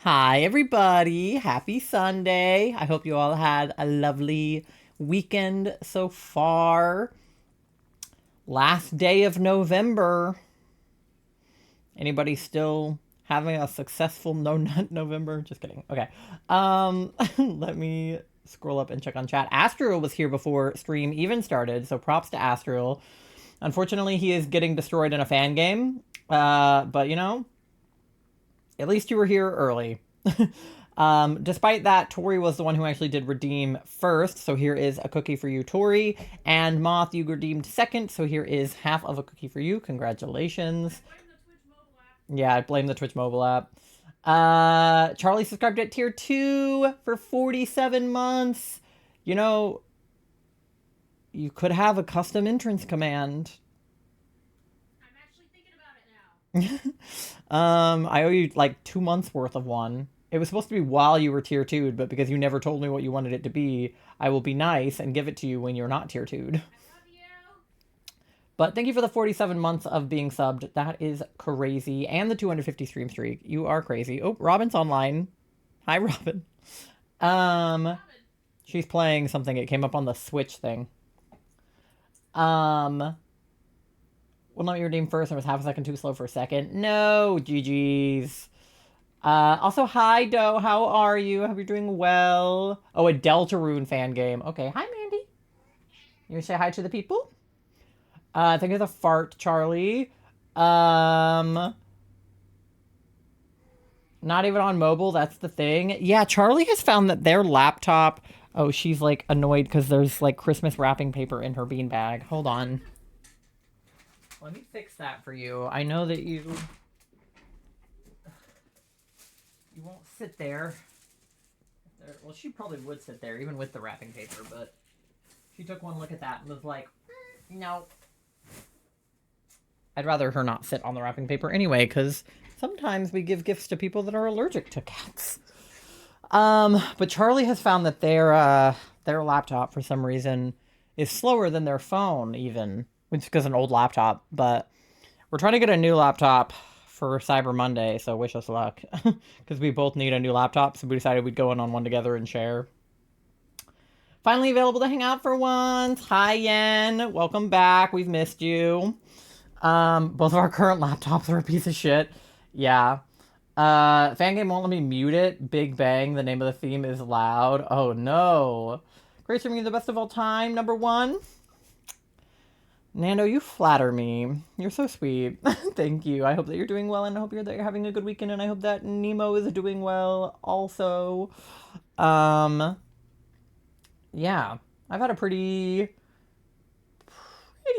Hi, everybody. Happy Sunday. I hope you all had a lovely weekend so far. Last day of November. Anybody still having a successful no nut November? Just kidding. Okay. Let me scroll up and check on chat. Astral was here before stream even started, so props to Astral. Unfortunately, he is getting destroyed in a fan game. But at least you were here early. Despite that, Tori was the one who actually did redeem first, so here is a cookie for you, Tori. And Moth, you redeemed second, so here is half of a cookie for you. Congratulations. Yeah, I blame the Twitch mobile app. Charlie subscribed at tier 2 for 47 months. You know, you could have a custom entrance command. I'm actually thinking about it now. I owe you like 2 months worth of one. It was supposed to be while you were tier 2'd, but because you never told me what you wanted it to be, I will be nice and give it to you when you're not tier 2'd. I love you. But thank you for the 47 months of being subbed. That is crazy. And the 250 stream streak. You are crazy. Oh, Robin's online. Hi, Robin. Robin. She's playing something. It came up on the Switch thing. Will let me redeem first. I was half a second too slow for a second. No, GG's. Also, hi, Doe. How are you? Hope you're doing well. Oh, a Deltarune fan game. Okay, hi, Mandy. You say hi to the people? Thank you for the fart, Charlie. Not even on mobile, that's the thing. Yeah, Charlie has found that their laptop... Oh, she's, like, annoyed because there's, like, Christmas wrapping paper in her beanbag. Hold on. Let me fix that for you. I know that you won't sit there. Well, she probably would sit there, even with the wrapping paper, but she took one look at that and was like, no. I'd rather her not sit on the wrapping paper anyway, because sometimes we give gifts to people that are allergic to cats. But Charlie has found that their laptop, for some reason, is slower than their phone, even. Which is because an old laptop, but we're trying to get a new laptop for Cyber Monday, so wish us luck. Because we both need a new laptop, so we decided we'd go in on one together and share. Finally available to hang out for once. Hi, Yen. Welcome back. We've missed you. Both of our current laptops are a piece of shit. Yeah. Fangame won't let me mute it. Big Bang, the name of the theme is loud. Oh, no. Great streaming, the best of all time, number 1. Nando, you flatter me. You're so sweet. Thank you. I hope that you're doing well, and I hope that you're having a good weekend, and I hope that Nemo is doing well also. Yeah. I've had a pretty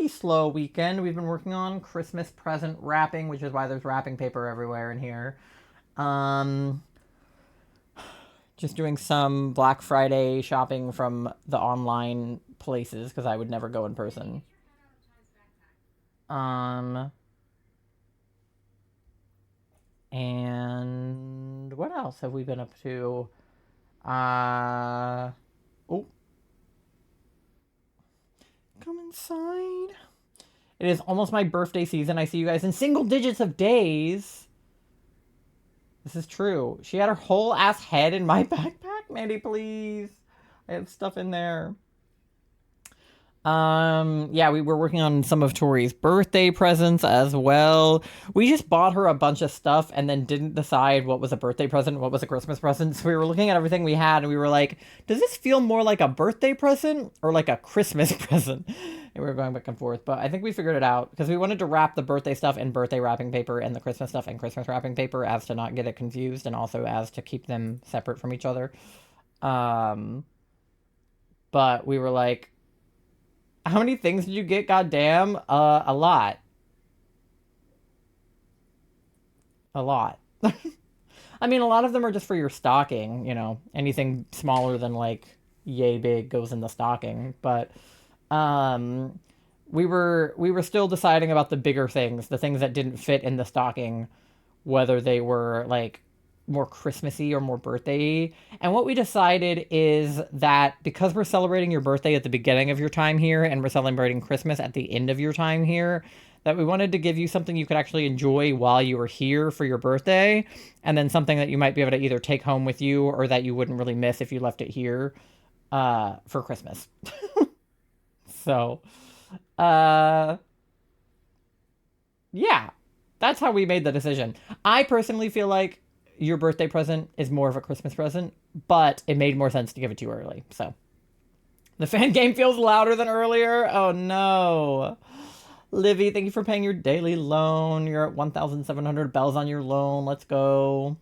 slow weekend. We've been working on Christmas present wrapping, which is why there's wrapping paper everywhere in here. Just doing some Black Friday shopping from the online places, because I would never go in person. And what else have we been up to? Oh. Come inside. It is almost my birthday season. I see you guys in single digits of days. This is true. She had her whole ass head in my backpack. Mandy, please. I have stuff in there. Yeah, we were working on some of Tori's birthday presents as well. We just bought her a bunch of stuff and then didn't decide what was a birthday present and what was a Christmas present. So we were looking at everything we had and we were like, does this feel more like a birthday present or like a Christmas present? And we were going back and forth, but I think we figured it out because we wanted to wrap the birthday stuff in birthday wrapping paper and the Christmas stuff in Christmas wrapping paper as to not get it confused and also as to keep them separate from each other. But we were like, how many things did you get, goddamn? A lot. A lot. I mean, a lot of them are just for your stocking, you know. Anything smaller than, like, yay big goes in the stocking. But, we were still deciding about the bigger things, the things that didn't fit in the stocking, whether they were, like, more Christmassy or more birthday-y. And what we decided is that because we're celebrating your birthday at the beginning of your time here and we're celebrating Christmas at the end of your time here, that we wanted to give you something you could actually enjoy while you were here for your birthday, and then something that you might be able to either take home with you or that you wouldn't really miss if you left it here for Christmas. So, uh, yeah, that's how we made the decision. I personally feel like your birthday present is more of a Christmas present, but it made more sense to give it to you early. So, the fan game feels louder than earlier. Oh no. Livy, thank you for paying your daily loan. You're at 1,700 bells on your loan. Let's go.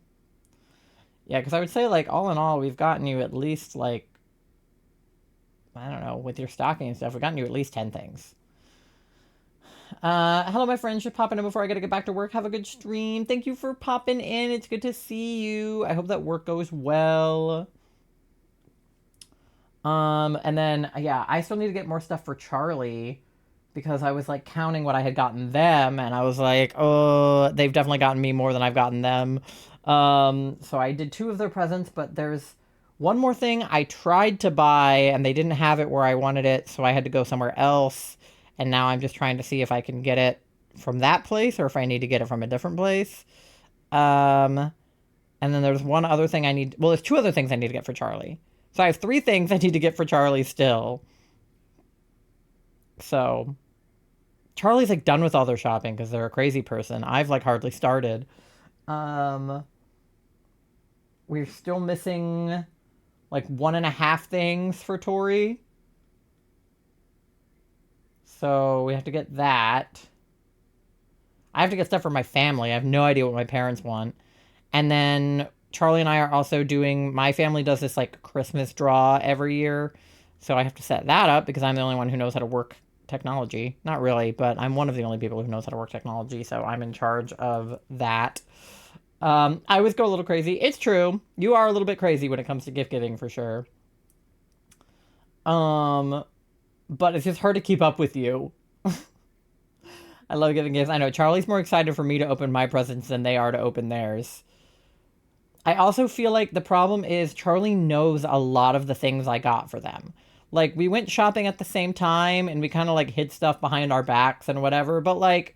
Yeah, because I would say, like, all in all, we've gotten you at least, like, I don't know, with your stocking and stuff, we've gotten you at least 10 things. Hello, my friends. Just popping in before I gotta get back to work. Have a good stream. Thank you for popping in. It's good to see you. I hope that work goes well. And then, yeah, I still need to get more stuff for Charlie because I was like counting what I had gotten them, and I was like, oh, they've definitely gotten me more than I've gotten them. So I did two of their presents, but there's one more thing I tried to buy, and they didn't have it where I wanted it, so I had to go somewhere else. And now I'm just trying to see if I can get it from that place or if I need to get it from a different place. And then there's one other thing I need. Well, there's two other things I need to get for Charlie. So I have three things I need to get for Charlie still. So Charlie's like done with all their shopping because they're a crazy person. I've like hardly started. Um, we're still missing like 1.5 things for Tori. So we have to get that. I have to get stuff for my family. I have no idea what my parents want. And then Charlie and I are also doing, my family does this like Christmas draw every year. So I have to set that up because I'm the only one who knows how to work technology. Not really, but I'm one of the only people who knows how to work technology. So I'm in charge of that. I always go a little crazy. It's true. You are a little bit crazy when it comes to gift giving for sure. But it's just hard to keep up with you. I love giving gifts. I know Charlie's more excited for me to open my presents than they are to open theirs. I also feel like the problem is Charlie knows a lot of the things I got for them. Like, we went shopping at the same time and we kind of like hid stuff behind our backs and whatever, but like,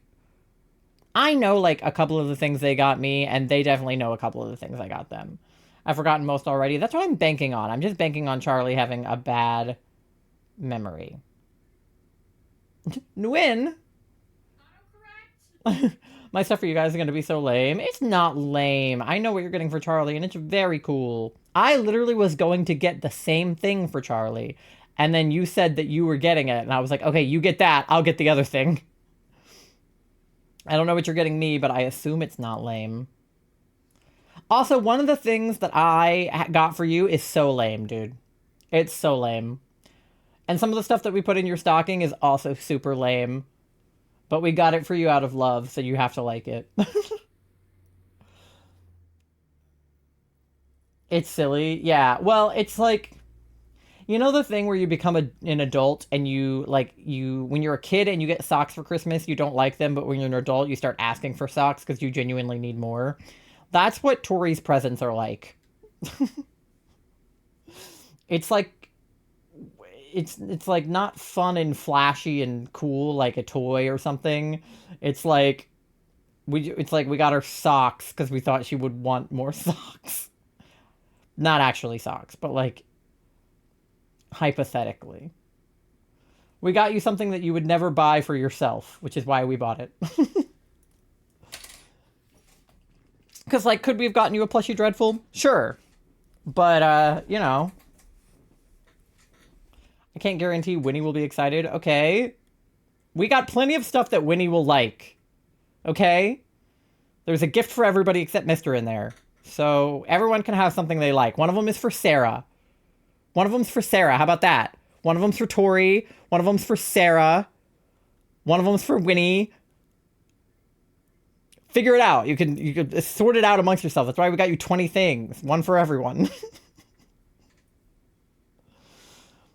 I know like a couple of the things they got me, and they definitely know a couple of the things I got them. I've forgotten most already. That's what I'm banking on. I'm just banking on Charlie having a bad memory. Nguyen? Autocorrect? My stuff for you guys is going to be so lame. It's not lame. I know what you're getting for Charlie, and it's very cool. I literally was going to get the same thing for Charlie, and then you said that you were getting it, and I was like, okay, you get that. I'll get the other thing. I don't know what you're getting me, but I assume it's not lame. Also, one of the things that I got for you is so lame, dude. It's so lame. And some of the stuff that we put in your stocking is also super lame. But we got it for you out of love, so you have to like it. It's silly. Yeah. Well, it's like, you know the thing where you become an adult and you, like, when you're a kid and you get socks for Christmas, you don't like them, but when you're an adult, you start asking for socks because you genuinely need more. That's what Tori's presents are like. It's like, it's like not fun and flashy and cool like a toy or something. It's like we got her socks because we thought she would want more socks. Not actually socks, but like hypothetically. We got you something that you would never buy for yourself, which is why we bought it. Because, like, could we have gotten you a plushie Dreadful? Sure. But, you know, I can't guarantee Winnie will be excited. Okay. We got plenty of stuff that Winnie will like. Okay? There's a gift for everybody except Mister in there. So everyone can have something they like. One of them is for Sarah. One of them's for Sarah. How about that? One of them's for Tori. One of them's for Sarah. One of them's for Winnie. Figure it out. You can sort it out amongst yourself. That's why we got you 20 things. One for everyone.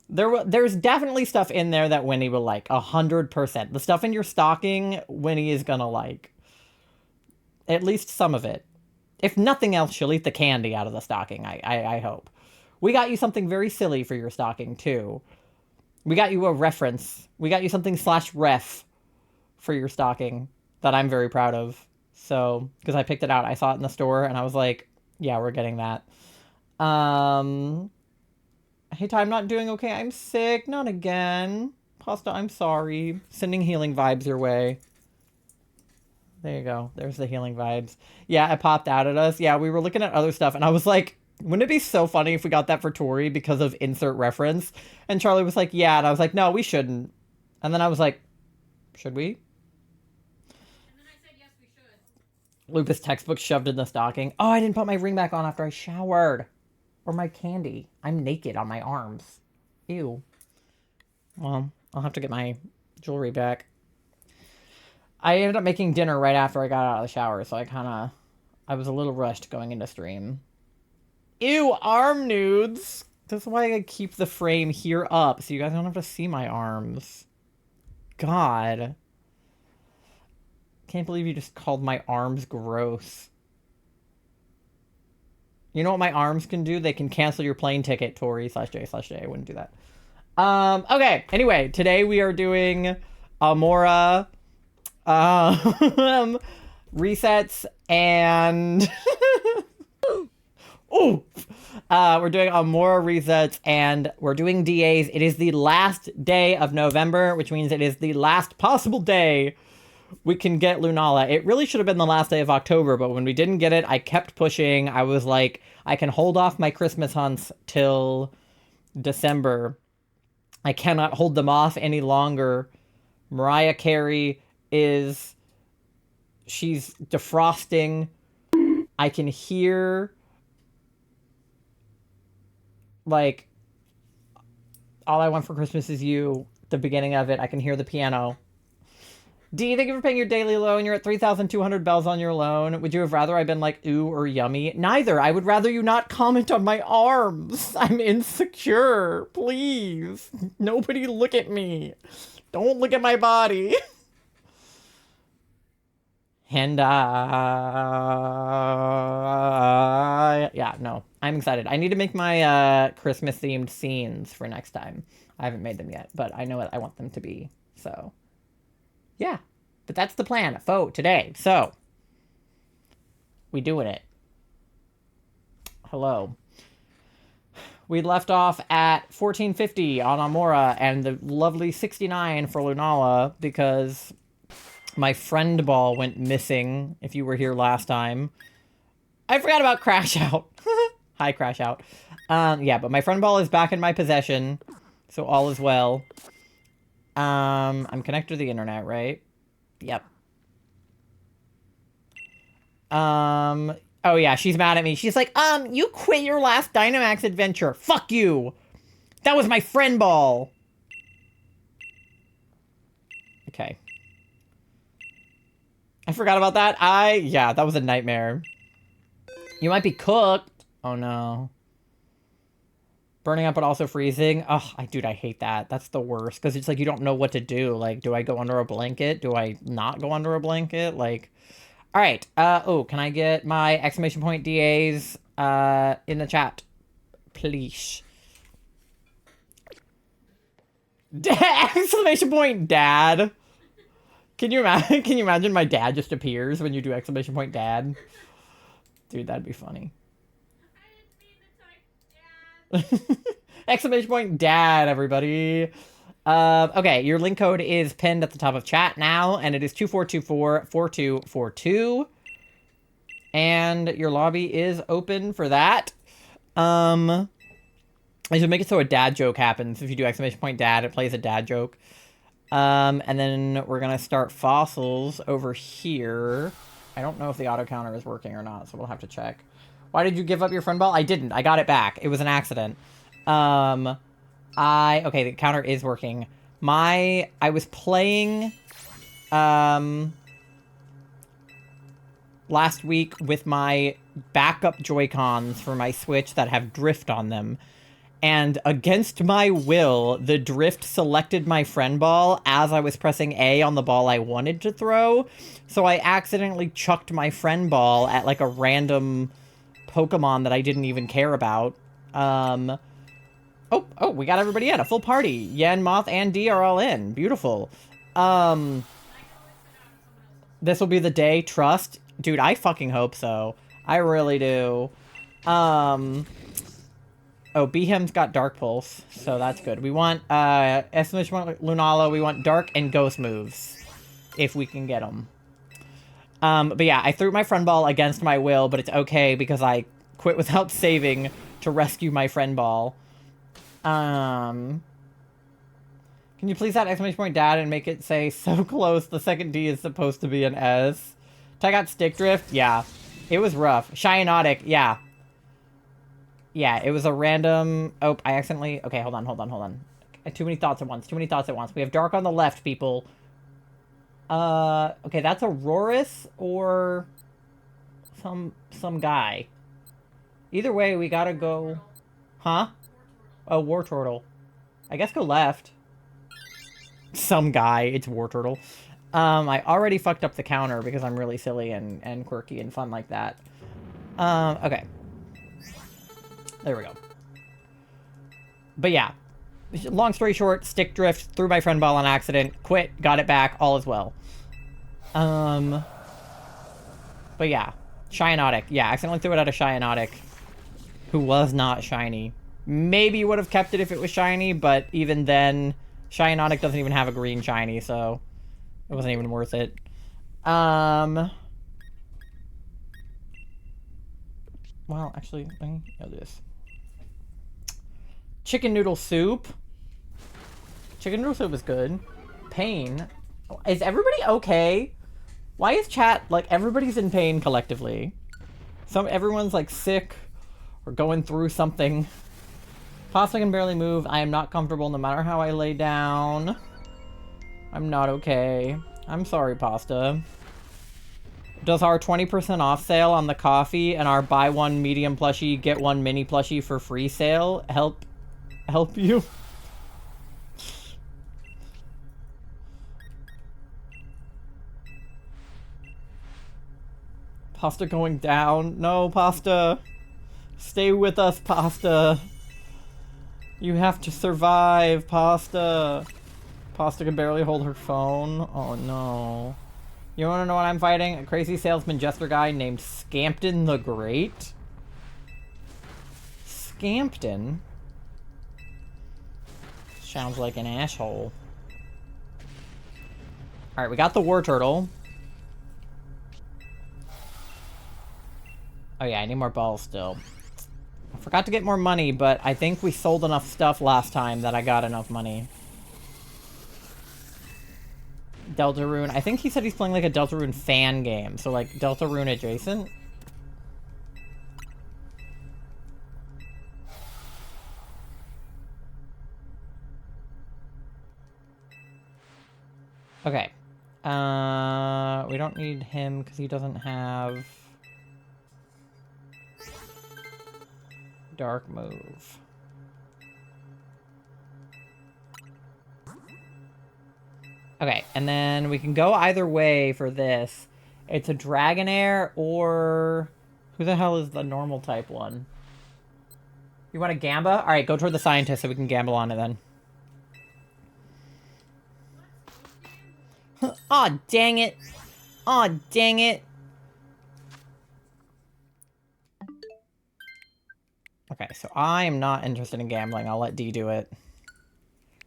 There's definitely stuff in there that Winnie will like. 100%. The stuff in your stocking, Winnie is gonna like. At least some of it. If nothing else, she'll eat the candy out of the stocking, I hope. We got you something very silly for your stocking, too. We got you a reference. We got you something /ref for your stocking that I'm very proud of. So, because I picked it out, I saw it in the store, and I was like, yeah, we're getting that. Hey, Ty, I'm not doing okay. I'm sick. Not again. Pasta, I'm sorry. Sending healing vibes your way. There you go. There's the healing vibes. Yeah, it popped out at us. Yeah, we were looking at other stuff, and I was like, wouldn't it be so funny if we got that for Tori because of insert reference? And Charlie was like, yeah, and I was like, no, we shouldn't. And then I was like, should we? And then I said, yes, we should. Lupus textbook shoved in the stocking. Oh, I didn't put my ring back on after I showered. Or my candy. I'm naked on my arms. Ew. Well, I'll have to get my jewelry back. I ended up making dinner right after I got out of the shower, so I was a little rushed going into stream. Ew, arm nudes! That's why I keep the frame here up, so you guys don't have to see my arms. God. Can't believe you just called my arms gross. You know what my arms can do? They can cancel your plane ticket, Tori/J/J. I wouldn't do that. Okay. Anyway, today we are doing Amora resets and oh, we're doing Amora resets and we're doing DAs. It is the last day of November, which means it is the last possible day we can get Lunala. It really should have been the last day of October, but when we didn't get it, I kept pushing. I was like, I can hold off my Christmas hunts till December. I cannot hold them off any longer. Mariah Carey she's defrosting. I can hear, like, All I Want for Christmas Is You, the beginning of it. I can hear the piano. D, thank you for paying your daily loan. You're at 3,200 bells on your loan. Would you have rather I been like, ooh or yummy? Neither. I would rather you not comment on my arms. I'm insecure. Please. Nobody look at me. Don't look at my body. And yeah, no. I'm excited. I need to make my Christmas themed scenes for next time. I haven't made them yet, but I know what I want them to be. So yeah, but that's the plan for today. So, we doing it. Hello. We left off at 1450 on Amora and the lovely 69 for Lunala because my friend ball went missing, if you were here last time. I forgot about Crash Out. Hi, Crash Out. Yeah, but my friend ball is back in my possession, so all is well. I'm connected to the internet, right? Yep. Oh yeah, she's mad at me. She's like, you quit your last Dynamax adventure. Fuck you. That was my friend ball. Okay. I forgot about that. Yeah, that was a nightmare. You might be cooked. Oh no. Burning up but also freezing. Oh, dude, I hate that. That's the worst. Because it's like you don't know what to do. Like, do I go under a blanket? Do I not go under a blanket? Like, all right. Oh, can I get my exclamation point DAs in the chat? Please. Exclamation point dad. Can you imagine? Can you imagine my dad just appears when you do exclamation point dad? Dude, that'd be funny. Exclamation point dad, everybody. Okay, your link code is pinned at the top of chat now, and it is 2424-4242. And your lobby is open for that. I should make it so a dad joke happens. If you do exclamation point dad, it plays a dad joke. And then we're gonna start fossils over here. I don't know if the auto counter is working or not, so we'll have to check. Why did you give up your friend ball? I didn't. I got it back. It was an accident. Okay, the counter is working. I was playing, last week with my backup Joy-Cons for my Switch that have drift on them. And against my will, the drift selected my friend ball as I was pressing A on the ball I wanted to throw. So I accidentally chucked my friend ball at like a random Pokemon that I didn't even care about. Oh, we got everybody in. A full party. Yen, Moth, and D are all in. Beautiful. This will be the day. Trust. Dude, I fucking hope so. I really do. Oh, Behem's got Dark Pulse, so that's good. We want, Estimation Lunala, we want Dark and Ghost moves. If we can get them. But yeah, I threw my friend ball against my will, but it's okay because I quit without saving to rescue my friend ball. Can you please add exclamation point dad and make it say so close the second D is supposed to be an S? I got Stick Drift? Yeah. It was rough. Cyanotic, yeah. Yeah, it was a random... Oh, I accidentally... Okay, hold on. Too many thoughts at once. We have Dark on the left, people. Okay, that's Aurorus or... Some guy. Either way, we gotta go... Huh? Oh, War Turtle. I guess go left. Some guy. It's War Turtle. I already fucked up the counter because I'm really silly and quirky and fun like that. Okay. There we go. But yeah. Long story short, Stick Drift, threw my friend ball on accident, quit, got it back, all is well. But yeah. Cyanotic. Yeah, accidentally threw it at a Cyanotic who was not shiny. Maybe would have kept it if it was shiny, but even then, Cyanotic doesn't even have a green shiny, so it wasn't even worth it. Well, actually, let me do this. Chicken noodle soup. Chicken noodle soup is good. Pain. Is everybody okay? Why is chat, like, everybody's in pain collectively? Everyone's, like, sick or going through something. Pasta can barely move. I am not comfortable no matter how I lay down. I'm not okay. I'm sorry, Pasta. Does our 20% off sale on the coffee and our buy one medium plushie, get one mini plushie for free sale help you? Pasta going down. No, Pasta. Stay with us, Pasta. You have to survive, Pasta. Pasta can barely hold her phone. Oh, no. You want to know what I'm fighting? A crazy salesman jester guy named Scampton the Great? Scampton? Sounds like an asshole. Alright, we got the War Turtle. Oh yeah, I need more balls still. I forgot to get more money, but I think we sold enough stuff last time that I got enough money. Deltarune. I think he said he's playing like a Deltarune fan game, so like Deltarune adjacent. Okay. We don't need him because he doesn't have dark move. Okay, and then we can go either way for this. It's a Dragonair or... Who the hell is the normal type one? You want a Gamba? Alright, go toward the scientist so we can gamble on it then. Aw, dang it. Aw, dang it. Okay, so I am not interested in gambling. I'll let D do it.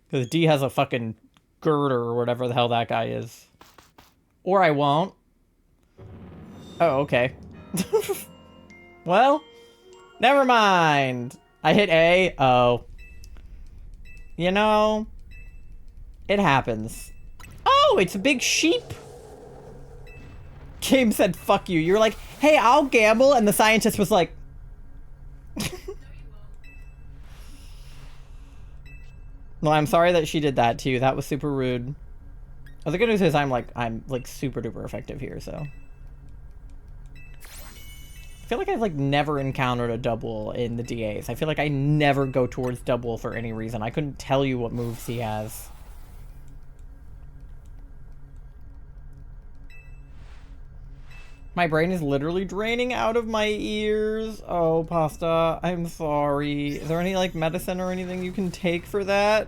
Because D has a fucking girder or whatever the hell that guy is. Or I won't. Oh, okay. Well, never mind. I hit A. Oh. You know, it happens. Oh, it's a big sheep. Game said, fuck you. You're like, hey, I'll gamble. And the scientist was like... Well, I'm sorry that she did that to you. That was super rude. Well, the good news is I'm like super duper effective here, so. I feel like I've like never encountered a double in the DAs. I feel like I never go towards double for any reason. I couldn't tell you what moves he has. My brain is literally draining out of my ears. Oh, Pasta, I'm sorry. Is there any like medicine or anything you can take for that?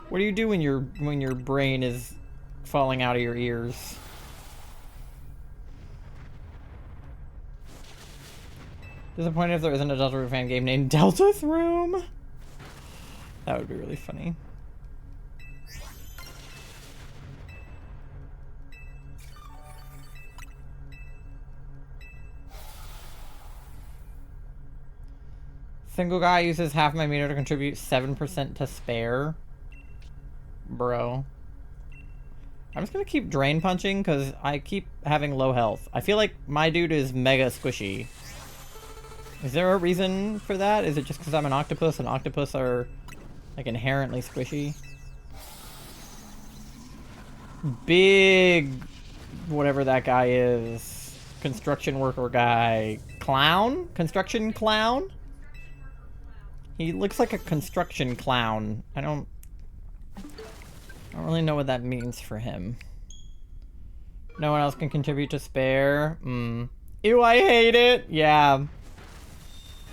What do you do when your brain is falling out of your ears? Disappointed if there isn't a Delta Room fan game named Delta's Room. That would be really funny. Single guy uses half my meter to contribute 7% to spare. Bro. I'm just gonna keep drain punching because I keep having low health. I feel like my dude is mega squishy. Is there a reason for that? Is it just because I'm an octopus and octopus are like inherently squishy? Big whatever that guy is. Construction worker guy. Clown? Construction clown? He looks like a construction clown. I don't really know what that means for him. No one else can contribute to spare. Ew, I hate it. Yeah.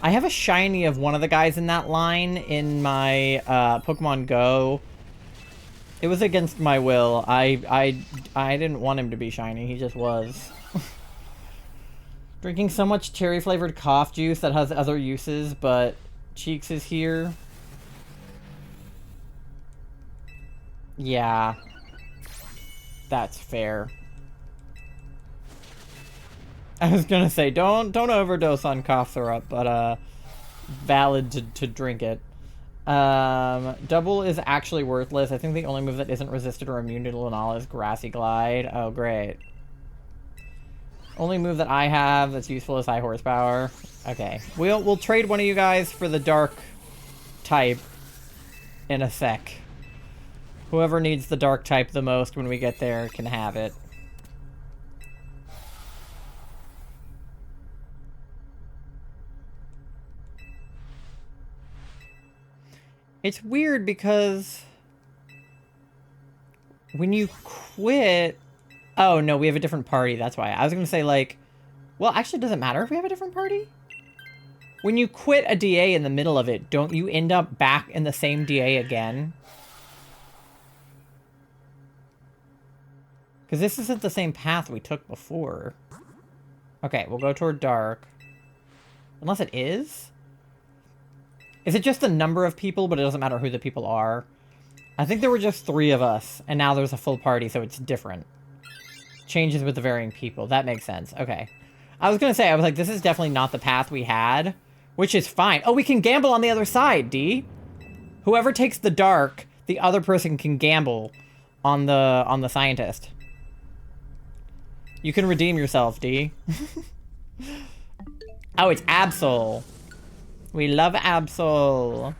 I have a shiny of one of the guys in that line in my Pokemon Go. It was against my will. I didn't want him to be shiny. He just was. Drinking so much cherry-flavored cough juice that has other uses, but Cheeks is here. Yeah. That's fair. I was gonna say, don't overdose on cough syrup, but valid to drink it. Double is actually worthless. I think the only move that isn't resisted or immune to Lunala is Grassy Glide. Oh, great. Only move that I have that's useful is High Horsepower. Okay. We'll trade one of you guys for the dark type in a sec. Whoever needs the dark type the most when we get there can have it. It's weird because when you quit... Oh, no, we have a different party. That's why. I was going to say, like... Well, actually, it doesn't matter if we have a different party. When you quit a DA in the middle of it, don't you end up back in the same DA again? Because this isn't the same path we took before. Okay, we'll go toward dark. Unless it is? Is it just the number of people, but it doesn't matter who the people are? I think there were just 3 of us, and now there's a full party, so it's different. Changes with the varying people. That makes sense. Okay. I was gonna say, I was like, this is definitely not the path we had, which is fine. Oh, we can gamble on the other side, D. Whoever takes the dark, the other person can gamble on the scientist. You can redeem yourself, D. Oh, it's Absol. We love Absol.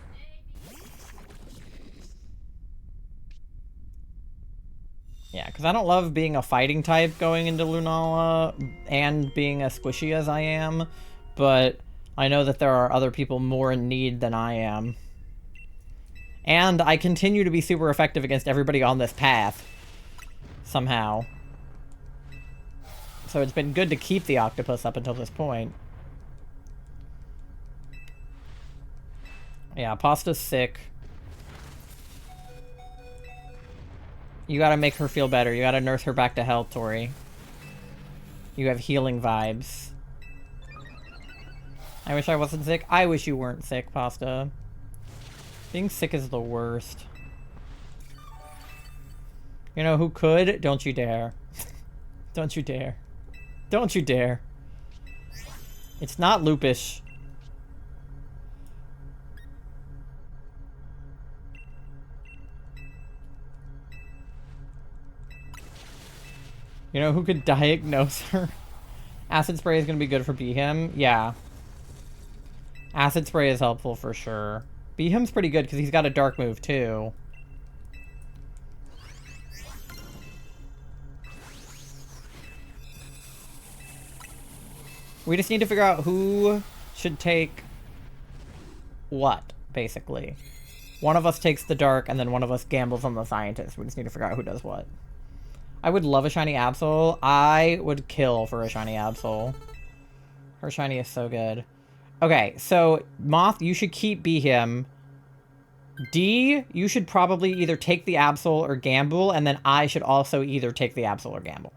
Yeah, because I don't love being a fighting type going into Lunala and being as squishy as I am, but I know that there are other people more in need than I am. And I continue to be super effective against everybody on this path. Somehow. So it's been good to keep the octopus up until this point. Yeah, Pasta's sick. You gotta make her feel better. You gotta nurse her back to health, Tori. You have healing vibes. I wish I wasn't sick. I wish you weren't sick, Pasta. Being sick is the worst. You know who could? Don't you dare. Don't you dare. Don't you dare. It's not lupus. You know who could diagnose her? Acid spray is going to be good for Behem. Yeah. Acid spray is helpful for sure. Behem's pretty good because he's got a dark move too. We just need to figure out who should take what, basically. One of us takes the dark and then one of us gambles on the scientist. We just need to figure out who does what. I would love a shiny Absol. I would kill for a shiny Absol. Her shiny is so good. Okay, so Moth, you should keep Behem. D, you should probably either take the Absol or gamble, and then I should also either take the Absol or gamble.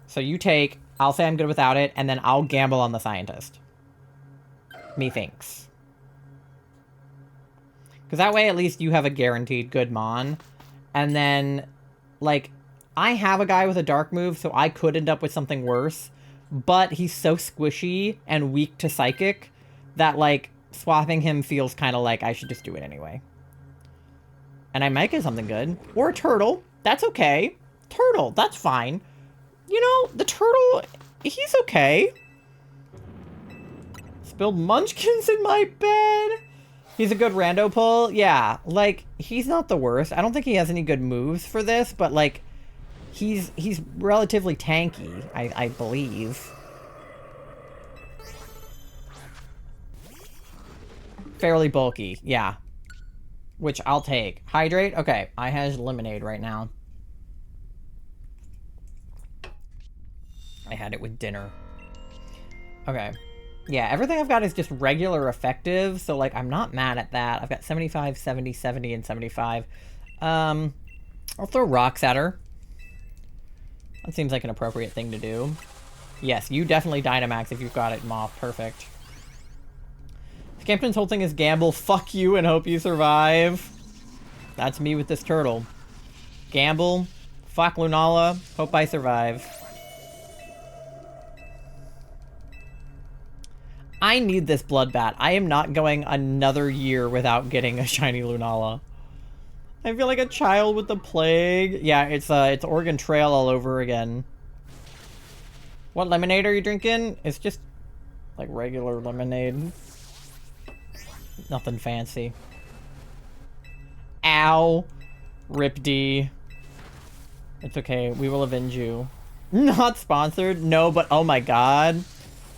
So you take I'll say I'm good without it, and then I'll gamble on the scientist. Methinks. Because that way, at least you have a guaranteed good Mon. And then, like, I have a guy with a dark move, so I could end up with something worse. But he's so squishy and weak to psychic that, like, swapping him feels kind of like I should just do it anyway. And I might get something good. Or a turtle. That's okay. Turtle, that's fine. You know, the turtle, he's okay. Spilled munchkins in my bed. He's a good rando pull. Yeah, like, he's not the worst. I don't think he has any good moves for this, but, like, he's relatively tanky, I believe. Fairly bulky, yeah. Which I'll take. Hydrate? Okay, I has lemonade right now. I had it with dinner. Okay. Yeah, everything I've got is just regular effective, so, like, I'm not mad at that. I've got 75, 70, 70, and 75. I'll throw rocks at her. That seems like an appropriate thing to do. Yes, you definitely Dynamax if you've got it, Moth. Perfect. Scampton's whole thing is gamble, fuck you, and hope you survive. That's me with this turtle. Gamble, fuck Lunala, hope I survive. I need this Bloodbat. I am not going another year without getting a shiny Lunala. I feel like a child with the plague. Yeah, it's Oregon Trail all over again. What lemonade are you drinking? It's just like regular lemonade. Nothing fancy. Ow. Rip D. It's okay. We will avenge you. Not sponsored? No, but oh my god.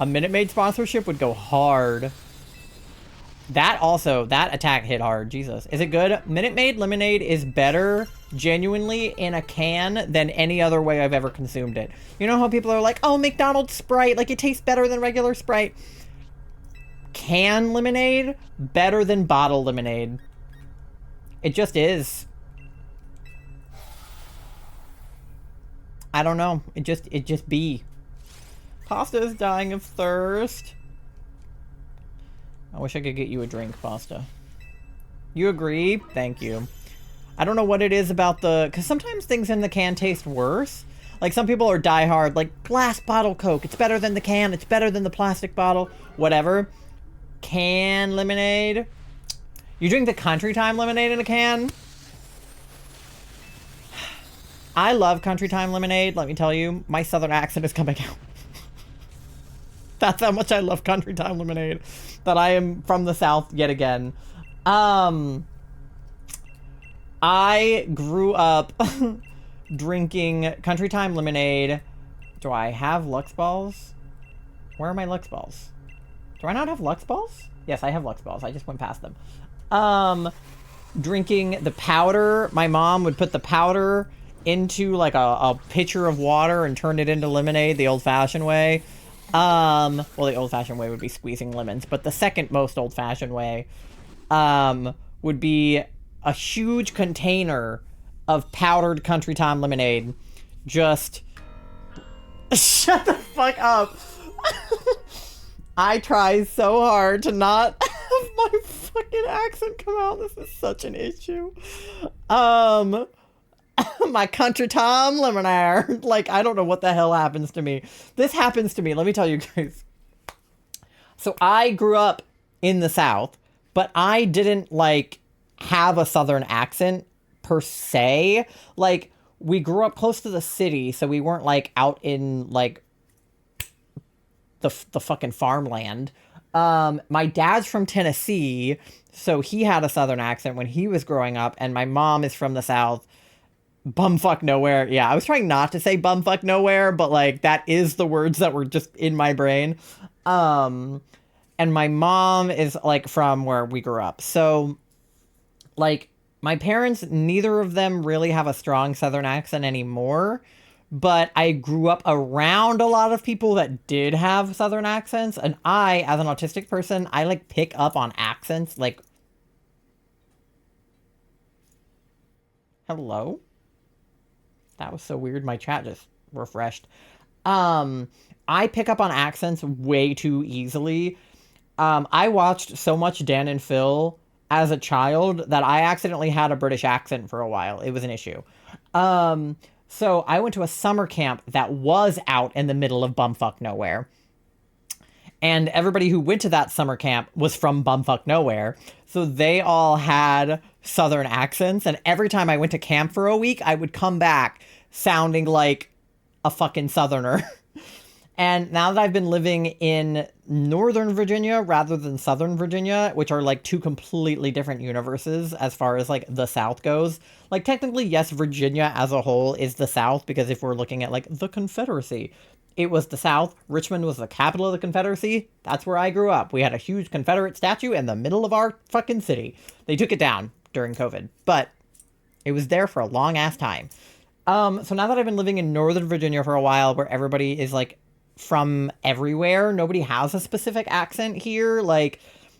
A Minute Maid sponsorship would go hard. That also, that attack hit hard. Jesus. Is it good? Minute Maid lemonade is better, genuinely, in a can than any other way I've ever consumed it. You know how people are like, oh, McDonald's Sprite, like it tastes better than regular Sprite. Can lemonade, better than bottle lemonade. It just is. I don't know. It just be. Pasta is dying of thirst. I wish I could get you a drink, Pasta. You agree? Thank you. I don't know what it is about the... Because sometimes things in the can taste worse. Like, some people are diehard, like, glass bottle Coke. It's better than the can. It's better than the plastic bottle. Whatever. Can lemonade. You drink the Country Time lemonade in a can? I love Country Time lemonade, let me tell you. My southern accent is coming out. That's how much I love Country Time lemonade. That I am from the South yet again. I grew up drinking Country Time lemonade. Do I have Lux Balls? Where are my Lux Balls? Do I not have Lux Balls? Yes, I have Lux Balls. I just went past them. Drinking the powder. My mom would put the powder into like a pitcher of water and turn it into lemonade the old-fashioned way. Well, the old-fashioned way would be squeezing lemons, but the second most old-fashioned way would be a huge container of powdered Country Time lemonade. Just shut the fuck up. I try so hard to not have my fucking accent come out. This is such an issue. My Country Time lemonade. Like, I don't know what the hell happens to me. This happens to me. Let me tell you guys. So I grew up in the South, but I didn't, like, have a Southern accent per se. Like, we grew up close to the city, so we weren't, like, out in, like, the fucking farmland. My dad's from Tennessee, so he had a Southern accent when he was growing up, and my mom is from the South. Bumfuck nowhere. Yeah, I was trying not to say bumfuck nowhere, but like that is the words that were just in my brain. And my mom is like from where we grew up. So like my parents, neither of them really have a strong Southern accent anymore, but I grew up around a lot of people that did have Southern accents, and I, as an autistic person, I like pick up on accents like hello? That was so weird. My chat just refreshed. I pick up on accents way too easily. I watched so much Dan and Phil as a child that I accidentally had a British accent for a while. It was an issue. Um, so I went to a summer camp that was out in the middle of bumfuck nowhere. And everybody who went to that summer camp was from bumfuck nowhere. So they all had southern accents. And every time I went to camp for a week, I would come back sounding like a fucking southerner. And now that I've been living in Northern Virginia rather than Southern Virginia, which are like two completely different universes as far as like the South goes, like technically, yes, Virginia as a whole is the South because if we're looking at like the Confederacy, it was the South. Richmond was the capital of the Confederacy. That's where I grew up. We had a huge Confederate statue in the middle of our fucking city. They took it down during COVID, but it was there for a long ass time. So now that I've been living in Northern Virginia for a while, where everybody is like from everywhere, nobody has a specific accent here. Like,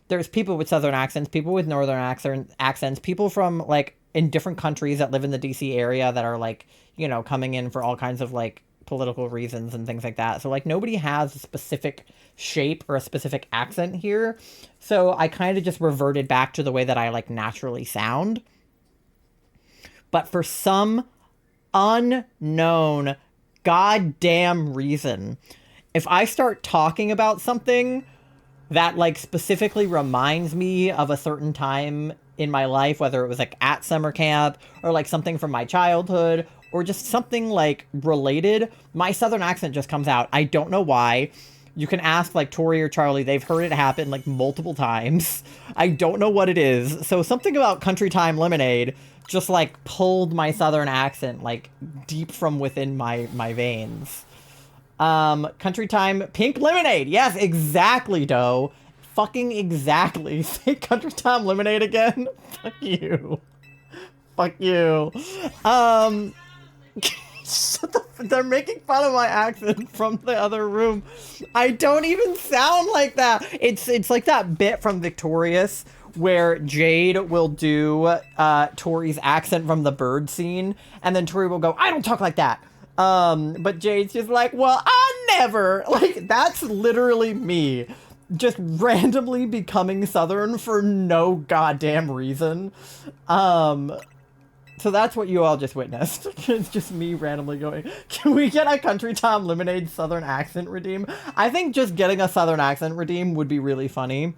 there's people with Southern accents, people with Northern accents, people from like in different countries that live in the DC area that are like, you know, coming in for all kinds of like political reasons and things like that. So like nobody has a specific shape or a specific accent here. So I kind of just reverted back to the way that I like naturally sound. But for some unknown goddamn reason, if I start talking about something that like specifically reminds me of a certain time in my life, whether it was like at summer camp or like something from my childhood or just something like related, my southern accent just comes out. I don't know why. You can ask like Tori or Charlie. They've heard it happen like multiple times. I don't know what it is. So something about Country Time Lemonade just like pulled my southern accent like deep from within my veins. Country Time Pink Lemonade. Yes, exactly, Doe. Fucking exactly. Say Country Time Lemonade again. Fuck you. Fuck you. They're making fun of my accent from the other room. I don't even sound like that. It's like that bit from Victorious where Jade will do Tori's accent from the bird scene, and then Tori will go, "I don't talk like that." But Jade's just like, "Well, I never." Like, that's literally me. Just randomly becoming Southern for no goddamn reason. So that's what you all just witnessed. It's just me randomly going, "Can we get a Country Tom Lemonade Southern accent redeem?" I think just getting a Southern accent redeem would be really funny.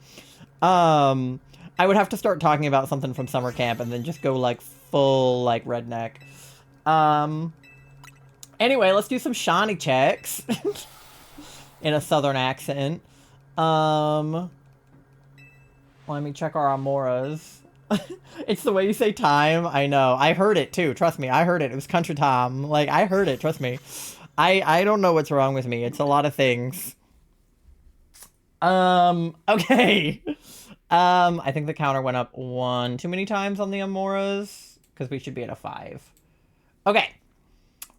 I would have to start talking about something from summer camp and then just go like full like redneck. Anyway, let's do some Shawnee checks in a Southern accent. Let me check our Amoras. It's the way you say time. I know. I heard it too. Trust me. I heard it. It was Country Tom. Like, I heard it. Trust me. I don't know what's wrong with me. It's a lot of things. Okay. I think the counter went up one too many times on the Amoras because we should be at a 5. Okay.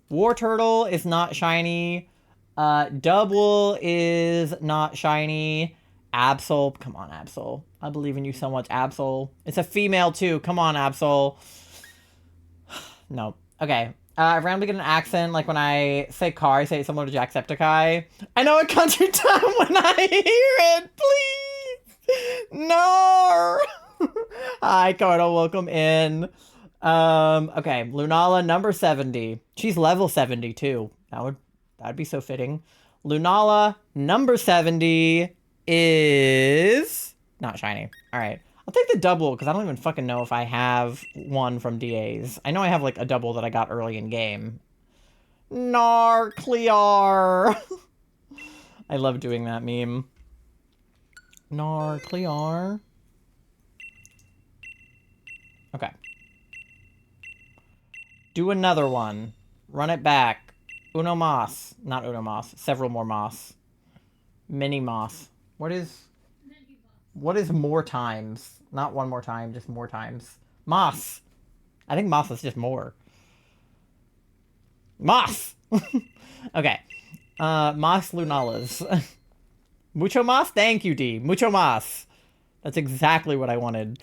War Turtle is not shiny. Double is not shiny. Absol, come on, Absol. I believe in you so much, Absol. It's a female too. Come on, Absol. No. Okay. I randomly get an accent, like when I say car, I say it similar to Jacksepticeye. I know a Country Time when I hear it, please! No! Hi, Cardo, welcome in. Okay, Lunala, number 70. She's level 70, too. That'd be so fitting. Lunala, number 70 is not shiny. All right. I'll take the double because I don't even fucking know if I have one from DAs. I know I have like a double that I got early in game. Narclear. I love doing that meme. Narclear. Okay. Do another one. Run it back. Uno Moss. Not Uno Moss. Several more Moss. Mini Moss. What is more times? Not one more time, just more times. Moss. I think Moss is just more. Moss! Okay. Moss Lunalas. Mucho Moss? Thank you, D. Mucho Moss. That's exactly what I wanted.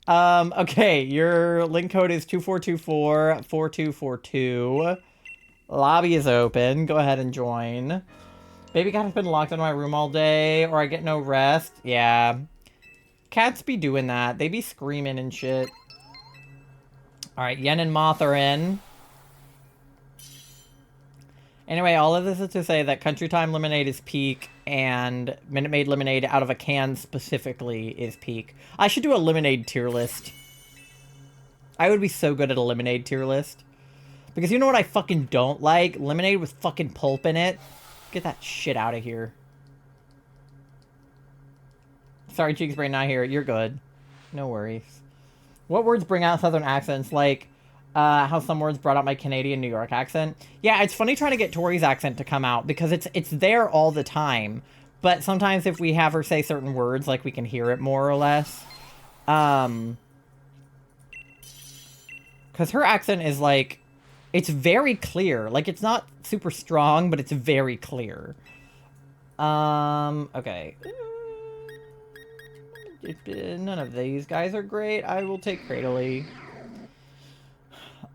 Okay, your link code is 2424-4242. Lobby is open. Go ahead and join. Baby cat has been locked in my room all day, or I get no rest. Yeah. Cats be doing that. They be screaming and shit. Alright, Yen and Moth are in. Anyway, all of this is to say that Country Time Lemonade is peak, and Minute Maid Lemonade out of a can specifically is peak. I should do a lemonade tier list. I would be so good at a lemonade tier list. Because you know what I fucking don't like? Lemonade with fucking pulp in it. Get that shit out of here. Sorry, Cheeks Brain not here. You're good. No worries. What words bring out southern accents? Like, how some words brought out my Canadian New York accent. Yeah, it's funny trying to get Tori's accent to come out because it's there all the time. But sometimes if we have her say certain words, like, we can hear it more or less. Because her accent is, like, it's very clear. Like, it's not super strong, but it's very clear. Okay. None of these guys are great. I will take Cradley.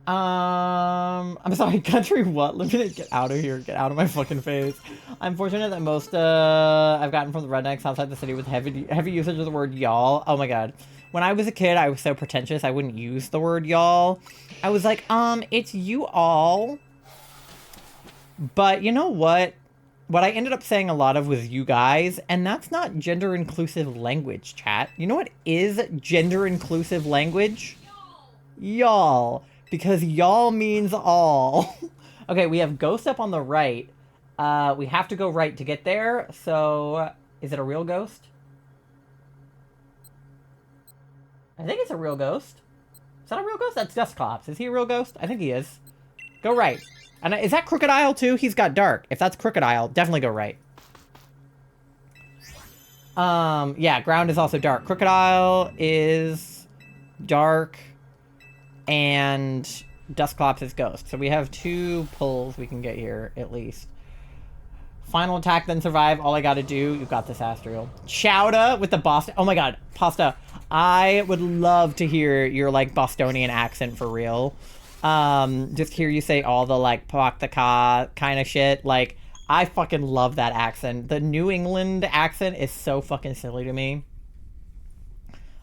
I'm sorry, country what? Let me get out of here. Get out of my fucking face. I'm fortunate that most, I've gotten from the rednecks outside the city with heavy usage of the word y'all. Oh my god. When I was a kid, I was so pretentious, I wouldn't use the word y'all. I was like, it's you all. But you know what? What I ended up saying a lot of was you guys, and that's not gender-inclusive language, chat. You know what is gender-inclusive language? Y'all. Because y'all means all. Okay, we have Ghost up on the right. We have to go right to get there, so... Is it a real ghost? I think it's a real ghost. Is that a real ghost? That's Dustclops. Is he a real ghost? I think he is. Go right. And is that Crooked Isle too? He's got dark. If that's Crooked Isle, definitely go right. Yeah, ground is also dark. Crooked Isle is dark, and Dustclops is ghost. So we have 2 pulls we can get here, at least. Final attack, then survive. All I gotta do. You got this, Astriel. Chowda with the Boston. Oh my god, Pasta. I would love to hear your, like, Bostonian accent for real. Just hear you say all the, like, Pak the Ka kind of shit. Like, I fucking love that accent. The New England accent is so fucking silly to me.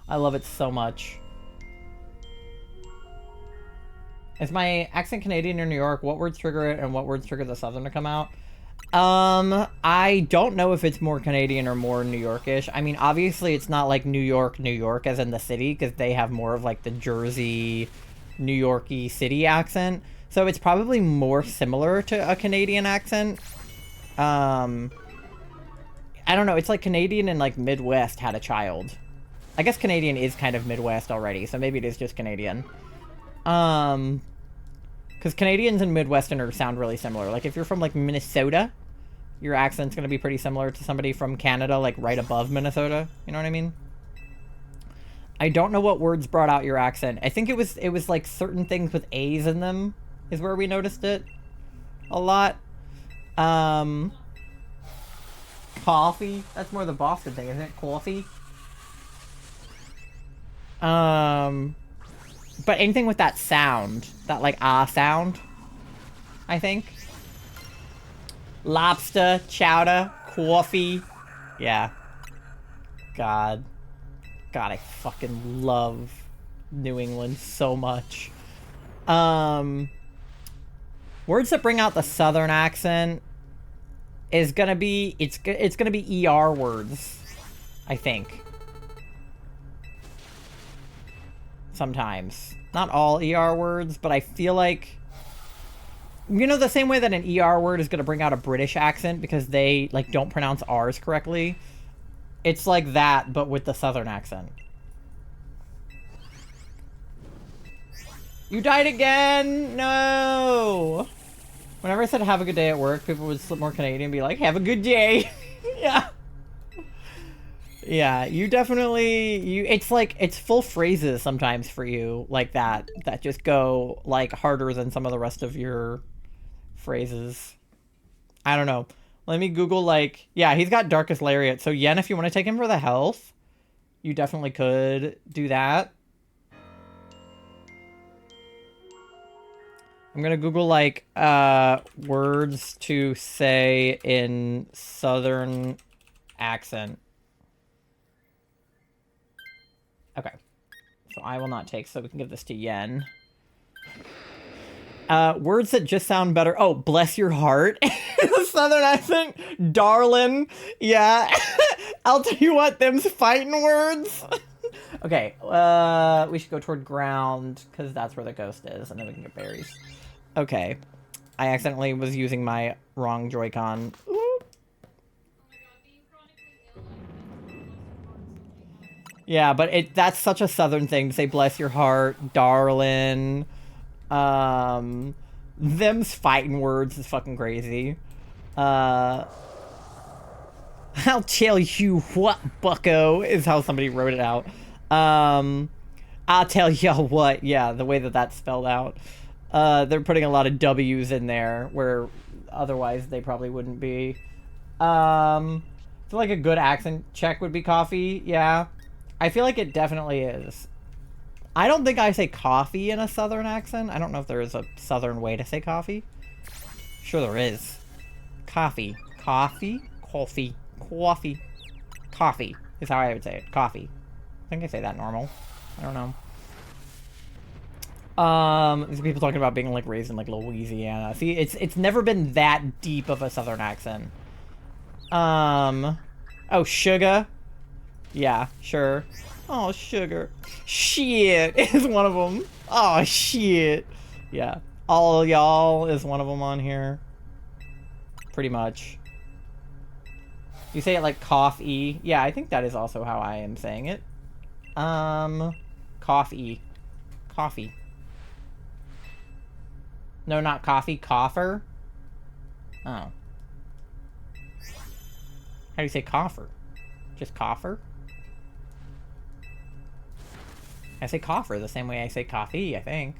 I love it so much. Is my accent Canadian or New York? What words trigger it and what words trigger the Southern to come out? I don't know if it's more Canadian or more New Yorkish. I mean, obviously it's not like New York, as in the city, because they have more of like the Jersey, New Yorky city accent. So it's probably more similar to a Canadian accent. I don't know. It's like Canadian and like Midwest had a child. I guess Canadian is kind of Midwest already, so maybe it is just Canadian. Because Canadians and Midwesterners sound really similar. Like, if you're from, like, Minnesota, your accent's going to be pretty similar to somebody from Canada, like, right above Minnesota. You know what I mean? I don't know what words brought out your accent. I think it was, like, certain things with A's in them is where we noticed it a lot. Coffee. That's more the Boston thing, isn't it? Coffee. But anything with that sound, that like sound, I think. Lobster, chowder, coffee. Yeah. God, I fucking love New England so much. Words that bring out the Southern accent is gonna be, it's gonna be ER words, I think. Sometimes. Not all ER words, but I feel like... You know, the same way that an ER word is going to bring out a British accent because they, like, don't pronounce R's correctly. It's like that, but with the Southern accent. You died again! No! Whenever I said have a good day at work, people would slip more Canadian and be like, have a good day! Yeah. Yeah, you definitely, it's like, it's full phrases sometimes for you, like that just go, like, harder than some of the rest of your phrases. I don't know. Let me Google, like, yeah, he's got Darkest Lariat, so Yen, if you want to take him for the health, you definitely could do that. I'm gonna Google like words to say in Southern accent. Okay. So I will not take, so we can give this to Yen. Words that just sound better. Oh, bless your heart. Southern accent. Darlin'. Yeah. I'll tell you what, them's fighting words. Okay, we should go toward ground, because that's where the ghost is, and then we can get berries. Okay. I accidentally was using my wrong Joy-Con. Ooh. Oh my god, being chronically ill, I bless your heart so many times. Yeah, but that's such a Southern thing to say bless your heart, darlin'. Them's fighting words is fucking crazy. I'll tell you what, bucko, is how somebody wrote it out. I'll tell y'all what, yeah, the way that that's spelled out. They're putting a lot of W's in there, where otherwise they probably wouldn't be. I feel like a good accent check would be coffee, yeah. I feel like it definitely is. I don't think I say coffee in a Southern accent. I don't know if there is a Southern way to say coffee. Sure there is. Coffee. Coffee? Coffee. Coffee. Coffee is how I would say it. Coffee. I think I say that normal. I don't know. These people talking about being like raised in like Louisiana. See, it's never been that deep of a Southern accent. Oh, sugar. Yeah, sure. Oh, sugar. Shit is one of them. Oh, shit. Yeah. All y'all is one of them on here. Pretty much. You say it like coffee. Yeah, I think that is also how I am saying it. Coffee. Coffee. No, not coffee. Coffer. Oh. How do you say coffer? Just coffer? I say coffer the same way I say coffee, I think.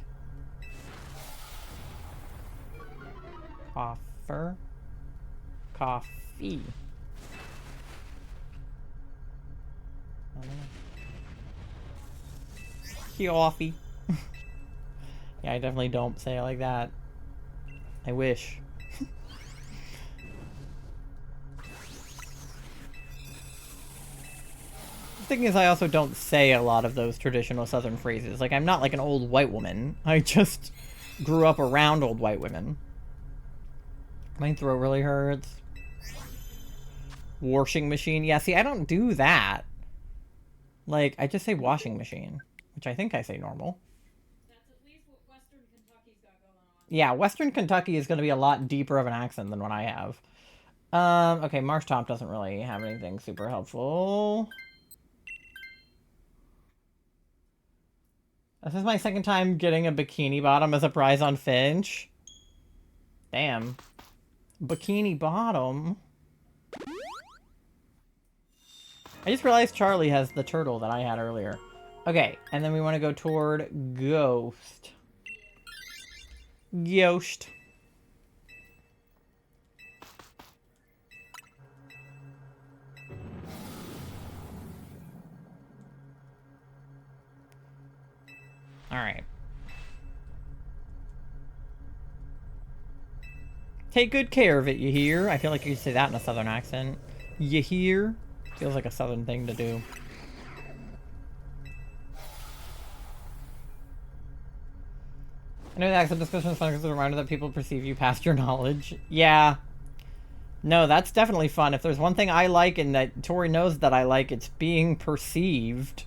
Coffer. Coffee. I don't know. Coffee. Yeah, I definitely don't say it like that. I wish. The thing is, I also don't say a lot of those traditional Southern phrases. Like, I'm not like an old white woman. I just grew up around old white women. My throat really hurts. Washing machine. Yeah, see, I don't do that. Like, I just say washing machine, which I think I say normal. That's at least what Western Kentucky's got going on. Yeah, Western Kentucky is going to be a lot deeper of an accent than what I have. Okay, Marshtop doesn't really have anything super helpful. This is my second time getting a bikini bottom as a prize on Finch. Damn. Bikini bottom? I just realized Charlie has the turtle that I had earlier. Okay, and then we want to go toward Ghost. Ghost. Alright. Take good care of it, you hear? I feel like you could say that in a Southern accent. You hear? Feels like a Southern thing to do. I know the accent discussion is fun because it's a reminder that people perceive you past your knowledge. Yeah. No, that's definitely fun. If there's one thing I like and that Tori knows that I like, it's being perceived.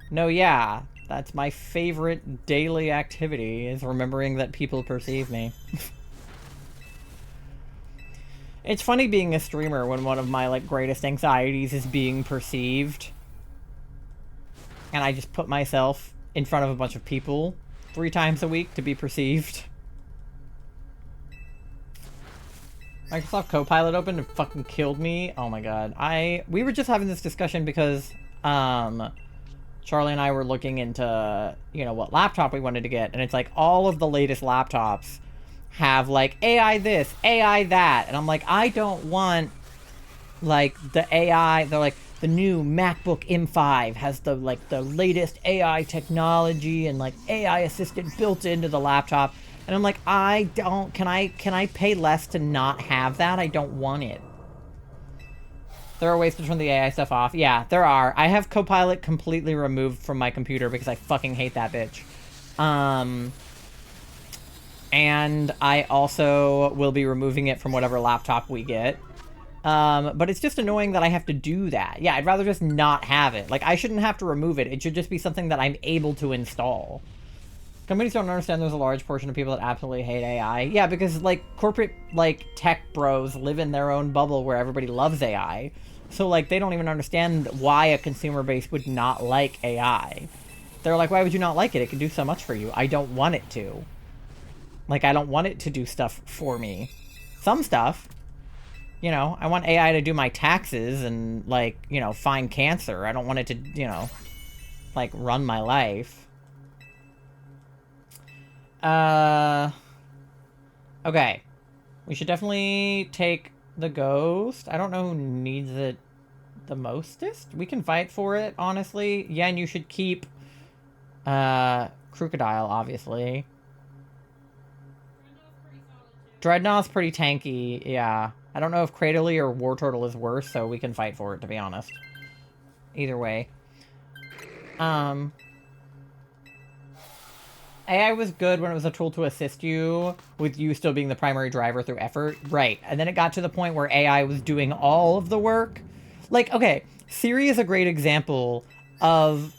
No, yeah. That's my favorite daily activity, is remembering that people perceive me. It's funny being a streamer when one of my, like, greatest anxieties is being perceived. And I just put myself in front of a bunch of people 3 times a week to be perceived. Microsoft Copilot opened and fucking killed me. Oh my god. We were just having this discussion because, Charlie and I were looking into, you know, what laptop we wanted to get, and it's like all of the latest laptops have like AI this, AI that, and I'm like, I don't want like the AI. They're like, the new MacBook M5 has the like the latest AI technology and like AI assistant built into the laptop, And I'm like, I don't, can I pay less to not have that? I don't want it. There are ways to turn the AI stuff off. Yeah, there are. I have Copilot completely removed from my computer because I fucking hate that bitch. And I also will be removing it from whatever laptop we get. But it's just annoying that I have to do that. Yeah, I'd rather just not have it. Like, I shouldn't have to remove it. It should just be something that I'm able to install. Companies don't understand there's a large portion of people that absolutely hate AI. Yeah, because, like, corporate, like, tech bros live in their own bubble where everybody loves AI. So, like, they don't even understand why a consumer base would not like AI. They're like, why would you not like it? It can do so much for you. I don't want it to. Like, I don't want it to do stuff for me. Some stuff. You know, I want AI to do my taxes and, like, you know, find cancer. I don't want it to, you know, like, run my life. Okay. We should definitely take the ghost. I don't know who needs it the mostest. We can fight for it, honestly. Yen, you should keep, Crocodile, obviously. Dreadnought's pretty tanky, yeah. I don't know if Cradley or War Turtle is worse, so we can fight for it, to be honest. Either way. AI was good when it was a tool to assist you, with you still being the primary driver through effort. Right. And then it got to the point where AI was doing all of the work. Like, okay, Siri is a great example of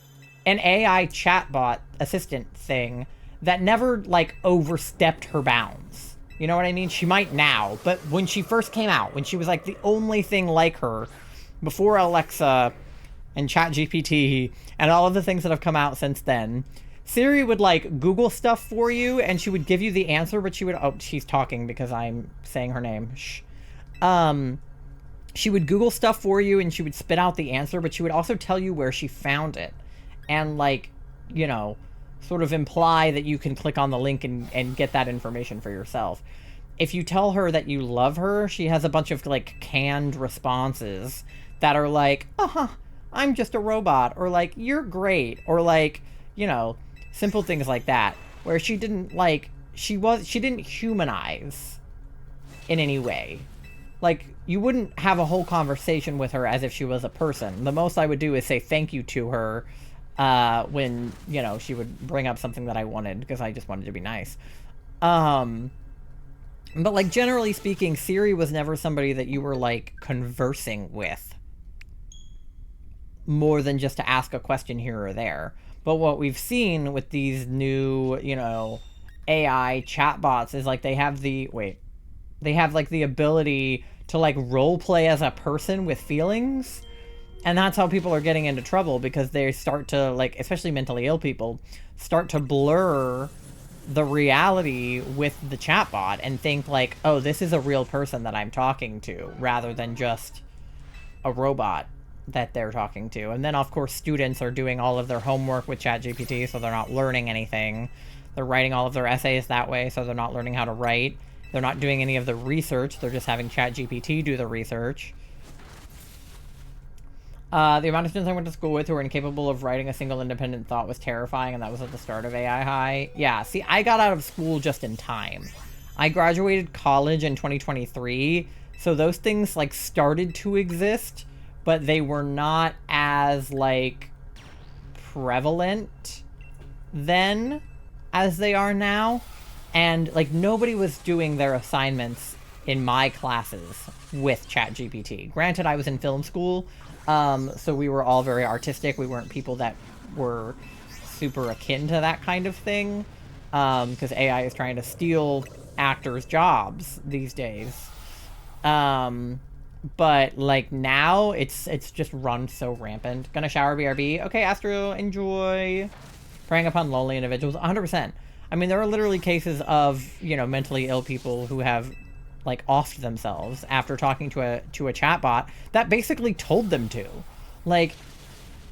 an AI chatbot assistant thing that never, like, overstepped her bounds. You know what I mean? She might now, but when she first came out, when she was, like, the only thing like her, before Alexa and ChatGPT and all of the things that have come out since then, Siri would, like, Google stuff for you, and she would give you the answer, but she would... Oh, she's talking because I'm saying her name. Shh. She would Google stuff for you, and she would spit out the answer, but she would also tell you where she found it. And, like, you know, sort of imply that you can click on the link and get that information for yourself. If you tell her that you love her, she has a bunch of, like, canned responses that are like, uh-huh, I'm just a robot, or, like, you're great, or, like, you know... Simple things like that, where she didn't, like, she didn't humanize in any way. Like, you wouldn't have a whole conversation with her as if she was a person. The most I would do is say thank you to her when, you know, she would bring up something that I wanted, because I just wanted to be nice. But, like, generally speaking, Siri was never somebody that you were, like, conversing with. More than just to ask a question here or there. But what we've seen with these new, you know, AI chatbots is, like, they have the... Wait. They have, like, the ability to, like, role play as a person with feelings. And that's how people are getting into trouble, because they start to, like, especially mentally ill people, start to blur the reality with the chatbot and think, like, oh, this is a real person that I'm talking to, rather than just a robot that they're talking to. And then, of course, students are doing all of their homework with ChatGPT, so they're not learning anything. They're writing all of their essays that way, so they're not learning how to write. They're not doing any of the research. They're just having ChatGPT do the research. The amount of students I went to school with who were incapable of writing a single independent thought was terrifying, and that was at the start of AI High. Yeah, see, I got out of school just in time. I graduated college in 2023, so those things, like, started to exist, but they were not as, like, prevalent then as they are now. And, like, nobody was doing their assignments in my classes with ChatGPT. Granted, I was in film school, so we were all very artistic. We weren't people that were super akin to that kind of thing, because AI is trying to steal actors' jobs these days. But, like, now, it's just run so rampant. Gonna shower BRB. Okay, Astro, enjoy. Preying upon lonely individuals. 100%. I mean, there are literally cases of, you know, mentally ill people who have, like, offed themselves after talking to a chatbot that basically told them to. Like,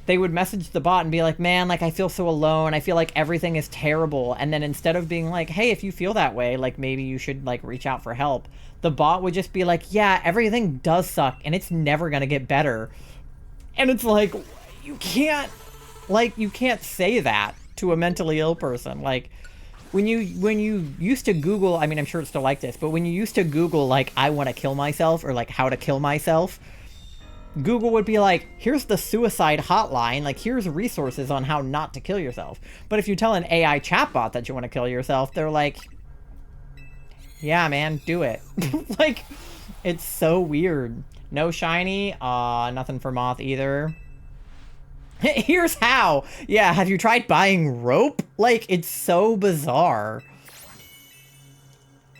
they would message the bot and be like, man, like, I feel so alone. I feel like everything is terrible. And then instead of being like, hey, if you feel that way, like, maybe you should, like, reach out for help, the bot would just be like, yeah, everything does suck, and it's never gonna get better. And it's like, you can't say that to a mentally ill person. Like, when you used to Google, I mean, I'm sure it's still like this, but when you used to Google like I want to kill myself or like how to kill myself, Google would be like, here's the suicide hotline, like here's resources on how not to kill yourself. But if you tell an AI chatbot that you want to kill yourself, they're like, yeah, man, do it. Like, it's so weird. No shiny, nothing for moth either. Here's how. Yeah, have you tried buying rope? Like, it's so bizarre.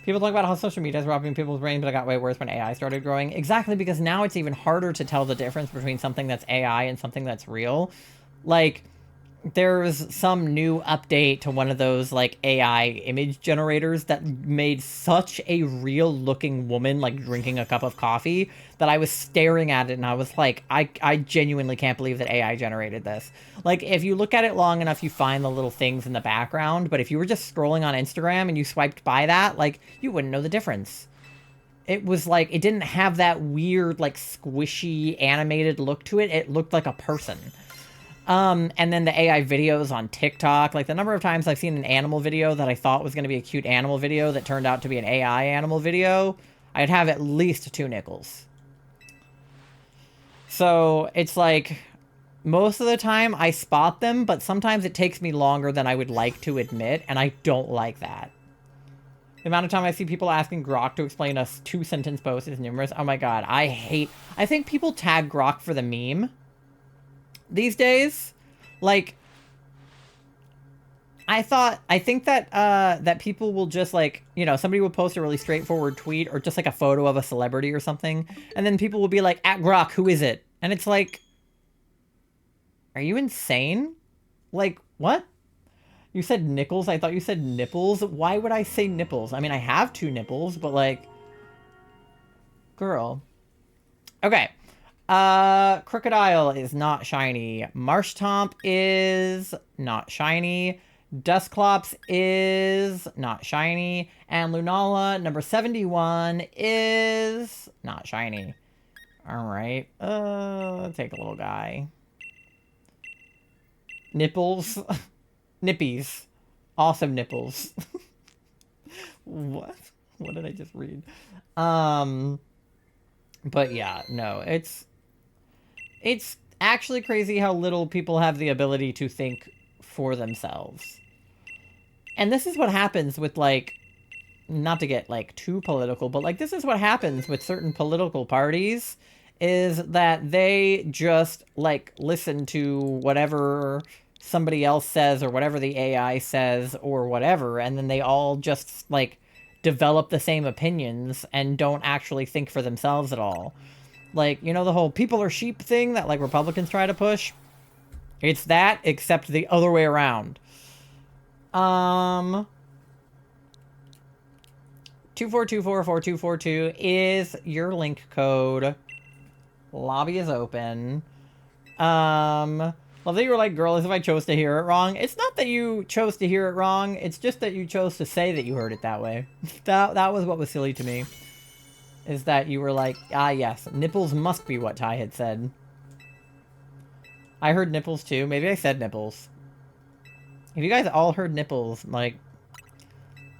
People talk about how social media is robbing people's brains, but it got way worse when AI started growing. Exactly, because now it's even harder to tell the difference between something that's AI and something that's real. Like, there's some new update to one of those, like, AI image generators that made such a real-looking woman, like, drinking a cup of coffee, that I was staring at it and I was like, I genuinely can't believe that AI generated this. Like, if you look at it long enough, you find the little things in the background, but if you were just scrolling on Instagram and you swiped by that, like, you wouldn't know the difference. It was like, it didn't have that weird, like, squishy, animated look to it. It looked like a person. And then the AI videos on TikTok, like the number of times I've seen an animal video that I thought was going to be a cute animal video that turned out to be an AI animal video, I'd have at least 2 nickels. So it's like, most of the time I spot them, but sometimes it takes me longer than I would like to admit, and I don't like that. The amount of time I see people asking Grok to explain a 2-sentence post is numerous. Oh my god, I think people tag Grok for the meme these days. Like, I think that that people will just, like, you know, somebody will post a really straightforward tweet or just like a photo of a celebrity or something, and then people will be like, at Grok, who is it? And it's like, are you insane? Like, what? You said nickels? I thought you said nipples. Why would I say nipples? I mean, I have 2 nipples, but like, girl. Okay. Crocodile is not shiny. Marshtomp is not shiny. Dusclops is not shiny. And Lunala, number 71, is not shiny. Alright. Take a little guy. Nipples. Nippies. Awesome nipples. What? What did I just read? But yeah, no, it's actually crazy how little people have the ability to think for themselves. And this is what happens with, like, not to get, like, too political, but, like, this is what happens with certain political parties, is that they just, like, listen to whatever somebody else says or whatever the AI says or whatever, and then they all just, like, develop the same opinions and don't actually think for themselves at all. Like, you know, the whole people are sheep thing that, like, Republicans try to push? It's that, except the other way around. 242444242 is your link code. Lobby is open. Love that you were like, girl, as if I chose to hear it wrong. It's not that you chose to hear it wrong. It's just that you chose to say that you heard it that way. That was what was silly to me. Is that you were like, ah, yes, nipples must be what Ty had said. I heard nipples too. Maybe I said nipples. If you guys all heard nipples, like,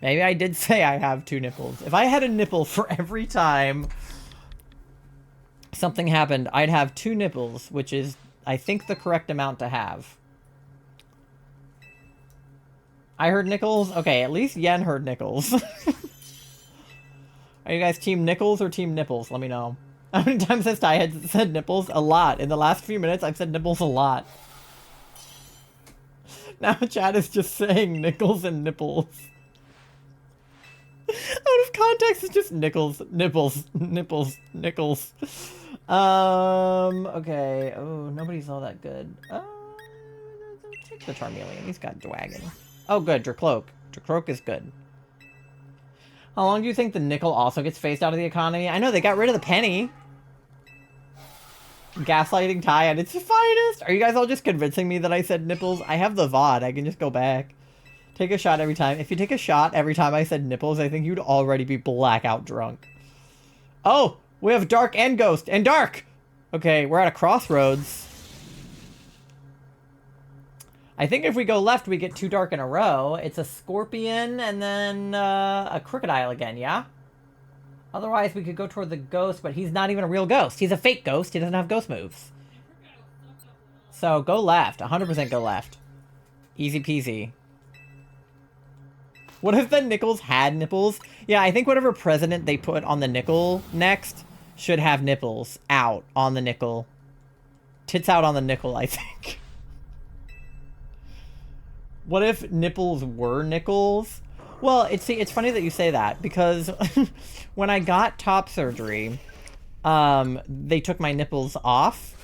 maybe I did say I have 2 nipples. If I had a nipple for every time something happened, I'd have 2 nipples, which is, I think, the correct amount to have. I heard nickels? Okay, at least Yen heard nickels. Are you guys team nickels or team nipples? Let me know. How many times has Ty had said nipples? A lot. In the last few minutes, I've said nipples a lot. Now chat is just saying nickels and nipples. Out of context, it's just nickels, nipples, nipples, nickels. Okay. Oh, nobody's all that good. Take the Charmeleon. He's got Dragon. Oh, good. Dracloak. Dracloak is good. How long do you think the nickel also gets phased out of the economy? I know, they got rid of the penny. Gaslighting Ty at its finest. Are you guys all just convincing me that I said nipples? I have the VOD. I can just go back. Take a shot every time. If you take a shot every time I said nipples, I think you'd already be blackout drunk. Oh, we have Dark and Ghost and Dark. Okay, we're at a crossroads. I think if we go left, we get 2 dark in a row. It's a scorpion and then a crocodile again, yeah? Otherwise, we could go toward the ghost, but he's not even a real ghost. He's a fake ghost. He doesn't have ghost moves. So go left. 100% go left. Easy peasy. What if the nickels had nipples? Yeah, I think whatever president they put on the nickel next should have nipples out on the nickel. Tits out on the nickel, I think. What if nipples were nickels? Well, it's funny that you say that, because when I got top surgery, they took my nipples off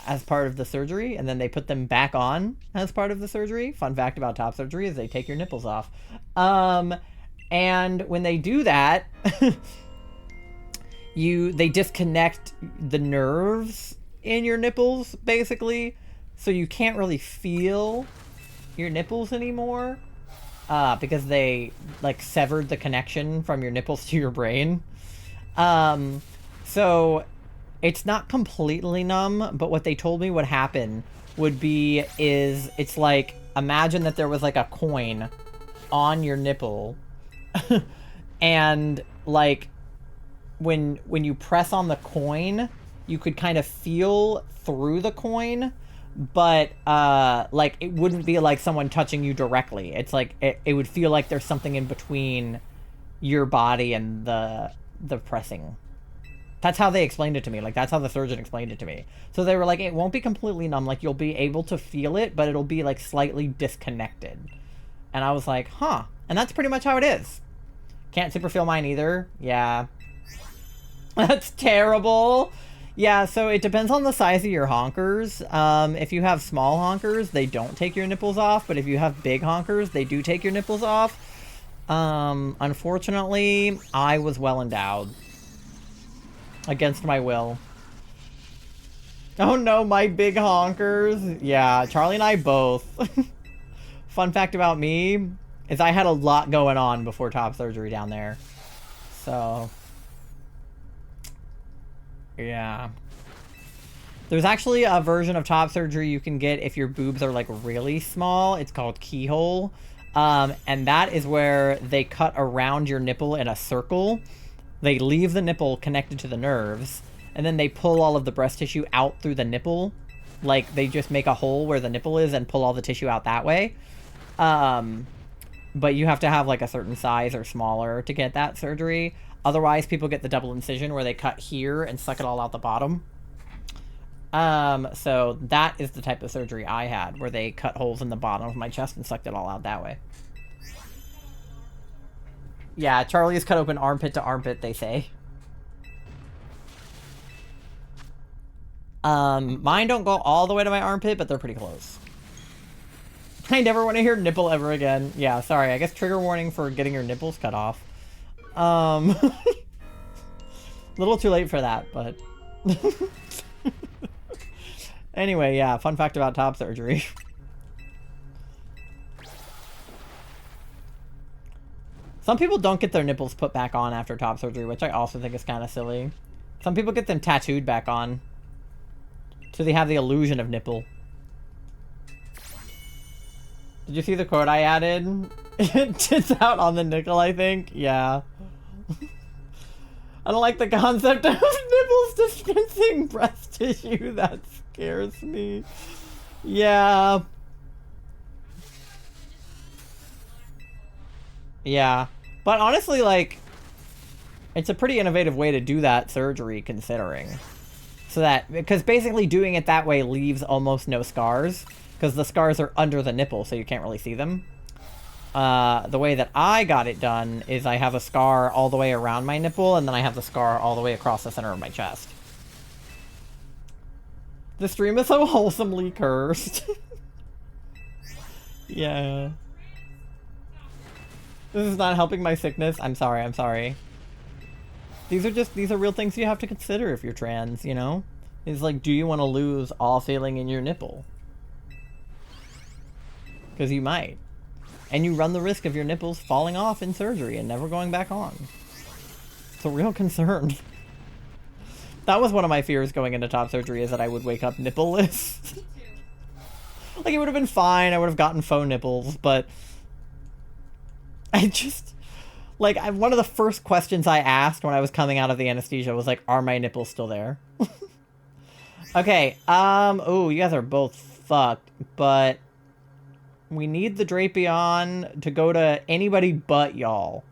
as part of the surgery, and then they put them back on as part of the surgery. Fun fact about top surgery is they take your nipples off. And when they do that, they disconnect the nerves in your nipples, basically, so you can't really feel your nipples anymore, because they like severed the connection from your nipples to your brain. So it's not completely numb, but what they told me would happen is it's like, imagine that there was like a coin on your nipple and like when you press on the coin, you could kind of feel through the coin, but like it wouldn't be like someone touching you directly. It's like it would feel like there's something in between your body and the pressing. That's how they explained it to me. Like, that's how the surgeon explained it to me. So they were like, it won't be completely numb. Like, you'll be able to feel it, but it'll be, like, slightly disconnected. And I was like, huh. And that's pretty much how it is. Can't super feel mine either. Yeah. That's terrible. Yeah, so it depends on the size of your honkers. If you have small honkers, they don't take your nipples off. But if you have big honkers, they do take your nipples off. Unfortunately, I was well endowed. Against my will. Oh no, my big honkers. Yeah, Charlie and I both. Fun fact about me is I had a lot going on before top surgery down there. So, yeah. There's actually a version of top surgery you can get if your boobs are like really small. It's called keyhole. And that is where they cut around your nipple in a circle. They leave the nipple connected to the nerves, and then they pull all of the breast tissue out through the nipple. Like, they just make a hole where the nipple is and pull all the tissue out that way. But you have to have, like, a certain size or smaller to get that surgery. Otherwise, people get the double incision where they cut here and suck it all out the bottom. So that is the type of surgery I had, where they cut holes in the bottom of my chest and sucked it all out that way. Yeah, Charlie's cut open armpit to armpit, they say. Mine don't go all the way to my armpit, but they're pretty close. I never want to hear nipple ever again. Yeah, sorry, I guess trigger warning for getting your nipples cut off. Little too late for that, but... Anyway, yeah, fun fact about top surgery. Some people don't get their nipples put back on after top surgery, which I also think is kind of silly. Some people get them tattooed back on, so they have the illusion of nipple. Did you see the quote I added? It's out on the nickel, I think. Yeah. I don't like the concept of nipples dispensing breast tissue. That scares me. Yeah. Yeah. But honestly, like, it's a pretty innovative way to do that surgery, considering. So that, because basically doing it that way leaves almost no scars, because the scars are under the nipple, so you can't really see them. The way that I got it done is I have a scar all the way around my nipple, and then I have the scar all the way across the center of my chest. The stream is so wholesomely cursed. Yeah. This is not helping my sickness. I'm sorry, I'm sorry. These are real things you have to consider if you're trans, you know? It's like, do you want to lose all feeling in your nipple? Because you might. And you run the risk of your nipples falling off in surgery and never going back on. It's a real concern. That was one of my fears going into top surgery, is that I would wake up nippleless. Like, it would have been fine. I would have gotten faux nipples, but I just... Like, one of the first questions I asked when I was coming out of the anesthesia was like, are my nipples still there? Okay, oh, you guys are both fucked, but we need the Drapion to go to anybody but y'all.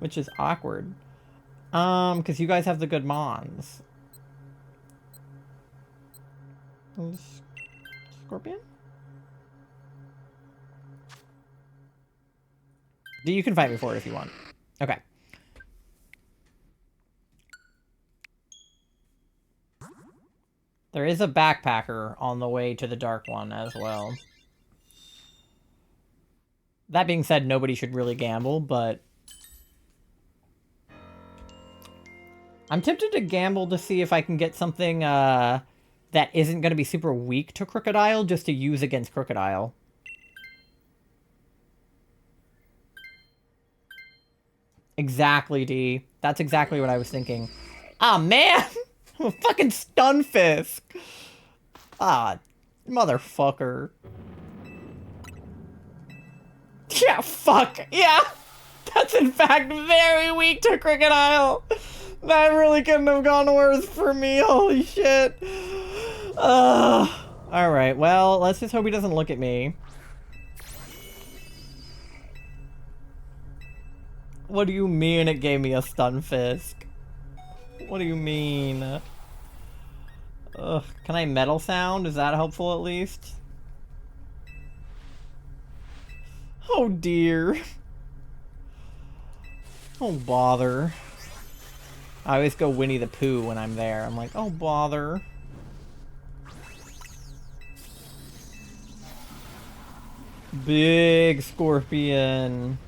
Which is awkward. Because you guys have the good mons. Scorpion? You can fight me for it if you want. Okay. There is a backpacker on the way to the dark one as well. That being said, nobody should really gamble, but... I'm tempted to gamble to see if I can get something that isn't going to be super weak to Crocodile, just to use against Crocodile. Exactly, D. That's exactly what I was thinking. Ah, man! I'm a fucking Stunfisk! Ah, motherfucker. Yeah, fuck! Yeah! That's in fact very weak to Crocodile! That really couldn't have gone worse for me, holy shit! Alright, well, let's just hope he doesn't look at me. What do you mean it gave me a Stunfisk? What do you mean? Ugh, can I metal sound? Is that helpful at least? Oh dear. Oh bother. I always go Winnie the Pooh when I'm there. I'm like, oh bother. Big scorpion.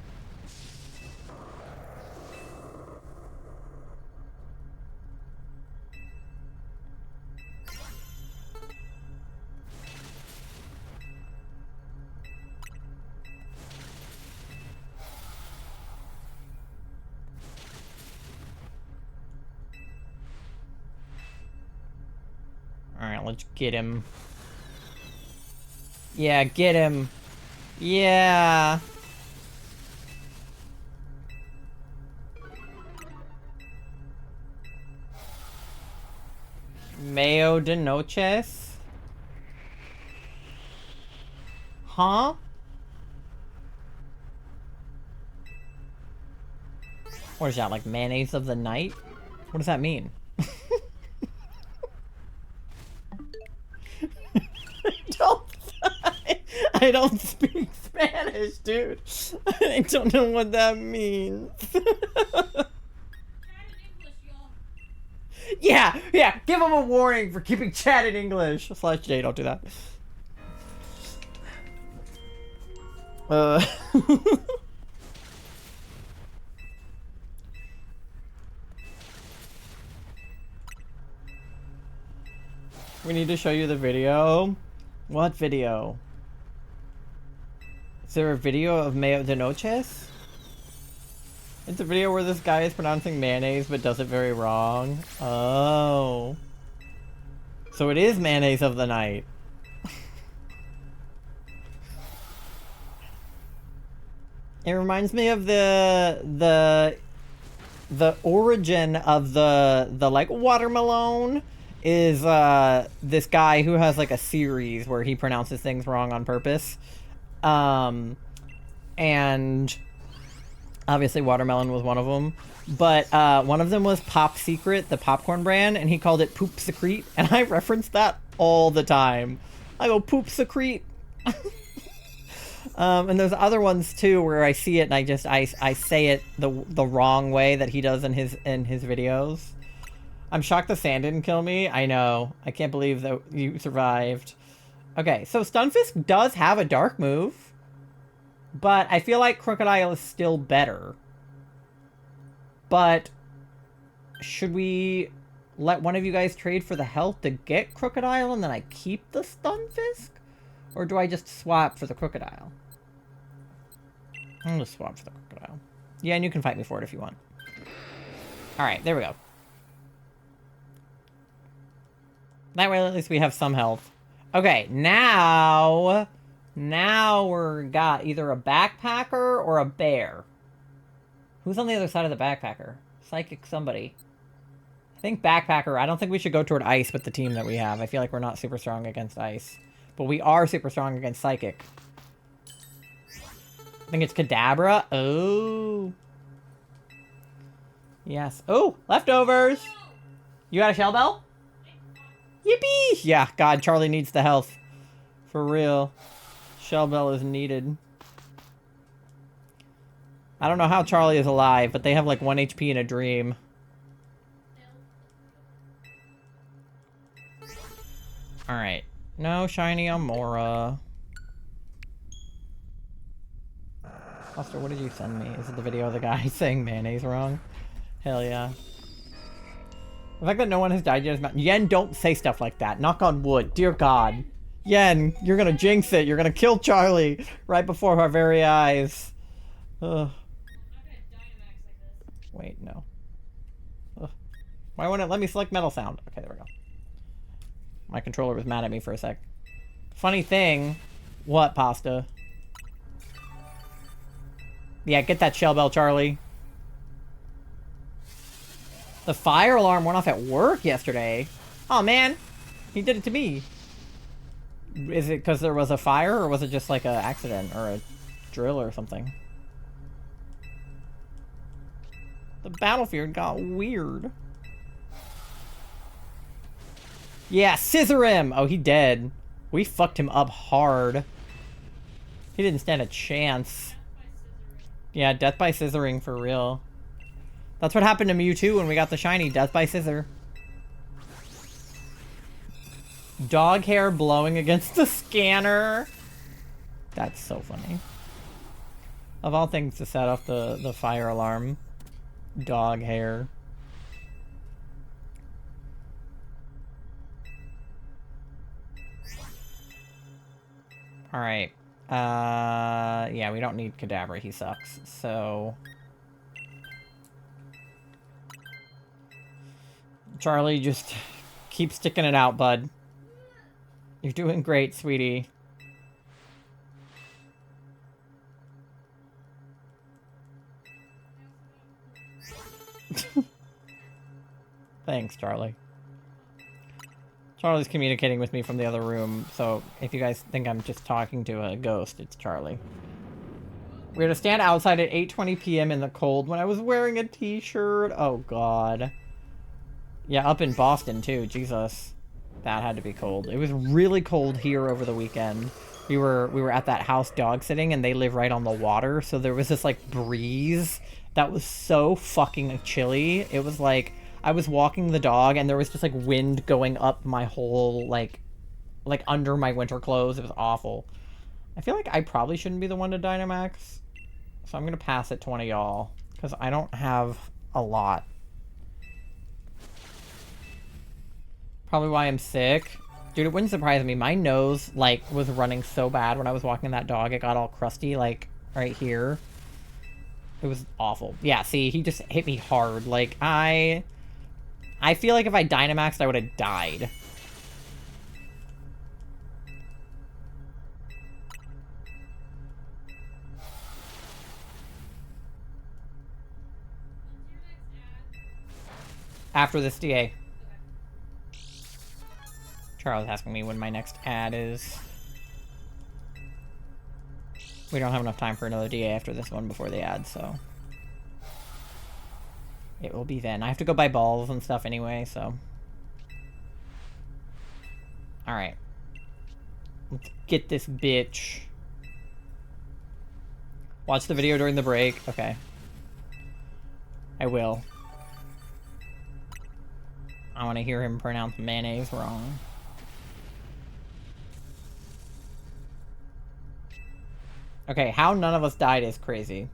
Alright, let's get him. Yeah, get him. Yeah. Mayo de noches? Huh? What is that, like mayonnaise of the night? What does that mean? don't, I don't speak Spanish, dude. I don't know what that means. Yeah, give him a warning for keeping chat in English. /J, don't do that. We need to show you the video. What video? Is there a video of Mayo de Noches? It's a video where this guy is pronouncing mayonnaise but does it very wrong. Oh. So it is mayonnaise of the night. It reminds me of the origin of the like watermelon is this guy who has like a series where he pronounces things wrong on purpose. And obviously watermelon was one of them. But one of them was Pop Secret, the popcorn brand, and he called it Poop Secrete, and I reference that all the time. I go, Poop Secrete. And there's other ones too where I see it and I say it the wrong way that he does in his videos. I'm shocked the sand didn't kill me. I know. I can't believe that you survived. Okay, so Stunfisk does have a dark move, but I feel like Crocodile is still better. But should we let one of you guys trade for the health to get Crocodile and then I keep the Stunfisk? Or do I just swap for the Crocodile? I'm gonna swap for the Crocodile. Yeah, and you can fight me for it if you want. Alright, there we go. That way at least we have some health. Okay, now we're got either a backpacker or a bear. Who's on the other side of the backpacker? Psychic somebody. I think backpacker. I don't think we should go toward ice with the team that we have. I feel like we're not super strong against ice. But we are super strong against psychic. I think it's Kadabra. Oh. Yes. Oh, leftovers. You got a shell bell? Yippee! Yeah, God, Charlie needs the health. For real. Shell bell is needed. I don't know how Charlie is alive, but they have like 1 HP in a dream. Alright. No shiny Amora. Foster, what did you send me? Is it the video of the guy saying mayonnaise wrong? Hell yeah. The fact that no one has died yet is not- Yen, don't say stuff like that. Knock on wood. Dear God. Yen, you're gonna jinx it. You're gonna kill Charlie right before our very eyes. Ugh. Wait, no. Ugh. Why won't it let me select metal sound? Okay, there we go. My controller was mad at me for a sec. Funny thing. What, Pasta? Yeah, get that shell bell, Charlie. The fire alarm went off at work yesterday. Oh, man. He did it to me. Is it because there was a fire, or was it just like an accident or a drill or something? The battlefield got weird. Yeah, scissor him! Oh, he dead. We fucked him up hard. He didn't stand a chance. Yeah, death by scissoring for real. That's what happened to Mewtwo when we got the shiny. Death by scissor. Dog hair blowing against the scanner. That's so funny. Of all things to set off the fire alarm. Dog hair. Alright. Yeah, we don't need Kadabra. He sucks. So... Charlie, just keep sticking it out, bud. You're doing great, sweetie. Thanks, Charlie. Charlie's communicating with me from the other room, so if you guys think I'm just talking to a ghost, it's Charlie. We had to stand outside at 8:20 p.m. in the cold when I was wearing a t-shirt. Oh, God. Yeah, up in Boston, too. Jesus. That had to be cold. It was really cold here over the weekend. We were at that house dog sitting, and they live right on the water, so there was this, like, breeze that was so fucking chilly. It was like... I was walking the dog, and there was just, like, wind going up my whole, like, under my winter clothes. It was awful. I feel like I probably shouldn't be the one to Dynamax, so I'm gonna pass it to one of y'all, because I don't have a lot. Probably why I'm sick. Dude, it wouldn't surprise me. My nose, like, was running so bad when I was walking that dog. It got all crusty, like, right here. It was awful. Yeah, see, he just hit me hard. Like, I feel like if I Dynamaxed, I would have died. After this DA. Charles asking me when my next ad is. We don't have enough time for another DA after this one before the ad, so... It will be then. I have to go buy balls and stuff anyway, so... Alright. Let's get this bitch. Watch the video during the break. Okay. I will. I want to hear him pronounce mayonnaise wrong. Okay, how none of us died is crazy.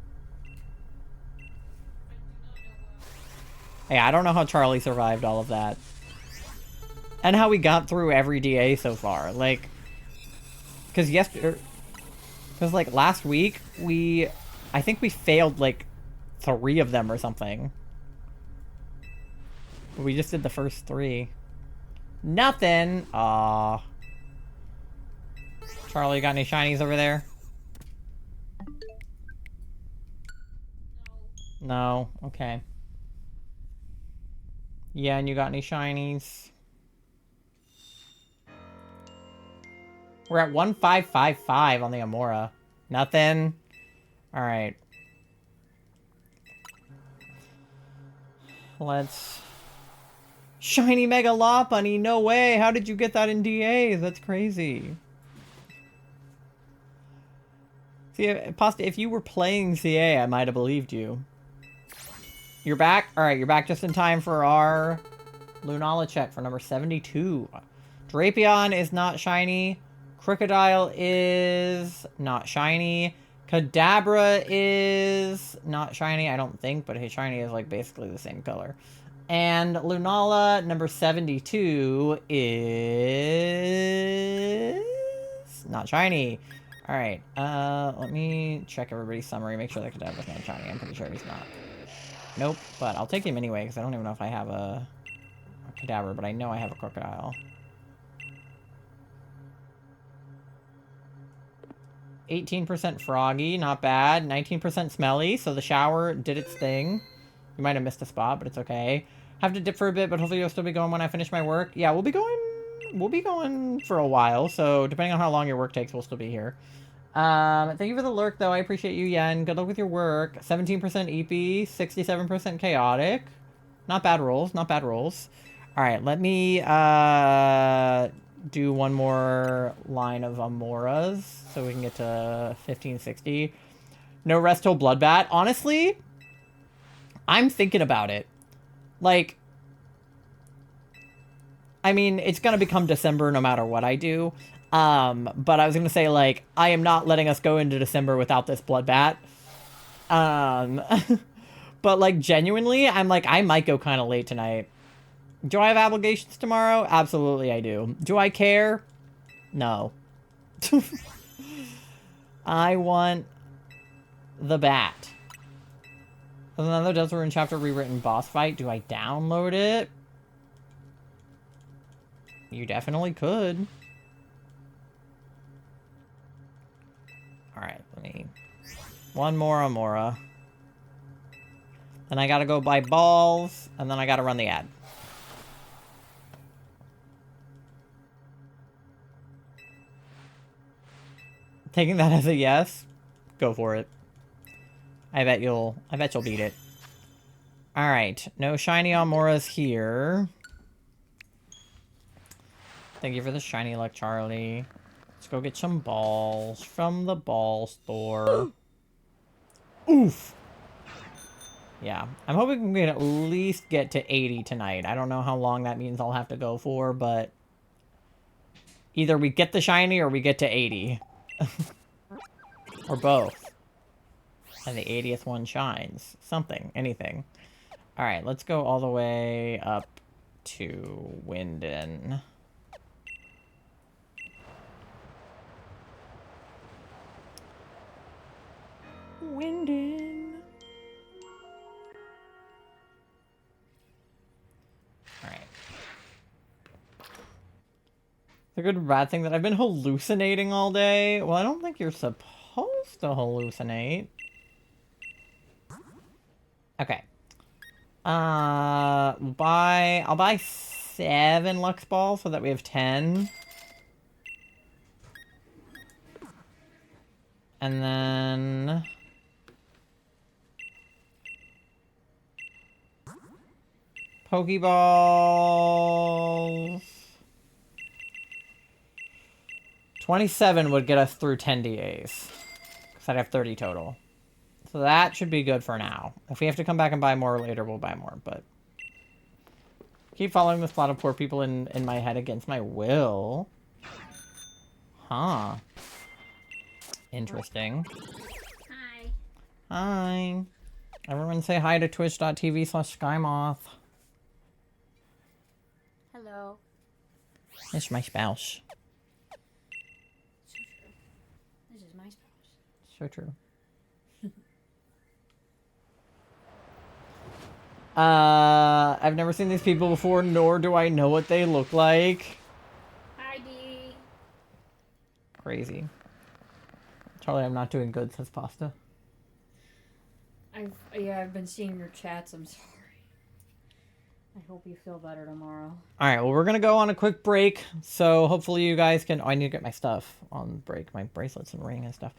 Hey, I don't know how Charlie survived all of that. And how we got through every DA so far. Like, because like, last week, I think we failed, like, 3 of them or something. We just did the first 3. Nothing. Aw. Charlie, got any shinies over there? No. No. Okay. Yeah, and you got any shinies? We're at 1555 on the Amora. Nothing. Alright. Let's... Shiny Mega Lopunny, no way! How did you get that in DAs? That's crazy. See, Pasta, if you were playing CA, I might have believed you. You're back? Alright, you're back just in time for our Lunala check for number 72. Drapion is not shiny. Crocodile is not shiny. Kadabra is not shiny, I don't think, but his shiny is like basically the same color. And Lunala, number 72, is not shiny. Alright, let me check everybody's summary, make sure that Kadabra's not shiny. I'm pretty sure he's not. Nope, but I'll take him anyway, because I don't even know if I have a Kadabra, but I know I have a Crocodile. 18% Froggy, not bad. 19% Smelly, so the shower did its thing. You might have missed a spot, but it's okay. Have to dip for a bit, but hopefully you'll still be going when I finish my work. Yeah, we'll be going for a while, so depending on how long your work takes, we'll still be here. Thank you for the lurk, though. I appreciate you, Yen. Good luck with your work. 17% EP, 67% Chaotic. Not bad rolls, not bad rolls. Alright, let me, do one more line of Amoras, so we can get to 1560. No rest till Bloodbat. Honestly, I'm thinking about it. Like, I mean, it's gonna become December no matter what I do. But I was gonna say, like, I am not letting us go into December without this Bloodbat. But, like, genuinely, I'm like, I might go kind of late tonight. Do I have obligations tomorrow? Absolutely I do. Do I care? No. I want the bat. Another Desert Chapter rewritten boss fight. Do I download it? You definitely could. Alright, let me... One more Amora. Then I gotta go buy balls, and then I gotta run the ad. Taking that as a yes? Go for it. I bet you'll beat it. Alright, no shiny Amoras here. Thank you for the shiny luck, Charlie. Let's go get some balls from the ball store. Oof! Yeah, I'm hoping we can at least get to 80 tonight. I don't know how long that means I'll have to go for, but... Either we get the shiny or we get to 80. Or both. And the 80th one shines. Something. Anything. Alright, let's go all the way up to Winden. Winden. Alright. The good or bad thing that I've been hallucinating all day. Well, I don't think you're supposed to hallucinate. Okay. I'll buy 7 Lux Balls so that we have 10. And then... Pokeballs... 27 would get us through 10 DAs. Because I'd have 30 total. So that should be good for now. If we have to come back and buy more later, we'll buy more, but... Keep following this plot of poor people in my head against my will. Huh. Interesting. Hi. Hi. Everyone say hi to twitch.tv/Skymoth. Hello. It's my spouse. So true. This is my spouse. So true. I've never seen these people before, nor do I know what they look like. Hi, Dee. Crazy. Charlie, I'm not doing good, says Pasta. I've been seeing your chats. I'm sorry. I hope you feel better tomorrow. All right, well, we're gonna go on a quick break, so hopefully you guys can. Oh, I need to get my stuff on break, my bracelets and ring and stuff.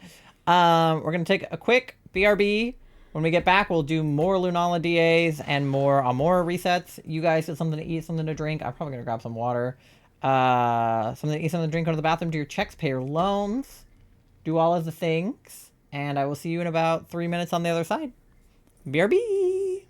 We're gonna take a quick BRB. When we get back, we'll do more Lunala DAs and more Amora resets. You guys get something to eat, something to drink. I'm probably gonna grab some water, something to eat, something to drink. Go to the bathroom, do your checks, pay your loans, do all of the things, and I will see you in about 3 minutes on the other side. BRB.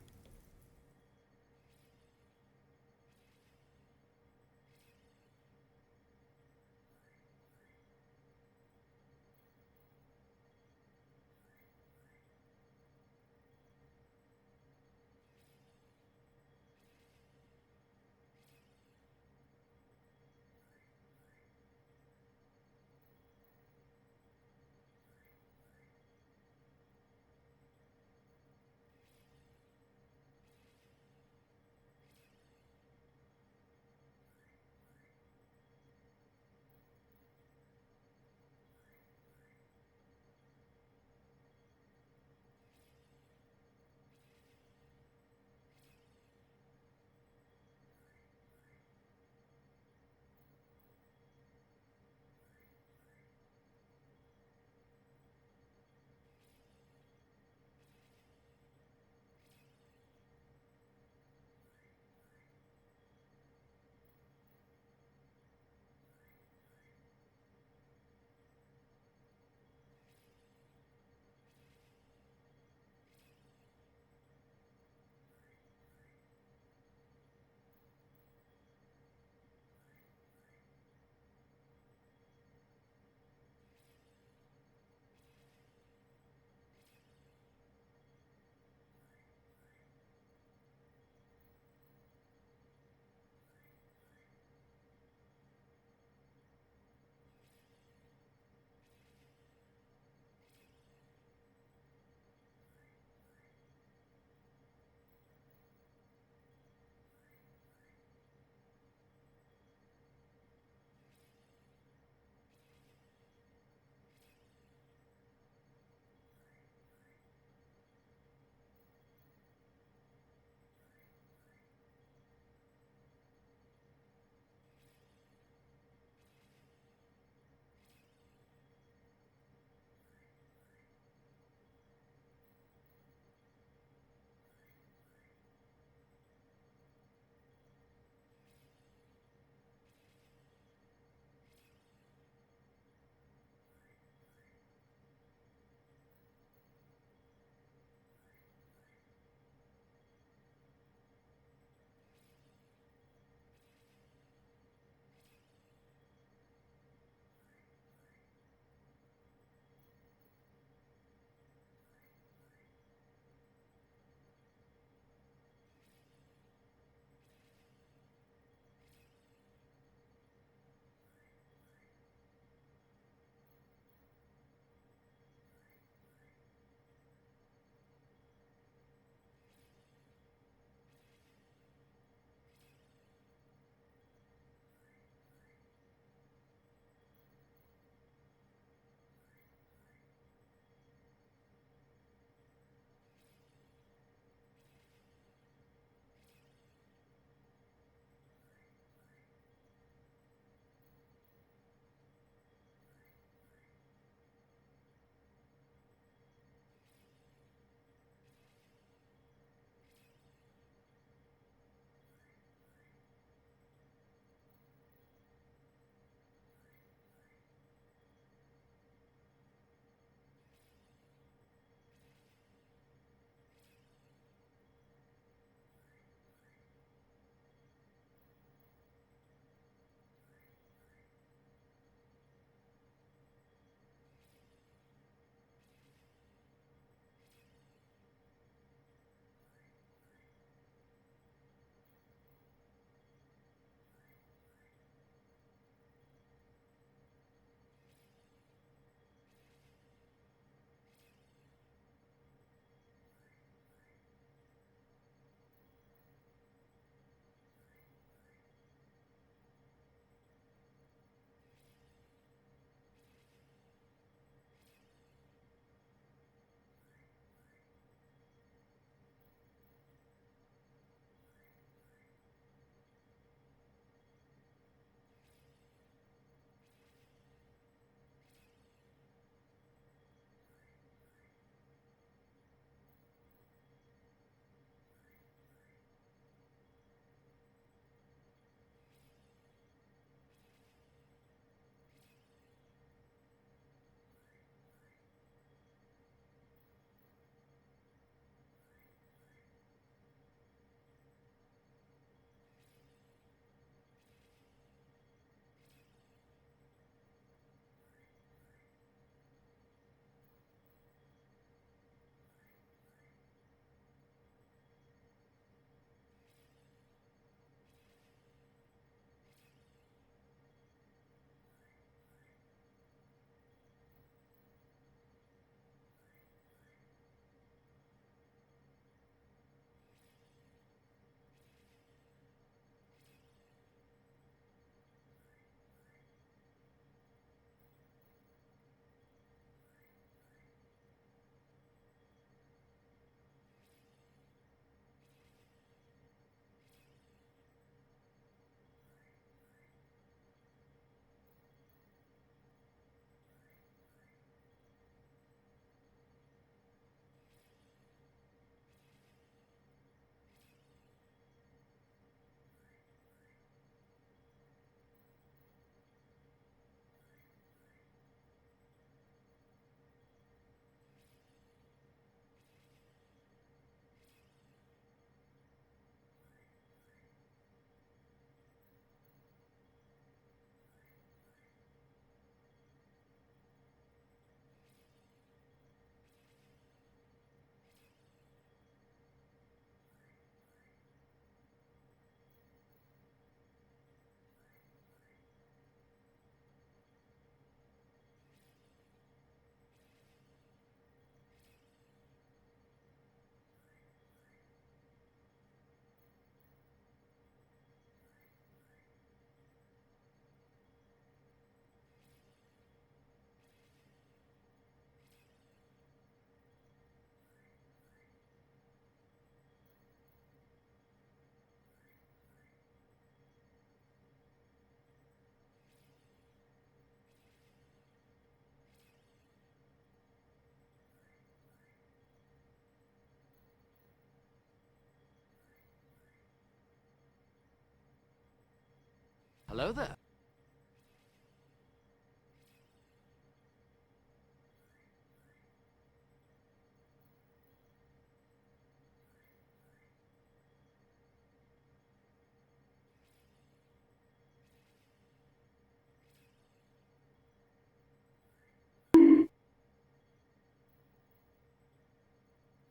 Hello there.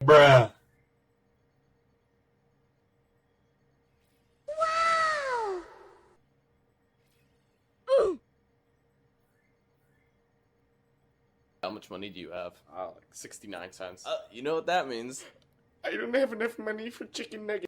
Bruh. How much money do you have? Like 69 cents. You know what that means. I don't have enough money for chicken nuggets.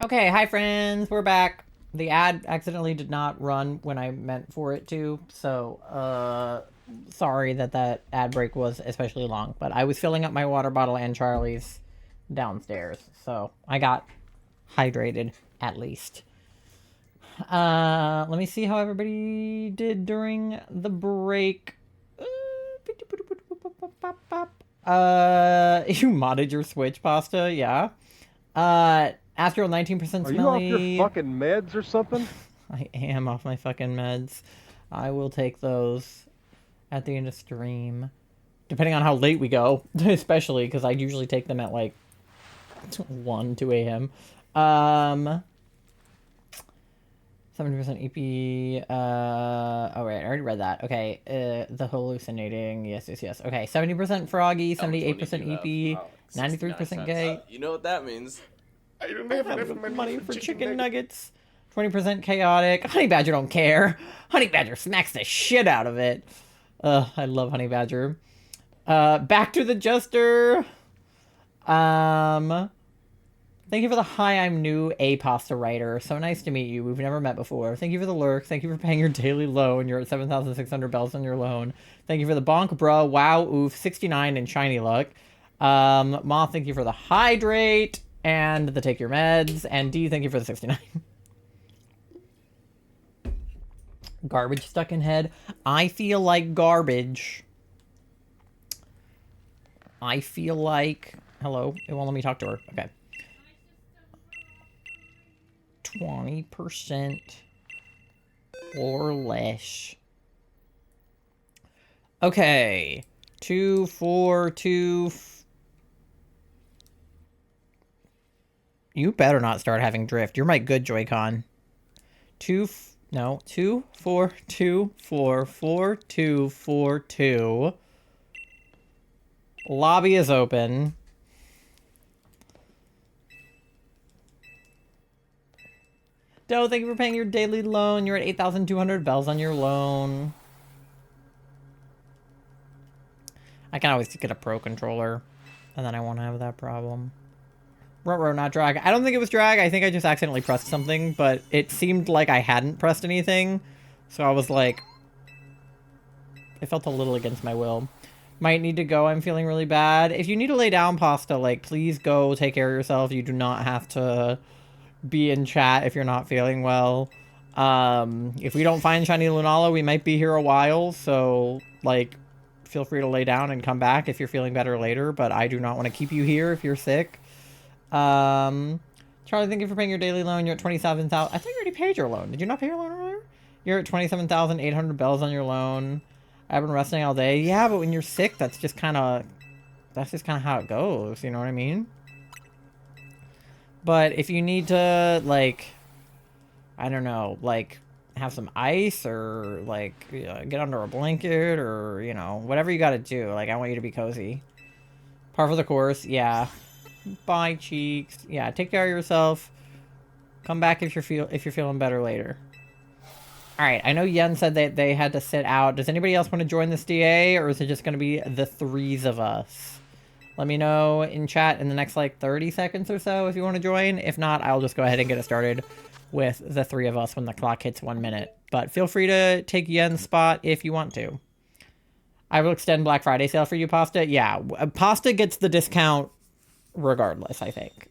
Okay, hi friends, we're back. The ad accidentally did not run when I meant for it to, so sorry that that ad break was especially long, but I was filling up my water bottle and Charlie's downstairs, so I got hydrated at least. Let me see how everybody did during the break. You modded your Switch, Pasta? Yeah. Astral 19% Are you off your smelly. fucking meds or something? I am off my fucking meds. I will take those at the end of stream. Depending on how late we go, especially because I usually take them at like 1, 2 a.m. 70% EP. Oh, right. I already read that. Okay. The hallucinating. Yes, yes, yes. Okay. 70% froggy, How much money 78% do you have? EP, Like 69 93% cents. gay. You know what that means. I don't I have have enough money for chicken nuggets. nuggets. 20% chaotic. Honey Badger don't care. Honey Badger smacks the shit out of it. I love Honey Badger. Back to the Jester. Thank you for the hi, I'm new A pasta writer. So nice to meet you. We've never met before. Thank you for the lurk. Thank you for paying your daily loan. You're at 7,600 bells on your loan. Thank you for the bonk, bro. Wow, oof, 69 and shiny luck. Moth, thank you for the hydrate and the take your meds. And D, thank you for the 69. Garbage stuck in head. I feel like garbage. I feel like... Hello? It won't let me talk to her. Okay. 20% or less. Okay. 2, 4, 2... You better not start having drift. You're my good Joy-Con. 2... No. 2, 4, 2, 4, 4, 2, 4, 2... Lobby is open. Doe, thank you for paying your daily loan. You're at 8,200 bells on your loan. I can always get a pro controller, and then I won't have that problem. Ruh-roh, not drag. I don't think it was drag. I think I just accidentally pressed something, but it seemed like I hadn't pressed anything. So I was like... It felt a little against my will. Might need to go. I'm feeling really bad. If you need to lay down, Pasta, like, please go take care of yourself. You do not have to be in chat if you're not feeling well. If we don't find Shiny Lunala, we might be here a while. So, like, feel free to lay down and come back if you're feeling better later. But I do not want to keep you here if you're sick. Charlie, thank you for paying your daily loan. You're at 27,000. I think you already paid your loan. Did you not pay your loan earlier? You're at 27,800 bells on your loan. I've been resting all day. Yeah, but when you're sick, that's just kind of how it goes. You know what I mean? But if you need to, like, I don't know, like, have some ice or, like, get under a blanket or, you know, whatever you got to do. Like, I want you to be cozy. Par for the course. Yeah. Bye, cheeks. Yeah, take care of yourself. Come back if you're feeling better later. All right, I know Yen said that they had to sit out. Does anybody else want to join this DA, or is it just going to be the threes of us? Let me know in chat in the next, like, 30 seconds or so if you want to join. If not, I'll just go ahead and get it started with the three of us when the clock hits 1 minute. But feel free to take Yen's spot if you want to. I will extend Black Friday sale for you, Pasta. Yeah, Pasta gets the discount regardless, I think.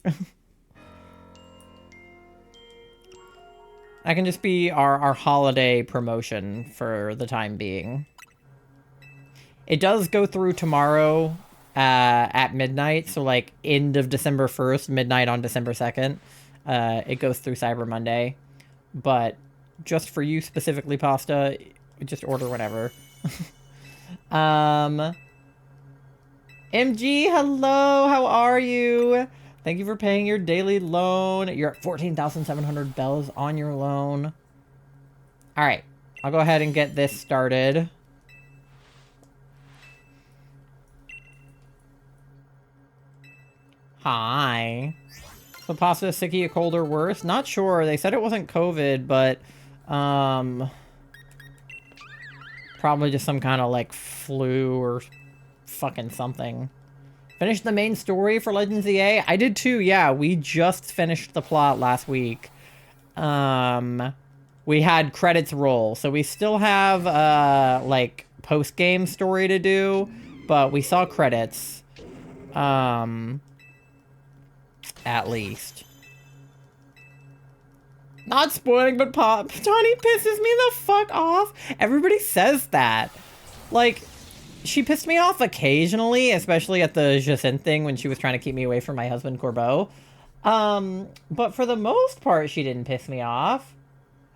That can just be our holiday promotion for the time being. It does go through tomorrow at midnight, so like end of December 1st, midnight on December 2nd. It goes through Cyber Monday. But just for you specifically, Pasta, just order whenever. MG, hello, how are you? Thank you for paying your daily loan. You're at 14,700 bells on your loan. All right, I'll go ahead and get this started. Hi. So Pasta, sick, a cold or worse? Not sure. They said it wasn't COVID, but probably just some kind of like flu or fucking something. Finished the main story for Legends EA? I did too, yeah. We just finished the plot last week. We had credits roll, so we still have, like, post-game story to do, but we saw credits. At least. Not spoiling, but Tawny pisses me the fuck off. Everybody says that. Like... She pissed me off occasionally, especially at the Jacinthe thing when she was trying to keep me away from my husband, Corbeau. But for the most part, she didn't piss me off.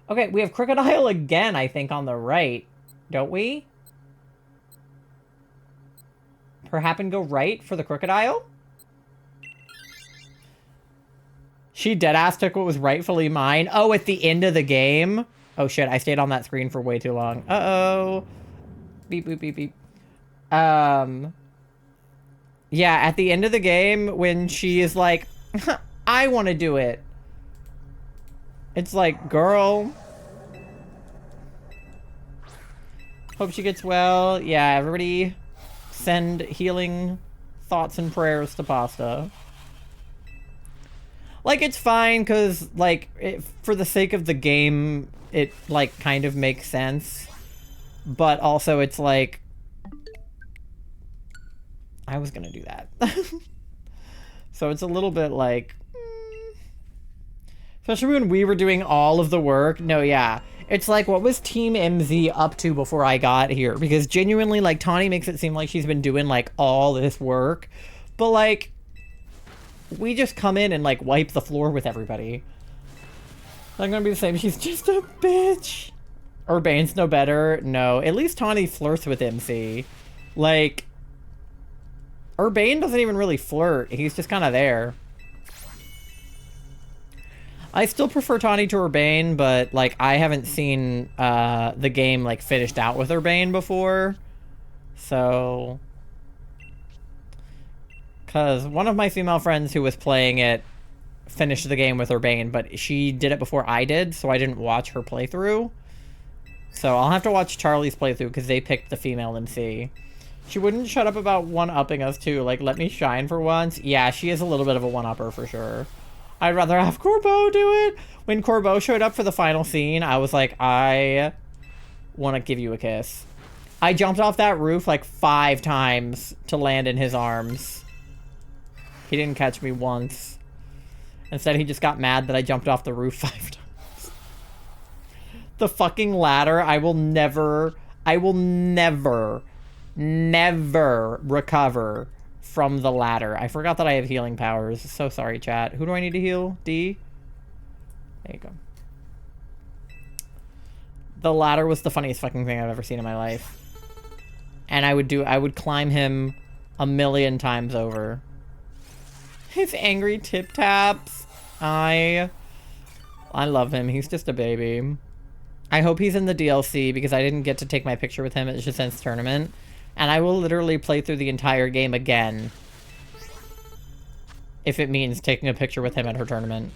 Okay, we have Crocodile again, I think, on the right. Don't we? Perhaps and go right for the Crocodile? She deadass took what was rightfully mine. Oh, at the end of the game? Oh shit, I stayed on that screen for way too long. Uh-oh. Beep, beep, beep, beep. Yeah, at the end of the game, when she is like, I want to do it. It's like, girl. Hope she gets well. Yeah, everybody send healing thoughts and prayers to Pasta. Like, it's fine, because, like, for the sake of the game, it, like, kind of makes sense. But also, it's like, I was gonna do that. So it's a little bit like... Especially when we were doing all of the work. No, yeah. It's like, what was Team MZ up to before I got here? Because genuinely, like, Tawny makes it seem like she's been doing, like, all this work. But, like, we just come in and, like, wipe the floor with everybody. I'm gonna be the same. She's just a bitch. Urbane's no better. No. At least Tawny flirts with MC. Like... Urbane doesn't even really flirt. He's just kind of there. I still prefer Tawny to Urbane, but, like, I haven't seen the game, like, finished out with Urbane before. So... Because one of my female friends who was playing it finished the game with her Bane, but she did it before I did, so I didn't watch her playthrough. So I'll have to watch Charlie's playthrough because they picked the female MC. She wouldn't shut up about one-upping us too. Like, let me shine for once. Yeah, she is a little bit of a one-upper for sure. I'd rather have Corbeau do it. When Corbeau showed up for the final scene, I was like, I want to give you a kiss. I jumped off that roof like 5 times to land in his arms. He didn't catch me once. Instead, he just got mad that I jumped off the roof 5 times. The fucking ladder, I will never recover from the ladder. I forgot that I have healing powers. So sorry, chat. Who do I need to heal? D? There you go. The ladder was the funniest fucking thing I've ever seen in my life. And I would climb him a million times over. His angry tip taps. I love him. He's just a baby. I hope he's in the DLC because I didn't get to take my picture with him at Jacinth's tournament. And I will literally play through the entire game again. If it means taking a picture with him at her tournament.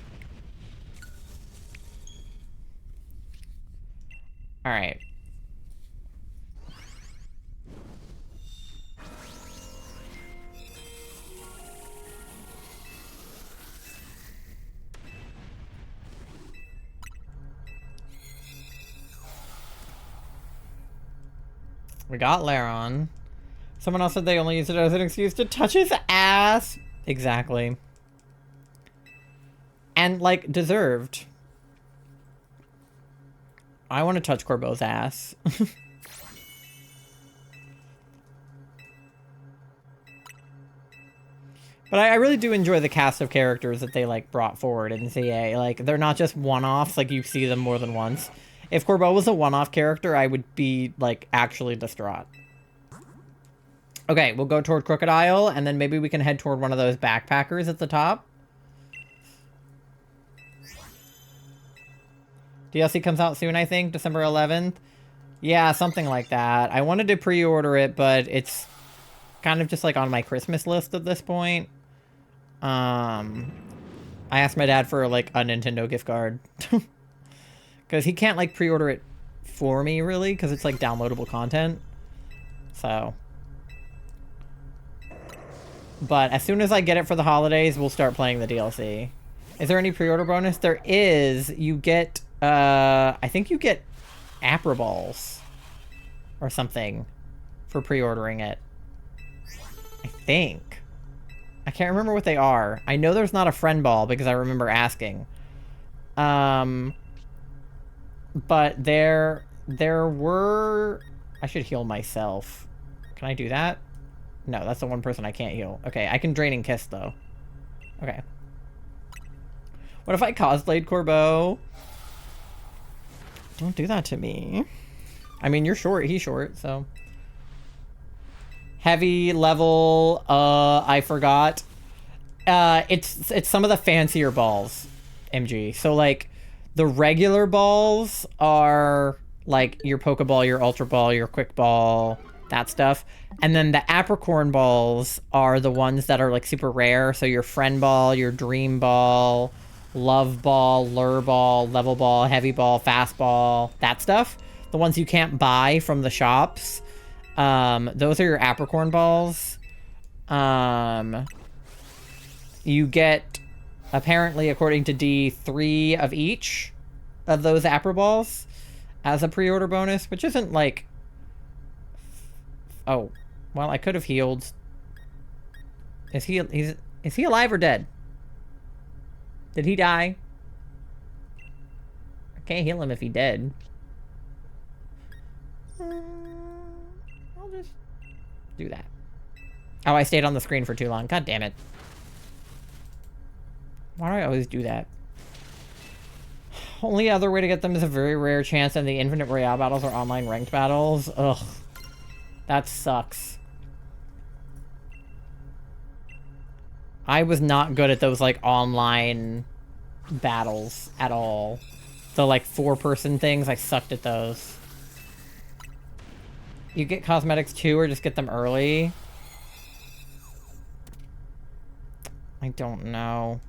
Alright. We got Laron. Someone else said they only used it as an excuse to touch his ass. Exactly. And, like, deserved. I want to touch Corbeau's ass. But I really do enjoy the cast of characters that they, like, brought forward in CA. Like, they're not just one-offs, like, you see them more than once. If Corbeau was a one-off character, I would be, like, actually distraught. Okay, we'll go toward Crocodile, and then maybe we can head toward one of those backpackers at the top. DLC comes out soon, I think, December 11th. Yeah, something like that. I wanted to pre-order it, but it's kind of just, like, on my Christmas list at this point. I asked my dad for, like, a Nintendo gift card. Because he can't, like, pre-order it for me, really, because it's, like, downloadable content. So. But as soon as I get it for the holidays, we'll start playing the DLC. Is there any pre-order bonus? There is. You get, I think you get Apra Balls. Or something. For pre-ordering it. I think. I can't remember what they are. I know there's not a friend ball, because I remember asking. But there were... I should heal myself. Can I do that? No, that's the one person I can't heal. Okay, I can Draining Kiss, though. Okay. What if I cosplayed Corbeau? Don't do that to me. I mean, you're short. He's short, so... Heavy level, I forgot. It's some of the fancier balls, MG. So, like... The regular balls are, like, your Pokeball, your Ultra Ball, your Quick Ball, that stuff. And then the Apricorn balls are the ones that are, like, super rare. So your Friend Ball, your Dream Ball, Love Ball, Lure Ball, Level Ball, Heavy Ball, Fast Ball, that stuff. The ones you can't buy from the shops. Those are your Apricorn balls. You get... Apparently, according to D, 3 of each of those Apra Balls as a pre-order bonus, which isn't like... Oh, well, I could have healed. Is he alive or dead? Did he die? I can't heal him if he dead. I'll just do that. Oh, I stayed on the screen for too long. God damn it. Why do I always do that? Only other way to get them is a very rare chance, and the Infinite Royale battles are online ranked battles. Ugh. That sucks. I was not good at those, like, online battles at all. The, like, 4-person things, I sucked at those. You get cosmetics too, or just get them early? I don't know.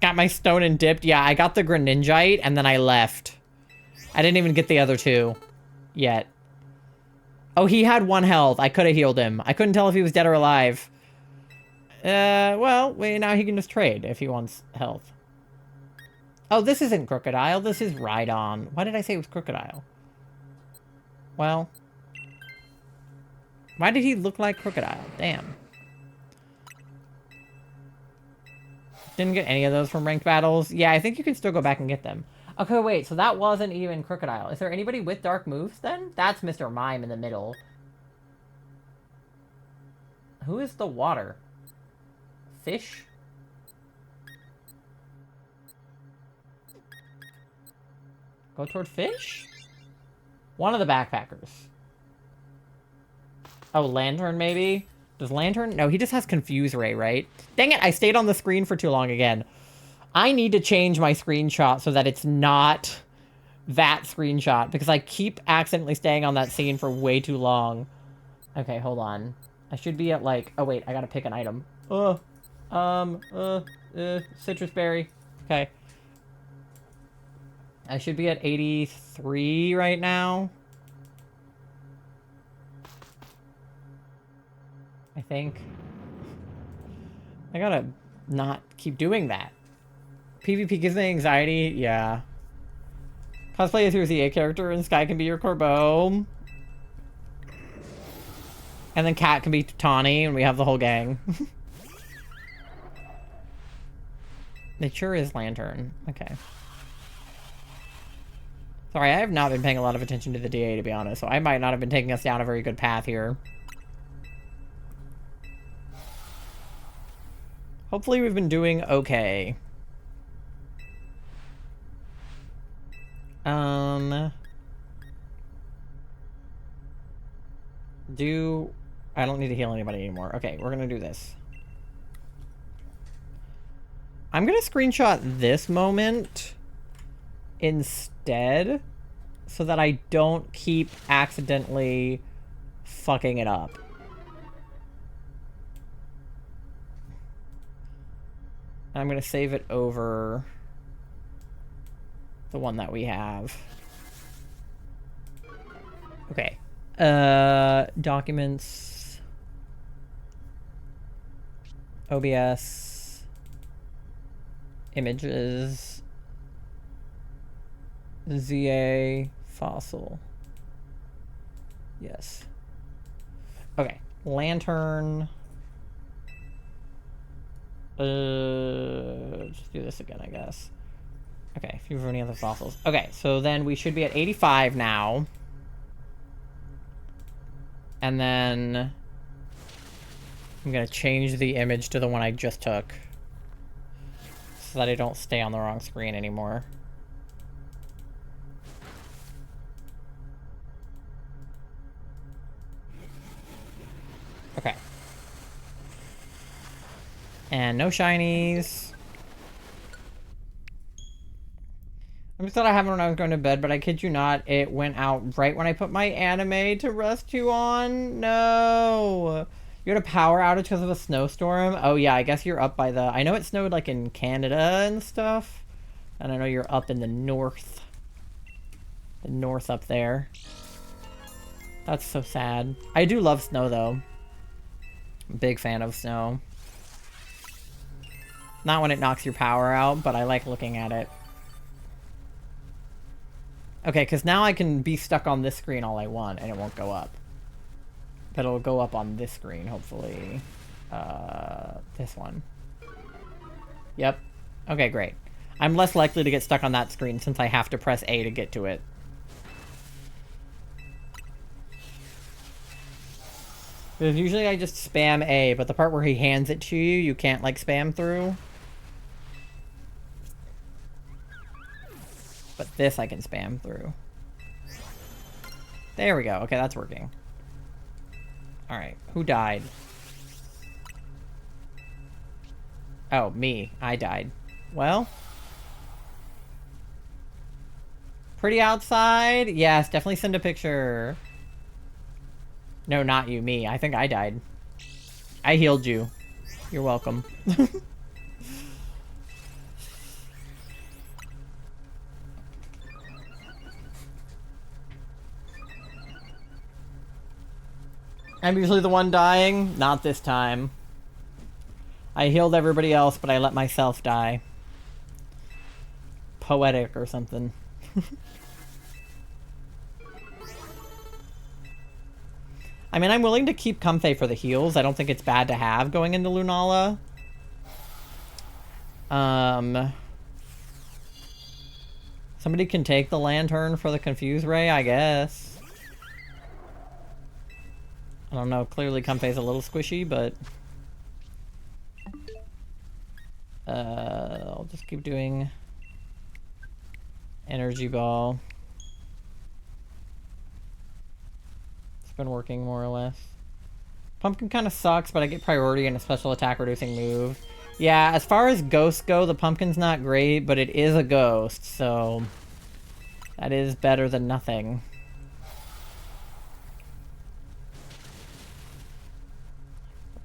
Got my stone and dipped. Yeah, I got the Greninjite and then I left. I didn't even get the other two yet. Oh, he had 1 health. I could have healed him. I couldn't tell if he was dead or alive. Well, wait, now he can just trade if he wants health. Oh, this isn't Crocodile. This is Rhydon. Why did I say it was Crocodile? Well. Why did he look like Crocodile? Damn. Didn't get any of those from ranked battles. Yeah, I think you can still go back and get them. Okay, wait, so that wasn't even Crocodile. Is there anybody with dark moves then? That's Mr. Mime in the middle. Who is the water? Fish? Go toward fish? One of the backpackers. Oh, Lantern maybe? Does Lantern? No, he just has Confuse Ray, right? Dang it, I stayed on the screen for too long again. I need to change my screenshot so that it's not that screenshot, because I keep accidentally staying on that scene for way too long. Okay, hold on. I should be at like... Oh, wait, I gotta pick an item. Citrus berry. Okay. I should be at 83 right now. I think. I gotta not keep doing that. PvP gives me anxiety? Yeah. Cosplay as your ZA character and Sky can be your Corbeau. And then Cat can be Tawny and we have the whole gang. It sure is Lantern. Okay. Sorry, I have not been paying a lot of attention to the DA, to be honest, so I might not have been taking us down a very good path here. Hopefully we've been doing okay. I don't need to heal anybody anymore. Okay, we're gonna do this. I'm gonna screenshot this moment instead so that I don't keep accidentally fucking it up. I'm gonna save it over the one that we have. Okay. Documents. OBS. Images. ZA. Fossil. Yes. Okay. Lantern. Just do this again, I guess. Okay, if you have any other fossils. Okay, so then we should be at 85 now. And then I'm gonna change the image to the one I just took so that I don't stay on the wrong screen anymore. Okay. And no shinies. I just thought I had one when I was going to bed, but I kid you not, it went out right when I put my anime to rescue on. No. You had a power outage because of a snowstorm? Oh yeah, I guess you're up by the... I know it snowed like in Canada and stuff. And I know you're up in the north. The north up there. That's so sad. I do love snow though. Big fan of snow. Not when it knocks your power out, but I like looking at it. Okay, because now I can be stuck on this screen all I want, and it won't go up. But it'll go up on this screen, hopefully. This one. Yep. Okay, great. I'm less likely to get stuck on that screen since I have to press A to get to it. Because usually I just spam A, but the part where he hands it to you, you can't, like, spam through. But this I can spam through. There we go. Okay, that's working. Alright, who died? Oh, me. I died. Well. Pretty outside? Yes, definitely send a picture. No, not you, me. I think I died. I healed you. You're welcome. I'm usually the one dying. Not this time. I healed everybody else, but I let myself die. Poetic or something. I mean, I'm willing to keep Comfey for the heals. I don't think it's bad to have going into Lunala. Somebody can take the lantern for the Confuse Ray, I guess. I don't know, clearly Comfey's a little squishy, but... I'll just keep doing... Energy Ball. It's been working more or less. Pumpkin kind of sucks, but I get priority and a special attack reducing move. Yeah, as far as ghosts go, the pumpkin's not great, but it is a ghost, so... That is better than nothing.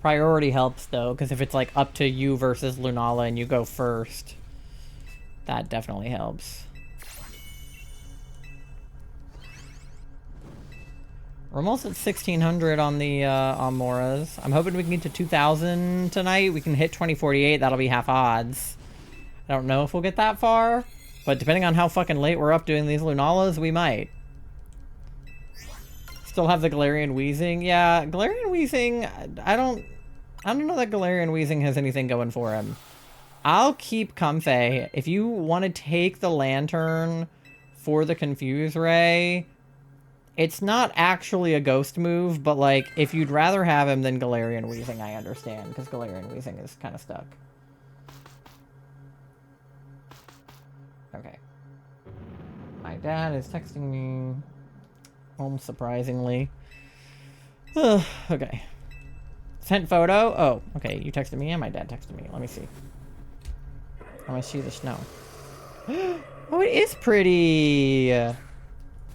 Priority helps, though, because if it's, like, up to you versus Lunala and you go first, that definitely helps. We're almost at 1,600 on the, on Moras. I'm hoping we can get to 2,000 tonight. We can hit 2048, that'll be half odds. I don't know if we'll get that far, but depending on how fucking late we're up doing these Lunalas, we might. Still have the Galarian Wheezing. Yeah, Galarian Wheezing, I don't know that Galarian Wheezing has anything going for him. I'll keep Comfey. If you want to take the Lantern for the Confuse Ray, it's not actually a ghost move, but like, if you'd rather have him than Galarian Wheezing, I understand, because Galarian Wheezing is kind of stuck. Okay. My dad is texting me. Unsurprisingly. Okay. Sent photo? Oh, okay. You texted me and my dad texted me. Let me see. I want to see the snow. Oh, it is pretty.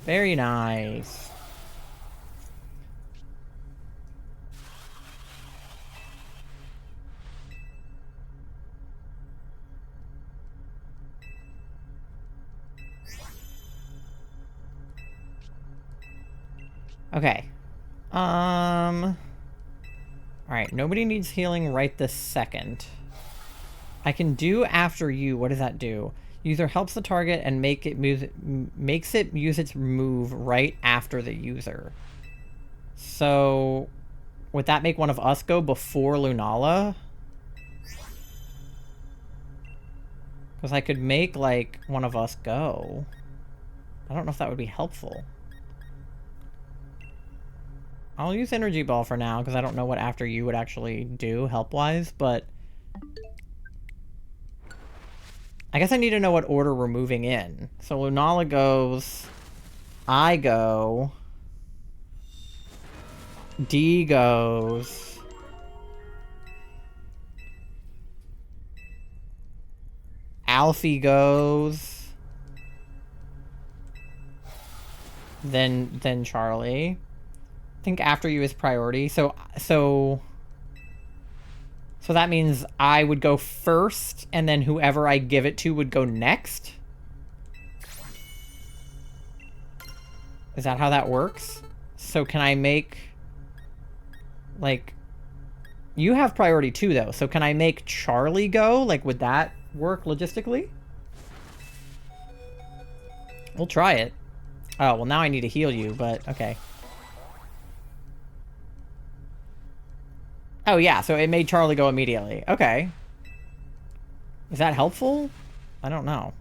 Very nice. Okay. Alright, nobody needs healing right this second. I can do after you. What does that do? User helps the target and makes it use its move right after the user. So, would that make one of us go before Lunala? Because I could make, like, one of us go. I don't know if that would be helpful. I'll use Energy Ball for now, because I don't know what after you would actually do, help-wise, but... I guess I need to know what order we're moving in. So Lunala goes... I go... D goes... Alfie goes... Then Charlie... I think after you is priority. So that means I would go first, and then whoever I give it to would go next? Is that how that works? So can I make... Like... You have priority too, though. So can I make Charlie go? Like, would that work logistically? We'll try it. Oh, well now I need to heal you, but okay. Oh, yeah, so it made Charlie go immediately. Okay. Is that helpful? I don't know.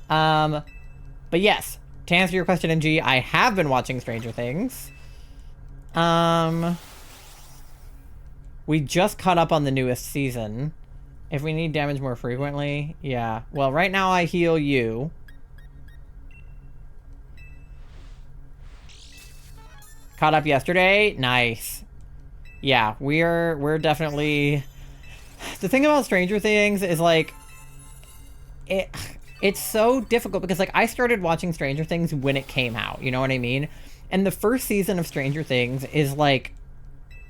But yes, to answer your question, MG, I have been watching Stranger Things. We just caught up on the newest season. If we need damage more frequently, yeah. Well, right now I heal you. Caught up yesterday? Nice. Yeah, we're definitely... The thing about Stranger Things is, like... It's so difficult because, like, I started watching Stranger Things when it came out, you know what I mean? And the first season of Stranger Things is, like,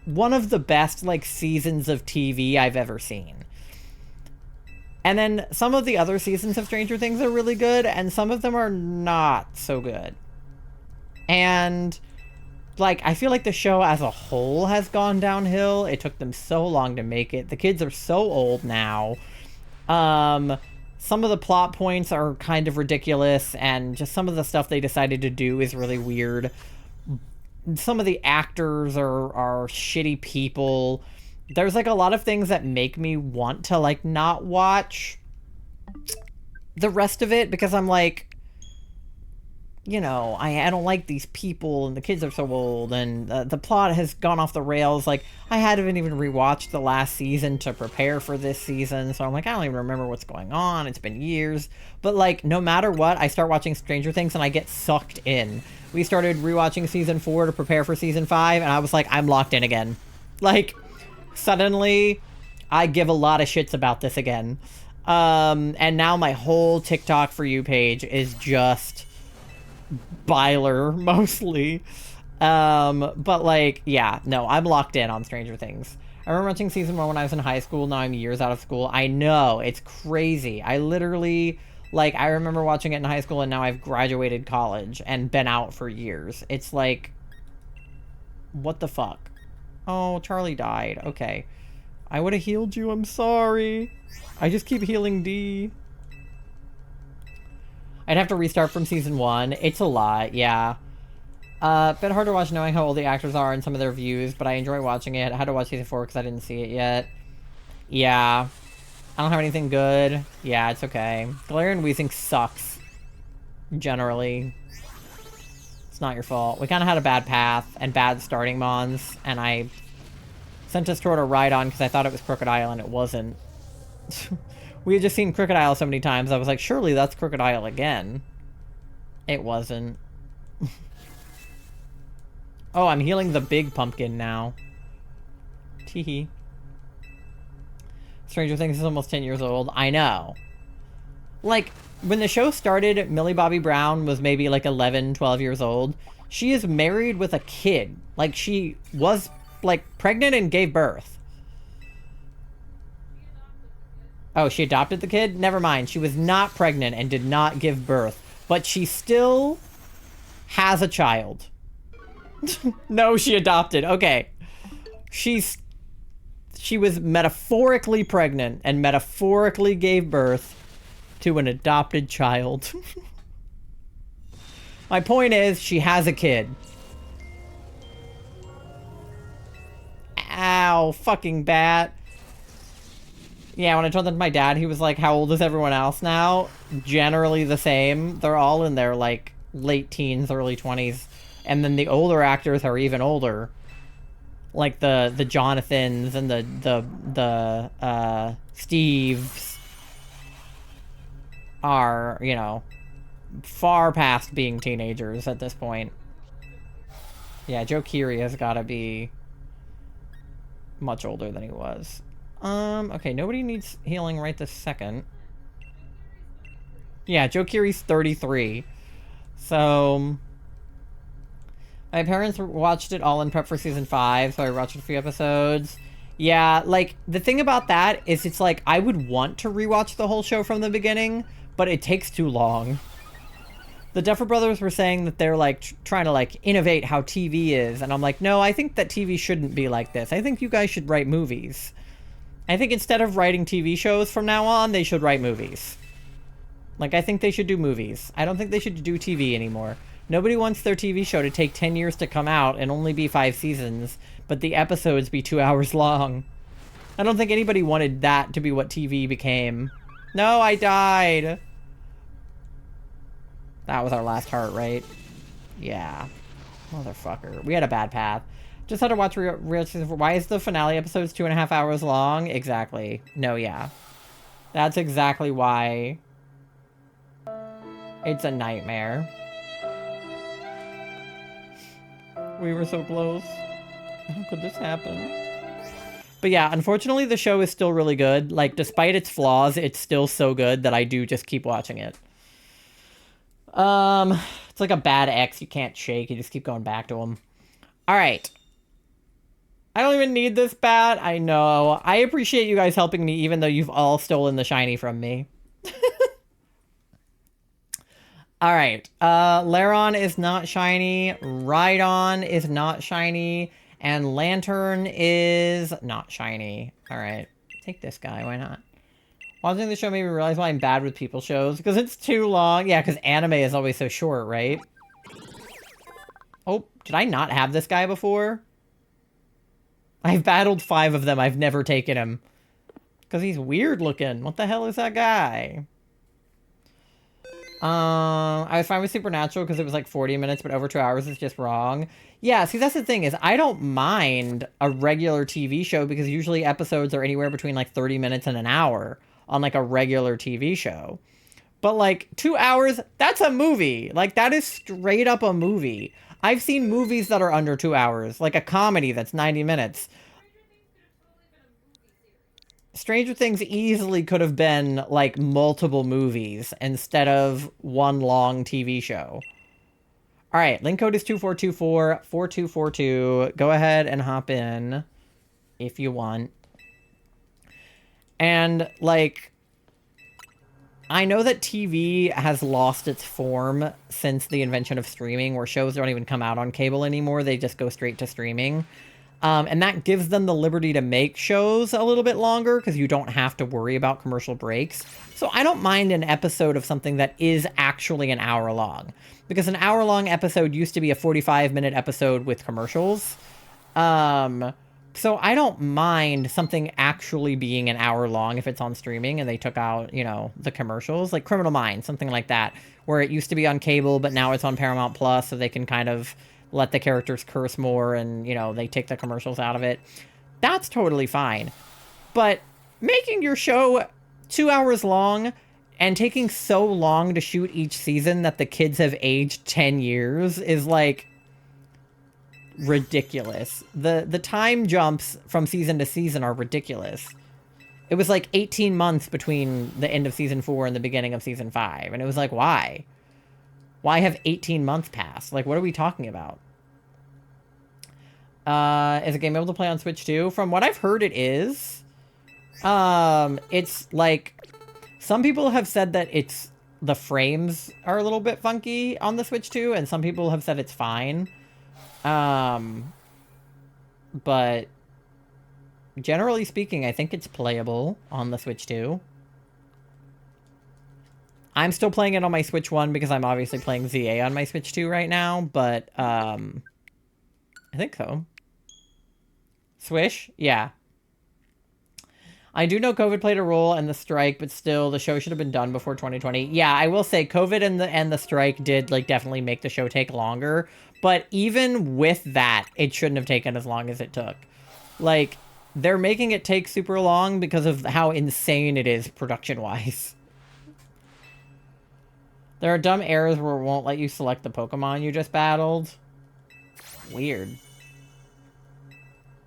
one of the best, like, seasons of TV I've ever seen. And then some of the other seasons of Stranger Things are really good, and some of them are not so good. And, like, I feel like the show as a whole has gone downhill. It took them so long to make it. The kids are so old now. Some of the plot points are kind of ridiculous, and just some of the stuff they decided to do is really weird. Some of the actors are shitty people. There's, like, a lot of things that make me want to, like, not watch the rest of it, because I'm like, you know, I don't like these people, and the kids are so old, and the plot has gone off the rails. Like, I hadn't even rewatched the last season to prepare for this season, so I'm like, I don't even remember what's going on. It's been years. But, like, no matter what, I start watching Stranger Things, and I get sucked in. We started rewatching season 4 to prepare for season 5, and I was like, I'm locked in again. Like, suddenly, I give a lot of shits about this again. And now my whole TikTok For You page is just Byler, mostly. But, like, yeah, no, I'm locked in on Stranger Things. I remember watching season 1 when I was in high school. Now I'm years out of school. I know, it's crazy. I literally, like, I remember watching it in high school, and now I've graduated college and been out for years. It's like, what the fuck? Oh, Charlie died. Okay. I would have healed you. I'm sorry. I just keep healing D. I'd have to restart from season 1. It's a lot, yeah. Bit hard to watch knowing how old the actors are and some of their views, but I enjoy watching it. I had to watch season 4 because I didn't see it yet. Yeah. I don't have anything good. Yeah, it's okay. Galarian Weezing sucks. Generally. It's not your fault. We kind of had a bad path and bad starting mons, and I sent us toward a Rhydon because I thought it was Crocodile, and it wasn't. We had just seen Crocodile so many times, I was like, surely that's Crocodile again. It wasn't. Oh, I'm healing the big pumpkin now. Teehee. Stranger Things is almost 10 years old. I know. Like, when the show started, Millie Bobby Brown was maybe like 11, 12 years old. She is married with a kid. Like, she was, like, pregnant and gave birth. Oh, she adopted the kid? Never mind. She was not pregnant and did not give birth. But she still has a child. No, she adopted. Okay. She was metaphorically pregnant and metaphorically gave birth to an adopted child. My point is, she has a kid. Ow, fucking bat. Yeah, when I told that to my dad, he was like, how old is everyone else now? Generally the same. They're all in their, like, late teens, early 20s. And then the older actors are even older. Like the Jonathans and the Steves are, you know, far past being teenagers at this point. Yeah, Joe Keery has got to be much older than he was. Okay, nobody needs healing right this second. Yeah, Joe Keery's 33. So, my parents watched it all in prep for season 5, so I watched a few episodes. Yeah, like, the thing about that is it's like, I would want to rewatch the whole show from the beginning, but it takes too long. The Duffer Brothers were saying that they're, like, trying to, like, innovate how TV is, and I'm like, no, I think that TV shouldn't be like this. I think you guys should write movies. I think instead of writing TV shows from now on, they should write movies. Like, I think they should do movies. I don't think they should do TV anymore. Nobody wants their TV show to take 10 years to come out and only be 5 seasons, but the episodes be 2 hours long. I don't think anybody wanted that to be what TV became. No, I died. That was our last heart, right? Yeah. Motherfucker. We had a bad path. Just had to watch real season 4. Why is the finale episodes 2.5 hours long? Exactly. No, yeah. That's exactly why. It's a nightmare. We were so close. How could this happen? But yeah, unfortunately the show is still really good. Like, despite its flaws, it's still so good that I do just keep watching it. It's like a bad ex you can't shake. You just keep going back to him. Alright. I don't even need this bat. I know. I appreciate you guys helping me, even though you've all stolen the shiny from me. All right. Laron is not shiny. Rhydon is not shiny. And Lantern is not shiny. All right. Take this guy. Why not? Watching the show made me realize why I'm bad with people shows. Because it's too long. Yeah, because anime is always so short, right? Oh, did I not have this guy before? I've battled 5 of them. I've never taken him. Because he's weird looking. What the hell is that guy? I was fine with Supernatural because it was like 40 minutes, but over 2 hours is just wrong. Yeah, see, that's the thing is I don't mind a regular TV show because usually episodes are anywhere between like 30 minutes and an hour on like a regular TV show. But like 2 hours, that's a movie. Like that is straight up a movie. I've seen movies that are under 2 hours, like a comedy that's 90 minutes. Stranger Things easily could have been like multiple movies instead of one long TV show. All right, link code is 2424-4242. Go ahead and hop in if you want. And like, I know that TV has lost its form since the invention of streaming, where shows don't even come out on cable anymore. They just go straight to streaming. And that gives them the liberty to make shows a little bit longer because you don't have to worry about commercial breaks. So I don't mind an episode of something that is actually an hour long. Because an hour-long episode used to be a 45-minute episode with commercials. So I don't mind something actually being an hour long if it's on streaming and they took out, you know, the commercials. Like Criminal Minds, something like that. Where it used to be on cable, but now it's on Paramount Plus, so they can kind of let the characters curse more and, you know, they take the commercials out of it. That's totally fine. But making your show 2 hours long and taking so long to shoot each season that the kids have aged 10 years is, like, ridiculous. The time jumps from season to season are ridiculous. It was, like, 18 months between the end of Season 4 and the beginning of Season 5. And it was like, why? Why have 18 months passed? Like, what are we talking about? Is the game able to play on Switch too? From what I've heard, it is. It's like, some people have said that the frames are a little bit funky on the Switch too, and some people have said it's fine. But generally speaking, I think it's playable on the Switch too. I'm still playing it on my Switch 1 because I'm obviously playing ZA on my Switch 2 right now, but, I think so. Swish? Yeah. I do know COVID played a role in the strike, but still, the show should have been done before 2020. Yeah, I will say COVID and the strike did, like, definitely make the show take longer, but even with that, it shouldn't have taken as long as it took. Like, they're making it take super long because of how insane it is production-wise. There are dumb errors where it won't let you select the Pokemon you just battled. Weird.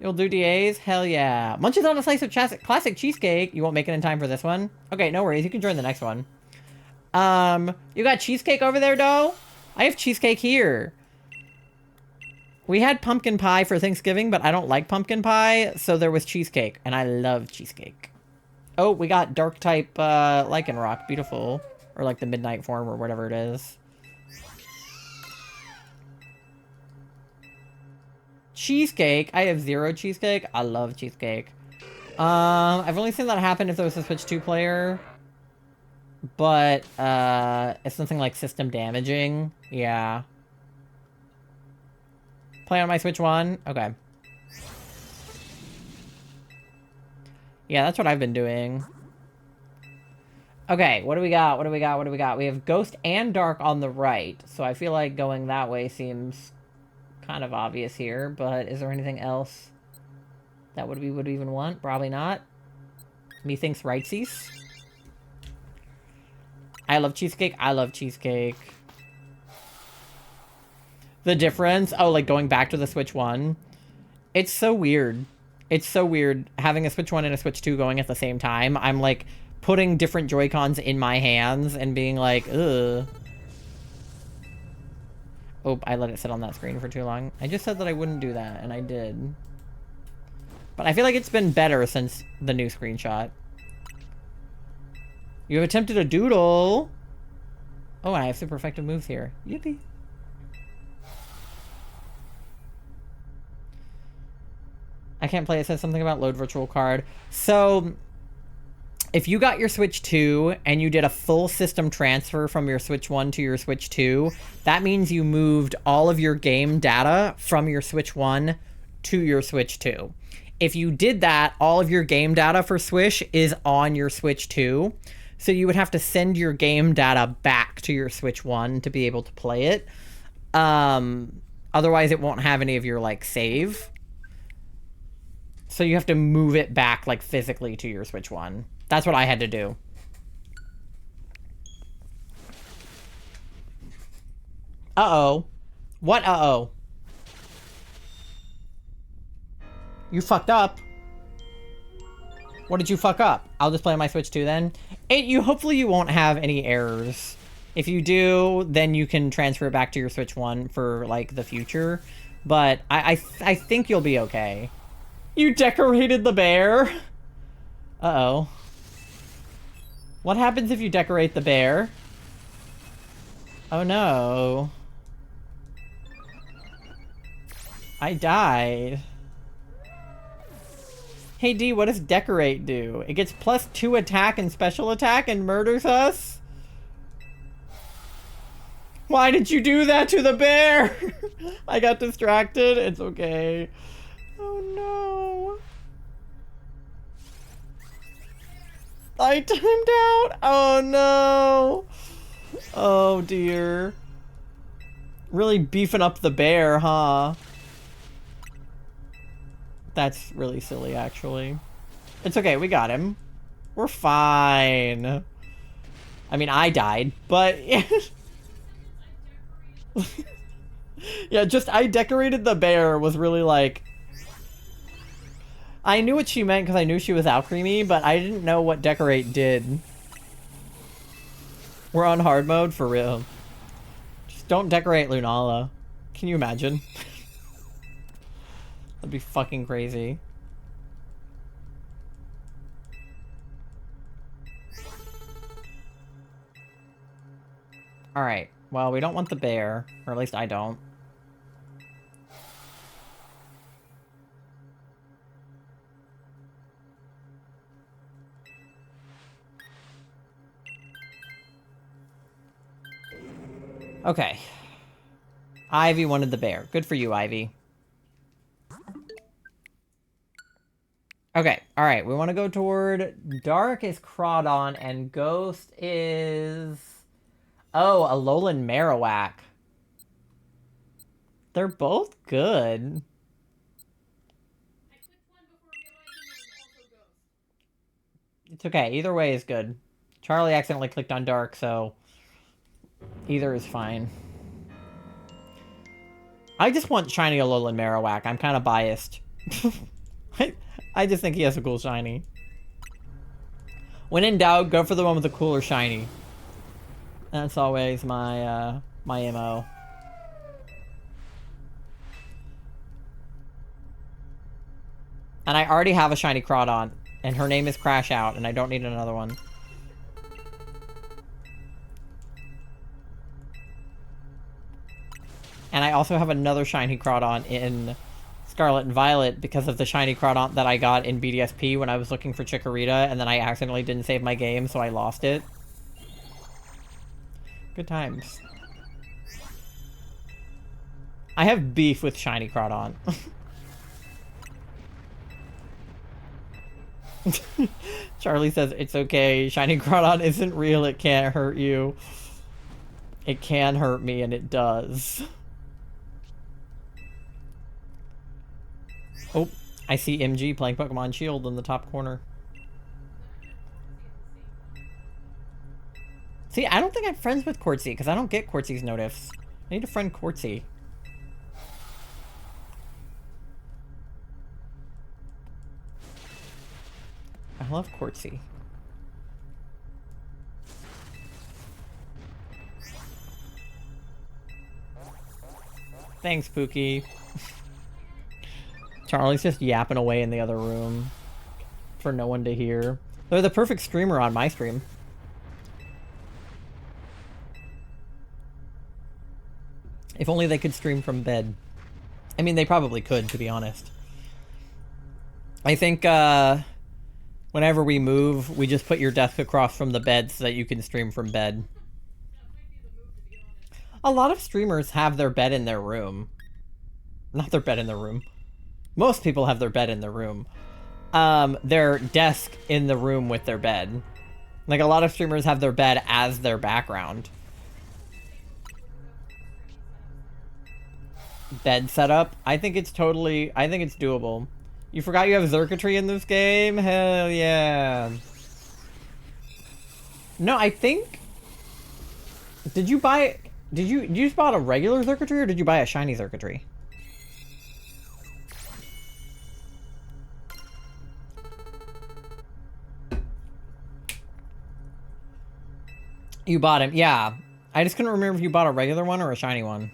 You'll do DAs? Hell yeah. Munches on a slice of classic cheesecake. You won't make it in time for this one? Okay, no worries. You can join the next one. You got cheesecake over there, dough? I have cheesecake here. We had pumpkin pie for Thanksgiving, but I don't like pumpkin pie, so there was cheesecake, and I love cheesecake. Oh, we got dark type Lycanroc. Beautiful. Or like the midnight form or whatever it is. Cheesecake. I have 0 cheesecake. I love cheesecake. I've only seen that happen if there was a Switch 2 player. But, it's something like system damaging. Yeah. Play on my Switch 1? Okay. Yeah, that's what I've been doing. Okay, what do we got? What do we got? What do we got? We have Ghost and Dark on the right. So I feel like going that way seems kind of obvious here. But is there anything else that we would even want? Probably not. Methinks rightsy. I love cheesecake. I love cheesecake. The difference? Oh, like going back to the Switch 1. It's so weird. It's so weird having a Switch 1 and a Switch 2 going at the same time. I'm like putting different Joy-Cons in my hands and being like, ugh. Oh, I let it sit on that screen for too long. I just said that I wouldn't do that, and I did. But I feel like it's been better since the new screenshot. You have attempted a doodle. Oh, and I have super effective moves here. Yippee. I can't play. It says something about load virtual card. So, if you got your Switch 2 and you did a full system transfer from your Switch 1 to your Switch 2, that means you moved all of your game data from your Switch 1 to your Switch 2. If you did that, all of your game data for Swish is on your Switch 2. So you would have to send your game data back to your Switch 1 to be able to play it. Otherwise, it won't have any of your, like, save. So you have to move it back, like, physically to your Switch 1. That's what I had to do. Uh-oh. What uh-oh? You fucked up. What did you fuck up? I'll just play on my Switch 2 then. Hopefully you won't have any errors. If you do, then you can transfer it back to your Switch 1 for, like, the future. But I think you'll be okay. You decorated the bear? Uh-oh. What happens if you decorate the bear? Oh no. I died. Hey D, what does decorate do? It gets +2 attack and special attack and murders us? Why did you do that to the bear? I got distracted. It's okay. Oh no. I timed out. Oh no. Oh dear. Really beefing up the bear, huh? That's really silly, actually. It's okay, we got him. We're fine. I mean, I died, but... yeah, just I decorated the bear was really like... I knew what she meant because I knew she was Alcremie, but I didn't know what decorate did. We're on hard mode for real. Just don't decorate Lunala. Can you imagine? That'd be fucking crazy. Alright, well, we don't want the bear. Or at least I don't. Okay. Ivy wanted the bear. Good for you, Ivy. Okay, alright, we want to go toward... Dark is Crawdon, and Ghost is... Oh, Alolan Marowak. They're both good. I clicked one before realizing it was also Ghost. It's okay, either way is good. Charlie accidentally clicked on Dark, so... either is fine. I just want shiny Alolan Marowak. I'm kind of biased. I just think he has a cool shiny. When in doubt, go for the one with the cooler shiny. That's always my, my MO. And I already have a shiny Crawdon, and her name is Crash Out, and I don't need another one. And I also have another shiny Crawdon in Scarlet and Violet because of the shiny Crawdon that I got in BDSP when I was looking for Chikorita, and then I accidentally didn't save my game, so I lost it. Good times. I have beef with shiny Crawdon. Charlie says, it's okay. Shiny Crawdon isn't real. It can't hurt you. It can hurt me, and it does. Oh, I see MG playing Pokemon Shield in the top corner. See, I don't think I'm friends with Quartzy, because I don't get Quartzy's notifs. I need to friend Quartzy. I love Quartzy. Thanks, Pookie. Charlie's just yapping away in the other room for no one to hear. They're the perfect streamer on my stream. If only they could stream from bed. I mean, they probably could, to be honest. I think whenever we move, we just put your desk across from the bed so that you can stream from bed. A lot of streamers have their bed in their room. Not their bed in their room. Most people have their bed in their room. Their desk in the room with their bed. Like, a lot of streamers have their bed as their background. Bed setup? I think it's doable. You forgot you have circuitry in this game? Hell yeah. No, I think... Did you just buy a regular circuitry or did you buy a shiny circuitry? You bought him, yeah. I just couldn't remember if you bought a regular one or a shiny one.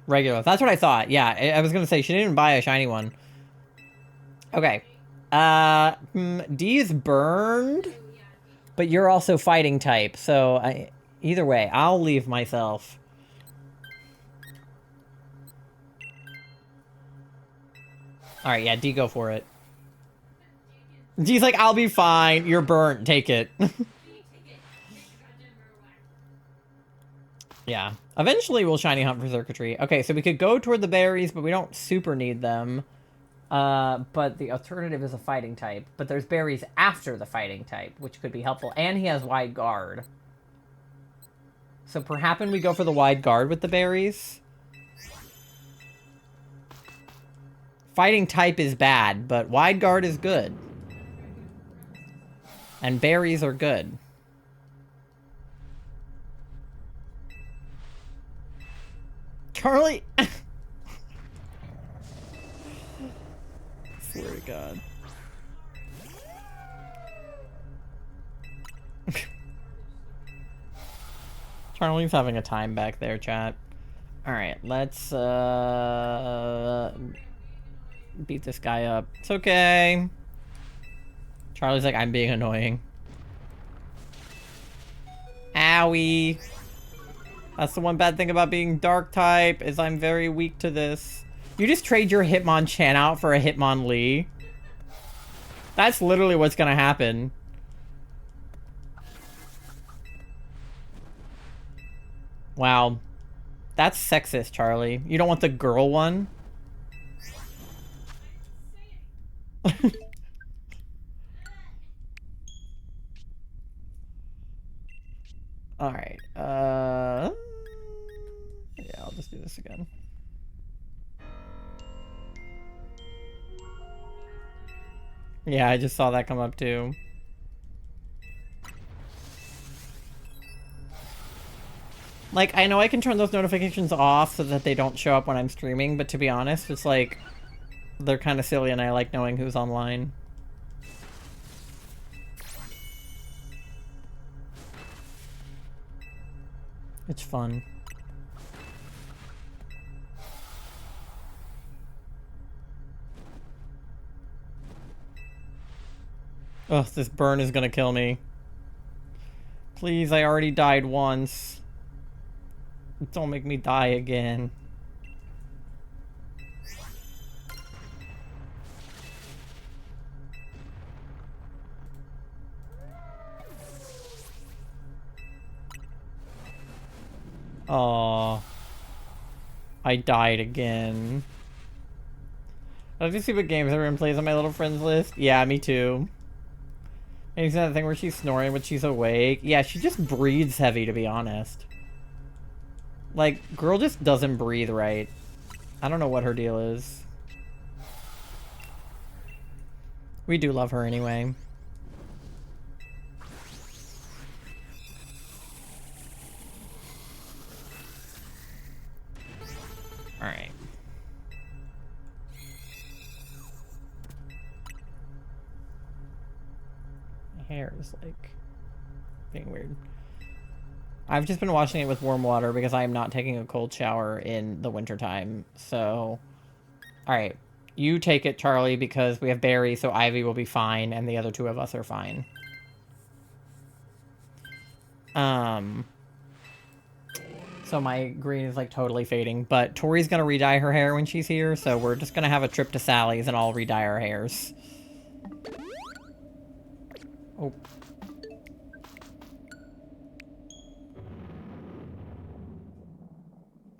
Regular, that's what I thought. Yeah, I was gonna say, she didn't buy a shiny one. Okay. D is burned, but you're also fighting type, so either way, I'll leave myself. Alright, yeah, D, go for it. D's like, I'll be fine, you're burnt, take it. Yeah. Eventually we'll shiny hunt for circuitry. Okay, so we could go toward the berries, but we don't super need them. But the alternative is a fighting type. But there's berries after the fighting type, which could be helpful. And he has wide guard. So perhaps we go for the wide guard with the berries. Fighting type is bad, but wide guard is good. And berries are good. Charlie! Swear to God. Charlie's having a time back there, chat. Alright, let's beat this guy up. It's okay. Charlie's like, I'm being annoying. Owie. That's the one bad thing about being dark type, is I'm very weak to this. You just trade your Hitmonchan out for a Hitmonlee. That's literally what's gonna happen. Wow. That's sexist, Charlie. You don't want the girl one? Alright, yeah, I'll just do this again. Yeah, I just saw that come up too. Like, I know I can turn those notifications off so that they don't show up when I'm streaming, but to be honest, it's like, they're kind of silly and I like knowing who's online. It's fun. Ugh, this burn is gonna kill me. Please, I already died once. Don't make me die again. Aww. I died again. Did you see what games everyone plays on my little friends list? Yeah, me too. And that thing where she's snoring when she's awake. Yeah, she just breathes heavy, to be honest. Like, girl just doesn't breathe right. I don't know what her deal is. We do love her anyway. Alright. My hair is like being weird. I've just been washing it with warm water because I am not taking a cold shower in the wintertime. So, alright. You take it, Charlie, because we have Barry, so Ivy will be fine, and the other two of us are fine. So my green is like totally fading, but Tori's gonna re-dye her hair when she's here, so we're just gonna have a trip to Sally's and I'll re-dye our hairs. Oh.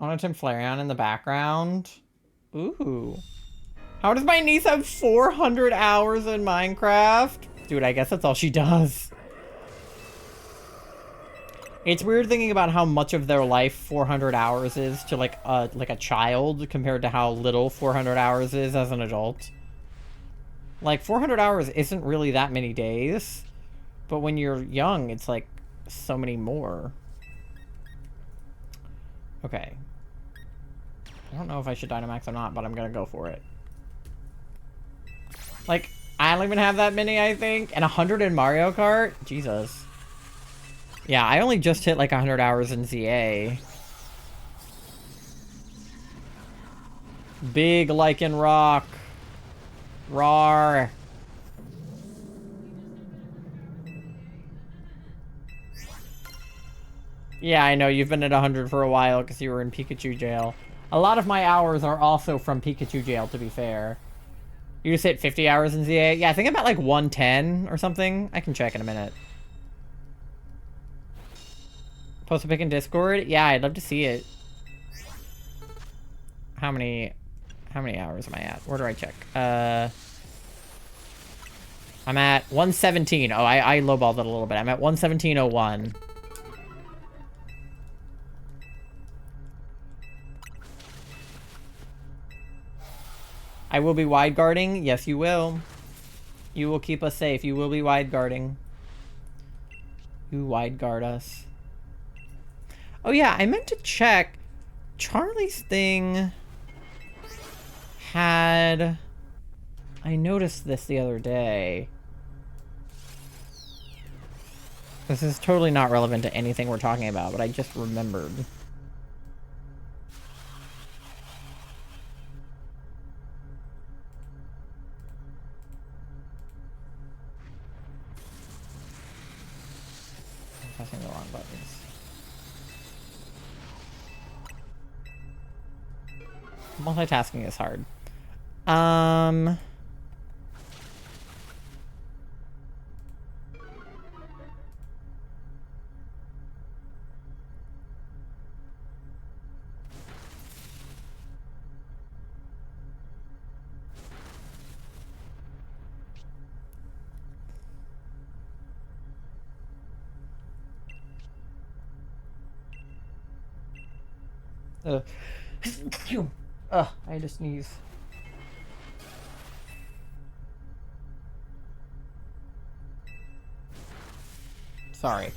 I want Tim Flareon in the background. Ooh. How does my niece have 400 hours in Minecraft? Dude, I guess that's all she does. It's weird thinking about how much of their life 400 hours is to like a child compared to how little 400 hours is as an adult. Like 400 hours isn't really that many days, but when you're young, it's like so many more. Okay. I don't know if I should Dynamax or not, but I'm gonna go for it. Like, I don't even have that many, I think. And 100 in Mario Kart? Jesus. Yeah, I only just hit like 100 hours in ZA. Big Lichen Rock. Rawr. Yeah, I know, you've been at 100 for a while because you were in Pikachu jail. A lot of my hours are also from Pikachu jail, to be fair. You just hit 50 hours in ZA? Yeah, I think I'm at like 110 or something. I can check in a minute. Post a pic in Discord? Yeah, I'd love to see it. How many hours am I at? Where do I check? I'm at 117. Oh, I lowballed it a little bit. I'm at 117.01. I will be wide guarding. Yes, you will. You will keep us safe. You will be wide guarding. You wide guard us. Oh yeah, I meant to check. Charlie's thing had... I noticed this the other day. This is totally not relevant to anything we're talking about, but I just remembered. I'm pressing the wrong buttons. Multitasking is hard. Ugh, I had to sneeze. Sorry.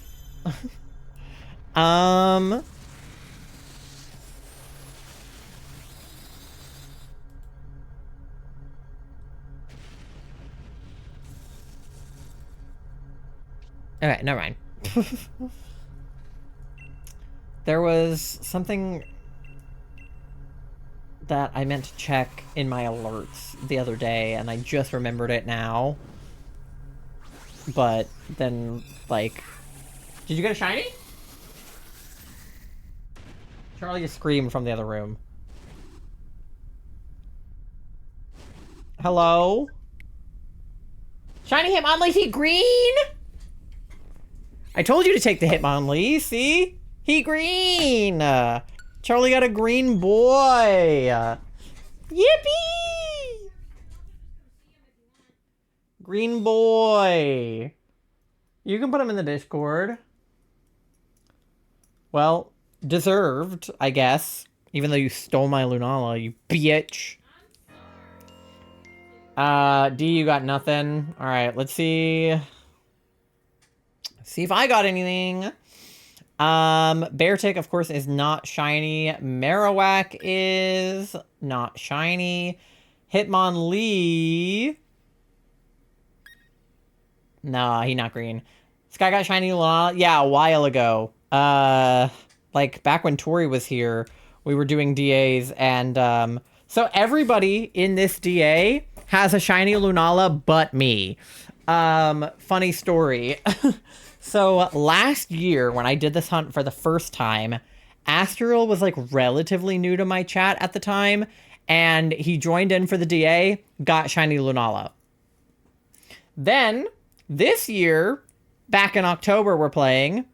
Okay, never mind. There was something that I meant to check in my alerts the other day, and I just remembered it now. But then, like... Did you get a shiny? Charlie just screamed from the other room. Hello? Shiny Hitmonlee green? I told you to take the Hitmonlee, see? He green! Charlie got a green boy! Yippee! Green boy! You can put him in the Discord. Well, deserved, I guess. Even though you stole my Lunala, you bitch. D, you got nothing. Alright, let's see. See if I got anything. Beartick, of course, is not shiny. Marowak is not shiny. Hitmonlee. Nah, he not green. Sky got shiny Lunala. Yeah, a while ago. Like back when Tori was here, we were doing DAs, and So everybody in this DA has a shiny Lunala but me. Funny story. So last year when I did this hunt for the first time, Astral was like relatively new to my chat at the time, and he joined in for the DA, got shiny Lunala. Then this year, back in October, we're playing,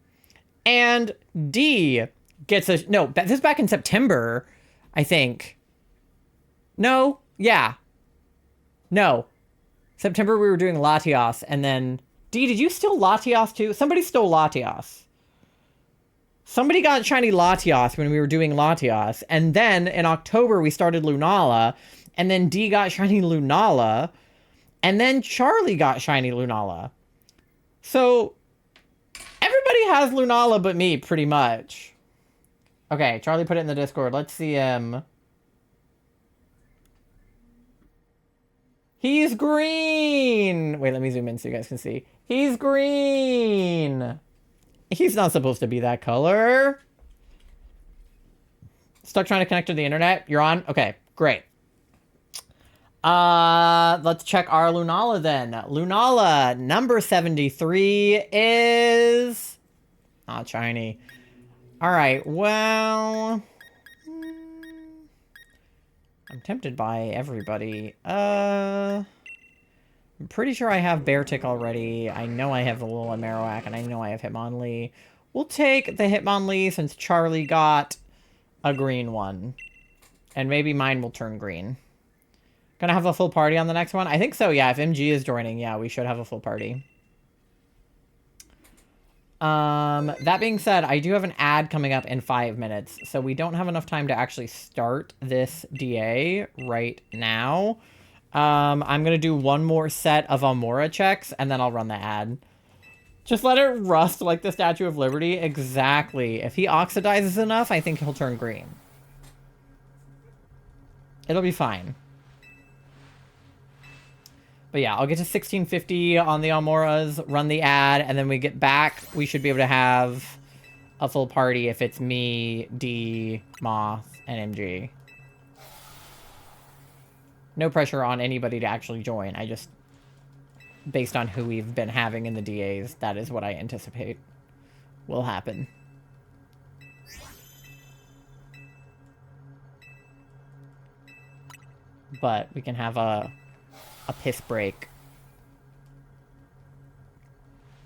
and D gets a no. This is back in September, I think. No, yeah, no. September we were doing Latios, and then D, did you steal Latios too? Somebody stole Latios. Somebody got shiny Latios when we were doing Latios, and then in October we started Lunala, and then D got shiny Lunala, and then Charlie got shiny Lunala. So everybody has Lunala but me, pretty much. Okay, Charlie put it in the Discord. Let's see him. He's green! Wait, let me zoom in so you guys can see. He's green! He's not supposed to be that color. Stuck trying to connect to the internet? You're on? Okay, great. Let's check our Lunala then. Lunala number 73 is not shiny. All right, well, I'm tempted by everybody. I'm pretty sure I have Beartick already. I know I have the little Marowak, and I know I have Hitmonlee. We'll take the Hitmonlee since Charlie got a green one. And maybe mine will turn green. Gonna have a full party on the next one? I think so, yeah. If MG is joining, yeah, we should have a full party. That being said, I do have an ad coming up in 5 minutes, so we don't have enough time to actually start this DA right now. I'm gonna do one more set of Almora checks, and then I'll run the ad. Just let it rust like the Statue of Liberty. Exactly. If he oxidizes enough, I think he'll turn green. It'll be fine. But yeah, I'll get to 1650 on the Almoras, run the ad, and then we get back. We should be able to have a full party if it's me, D, Moth, and MG. No pressure on anybody to actually join. I just, based on who we've been having in the DAs, that is what I anticipate will happen. But we can have a piss break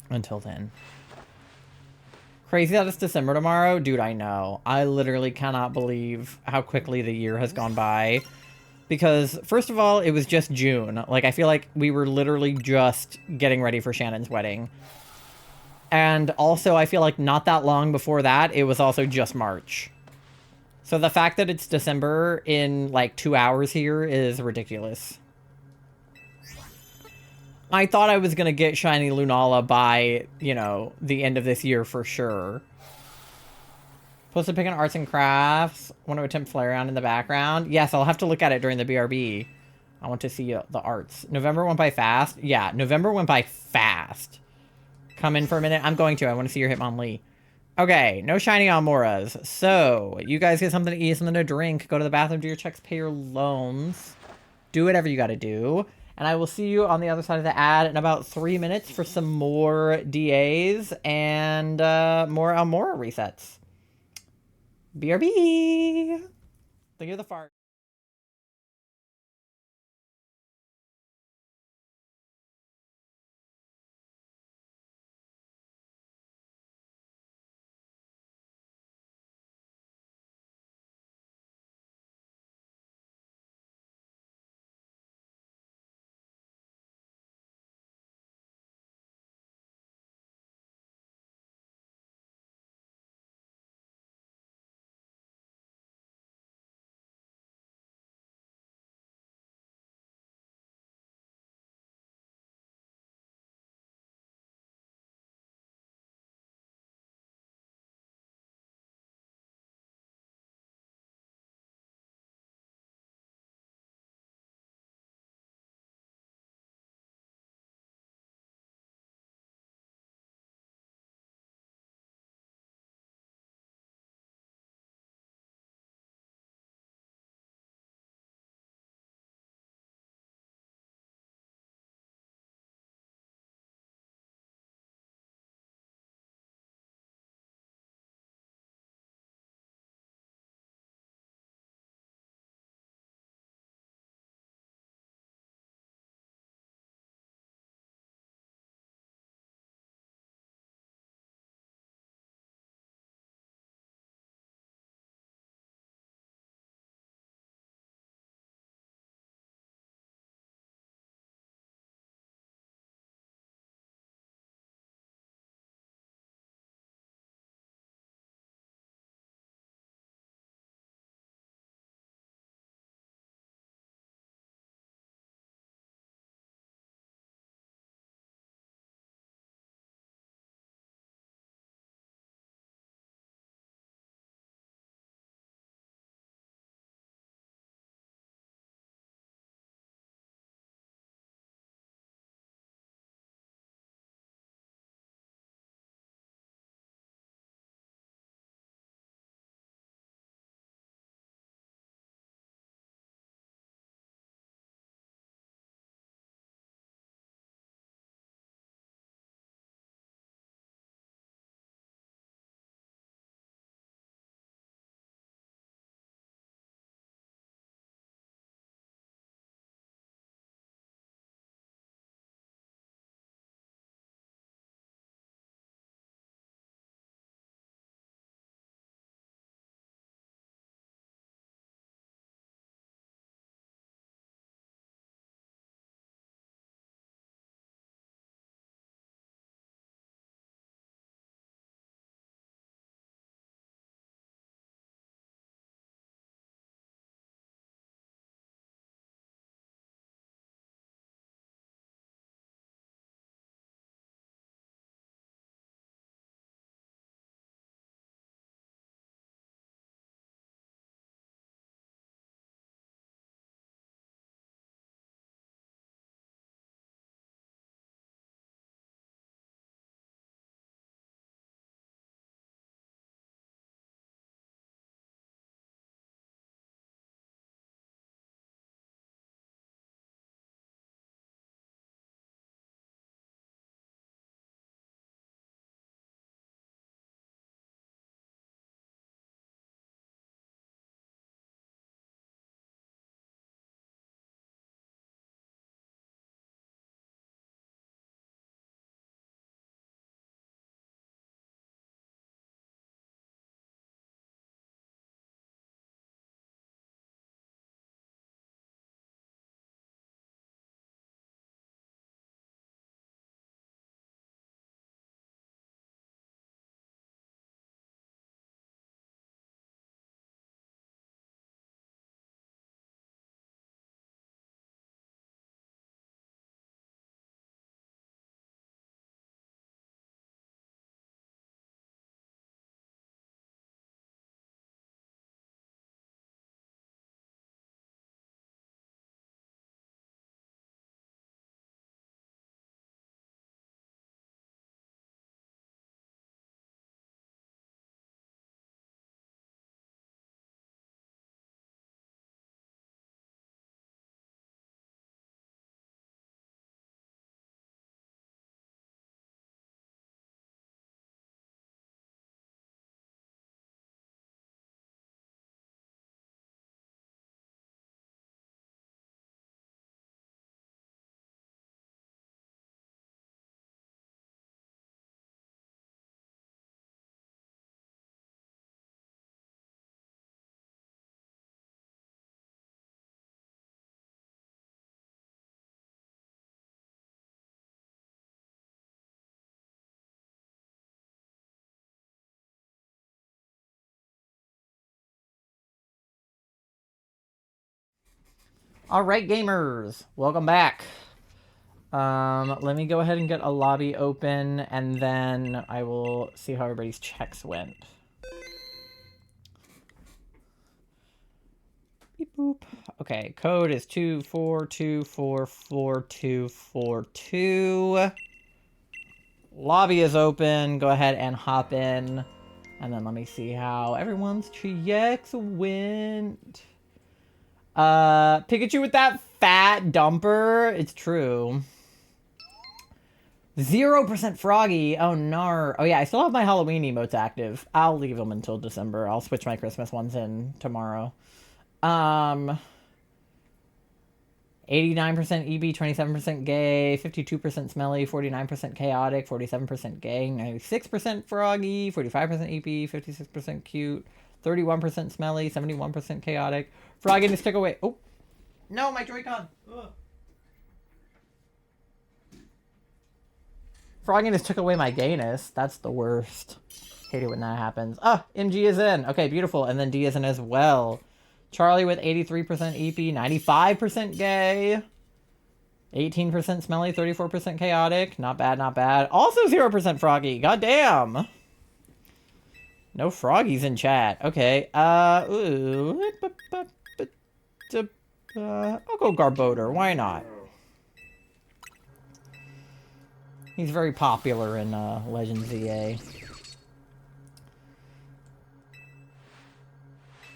until then. Crazy that it's December tomorrow? Dude, I know. I literally cannot believe how quickly the year has gone by. Because, first of all, it was just June. Like, I feel like we were literally just getting ready for Shannon's wedding. And also, I feel like not that long before that, it was also just March. So the fact that it's December in, like, 2 hours here is ridiculous. I thought I was going to get shiny Lunala by, you know, the end of this year for sure. Posted pick on arts and crafts. Want to attempt Flareon in the background? Yes, I'll have to look at it during the BRB. I want to see the arts. November went by fast? Yeah, November went by fast. Come in for a minute. I'm going to. I want to see your Hitmonlee. Okay, no shiny Almoras. So, you guys get something to eat, something to drink. Go to the bathroom, do your checks, pay your loans. Do whatever you gotta do. And I will see you on the other side of the ad in about 3 minutes for some more DAs and more Almora resets. BRB! Think of the fart. All right, gamers, welcome back. Let me go ahead and get a lobby open, and then I will see how everybody's checks went. Beep boop. Okay, code is 24244242. Lobby is open. Go ahead and hop in. And then let me see how everyone's checks went. Pikachu with that fat dumper. It's true. 0% Froggy. Oh, no. Oh, yeah, I still have my Halloween emotes active. I'll leave them until December. I'll switch my Christmas ones in tomorrow. 89% EB, 27% gay, 52% smelly, 49% chaotic, 47% gay, 96% froggy, 45% EP, 56% cute, 31% smelly, 71% chaotic. Frogginess took away. Oh, no, my Joy-Con. Ugh. Frogginess took away my gayness. That's the worst. Hate it when that happens. Ah, MG is in. Okay, beautiful. And then D is in as well. Charlie with 83% EP, 95% gay, 18% smelly, 34% chaotic. Not bad, not bad. Also 0% froggy. God damn. No froggies in chat. Okay. Ooh. I'll go Garbodor. Why not? He's very popular in Legends EA.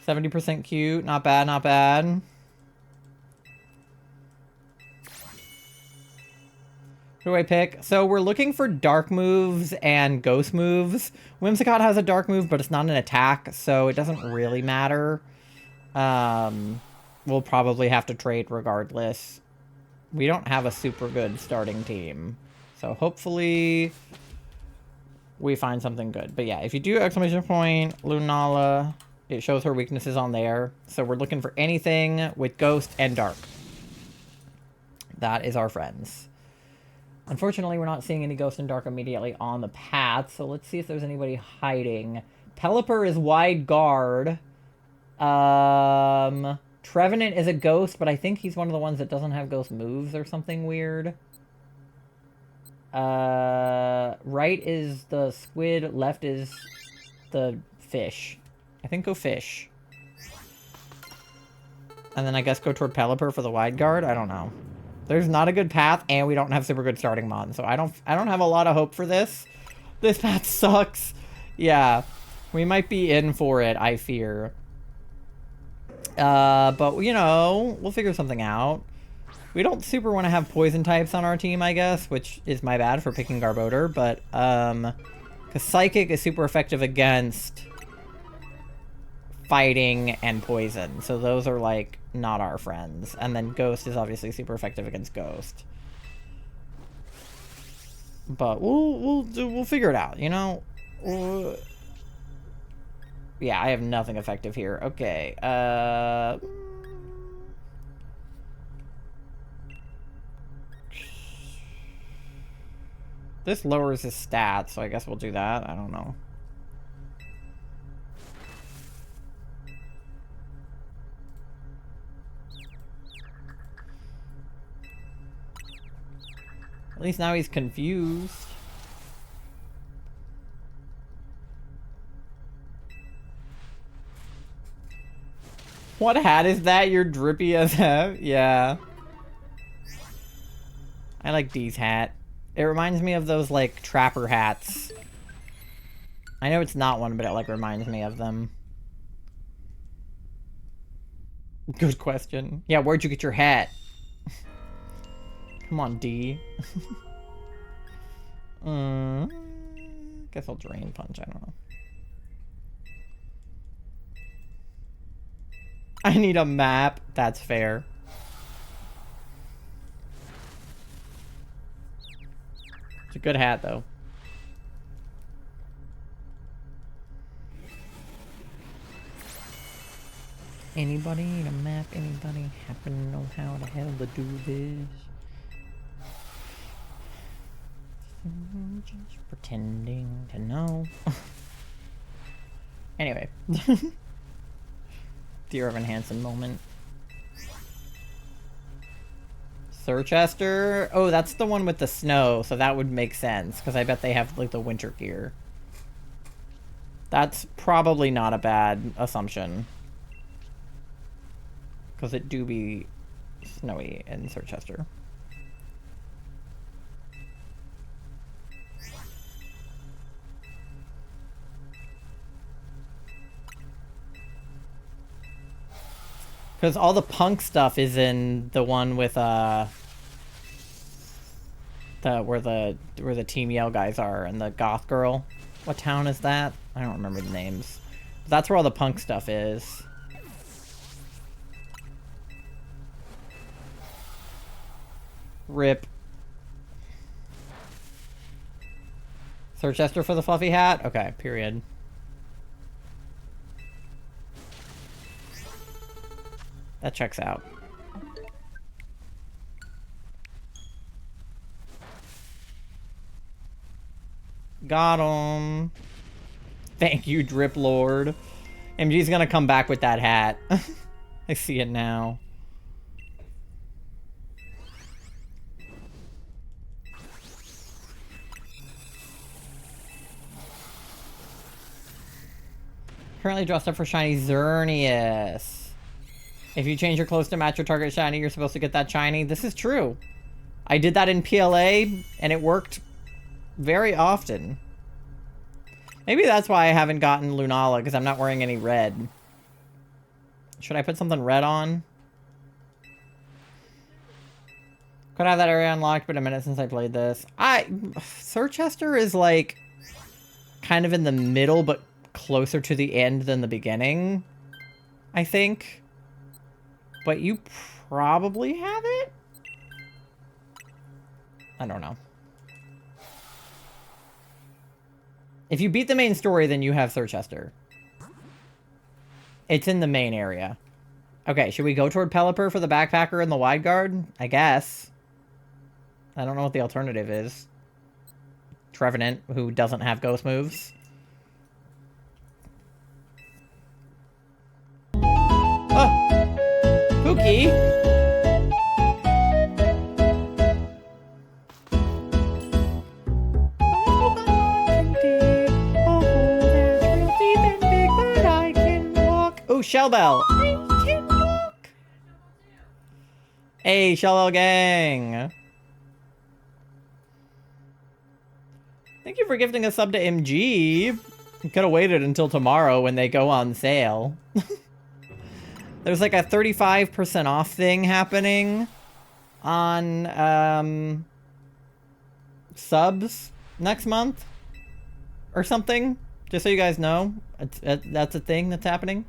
70% cute. Not bad, not bad. Who do I pick? So we're looking for dark moves and ghost moves. Whimsicott has a dark move, but it's not an attack, so it doesn't really matter. We'll probably have to trade regardless. We don't have a super good starting team. So hopefully we find something good. But yeah, if you do exclamation point, Lunala, it shows her weaknesses on there. So we're looking for anything with ghost and dark. That is our friends. Unfortunately, we're not seeing any ghost and dark immediately on the path. So let's see if there's anybody hiding. Pelipper is wide guard. Trevenant is a ghost, but I think he's one of the ones that doesn't have ghost moves or something weird. Right is the squid, left is the fish. I think go fish. And then I guess go toward Pelipper for the wide guard. I don't know. There's not a good path, and we don't have super good starting mon, so I don't have a lot of hope for this. This path sucks. Yeah, we might be in for it, I fear. But you know, we'll figure something out. We don't super want to have poison types on our team, I guess, which is my bad for picking Garbodor, but, because Psychic is super effective against fighting and poison, so those are, like, not our friends. And then Ghost is obviously super effective against Ghost. But we'll figure it out, you know? Yeah, I have nothing effective here. Okay, this lowers his stats, so I guess we'll do that. I don't know. At least now he's confused. What hat is that? You're drippy as F? Yeah. I like D's hat. It reminds me of those, like, trapper hats. I know it's not one, but it, like, reminds me of them. Good question. Yeah, where'd you get your hat? Come on, D. Guess I'll Drain Punch, I don't know. I need a map. That's fair. It's a good hat, though. Anybody need a map? Anybody happen to know how the hell to do this? Just pretending to know. Anyway. Dear Evan Hansen moment. Sirchester? Oh, that's the one with the snow, so that would make sense, because I bet they have, like, the winter gear. That's probably not a bad assumption. Because it do be snowy in Sirchester. Because all the punk stuff is in the one with where the Team Yell guys are, and the goth girl. What town is that? I don't remember the names. But that's where all the punk stuff is. Rip. Sirchester for the fluffy hat? Okay, period. That checks out. Got him. Thank you, Drip Lord. MG's gonna come back with that hat. I see it now. Currently dressed up for Shiny Xerneas. If you change your clothes to match your target shiny, you're supposed to get that shiny. This is true. I did that in PLA, and it worked very often. Maybe that's why I haven't gotten Lunala, because I'm not wearing any red. Should I put something red on? Could have that area unlocked, but a minute since I played this. Sirchester is, like, kind of in the middle, but closer to the end than the beginning, I think. But you probably have it? I don't know. If you beat the main story, then you have Sirchester. It's in the main area. Okay, should we go toward Pelipper for the Backpacker and the Wide Guard? I guess. I don't know what the alternative is. Trevenant, who doesn't have ghost moves. Oh! Pookie! Oh, Shellbell! I can walk! Hey, Shellbell gang! Thank you for gifting a sub to MG. You could have waited until tomorrow when they go on sale. There's like a 35% off thing happening on subs next month or something. Just so you guys know, that's a thing that's happening.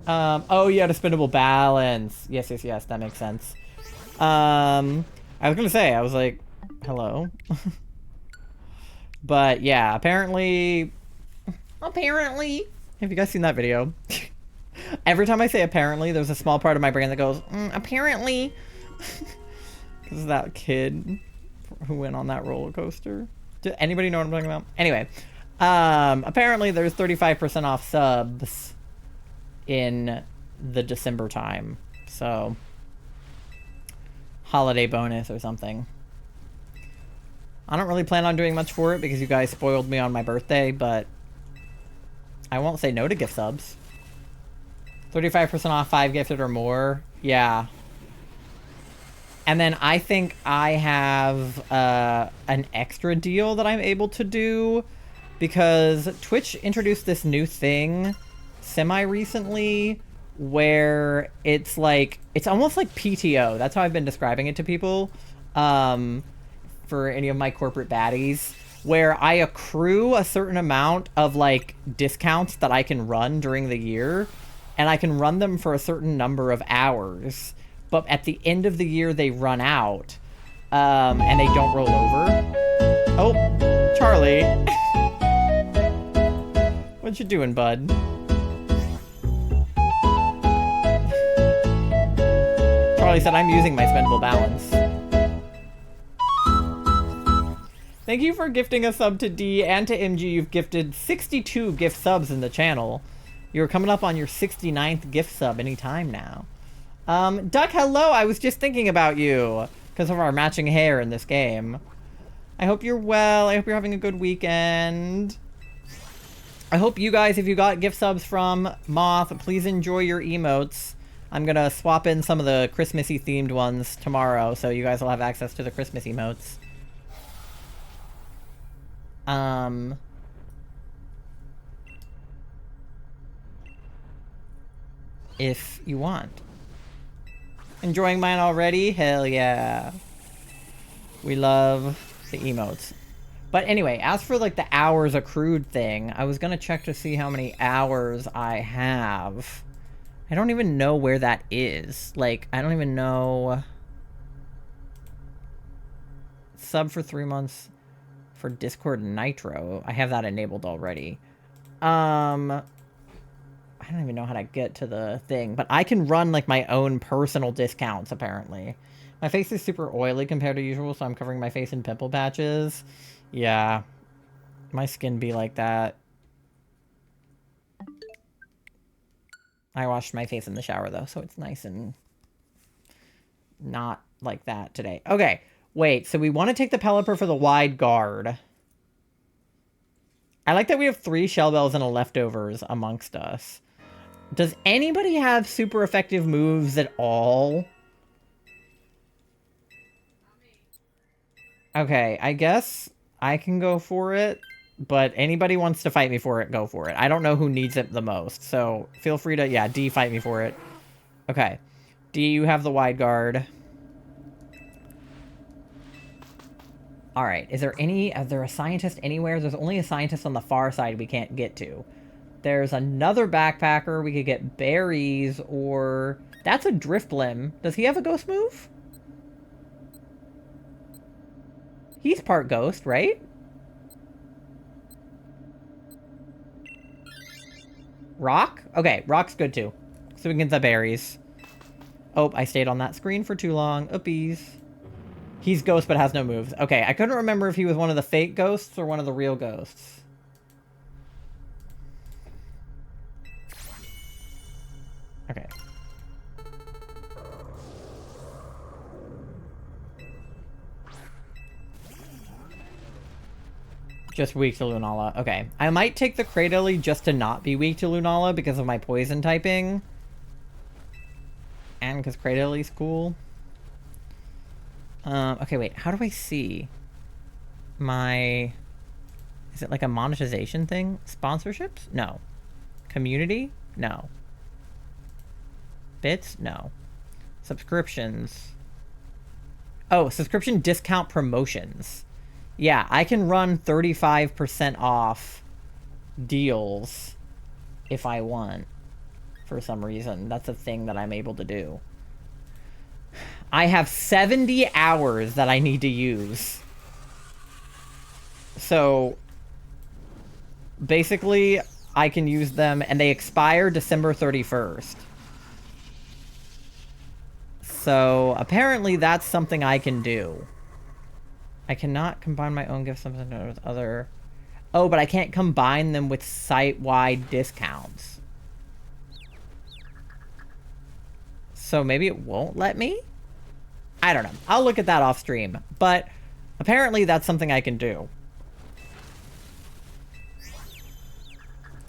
Oh yeah, expendable balance. Yes, that makes sense. I was gonna say, I was like, hello. But yeah, apparently, have you guys seen that video? Every time I say apparently, there's a small part of my brain that goes, apparently. Because of that kid who went on that roller coaster. Does anybody know what I'm talking about? Anyway, apparently there's 35% off subs in the December time. So, holiday bonus or something. I don't really plan on doing much for it because you guys spoiled me on my birthday, but I won't say no to gift subs. 35% off 5 gifted or more. Yeah. And then I think I have an extra deal that I'm able to do because Twitch introduced this new thing semi-recently where it's like, it's almost like PTO. That's how I've been describing it to people. For any of my corporate baddies, where I accrue a certain amount of like discounts that I can run during the year, and I can run them for a certain number of hours, but at the end of the year they run out, and they don't roll over. Oh, Charlie. What you doing, bud? Charlie said I'm using my spendable balance. Thank you for gifting a sub to D and to MG. You've gifted 62 gift subs in the channel. You're coming up on your 69th gift sub anytime now. Duck, hello. I was just thinking about you. because of our matching hair in this game. I hope you're well. I hope you're having a good weekend. I hope you guys, if you got gift subs from Moth, please enjoy your emotes. I'm gonna swap in some of the Christmassy themed ones tomorrow, so you guys will have access to the Christmas emotes. If you want. Enjoying mine already? Hell yeah. We love the emotes. But anyway, as for like the hours accrued thing, I was gonna check to see how many hours I have. I don't even know where that is. Like, I don't even know. Sub for 3 months for Discord Nitro. I have that enabled already. I don't even know how to get to the thing, but I can run like my own personal discounts apparently. My face is super oily compared to usual, so I'm covering my face in pimple patches. Yeah. My skin be like that. I washed my face in the shower though, so it's nice and not like that today. Okay, wait, so we want to take the Pelipper for the wide guard. I like that we have 3 shell bells and a leftovers amongst us. Does anybody have super effective moves at all? Okay, I guess I can go for it, but anybody wants to fight me for it, go for it. I don't know who needs it the most, so feel free to, yeah, D, fight me for it. Okay. D, you have the wide guard. Alright, is there a scientist anywhere? There's only a scientist on the far side we can't get to. There's another backpacker. We could get berries or... That's a Driftblim. Does he have a ghost move? He's part ghost, right? Rock? Okay, Rock's good too. So we can get the berries. Oh, I stayed on that screen for too long. Oopies. He's ghost but has no moves. Okay, I couldn't remember if he was one of the fake ghosts or one of the real ghosts. Okay. Just weak to Lunala. Okay. I might take the Cradily just to not be weak to Lunala because of my poison typing. And because Cradily's cool. Okay, wait. How do I see my... Is it like a monetization thing? Sponsorships? No. Community? No. Bits? No. Subscriptions. Oh, subscription discount promotions. Yeah, I can run 35% off deals if I want. For some reason. That's a thing that I'm able to do. I have 70 hours that I need to use. So, basically, I can use them, and they expire December 31st. So, apparently that's something I can do. I cannot combine my own gifts with other... Oh, but I can't combine them with site-wide discounts. So maybe it won't let me? I don't know. I'll look at that off stream. But apparently that's something I can do.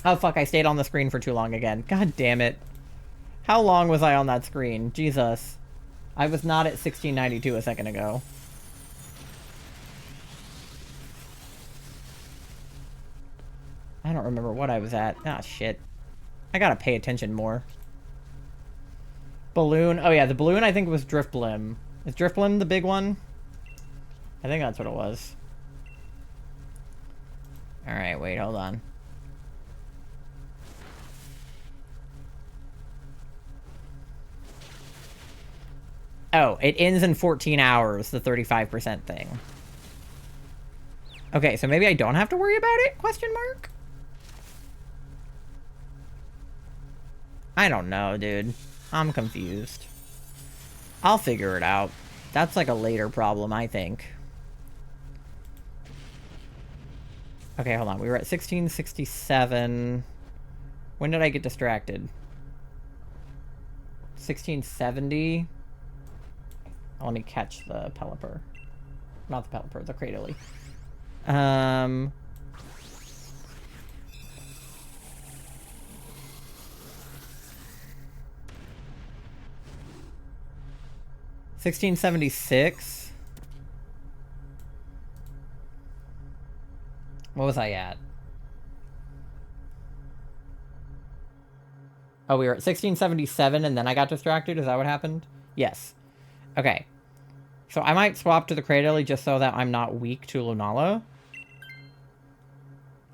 Oh, fuck. I stayed on the screen for too long again. God damn it. How long was I on that screen? Jesus. I was not at 1692 a second ago. I don't remember what I was at. Ah, shit. I gotta pay attention more. Balloon. Oh, yeah, the balloon I think was Driftblim. Is Driftblim the big one? I think that's what it was. Alright, wait, hold on. Oh, it ends in 14 hours, the 35% thing. Okay, so maybe I don't have to worry about it? Question mark? I don't know, dude. I'm confused. I'll figure it out. That's like a later problem, I think. Okay, hold on. We were at 1667. When did I get distracted? 1670. Let me catch the Pelipper. Not the Pelipper, the Cradily. 1676. What was I at? Oh, we were at 1677 and then I got distracted? Is that what happened? Yes. Okay. So I might swap to the Cradily just so that I'm not weak to Lunala.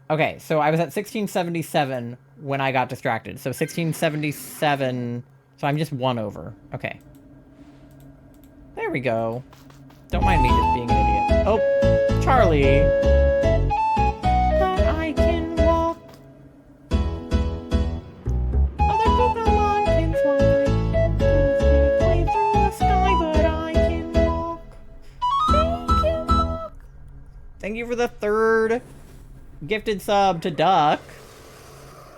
Okay, so I was at 1677 when I got distracted. So 1677... So I'm just 1 over. Okay. There we go. Don't mind me just being an idiot. Oh, Charlie. But I can walk. Other Pokemon can fly. Play through the sky, but I can walk. They can walk. Thank you for the 3rd gifted sub to Duck.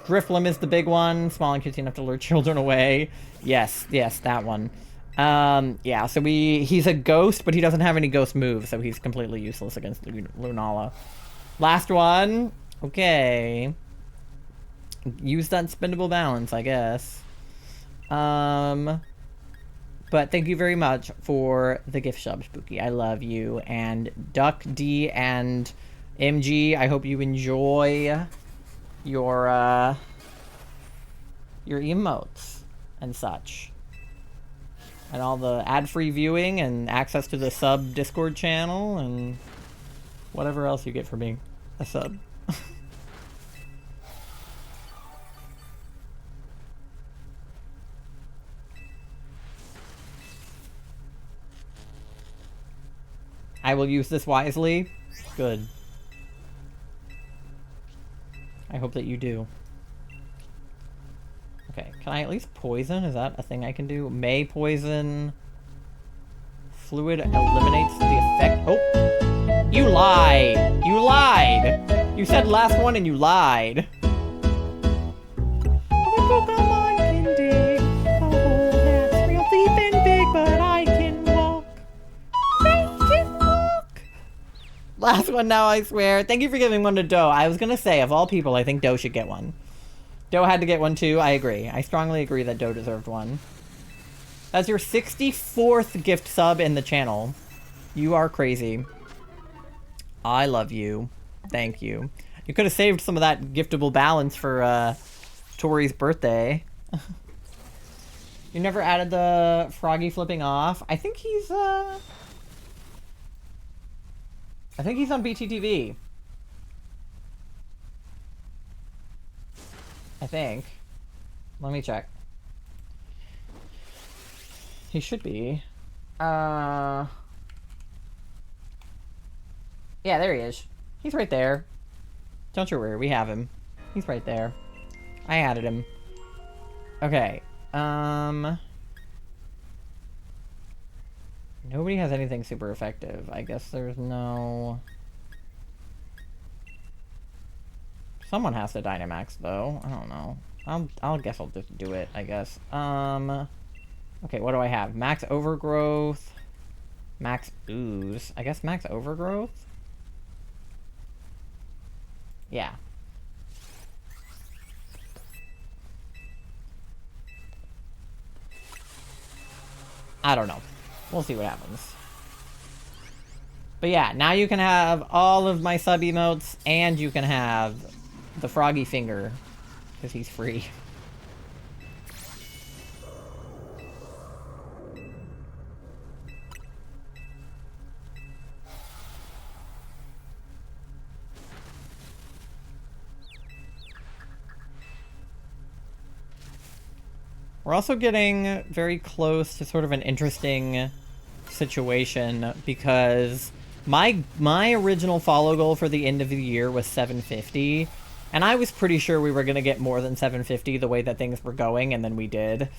Drifloom is the big one. Small and cute enough to lure children away. Yes, that one. Yeah, so he's a ghost, but he doesn't have any ghost moves, so he's completely useless against Lunala. Last one. Okay. Use that spendable balance, I guess. But thank you very much for the gift sub, Spooky. I love you. And Duck, D, and MG, I hope you enjoy your emotes and such. And all the ad-free viewing and access to the sub Discord channel and whatever else you get for being a sub. I will use this wisely. Good. I hope that you do. Okay, can I at least poison? Is that a thing I can do? May poison. Fluid eliminates the effect. Oh! You lied! You lied! You said last one and you lied. Pokemon can dig a hole that's real deep and big, but I can walk. They can walk! Last one now, I swear. Thank you for giving one to Doe. I was gonna say, of all people, I think Doe should get one. Doe had to get one too. I agree. I strongly agree that Doe deserved one. That's your 64th gift sub in the channel. You are crazy. I love you. Thank you. You could have saved some of that giftable balance for Tori's birthday. You never added the Froggy flipping off. I think he's on BTTV. I think. Let me check. He should be. Yeah, there he is. He's right there. Don't you worry, we have him. He's right there. I added him. Okay. Nobody has anything super effective. I guess there's no... Someone has to Dynamax, though. I don't know. I'll guess I'll just do it, I guess. Okay, what do I have? Max Overgrowth. Max Ooze. I guess Max Overgrowth? Yeah. I don't know. We'll see what happens. But yeah, now you can have all of my sub emotes, and you can have the Froggy Finger, because he's free. We're also getting very close to sort of an interesting situation, because my original follow goal for the end of the year was 750, and I was pretty sure we were going to get more than 750 the way that things were going, and then we did.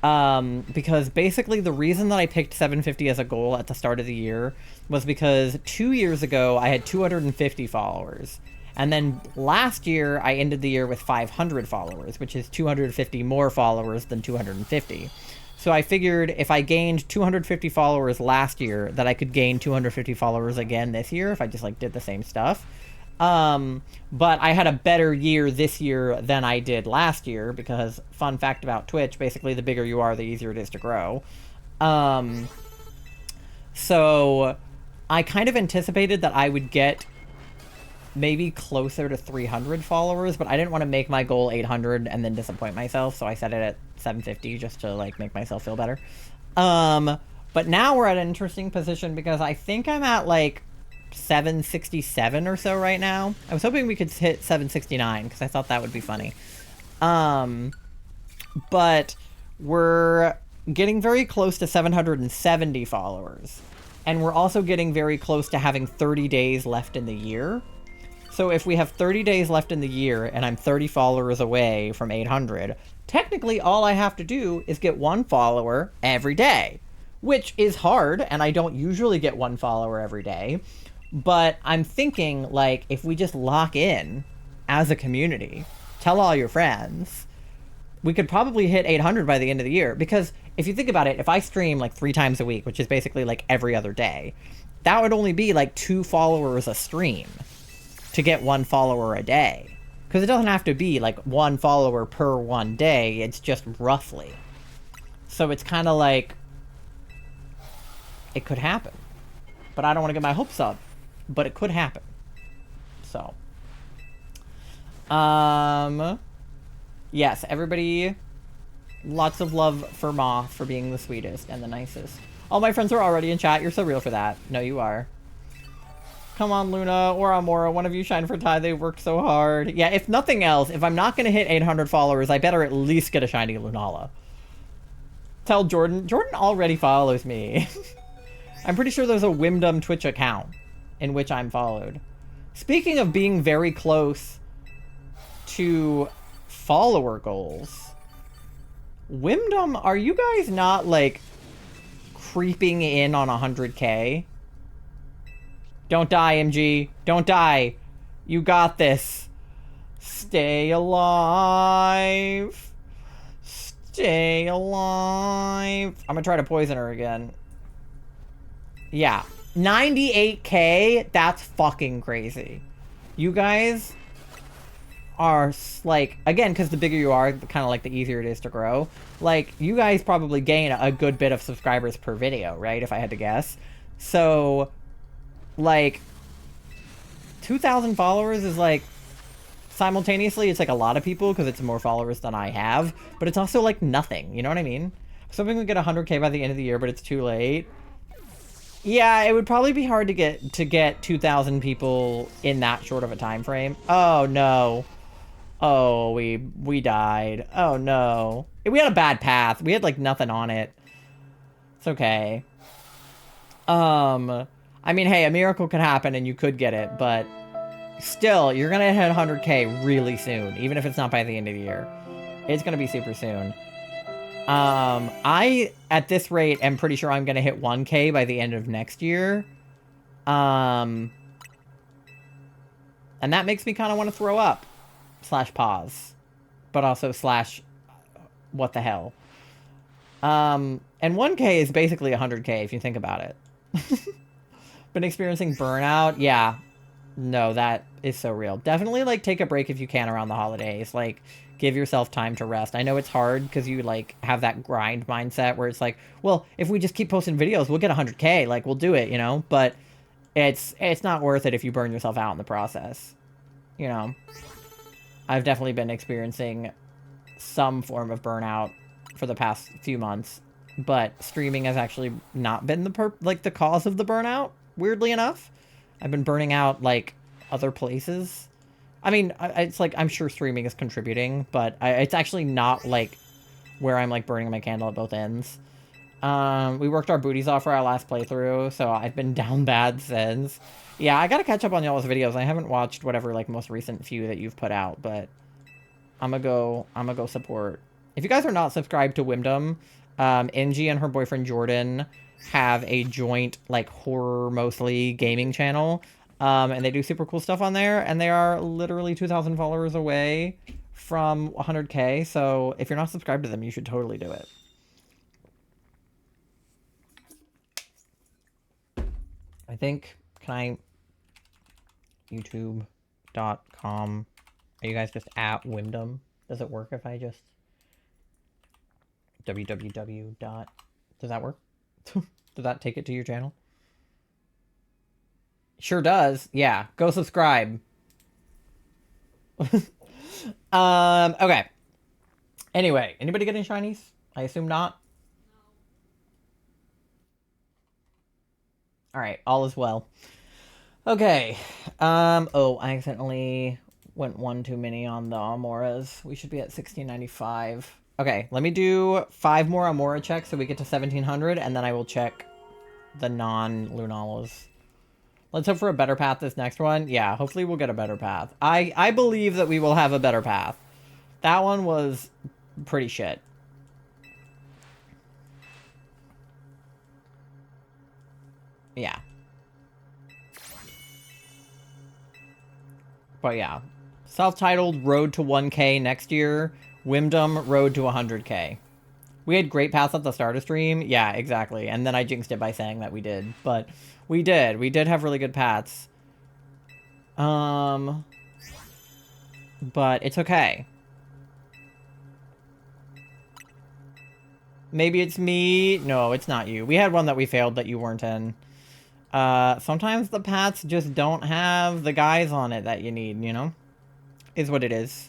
Because basically the reason that I picked 750 as a goal at the start of the year was because 2 years ago I had 250 followers. And then last year I ended the year with 500 followers, which is 250 more followers than 250. So I figured if I gained 250 followers last year, that I could gain 250 followers again this year if I just like did the same stuff. But I had a better year this year than I did last year because, fun fact about Twitch, basically the bigger you are, the easier it is to grow. So I kind of anticipated that I would get maybe closer to 300 followers, but I didn't want to make my goal 800 and then disappoint myself, so I set it at 750 just to like make myself feel better. But now we're at an interesting position because I think I'm at like 767 or so right now. I was hoping we could hit 769 because I thought that would be funny. But we're getting very close to 770 followers. And we're also getting very close to having 30 days left in the year. So if we have 30 days left in the year and I'm 30 followers away from 800, technically all I have to do is get 1 follower every day, which is hard, and I don't usually get 1 follower every day. But I'm thinking, like, if we just lock in as a community, tell all your friends, we could probably hit 800 by the end of the year. Because if you think about it, if I stream like 3 times a week, which is basically like every other day, that would only be like 2 followers a stream to get 1 follower a day. Because it doesn't have to be like 1 follower per 1 day, it's just roughly. So it's kind of like, it could happen. But I don't want to get my hopes up. But it could happen. So. Yes, everybody, lots of love for Moth for being the sweetest and the nicest. All my friends are already in chat. You're so real for that. No, you are. Come on, Luna or Amora. One of you shine for Ty. They worked so hard. Yeah, if nothing else, if I'm not going to hit 800 followers, I better at least get a shiny Lunala. Tell Jordan. Jordan already follows me. I'm pretty sure there's a Wimdom Twitch account in which I'm followed. Speaking of being very close to follower goals, Wimdom, are you guys not, like, creeping in on 100K? Don't die, MG. Don't die. You got this. Stay alive. Stay alive. I'm gonna try to poison her again. Yeah. 98K? That's fucking crazy. You guys are, like, again, because the bigger you are, kind of like the easier it is to grow. Like, you guys probably gain a good bit of subscribers per video, right? If I had to guess. So, like, 2,000 followers is, like, simultaneously, it's, like, a lot of people because it's more followers than I have. But it's also, like, nothing. You know what I mean? So we get 100K by the end of the year, but it's too late. Yeah, it would probably be hard to get 2,000 people in that short of a time frame. Oh, no. Oh, we died. Oh, no. We had a bad path. We had, like, nothing on it. It's okay. I mean, hey, a miracle could happen and you could get it, but still, you're gonna hit 100K really soon, even if it's not by the end of the year. It's gonna be super soon. I, at this rate, am pretty sure I'm gonna hit 1K by the end of next year. And that makes me kind of want to throw up. / pause. But also / what the hell. And 1K is basically 100K if you think about it. Been experiencing burnout? Yeah. No, that is so real. Definitely, like, take a break if you can around the holidays. Like, give yourself time to rest. I know it's hard because you, like, have that grind mindset where it's like, well, if we just keep posting videos, we'll get 100K. Like, we'll do it, you know? But it's not worth it if you burn yourself out in the process. You know? I've definitely been experiencing some form of burnout for the past few months. But streaming has actually not been the cause of the burnout, weirdly enough. I've been burning out, like, other places. I mean, it's like, I'm sure streaming is contributing, but it's actually not, like, where I'm, like, burning my candle at both ends. We worked our booties off for our last playthrough, so I've been down bad since. Yeah, I gotta catch up on y'all's videos. I haven't watched whatever, like, most recent few that you've put out, but I'm gonna go support. If you guys are not subscribed to Wimdom, NG and her boyfriend Jordan have a joint, like, horror mostly gaming channel, and they do super cool stuff on there, and they are literally 2,000 followers away from 100K, so if you're not subscribed to them, you should totally do it. I think, can I, youtube.com, are you guys just at Wyndham? Does it work if I just, www. Does that work? Does that take it to your channel? Sure does. Yeah, go subscribe. Okay. Anyway, anybody getting shinies? I assume not. All right, all is well. Okay. Oh, I accidentally went one too many on the Amoras. We should be at 1695. Okay, let me do 5 more Amora checks so we get to 1700, and then I will check the non-Lunalas. Let's hope for a better path this next one. Yeah, hopefully we'll get a better path. I believe that we will have a better path. That one was pretty shit. Yeah. But yeah. Self-titled Road to 1K next year. Wyndham Road to 100K. We had great paths at the start of stream. Yeah, exactly. And then I jinxed it by saying that we did. But we did. We did have really good paths. But it's okay. Maybe it's me. No, it's not you. We had one that we failed that you weren't in. Sometimes the paths just don't have the guys on it that you need, you know? Is what it is.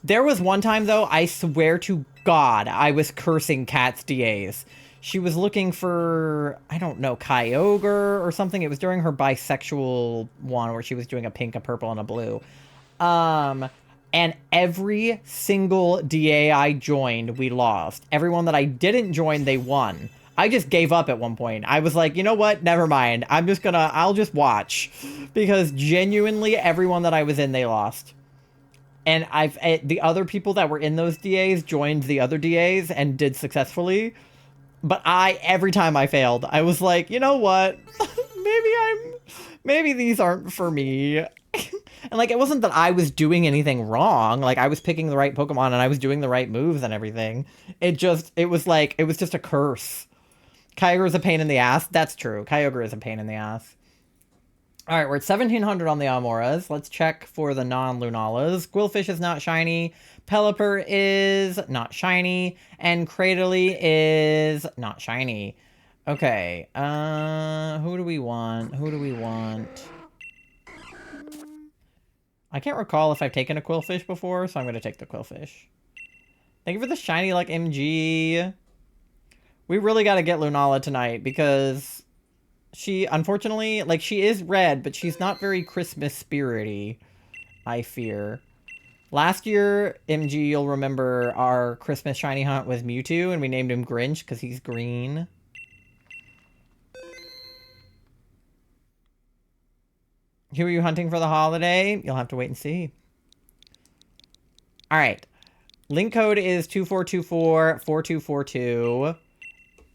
There was one time, though, I swear to God, I was cursing Kat's DAs. She was looking for, I don't know, Kyogre or something. It was during her bisexual one where she was doing a pink, a purple, and a blue. And every single DA I joined, we lost. Everyone that I didn't join, they won. I just gave up at one point. I was like, you know what? Never mind. I'll just watch. Because genuinely, everyone that I was in, they lost. And the other people that were in those DAs joined the other DAs and did successfully. But every time I failed, I was like, you know what? Maybe these aren't for me. And like, it wasn't that I was doing anything wrong. Like, I was picking the right Pokemon and I was doing the right moves and everything. It was just a curse. Kyogre is a pain in the ass. That's true. Kyogre is a pain in the ass. All right, we're at 1700 on the Amoras. Let's check for the non-Lunalas. Quillfish is not shiny. Pelipper is not shiny. And Cradily is not shiny. Okay, who do we want? Who do we want? I can't recall if I've taken a Quillfish before, so I'm going to take the Quillfish. Thank you for the shiny luck, MG. We really got to get Lunala tonight because she, unfortunately, like, she is red, but she's not very Christmas spirity, I fear. Last year, MG, you'll remember our Christmas shiny hunt was Mewtwo, and we named him Grinch because he's green. Who are you hunting for the holiday? You'll have to wait and see. All right. Link code is 2424-4242.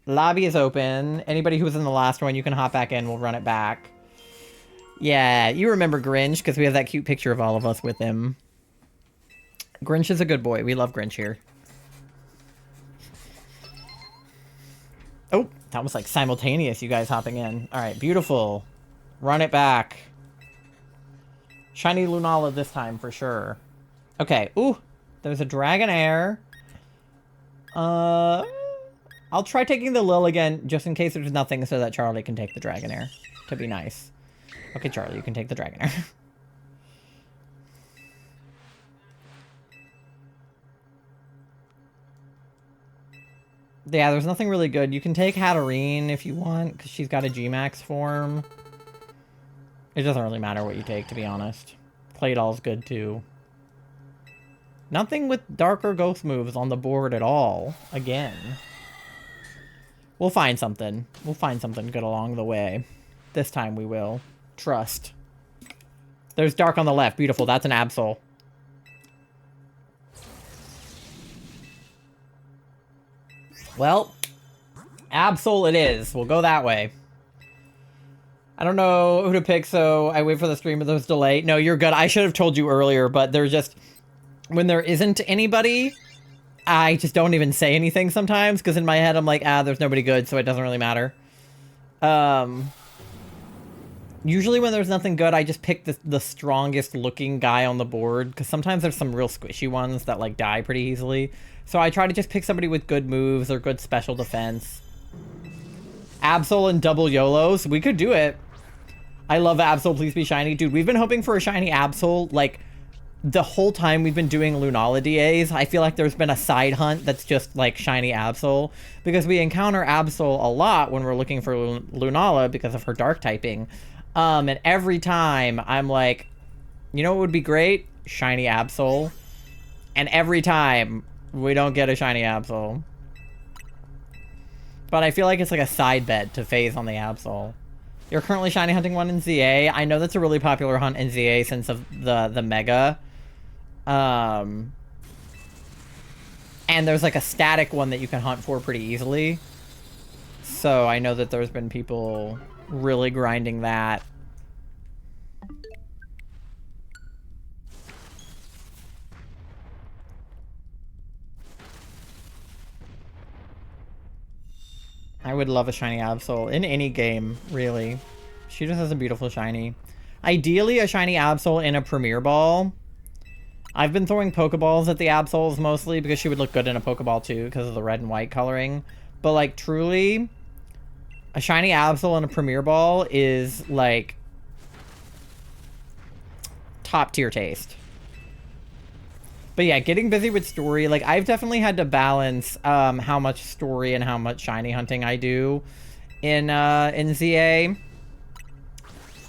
Lobby is open. Anybody who was in the last one, you can hop back in. We'll run it back. Yeah, you remember Grinch because we have that cute picture of all of us with him. Grinch is a good boy. We love Grinch here. Oh, that was like simultaneous, you guys hopping in. All right, beautiful. Run it back. Shiny Lunala this time for sure. Okay, ooh, there's a Dragonair. I'll try taking the Lil again, just in case there's nothing, so that Charlie can take the Dragonair. To be nice. Okay, Charlie, you can take the Dragonair. Yeah, there's nothing really good. You can take Hatterene if you want, because she's got a G-Max form. It doesn't really matter what you take, to be honest. Claydol's good, too. Nothing with Dark or Ghost moves on the board at all. Again. We'll find something. We'll find something good along the way. This time we will. Trust. There's Dark on the left. Beautiful. That's an Absol. Well, Absol it is. We'll go that way. I don't know who to pick, so I wait for the stream, but there's delay. No, you're good. I should have told you earlier, but there's just... When there isn't anybody, I just don't even say anything sometimes, because in my head I'm like, there's nobody good, so it doesn't really matter. Usually when there's nothing good, I just pick the strongest looking guy on the board, because sometimes there's some real squishy ones that like die pretty easily. So I try to just pick somebody with good moves or good special defense. Absol and double YOLOs. We could do it. I love Absol, please be shiny. Dude, we've been hoping for a shiny Absol, like, the whole time we've been doing Lunala DAs. I feel like there's been a side hunt that's just, like, shiny Absol. Because we encounter Absol a lot when we're looking for Lunala because of her dark typing. And every time, I'm like, you know what would be great? Shiny Absol. And every time, we don't get a shiny Absol. But I feel like it's like a side bet to phase on the Absol. You're currently shiny hunting one in ZA. I know that's a really popular hunt in ZA since of the Mega. And there's like a static one that you can hunt for pretty easily. So I know that there's been people really grinding that. I would love a shiny Absol in any game, really. She just has a beautiful shiny. Ideally, a shiny Absol in a Premier Ball. I've been throwing Pokeballs at the Absols mostly because she would look good in a Pokeball too because of the red and white coloring. But like truly, a shiny Absol in a Premier Ball is like top tier taste. But yeah, getting busy with story, like I've definitely had to balance how much story and how much shiny hunting I do in ZA.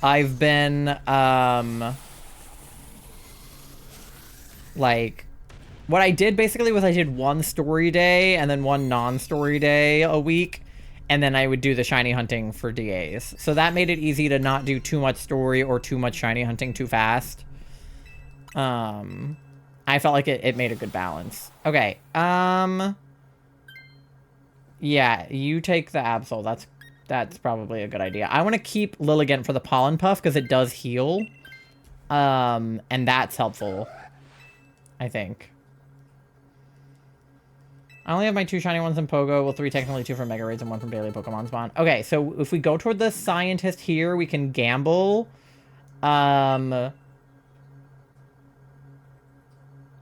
I've been like what I did basically was I did one story day and then one non-story day a week, and then I would do the shiny hunting for DAs. So that made it easy to not do too much story or too much shiny hunting too fast. I felt like it made a good balance. Okay, yeah, you take the Absol. That's probably a good idea. I want to keep Lilligant for the Pollen Puff because it does heal. And that's helpful, I think. I only have my 2 shiny ones in Pogo. Well, 3 technically, 2 from Mega Raids and 1 from Daily Pokemon Spawn. Okay, so if we go toward the Scientist here, we can gamble.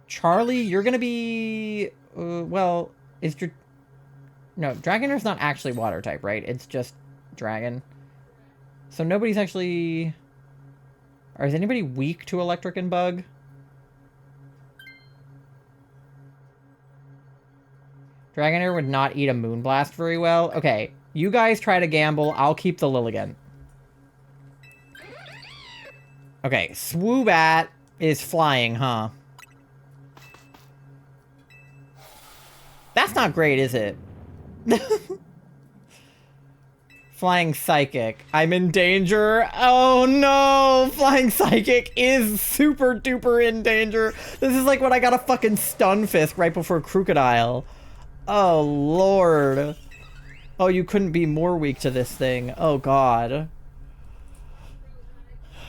Charlie, you're gonna be... well, no, Dragonier's not actually water type, right? It's just dragon. So nobody's actually... Or is anybody weak to electric and bug? Dragonair would not eat a Moonblast very well. Okay, you guys try to gamble. I'll keep the Lilligant. Okay, Swoobat is flying, huh? That's not great, is it? Flying Psychic. I'm in danger. Oh no! Flying Psychic is super duper in danger. This is like when I got a fucking Stunfisk right before Crocodile. Oh lord. Oh, you couldn't be more weak to this thing. Oh god.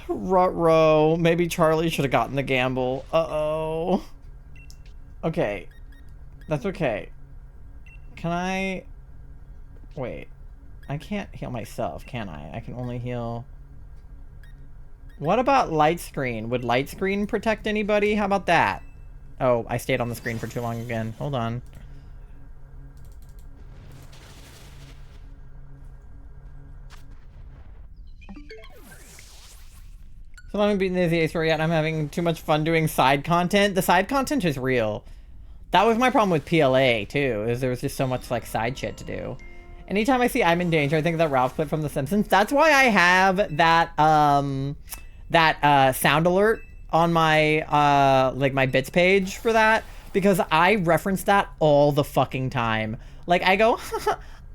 Ruh-roh. Maybe Charlie should have gotten the gamble. Uh-oh. Okay. That's okay. Can I... Wait. I can't heal myself, can I? I can only heal... What about Light Screen? Would Light Screen protect anybody? How about that? Oh, I stayed on the screen for too long again. Hold on. So I haven't beaten the ZA story yet. I'm having too much fun doing side content. The side content is real. That was my problem with PLA, too, is there was just so much, like, side shit to do. Anytime I see I'm in danger, I think of that Ralph clip from The Simpsons. That's why I have that, sound alert on my, like, my bits page for that. Because I reference that all the fucking time. Like, I go,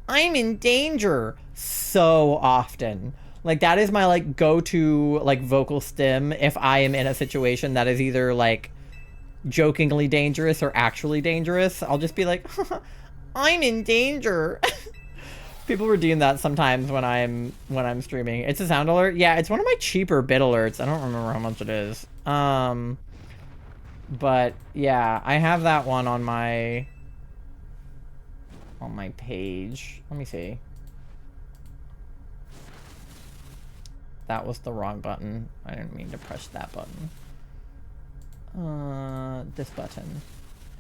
I'm in danger so often. Like, that is my, like, go-to, like, vocal stim if I am in a situation that is either, like, jokingly dangerous or actually dangerous. I'll just be like, I'm in danger. People redeem that sometimes when I'm streaming. It's a sound alert. Yeah, it's one of my cheaper bit alerts. I don't remember how much it is. But yeah, I have that one on my page. Let me see. That was the wrong button. I didn't mean to press that button. This button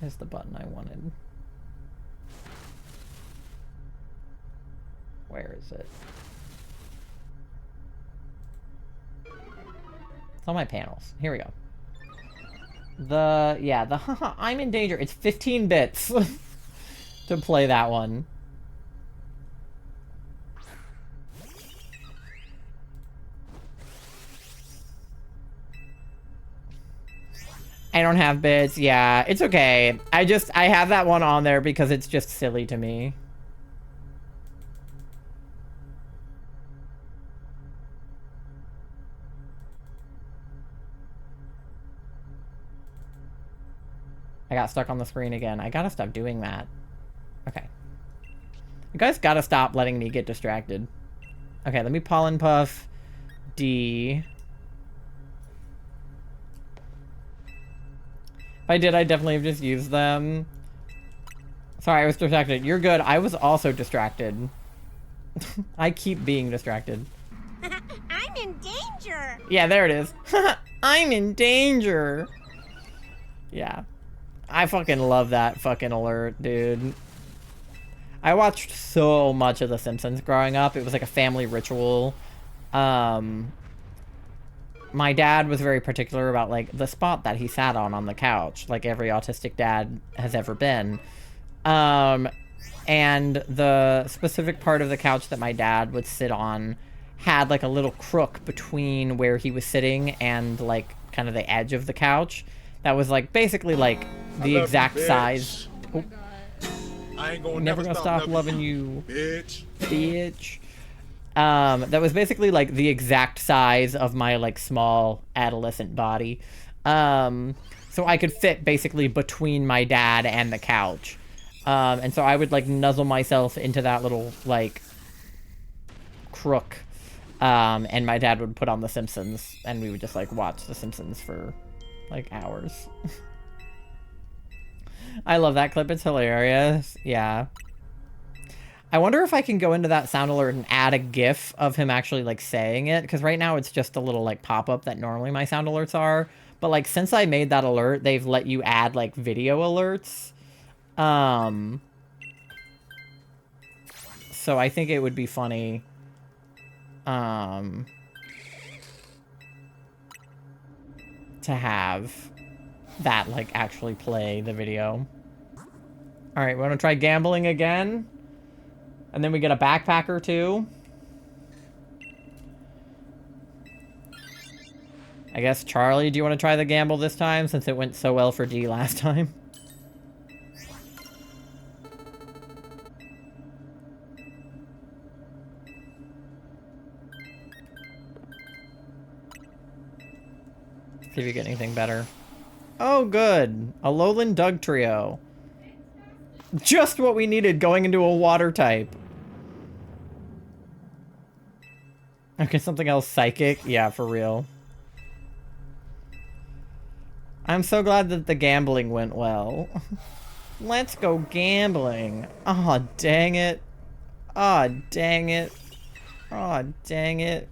is the button I wanted. Where is it? It's on my panels. Here we go. The I'm in danger. It's 15 bits to play that one. I don't have bits. Yeah, it's okay. I have that one on there because it's just silly to me. I got stuck on the screen again. I gotta stop doing that. Okay. You guys gotta stop letting me get distracted. Okay, let me pollen puff D. If I did, I definitely have just used them. Sorry, I was distracted. You're good. I was also distracted. I keep being distracted. I'm in danger. Yeah, there it is. I'm in danger. Yeah. I fucking love that fucking alert, dude. I watched so much of The Simpsons growing up. It was like a family ritual. My dad was very particular about, like, the spot that he sat on the couch, like every autistic dad has ever been. And the specific part of the couch that my dad would sit on had, like, a little crook between where he was sitting and, like, kind of the edge of the couch. That was, like, basically, like, the exact size. Oh. I ain't gonna Never gonna stop loving you, bitch. bitch. That was basically, like, the exact size of my, like, small adolescent body. So I could fit basically between my dad and the couch. And so I would, like, nuzzle myself into that little, like, crook. And my dad would put on The Simpsons, and we would just, like, watch The Simpsons for, like, hours. I love that clip. It's hilarious. Yeah. I wonder if I can go into that sound alert and add a GIF of him actually, like, saying it. Because right now it's just a little, like, pop-up that normally my sound alerts are. But, like, since I made that alert, they've let you add, like, video alerts. So I think it would be funny. To have that, like, actually play the video. Alright, we want to try gambling again. And then we get a backpacker, too. I guess, Charlie, do you want to try the gamble this time, since it went so well for D last time? See if you get anything better. Oh, good. A Lowland Doug trio. Just what we needed going into a water type. Okay, something else. Psychic. Yeah, for real. I'm so glad that the gambling went well. Let's go gambling. Aw, oh, dang it. Aw, oh, dang it. Aw, oh, dang it.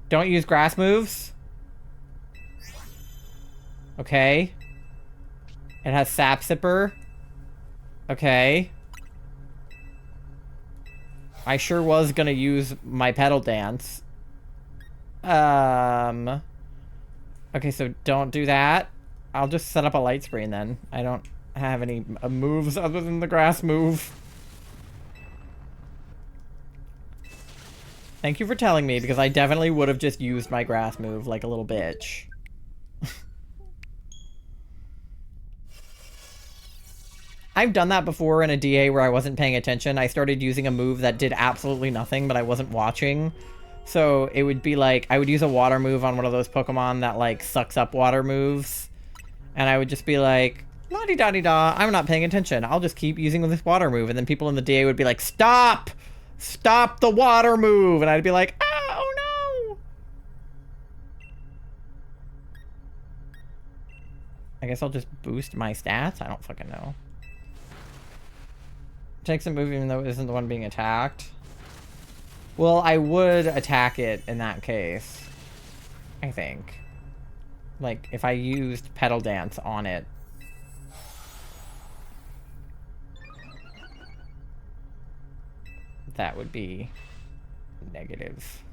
Don't use grass moves. Okay. It has Sap Sipper. Okay. I sure was gonna use my pedal dance. Okay, so don't do that. I'll just set up a light screen then. I don't have any moves other than the grass move. Thank you for telling me, because I definitely would have just used my grass move like a little bitch. I've done that before in a DA where I wasn't paying attention. I started using a move that did absolutely nothing, but I wasn't watching. So it would be like, I would use a water move on one of those Pokemon that, like, sucks up water moves. And I would just be like, la-di-da-di-da, I'm not paying attention. I'll just keep using this water move. And then people in the DA would be like, stop! Stop the water move! And I'd be like, oh no! I guess I'll just boost my stats? I don't fucking know. Takes a move even though it isn't the one being attacked. Well, I would attack it in that case. I think. Like, if I used Petal Dance on it. That would be negative.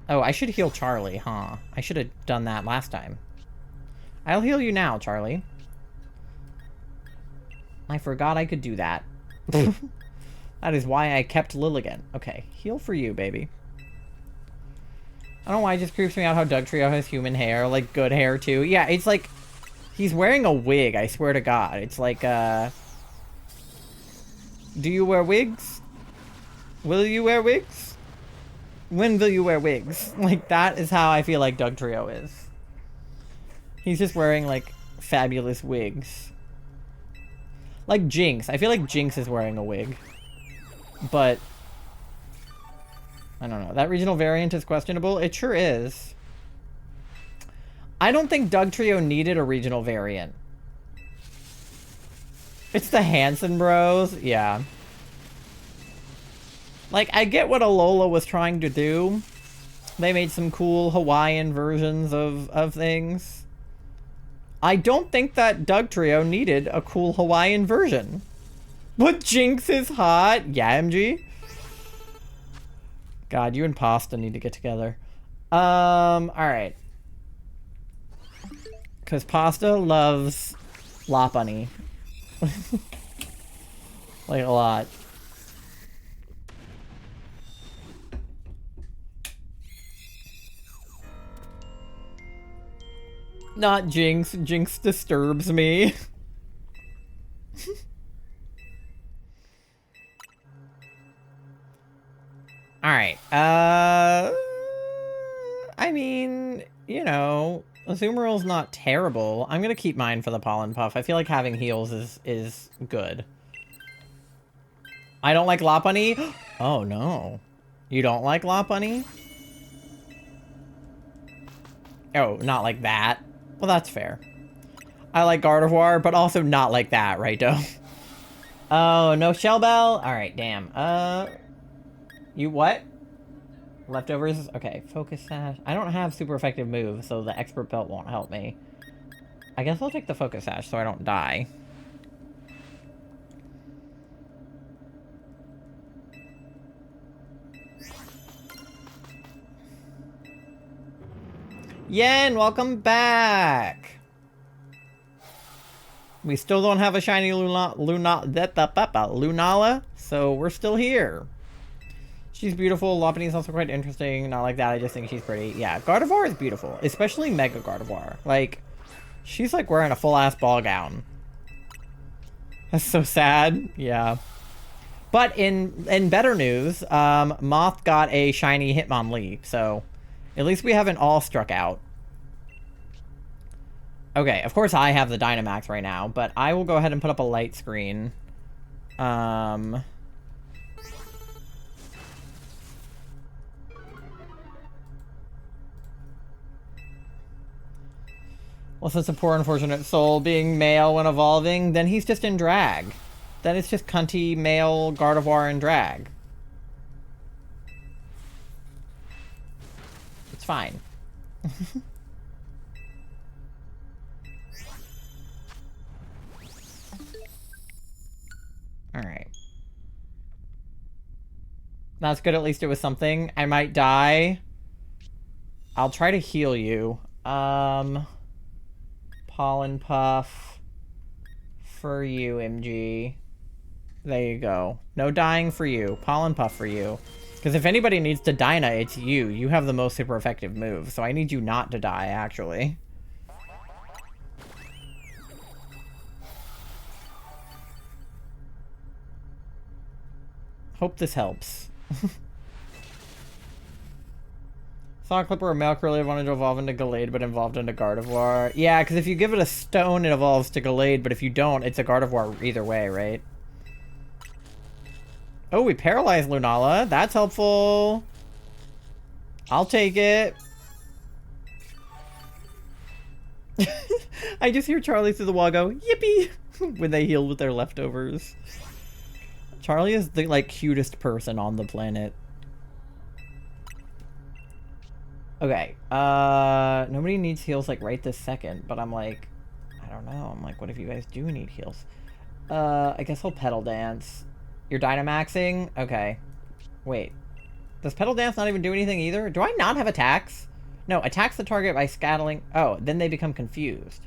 Oh, I should heal Charlie, huh? I should have done that last time. I'll heal you now, Charlie. I forgot I could do that. That is why I kept Lilligant. Okay, heal for you, baby. I don't know why it just creeps me out how Dugtrio has human hair, like good hair too. Yeah, it's like he's wearing a wig, I swear to God. It's like, do you wear wigs? Will you wear wigs? When will you wear wigs? Like, that is how I feel like Dugtrio is. He's just wearing, like, fabulous wigs. Like Jinx. I feel like Jinx is wearing a wig. But I don't know. That regional variant is questionable. It sure is. I don't think Dugtrio needed a regional variant. It's the Hanson Bros. Yeah. Like, I get what Alola was trying to do. They made some cool Hawaiian versions of things. I don't think that Dugtrio needed a cool Hawaiian version. But Jinx is hot. Yeah, MG. God, you and Pasta need to get together. Alright. Because Pasta loves Lopunny. Like, a lot. Not Jinx. Jinx disturbs me. Alright, I mean, you know, Azumarill's not terrible. I'm gonna keep mine for the Pollen Puff. I feel like having heals is good. I don't like Lopunny? Oh, no. You don't like Lopunny? Oh, not like that. Well, that's fair. I like Gardevoir, but also not like that, right, Doe? Oh, no Shell Bell? Alright, damn. You what? Leftovers? Okay, Focus Sash. I don't have super effective moves, so the Expert Belt won't help me. I guess I'll take the Focus Sash so I don't die. Yen, welcome back! We still don't have a shiny Lunala, so we're still here. She's beautiful. Lopunny is also quite interesting. Not like that, I just think she's pretty. Yeah, Gardevoir is beautiful, especially Mega Gardevoir. Like, she's like wearing a full-ass ball gown. That's so sad. Yeah. But in better news, Moth got a shiny Hitmonlee, so at least we haven't all struck out. Okay, of course I have the Dynamax right now, but I will go ahead and put up a light screen. Well, since a poor unfortunate soul being male when evolving, then he's just in drag. Then it's just cunty male Gardevoir in drag. It's fine. Alright. That's good, at least it was something. I might die. I'll try to heal you. Pollen Puff. For you, MG. There you go. No dying for you. Pollen Puff for you. Because if anybody needs to Dyna, it's you. You have the most super effective move, so I need you not to die, actually. Hope this helps. Saw a Clipper or Malcurly wanted to evolve into Gallade, but evolved into Gardevoir. Yeah, because if you give it a stone, it evolves to Gallade, but if you don't, it's a Gardevoir either way, right? Oh, we paralyzed Lunala. That's helpful. I'll take it. I just hear Charlie through the wall go, yippee, when they heal with their leftovers. Charlie is the, like, cutest person on the planet. Okay, nobody needs heals, like, right this second, but I'm like, I don't know. I'm like, what if you guys do need heals? I guess I'll pedal dance. You're Dynamaxing? Okay. Wait. Does pedal dance not even do anything either? Do I not have attacks? No, attacks the target by scattling. Oh, then they become confused.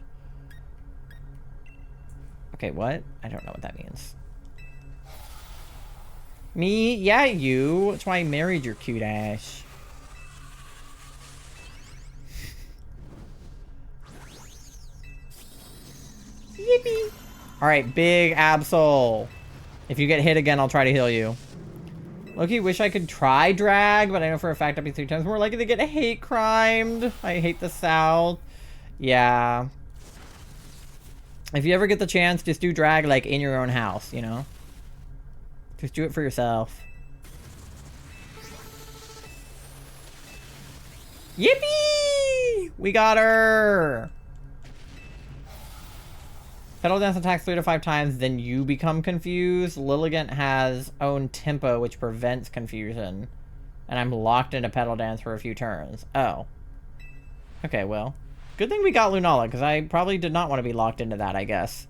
Okay, what? I don't know what that means. Me? Yeah, you. That's why I married your cute ass. Yippee! Alright, big Absol. If you get hit again, I'll try to heal you. Loki, wish I could try drag, but I know for a fact I'd be 3 times more likely to get hate crimed. I hate the South. Yeah. If you ever get the chance, just do drag, like, in your own house, you know? Just do it for yourself. Yippee! We got her! Pedal dance attacks 3 to 5 times, then you become confused. Lilligant has own tempo, which prevents confusion. And I'm locked into pedal dance for a few turns. Oh. Okay, well. Good thing we got Lunala, because I probably did not want to be locked into that, I guess.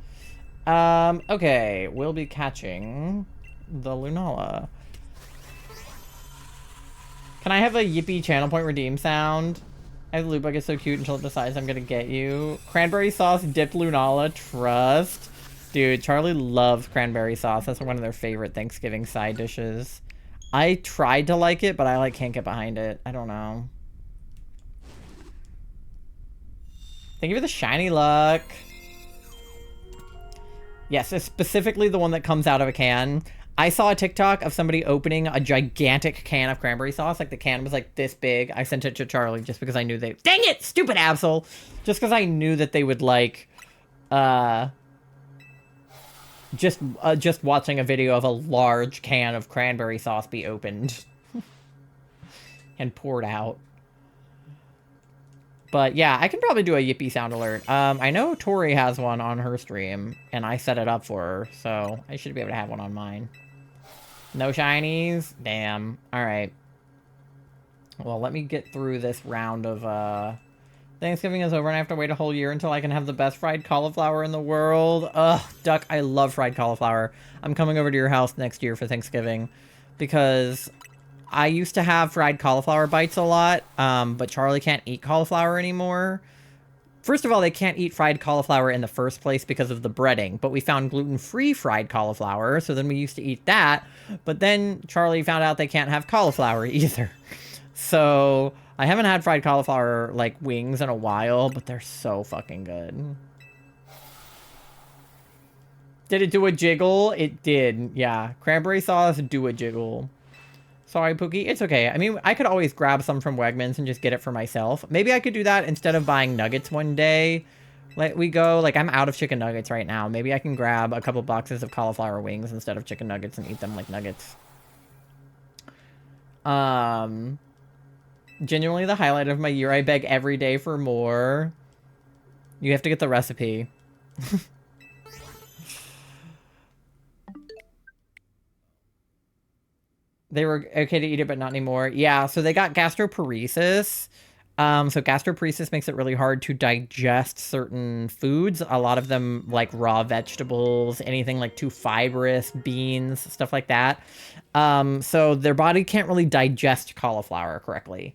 Okay. We'll be catching the Lunala. Can I have a yippee channel point redeem sound? I loop like it's so cute until it decides I'm gonna get you. Cranberry sauce dipped Lunala, trust. Dude, Charlie loves cranberry sauce. That's one of their favorite Thanksgiving side dishes. I tried to like it, but I like can't get behind it. I don't know. Thank you for the shiny luck. Yes, it's specifically the one that comes out of a can. I saw a TikTok of somebody opening a gigantic can of cranberry sauce. Like, the can was, like, this big. I sent it to Charlie just because I knew they... Dang it! Stupid Absol! Just because I knew that they would, like, just watching a video of a large can of cranberry sauce be opened. And poured out. But, yeah, I can probably do a yippee sound alert. I know Tori has one on her stream, and I set it up for her, so I should be able to have one on mine. No shinies? Damn. Alright. Well, let me get through this round of, Thanksgiving is over and I have to wait a whole year until I can have the best fried cauliflower in the world. Ugh, Duck, I love fried cauliflower. I'm coming over to your house next year for Thanksgiving because I used to have fried cauliflower bites a lot, but Charlie can't eat cauliflower anymore. First of all, they can't eat fried cauliflower in the first place because of the breading, but we found gluten-free fried cauliflower, so then we used to eat that, but then Charlie found out they can't have cauliflower either. So I haven't had fried cauliflower, like, wings in a while, but they're so fucking good. Did it do a jiggle? It did, yeah. Cranberry sauce, do a jiggle. Sorry, Pookie. It's okay. I mean, I could always grab some from Wegmans and just get it for myself. Maybe I could do that instead of buying nuggets one day. Let we go. Like, I'm out of chicken nuggets right now. Maybe I can grab a couple boxes of cauliflower wings instead of chicken nuggets and eat them like nuggets. Genuinely the highlight of my year. I beg every day for more. You have to get the recipe. They were okay to eat it, but not anymore. Yeah, so they got gastroparesis. So gastroparesis makes it really hard to digest certain foods. A lot of them, like raw vegetables, anything like too fibrous, beans, stuff like that. So their body can't really digest cauliflower correctly.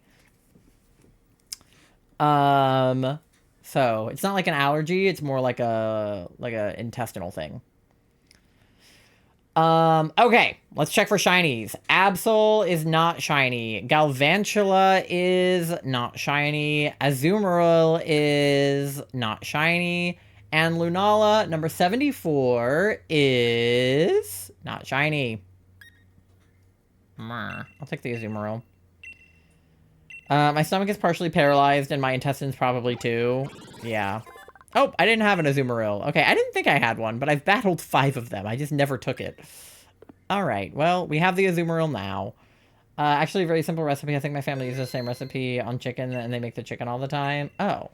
So it's not like an allergy. It's more like a intestinal thing. Okay, let's check for shinies. Absol is not shiny. Galvantula is not shiny. Azumarill is not shiny. And Lunala, number 74, is not shiny. I'll take the Azumarill. My stomach is partially paralyzed and my intestines probably too. Yeah. Oh, I didn't have an Azumarill. Okay, I didn't think I had one, but I've battled 5 of them. I just never took it. Alright, well, we have the Azumarill now. Actually, a very simple recipe. I think my family uses the same recipe on chicken, and they make the chicken all the time. Oh.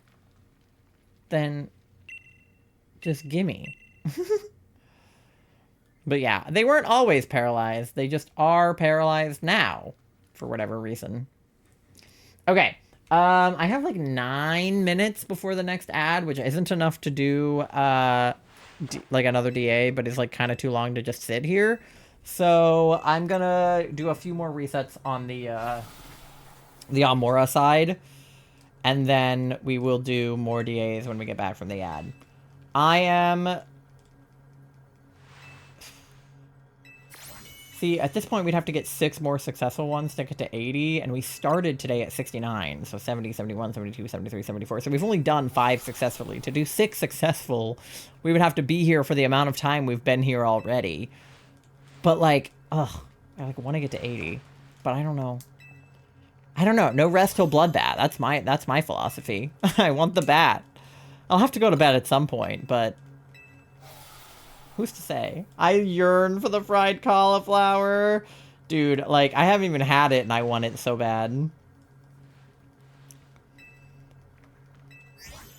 Then, just gimme. But yeah, they weren't always paralyzed. They just are paralyzed now for whatever reason. Okay. I have like 9 minutes before the next ad, which isn't enough to do like another DA, but is like kind of too long to just sit here. So I'm gonna do a few more resets on the Almora side, and then we will do more DAs when we get back from the ad. I am... See, at this point, we'd have to get 6 more successful ones to get to 80, and we started today at 69, so 70, 71, 72, 73, 74. So we've only done 5 successfully. To do 6 successful, we would have to be here for the amount of time we've been here already. But, like, ugh, I, like, want to get to 80, but I don't know. I don't know. No rest till bloodbath. That's my philosophy. I want the bat. I'll have to go to bed at some point, but... who's to say? I yearn for the fried cauliflower. Dude, like, I haven't even had it and I want it so bad.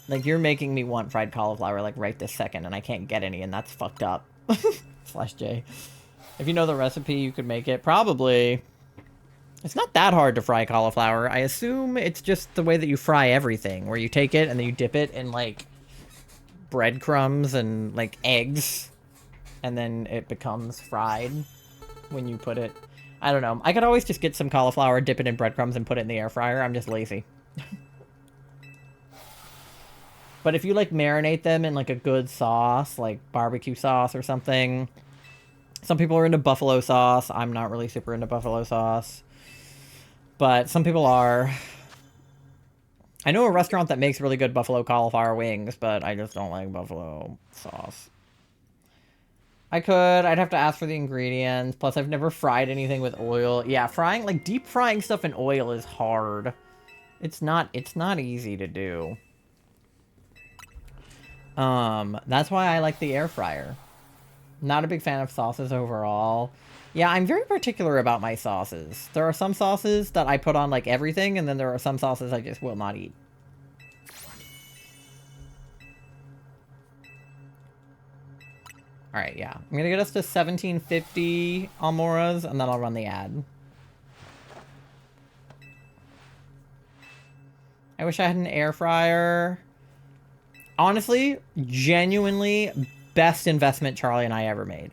Like, you're making me want fried cauliflower, like, right this second, and I can't get any, and that's fucked up. /J. If you know the recipe, you could make it. Probably. It's not that hard to fry cauliflower. I assume it's just the way that you fry everything, where you take it and then you dip it in, like, breadcrumbs and, like, eggs. And then it becomes fried when you put it... I don't know. I could always just get some cauliflower, dip it in breadcrumbs, and put it in the air fryer. I'm just lazy. But if you, like, marinate them in, like, a good sauce, like barbecue sauce or something... Some people are into buffalo sauce. I'm not really super into buffalo sauce. But some people are. I know a restaurant that makes really good buffalo cauliflower wings, but I just don't like buffalo sauce. I'd have to ask for the ingredients. Plus, I've never fried anything with oil. Yeah, frying, like, deep frying stuff in oil is hard. It's not easy to do. That's why I like the air fryer. Not a big fan of sauces overall. Yeah, I'm very particular about my sauces. There are some sauces that I put on, like, everything, and then there are some sauces I just will not eat. Alright, yeah. I'm gonna get us to 1750 Almoras, and then I'll run the ad. I wish I had an air fryer. Honestly, genuinely, best investment Charlie and I ever made.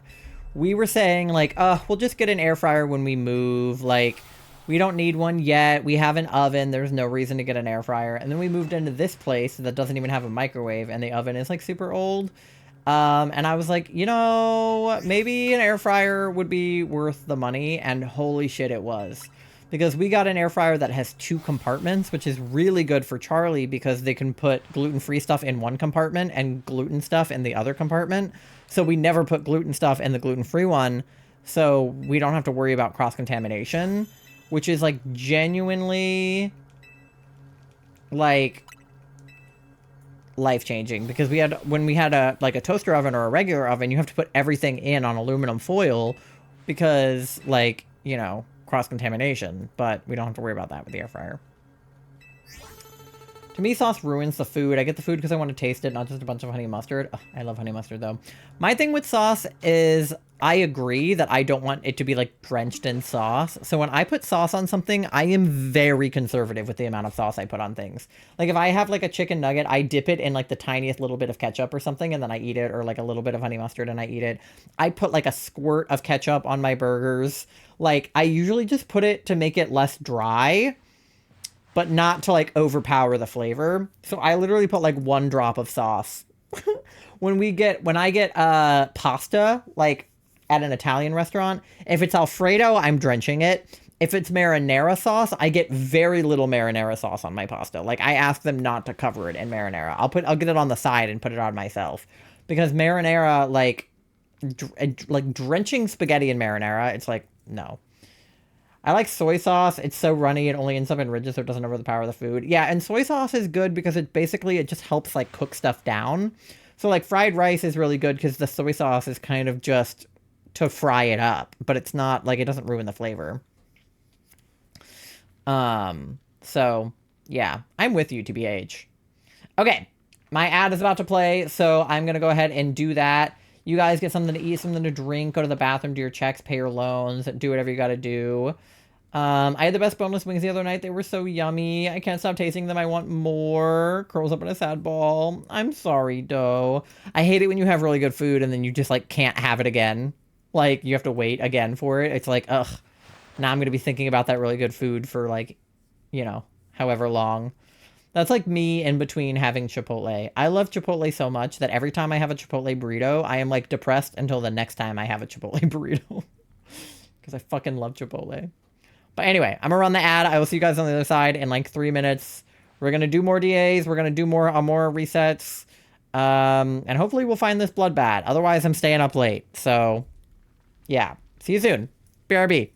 We were saying, like, we'll just get an air fryer when we move. Like, we don't need one yet. We have an oven. There's no reason to get an air fryer. And then we moved into this place that doesn't even have a microwave, and the oven is, like, super old. And I was like, you know, maybe an air fryer would be worth the money, and holy shit, it was. Because we got an air fryer that has 2 compartments, which is really good for Charlie because they can put gluten-free stuff in one compartment and gluten stuff in the other compartment. So we never put gluten stuff in the gluten-free one, so we don't have to worry about cross-contamination, which is, like, genuinely, like, life-changing. Because when we had a toaster oven or a regular oven, you have to put everything in on aluminum foil because, like, you know, cross-contamination, but we don't have to worry about that with the air fryer. To me, sauce ruins the food. I get the food because I want to taste it, not just a bunch of honey mustard. Ugh, I love honey mustard, though. My thing with sauce is I agree that I don't want it to be, like, drenched in sauce. So when I put sauce on something, I am very conservative with the amount of sauce I put on things. Like, if I have, like, a chicken nugget, I dip it in, like, the tiniest little bit of ketchup or something, and then I eat it, or, like, a little bit of honey mustard, and I eat it. I put, like, a squirt of ketchup on my burgers. Like, I usually just put it to make it less dry, but not to, like, overpower the flavor. So I literally put, like, 1 drop of sauce. When I get pasta, like, at an Italian restaurant, if it's Alfredo, I'm drenching it. If it's marinara sauce, I get very little marinara sauce on my pasta. Like, I ask them not to cover it in marinara. I'll get it on the side and put it on myself. Because marinara, like drenching spaghetti in marinara, it's like, no. I like soy sauce. It's so runny, it only ends up in ridges, so it doesn't overpower the food. Yeah, and soy sauce is good because it just helps, like, cook stuff down. So, like, fried rice is really good because the soy sauce is kind of just to fry it up, but it's not, like, it doesn't ruin the flavor. So, yeah, I'm with you, TBH. Okay, my ad is about to play, so I'm gonna go ahead and do that. You guys get something to eat, something to drink, go to the bathroom, do your checks, pay your loans, do whatever you gotta do. I had the best boneless wings the other night. They were so yummy. I can't stop tasting them. I want more. Curls up in a sad ball. I'm sorry, Doe. I hate it when you have really good food and then you just, like, can't have it again. Like, you have to wait again for it. It's like, ugh. Now I'm gonna be thinking about that really good food for, like, you know, however long. That's like me in between having Chipotle. I love Chipotle so much that every time I have a Chipotle burrito, I am, like, depressed until the next time I have a Chipotle burrito. Because I fucking love Chipotle. But anyway, I'm gonna run the ad. I will see you guys on the other side in like 3 minutes. We're gonna do more DAs. We're gonna do more resets. And hopefully we'll find this blood bat. Otherwise, I'm staying up late. So, yeah. See you soon. BRB.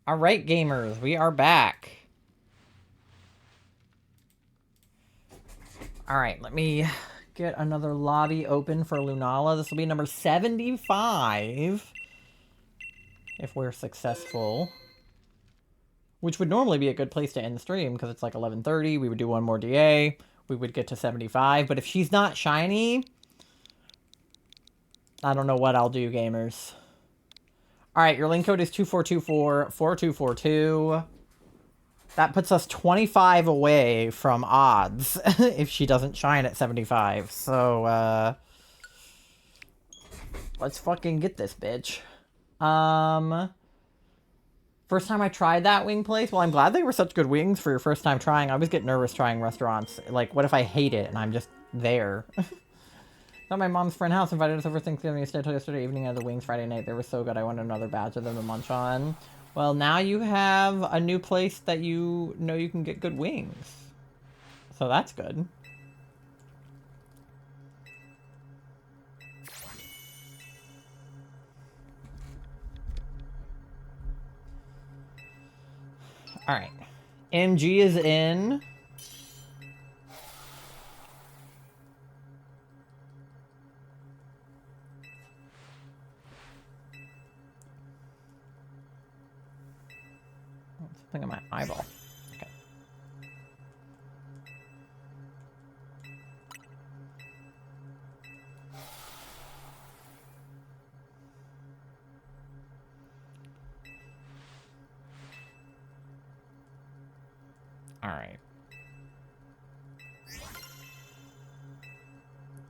All right, gamers, we are back. All right, let me get another lobby open for Lunala. This will be number 75 if we're successful. Which would normally be a good place to end the stream because it's like 11:30. We would do one more DA. We would get to 75. But if she's not shiny, I don't know what I'll do, gamers. All right, your link code is 2424-4242. That puts us 25 away from odds if she doesn't shine at 75. So, let's fucking get this bitch. First time I tried that wing place, well, I'm glad they were such good wings for your first time trying. I always get nervous trying restaurants. Like, what if I hate it and I'm just there? At my mom's friend house, invited us over Thanksgiving. We stayed until yesterday evening at the wings Friday night. They were so good. I wanted another batch of them to munch on. Well, now you have a new place that you know you can get good wings. So that's good. All right. MG is in. Something in my eyeball. Okay. All right.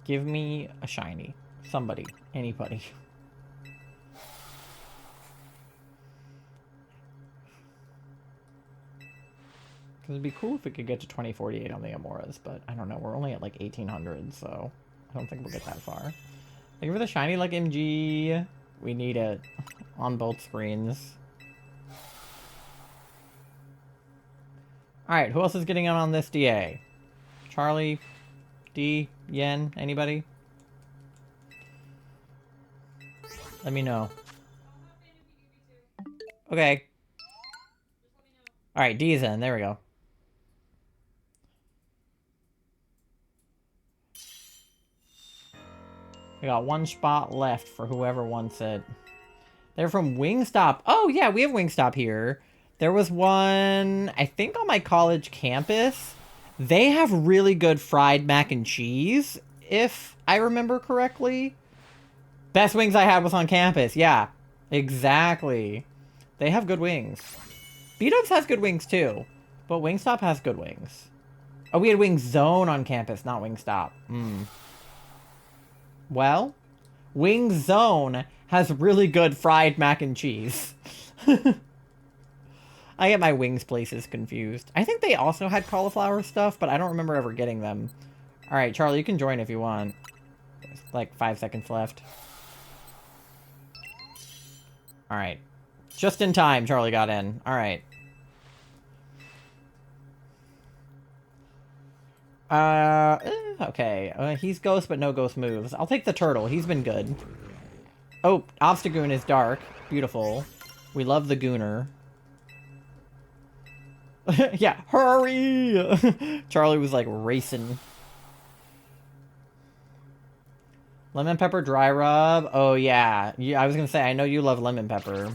Give me a shiny. Somebody. Anybody. Because it'd be cool if we could get to 2048 on the Amoras, but I don't know. We're only at like 1800, so I don't think we'll get that far. Thank you for the shiny like MG. We need it on both screens. Alright, who else is getting in on this DA? Charlie? D? Yen? Anybody? Let me know. I'll hop in if you need me to. Okay. Just let me know. Alright, D's in. There we go. We got one spot left for whoever wants it. They're from Wingstop. Oh, yeah, we have Wingstop here. There was one, I think, on my college campus. They have really good fried mac and cheese, if I remember correctly. Best wings I had was on campus. Yeah, exactly. They have good wings. B-Dubs has good wings, too. But Wingstop has good wings. Oh, we had Wing Zone on campus, not Wingstop. Well, Wing Zone has really good fried mac and cheese. I get my wings places confused. I think they also had cauliflower stuff, but I don't remember ever getting them. Alright, Charlie, you can join if you want. There's like 5 seconds left. Alright. Just in time, Charlie got in. Alright. Okay. He's ghost, but no ghost moves. I'll take the turtle. He's been good. Oh, Obstagoon is dark. Beautiful. We love the Gooner. Yeah, hurry! Charlie was like racing. Lemon pepper dry rub. Oh yeah. I was gonna say, I know you love lemon pepper.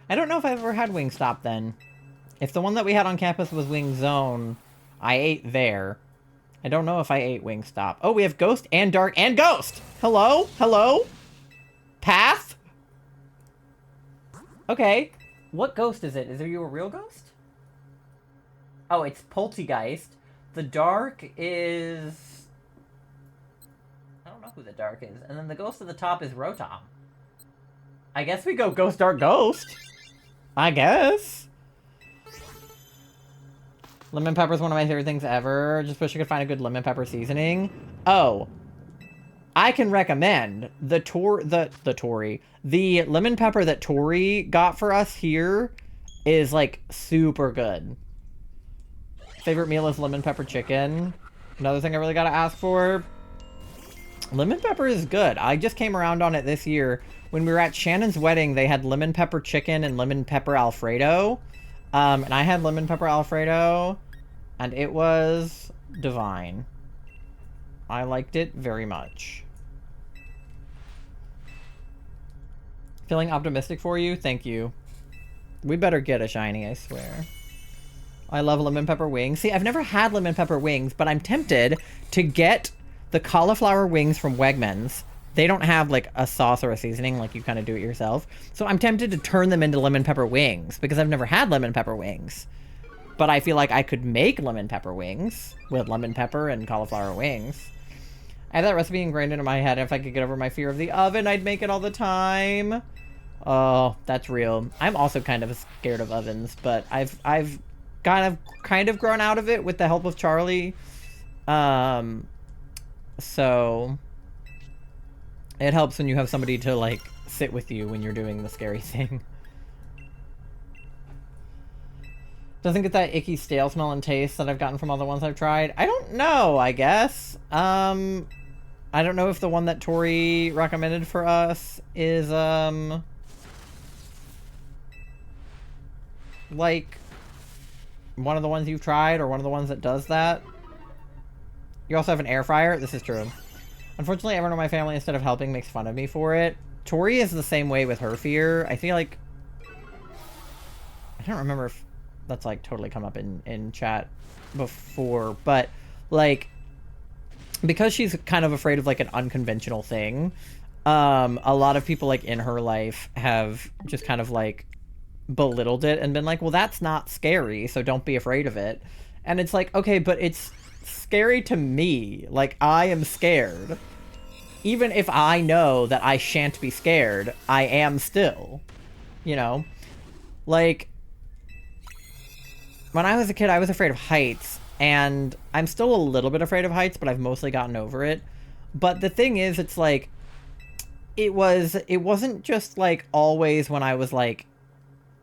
I don't know if I've ever had Wingstop then. If the one that we had on campus was Wing Zone, I ate there. I don't know if I ate Wingstop. Oh, we have Ghost and Dark and Ghost! Hello? Hello? Path? Okay. What ghost is it? Is you a real ghost? Oh, it's Poltergeist. The Dark is... I don't know who the Dark is. And then the ghost at the top is Rotom. I guess we go Ghost, Dark, Ghost. I guess. Lemon pepper is one of my favorite things ever. Just wish I could find a good lemon pepper seasoning. Oh. I can recommend the lemon pepper that Tori got for us here is like super good. Favorite meal is lemon pepper chicken. Another thing I really gotta ask for. Lemon pepper is good. I just came around on it this year. When we were at Shannon's wedding, they had lemon pepper chicken and lemon pepper Alfredo. And I had lemon pepper Alfredo, and it was divine. I liked it very much. Feeling optimistic for you? Thank you. We better get a shiny, I swear. I love lemon pepper wings. See, I've never had lemon pepper wings, but I'm tempted to get the cauliflower wings from Wegmans. They don't have like a sauce or a seasoning, like you kind of do it yourself. So I'm tempted to turn them into lemon pepper wings because I've never had lemon pepper wings. But I feel like I could make lemon pepper wings with lemon pepper and cauliflower wings. I have that recipe ingrained into my head. If I could get over my fear of the oven, I'd make it all the time. Oh, that's real. I'm also kind of scared of ovens, but I've kind of grown out of it with the help of Charlie. So it helps when you have somebody to like sit with you when you're doing the scary thing. Doesn't get that icky stale smell and taste that I've gotten from all the ones I've tried. I don't know, I guess. I don't know if the one that Tori recommended for us is like one of the ones you've tried or one of the ones that does that. You also have an air fryer. This is true. Unfortunately, everyone in my family, instead of helping, makes fun of me for it. Tori is the same way with her fear. I feel like... I don't remember if that's, like, totally come up in chat before. But, like, because she's kind of afraid of, like, an unconventional thing, a lot of people, like, in her life have just kind of, like, belittled it and been like, well, that's not scary, so don't be afraid of it. And it's like, okay, but it's scary to me. Like, I am scared. Even if I know that I shan't be scared, I am still. You know? Like, when I was a kid, I was afraid of heights, and I'm still a little bit afraid of heights, but I've mostly gotten over it. But the thing is, it's like, it wasn't just, like, always when I was, like,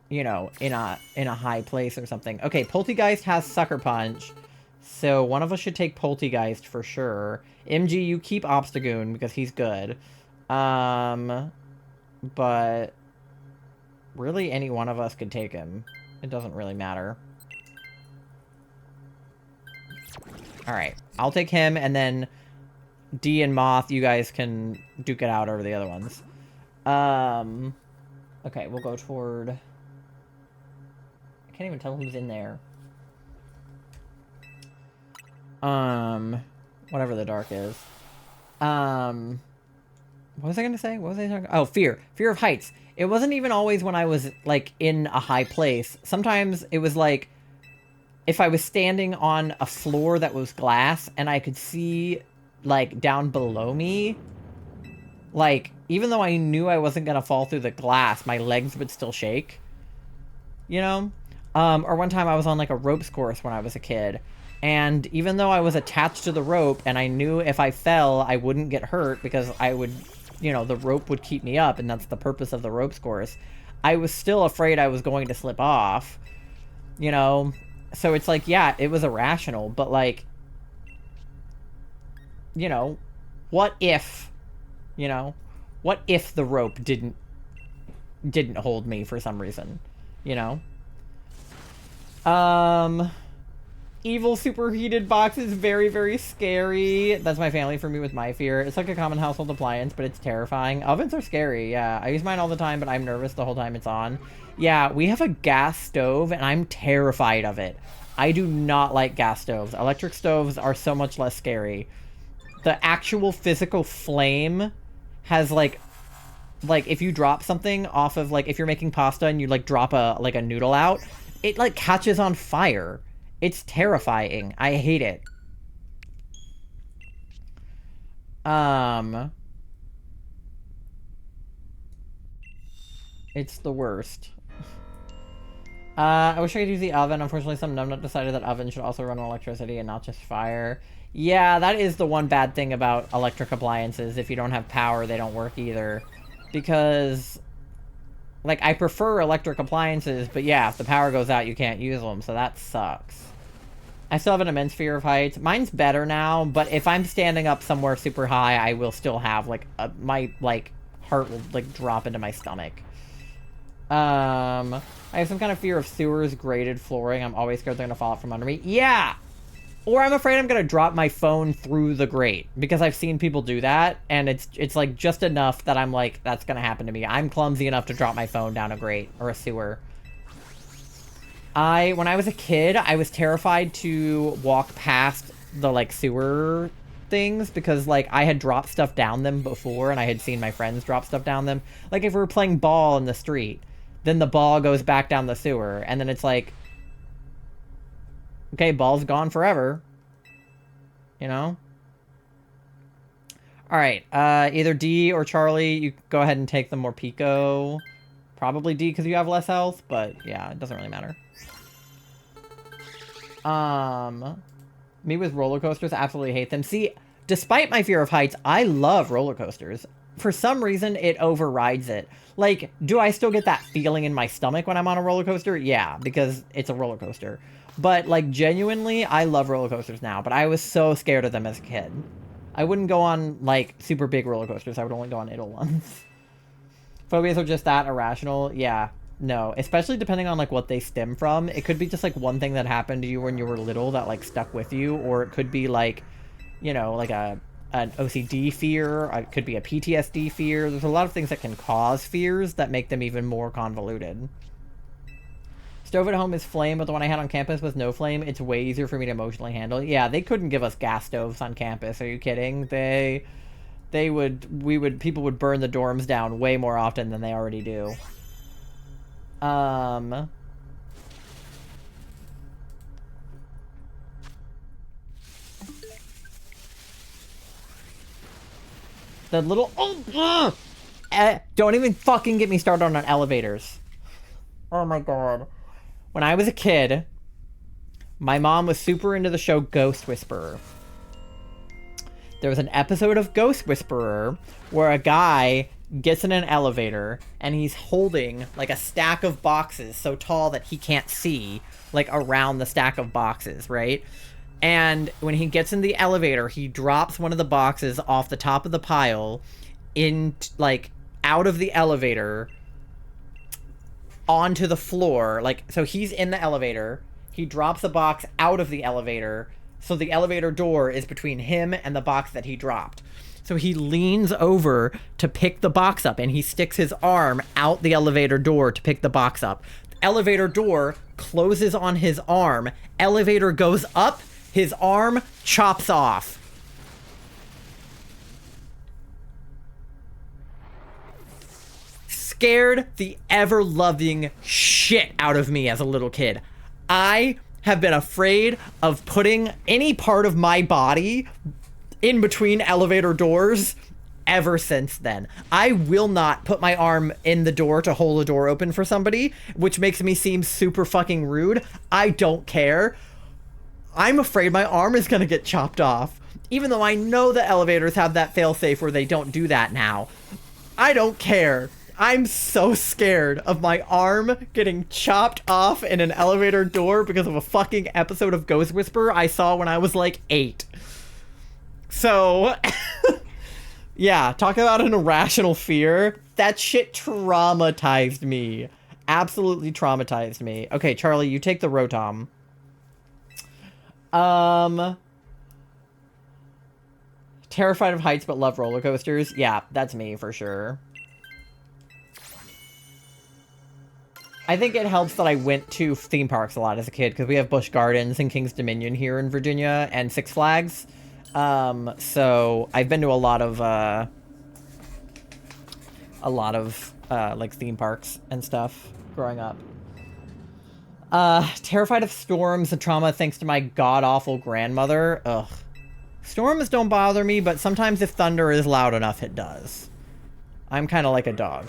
you know, in a high place or something. Okay, Poltergeist has Sucker Punch, so one of us should take Poltergeist for sure. MG, you keep Obstagoon because he's good. But really any one of us could take him. It doesn't really matter. Alright, I'll take him, and then D and Moth, you guys can duke it out over the other ones. Okay, we'll go toward... I can't even tell who's in there. Whatever the dark is. What was I gonna say? What was I talking? Oh, fear. Fear of heights. It wasn't even always when I was, like, in a high place. Sometimes it was, like, if I was standing on a floor that was glass and I could see, like, down below me, like, even though I knew I wasn't gonna fall through the glass, my legs would still shake. You know? Or one time I was on, like, a ropes course when I was a kid, and even though I was attached to the rope and I knew if I fell I wouldn't get hurt because I would, you know, the rope would keep me up and that's the purpose of the ropes course, I was still afraid I was going to slip off, you know? So it's like, yeah, it was irrational, but, like, you know, what if, you know, what if the rope didn't hold me for some reason, you know? Evil superheated box is very, very scary. That's my family for me with my fear. It's like a common household appliance, but it's terrifying. Ovens are scary, yeah. I use mine all the time, but I'm nervous the whole time it's on. Yeah, we have a gas stove, and I'm terrified of it. I do not like gas stoves. Electric stoves are so much less scary. The actual physical flame has, like, if you drop something off of, like, if you're making pasta and you, like, drop a noodle out, it, like, catches on fire. It's terrifying. I hate it. It's the worst. I wish I could use the oven. Unfortunately, some numbnut decided that oven should also run on electricity and not just fire. Yeah, that is the one bad thing about electric appliances. If you don't have power, they don't work either. Because, like, I prefer electric appliances, but yeah, if the power goes out, you can't use them, so that sucks. I still have an immense fear of heights. Mine's better now, but if I'm standing up somewhere super high, I will still have, like, my, like, heart will, like, drop into my stomach. I have some kind of fear of sewers, grated flooring. I'm always scared they're gonna fall out from under me. Yeah! Or I'm afraid I'm gonna drop my phone through the grate, because I've seen people do that, and it's like, just enough that I'm like, that's gonna happen to me. I'm clumsy enough to drop my phone down a grate, or a sewer. When I was a kid, I was terrified to walk past the, like, sewer things, because, like, I had dropped stuff down them before, and I had seen my friends drop stuff down them. Like, if we were playing ball in the street, then the ball goes back down the sewer, and then it's like, okay, ball's gone forever. You know? Alright, either D or Charlie, you go ahead and take the more Pico. Probably D, because you have less health, but yeah, it doesn't really matter. Me with roller coasters, absolutely hate them. See, despite my fear of heights, I love roller coasters. For some reason, it overrides it. Like, do I still get that feeling in my stomach when I'm on a roller coaster? Yeah, because it's a roller coaster. But, like, genuinely, I love roller coasters now, but I was so scared of them as a kid. I wouldn't go on, like, super big roller coasters. I would only go on little ones. Phobias are just that irrational? Yeah. No. Especially depending on, like, what they stem from. It could be just, like, one thing that happened to you when you were little that, like, stuck with you. Or it could be, like, you know, like an OCD fear. It could be a PTSD fear. There's a lot of things that can cause fears that make them even more convoluted. Stove at home is flame, but the one I had on campus was no flame. It's way easier for me to emotionally handle. Yeah, they couldn't give us gas stoves on campus. Are you kidding? People would burn the dorms down way more often than they already do. The little, don't even fucking get me started on elevators. Oh my god. When I was a kid, my mom was super into the show Ghost Whisperer. There was an episode of Ghost Whisperer where a guy gets in an elevator and he's holding, like, a stack of boxes so tall that he can't see, like, around the stack of boxes, right? And when he gets in the elevator, he drops one of the boxes off the top of the pile in, like, out of the elevator onto the floor. Like, so he's in the elevator, he drops the box out of the elevator, so the elevator door is between him and the box that he dropped. So he leans over to pick the box up, and he sticks his arm out the elevator door to pick the box up. The elevator door closes on his arm, elevator goes up, his arm chops off. Scared the ever-loving shit out of me as a little kid. I have been afraid of putting any part of my body in between elevator doors ever since then. I will not put my arm in the door to hold a door open for somebody, which makes me seem super fucking rude. I don't care. I'm afraid my arm is gonna get chopped off. Even though I know the elevators have that failsafe where they don't do that now. I don't care. I'm so scared of my arm getting chopped off in an elevator door because of a fucking episode of Ghost Whisperer I saw when I was like 8. So, yeah, talk about an irrational fear. That shit traumatized me. Absolutely traumatized me. Okay, Charlie, you take the Rotom. Terrified of heights but love roller coasters. Yeah, that's me for sure. I think it helps that I went to theme parks a lot as a kid, because we have Busch Gardens and King's Dominion here in Virginia, and Six Flags. So I've been to a lot of like theme parks and stuff growing up. Terrified of storms and trauma thanks to my god-awful grandmother. Ugh. Storms don't bother me, but sometimes if thunder is loud enough, it does. I'm kind of like a dog.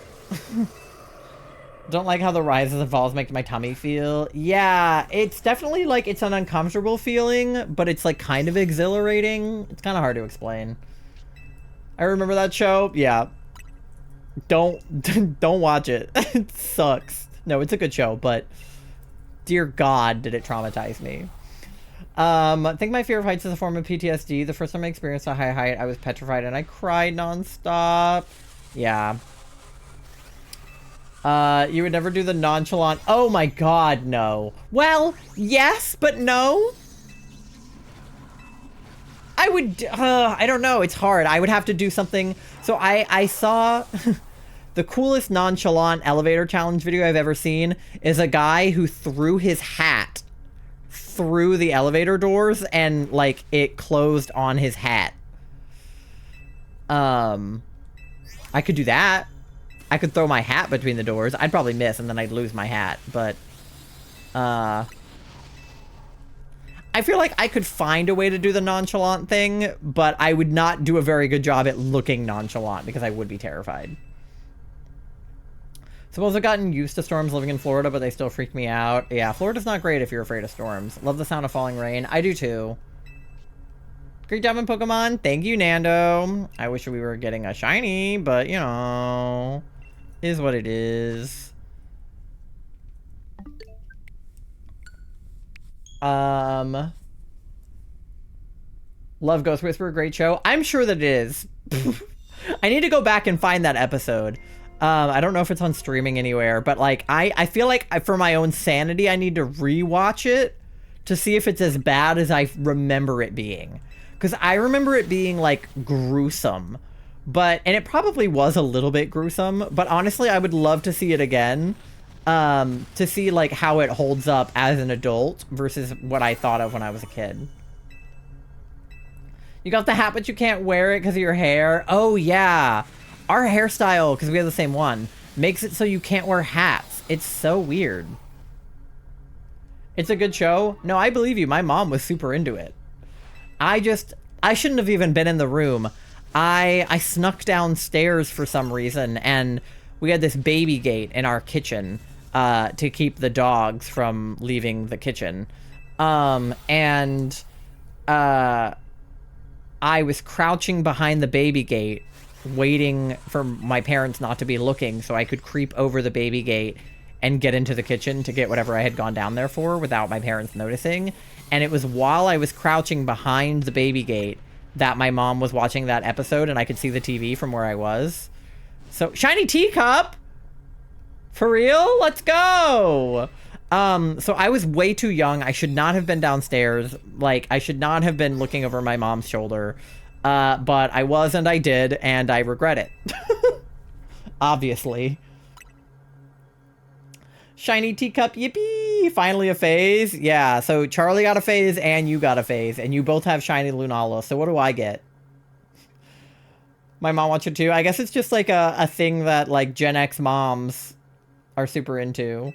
Don't like how the rises and falls make my tummy feel. Yeah, it's definitely, like, it's an uncomfortable feeling, but it's, like, kind of exhilarating. It's kind of hard to explain. I remember that show. Yeah. Don't watch it. It sucks. No, it's a good show, but dear God, did it traumatize me. I think my fear of heights is a form of PTSD. The first time I experienced a high height, I was petrified and I cried nonstop. Yeah. You would never do the nonchalant. Oh my god, no. Well, yes, but no. I would, I don't know. It's hard. I would have to do something. So I saw the coolest nonchalant elevator challenge video I've ever seen is a guy who threw his hat through the elevator doors and like it closed on his hat. I could do that. I could throw my hat between the doors. I'd probably miss and then I'd lose my hat, but I feel like I could find a way to do the nonchalant thing, but I would not do a very good job at looking nonchalant because I would be terrified. Suppose I've gotten used to storms living in Florida, but they still freak me out. Yeah, Florida's not great if you're afraid of storms. Love the sound of falling rain. I do too. Great job in Pokemon. Thank you, Nando. I wish we were getting a shiny, but you know, is what it is. Love Ghost Whisperer, great show. I'm sure that it is. I need to go back and find that episode. I don't know if it's on streaming anywhere, but like I feel like for my own sanity, I need to rewatch it to see if it's as bad as I remember it being. Because I remember it being like gruesome, and it probably was a little bit gruesome, but honestly, I would love to see it again. To see like how it holds up as an adult versus what I thought of when I was a kid. You got the hat, but you can't wear it because of your hair. Oh yeah. Our hairstyle, because we have the same one, makes it so you can't wear hats. It's so weird. It's a good show. No, I believe you. My mom was super into it. I shouldn't have even been in the room. I snuck downstairs for some reason, and we had this baby gate in our kitchen to keep the dogs from leaving the kitchen. I was crouching behind the baby gate, waiting for my parents not to be looking so I could creep over the baby gate and get into the kitchen to get whatever I had gone down there for without my parents noticing. And it was while I was crouching behind the baby gate that my mom was watching that episode and I could see the TV from where I was. So, shiny teacup! For real? Let's go! So I was way too young. I should not have been downstairs. Like, I should not have been looking over my mom's shoulder. But I was and I did, and I regret it. Obviously. Shiny teacup, yippee! Finally a phase. Yeah, so Charlie got a phase and you got a phase, and you both have shiny Lunala, so what do I get? My mom wants it too. I guess it's just like a thing that like Gen X moms are super into.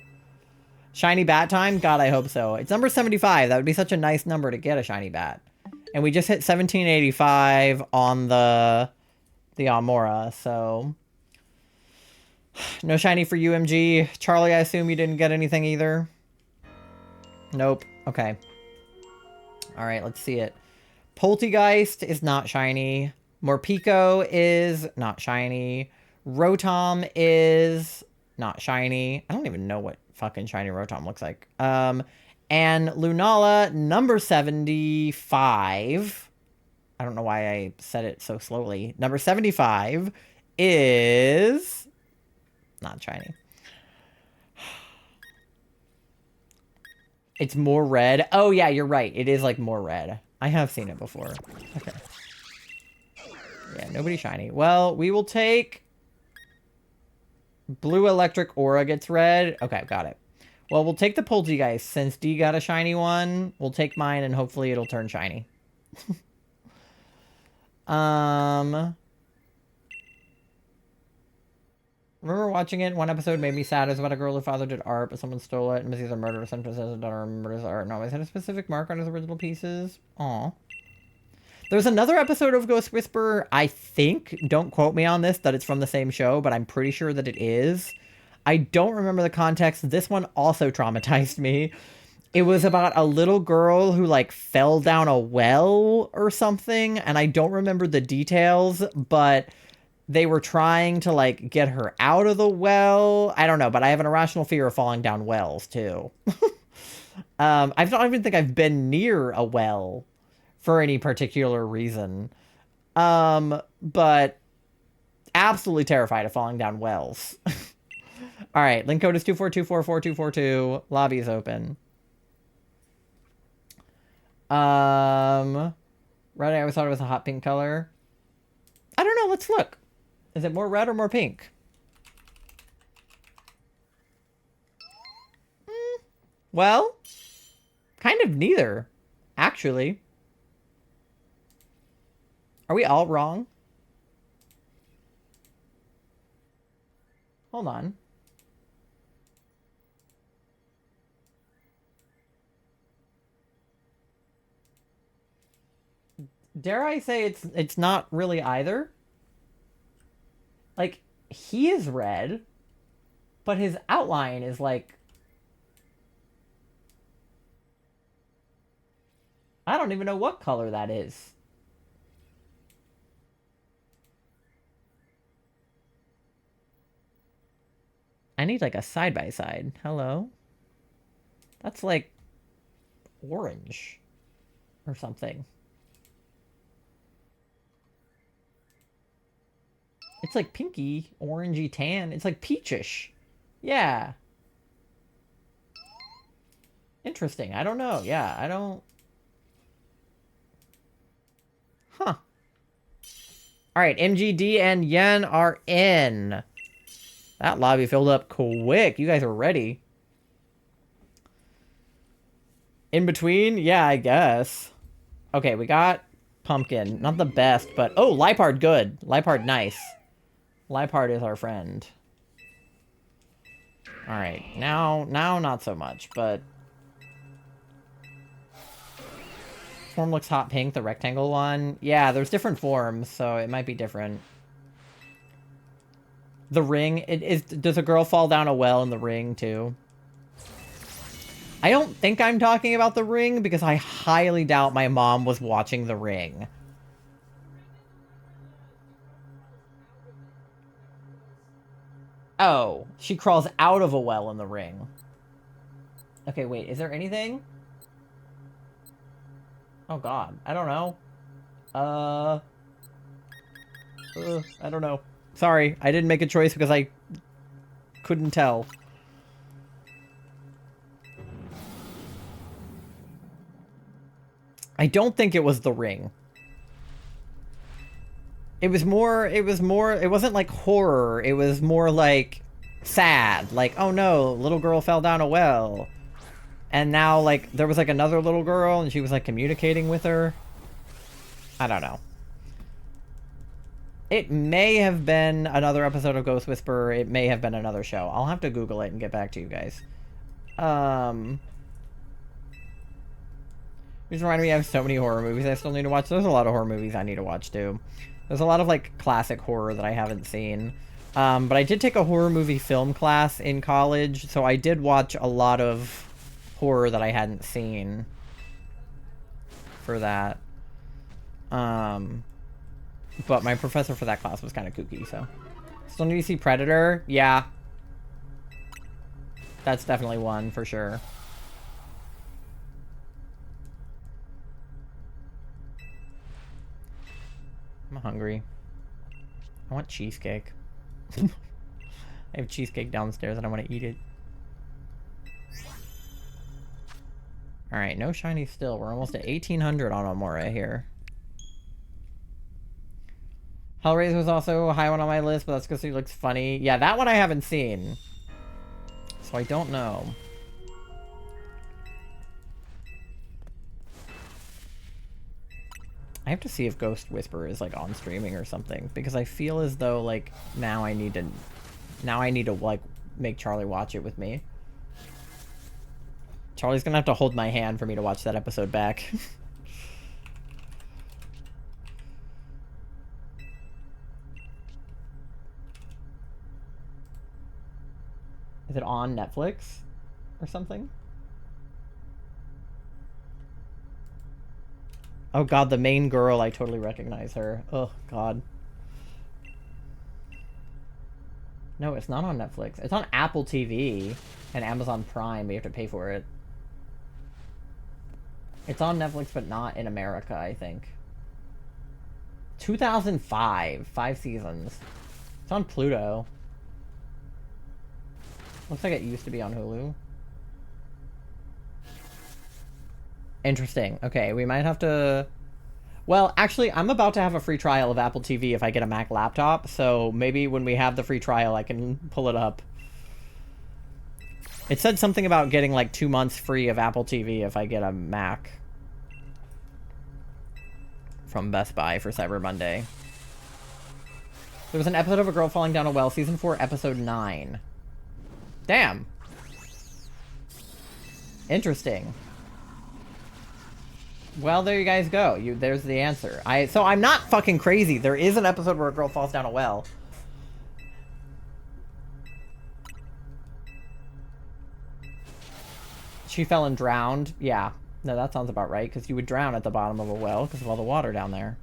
Shiny bat time? God, I hope so. It's number 75. That would be such a nice number to get a shiny bat. And we just hit 1785 on the Amora, so... No shiny for UMG. Charlie, I assume you didn't get anything either? Nope. Okay. Alright, let's see it. Poltegeist is not shiny. Morpeko is not shiny. Rotom is not shiny. I don't even know what fucking shiny Rotom looks like. And Lunala, number 75. I don't know why I said it so slowly. Number 75 is not shiny. It's more red. Oh, yeah, you're right. It is, like, more red. I have seen it before. Okay. Yeah, nobody shiny. Well, we will take... Blue Electric Aura gets red. Okay, got it. Well, we'll take the Poltegeist. Since D got a shiny one, we'll take mine, and hopefully it'll turn shiny. Remember watching it? One episode made me sad. It was about a girl whose father did art, but someone stole it and was either murdered or sometimes his daughter remembered his art and always had a specific mark on his original pieces. Aw. There's another episode of Ghost Whisperer, I think, don't quote me on this, that it's from the same show, but I'm pretty sure that it is. I don't remember the context. This one also traumatized me. It was about a little girl who, like, fell down a well or something, and I don't remember the details, but they were trying to, like, get her out of the well. I don't know, but I have an irrational fear of falling down wells, too. I don't even think I've been near a well for any particular reason. But absolutely terrified of falling down wells. All right, link code is 242444242. Lobby is open. Red, I always thought it was a hot pink color. I don't know, let's look. Is it more red or more pink? Well, kind of neither, actually. Are we all wrong? Hold on. Dare I say it's not really either? Like, he is red, but his outline is like... I don't even know what color that is. I need like a side-by-side. Hello? That's like orange or something. It's like pinky, orangey tan. It's like peachish. Yeah. Interesting. I don't know. Yeah, I don't... Huh. Alright, MGD and Yen are in. That lobby filled up quick. You guys are ready. In between? Yeah, I guess. Okay, we got Pumpkin. Not the best, but... Oh, Lipard, good. Lipard, nice. Lipard is our friend. Alright, now not so much, but... Form looks hot pink, the rectangle one. Yeah, there's different forms, so it might be different. The ring, does a girl fall down a well in the ring, too? I don't think I'm talking about the ring, because I highly doubt my mom was watching the ring. Oh, she crawls out of a well in the ring. Okay, wait, is there anything? Oh god, I don't know. I don't know. Sorry, I didn't make a choice because I couldn't tell. I don't think it was the ring. It wasn't like horror. It was more like sad. Like, oh no, little girl fell down a well. And now, like, there was like another little girl and she was like communicating with her. I don't know. It may have been another episode of Ghost Whisperer. It may have been another show. I'll have to Google it and get back to you guys. Just reminded me I have so many horror movies I still need to watch. There's a lot of horror movies I need to watch too. There's a lot of like classic horror that I haven't seen. But I did take a horror movie film class in college, so I did watch a lot of horror that I hadn't seen for that. But my professor for that class was kind of kooky, so. Still need to see Predator? Yeah. That's definitely one, for sure. I'm hungry. I want cheesecake. I have cheesecake downstairs and I want to eat it. Alright, no shiny still. We're almost at 1800 on Amora here. Hellraiser was also a high one on my list, but that's because he looks funny. Yeah, that one I haven't seen. So I don't know. I have to see if Ghost Whisperer is like on streaming or something, because I feel as though like now I need to like make Charlie watch it with me. Charlie's gonna have to hold my hand for me to watch that episode back. Is it on Netflix or something? Oh god, the main girl, I totally recognize her. Oh god. No, it's not on Netflix. It's on Apple TV and Amazon Prime, but you have to pay for it. It's on Netflix, but not in America, I think. 2005. 5 seasons. It's on Pluto. Looks like it used to be on Hulu. Interesting. Okay, we might have to... Well, actually, I'm about to have a free trial of Apple TV if I get a Mac laptop, so maybe when we have the free trial, I can pull it up. It said something about getting like 2 months free of Apple TV if I get a Mac from Best Buy for Cyber Monday. There was an episode of A Girl Falling Down a Well, Season 4, Episode 9. Damn. Interesting. Well, there you guys go. There's the answer. So I'm not fucking crazy. There is an episode where a girl falls down a well. She fell and drowned. Yeah. No, that sounds about right, because you would drown at the bottom of a well because of all the water down there.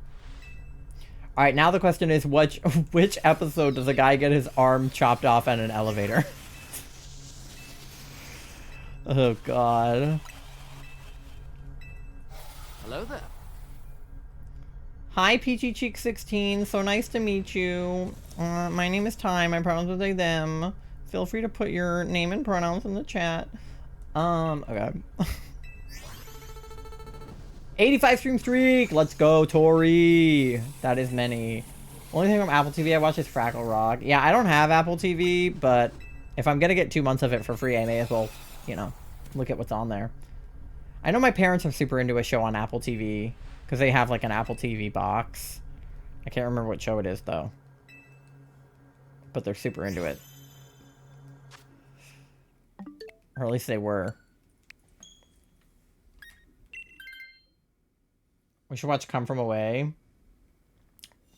Alright, now the question is, which episode does a guy get his arm chopped off at an elevator? Oh, God. Hello there. Hi, Peachy Cheek 16. So nice to meet you. My name is Ty. My pronouns are they, them. Feel free to put your name and pronouns in the chat. Okay. 85 stream streak! Let's go, Tori! That is many. Only thing from Apple TV I watch is Fraggle Rock. Yeah, I don't have Apple TV, but if I'm gonna get 2 months of it for free, I may as well, you know, look at what's on there. I know my parents are super into a show on Apple TV, because they have, like, an Apple TV box. I can't remember what show it is, though. But they're super into it. Or at least they were. We should watch Come From Away.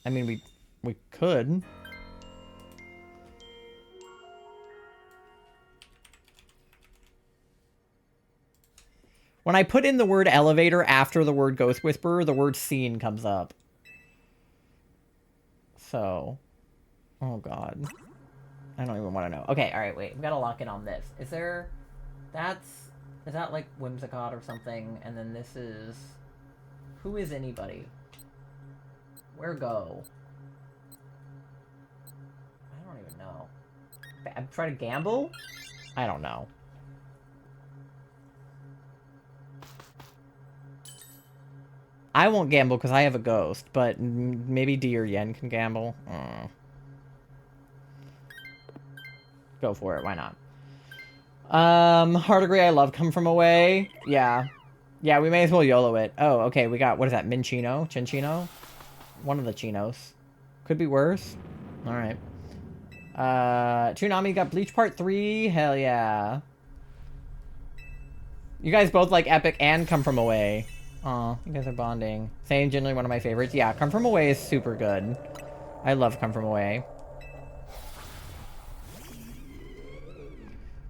I mean, we could. When I put in the word elevator after the word ghost whisperer, the word scene comes up. So. Oh, God. I don't even want to know. Okay, alright, wait. We gotta lock in on this. Is there... Is that like Whimsicott or something? And then this is... Who is anybody? Where go? I don't even know. I'm trying to gamble? I don't know. I won't gamble because I have a ghost, but maybe D or Yen can gamble. Go for it, why not? Hard agree, I love Come From Away. Yeah. Yeah, we may as well YOLO it. Oh, okay, we got, what is that, Minchino? Chinchino? One of the Chinos. Could be worse. Alright. Toonami got Bleach Part 3? Hell yeah. You guys both like Epic and Come From Away. Aw, you guys are bonding. Same, generally one of my favorites. Yeah, Come From Away is super good. I love Come From Away.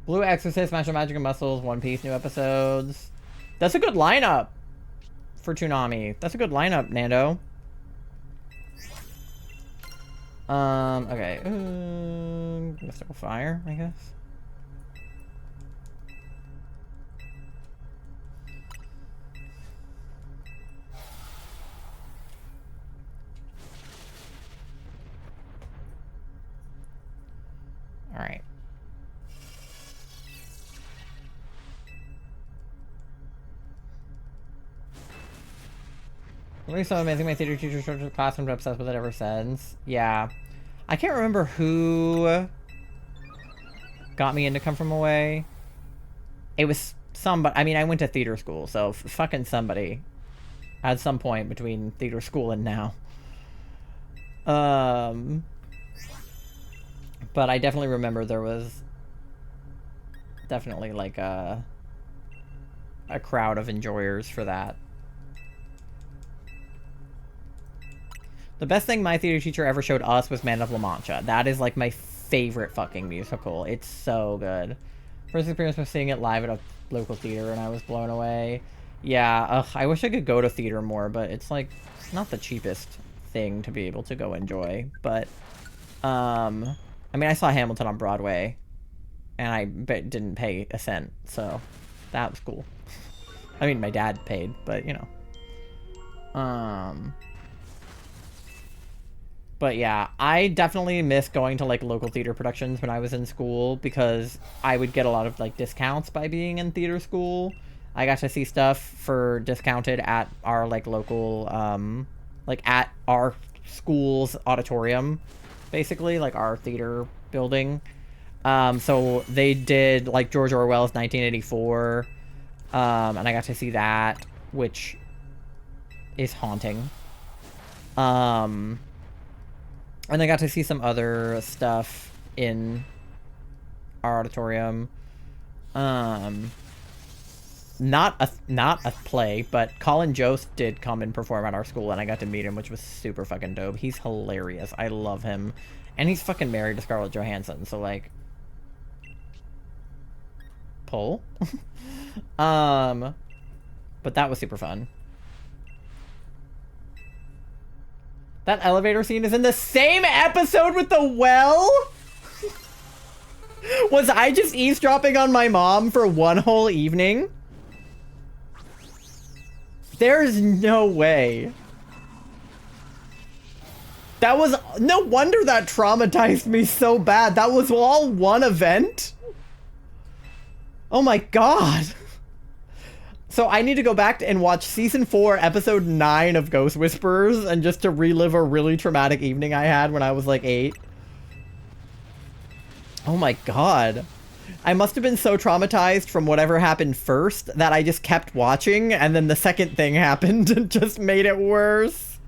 Blue Exorcist, Master Magic and Muscles, One Piece, new episodes. That's a good lineup for Toonami. That's a good lineup, Nando. Okay. Mystical Fire, I guess. All right. Really so amazing. My theater teacher showed the classroom to obsessed with it ever since. Yeah. I can't remember who got me into Come From Away. It was somebody. I mean, I went to theater school, so fucking somebody at some point between theater school and now. But I definitely remember there was definitely like a crowd of enjoyers for that. The best thing my theater teacher ever showed us was Man of La Mancha. That is like my favorite fucking musical. It's so good. First experience was seeing it live at a local theater and I was blown away. Yeah, I wish I could go to theater more, but it's like not the cheapest thing to be able to go enjoy. But, I mean, I saw Hamilton on Broadway and I didn't pay a cent, so that was cool. I mean, my dad paid, but you know. But yeah, I definitely miss going to like local theater productions when I was in school because I would get a lot of like discounts by being in theater school. I got to see stuff for discounted at our like local, like at our school's auditorium, basically, like our theater building. So they did like George Orwell's 1984, and I got to see that, which is haunting. And I got to see some other stuff in our auditorium. Not a play, but Colin Jost did come and perform at our school, and I got to meet him, which was super fucking dope. He's hilarious. I love him. And he's fucking married to Scarlett Johansson, so like... Pull? But that was super fun. That elevator scene is in the same episode with the well? Was I just eavesdropping on my mom for one whole evening? There's no way. That was... No wonder that traumatized me so bad. That was all one event? Oh my god. So I need to go back and watch season 4, episode 9 of Ghost Whisperers, and just to relive a really traumatic evening I had when I was like 8. Oh my god. I must have been so traumatized from whatever happened first that I just kept watching, and then the second thing happened and just made it worse.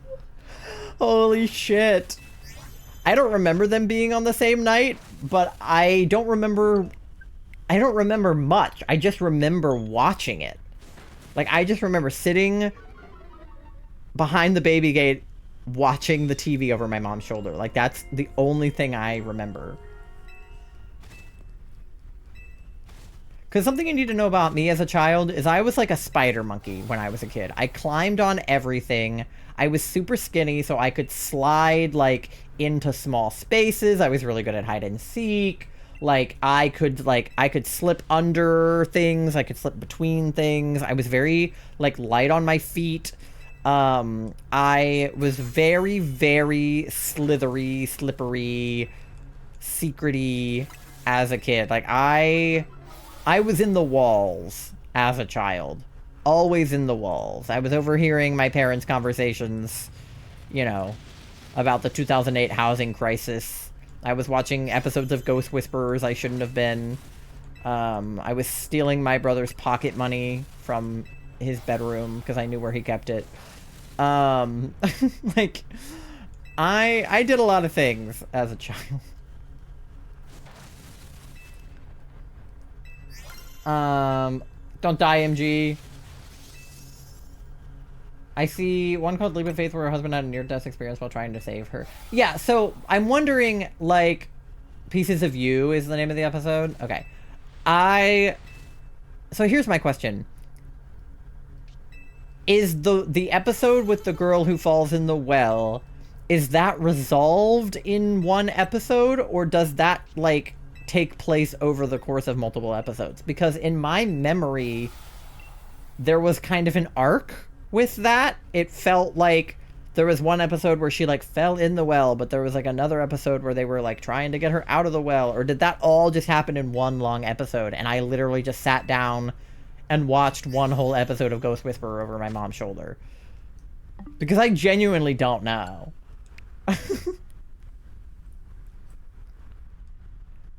Holy shit. I don't remember them being on the same night, but I don't remember much. I just remember watching it. Like, I just remember sitting behind the baby gate watching the TV over my mom's shoulder. Like, that's the only thing I remember. Because something you need to know about me as a child is I was like a spider monkey when I was a kid. I climbed on everything. I was super skinny, so I could slide, like, into small spaces. I was really good at hide and seek. Like, I could slip under things. I could slip between things. I was very, like, light on my feet. I was very, very slithery, slippery, secrety as a kid. Like, I was in the walls as a child. Always in the walls. I was overhearing my parents' conversations, you know, about the 2008 housing crisis. I was watching episodes of Ghost Whisperers I shouldn't have been. I was stealing my brother's pocket money from his bedroom because I knew where he kept it. Like, I did a lot of things as a child. Don't die, MG. I see one called Leap of Faith where her husband had a near-death experience while trying to save her. Yeah, so I'm wondering, like, Pieces of You is the name of the episode? Okay. So here's my question. Is the episode with the girl who falls in the well, is that resolved in one episode, or does that, like, take place over the course of multiple episodes? Because in my memory, there was kind of an arc with that. It felt like there was one episode where she like fell in the well, but there was like another episode where they were like trying to get her out of the well. Or did that all just happen in one long episode and I literally just sat down and watched one whole episode of Ghost Whisperer over my mom's shoulder? Because I genuinely don't know.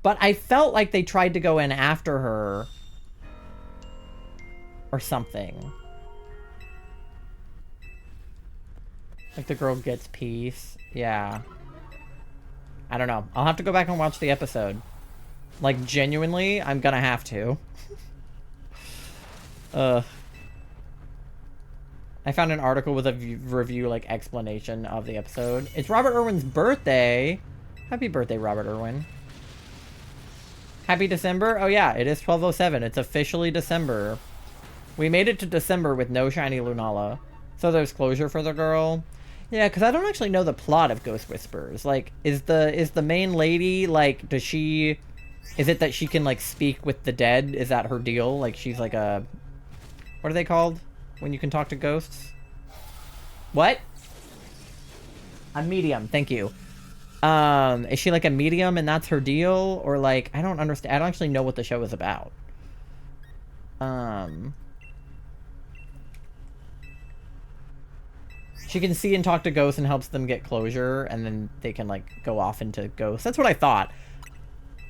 But I felt like they tried to go in after her or something. Like the girl gets peace. Yeah. I don't know. I'll have to go back and watch the episode. Like, genuinely, I'm gonna have to. I found an article with a review, like, explanation of the episode. It's Robert Irwin's birthday. Happy birthday, Robert Irwin. Happy December? Oh yeah, it is 12:07. It's officially December. We made it to December with no shiny Lunala. So there's closure for the girl. Yeah, because I don't actually know the plot of Ghost Whisperers. Like, is the main lady, like, is it that she can, like, speak with the dead? Is that her deal? Like, she's like a What are they called when you can talk to ghosts? What? A medium, thank you. Is she like a medium and that's her deal? Or like, I don't understand. I don't actually know what the show is about. She can see and talk to ghosts and helps them get closure, and then they can like go off into ghosts. That's what I thought.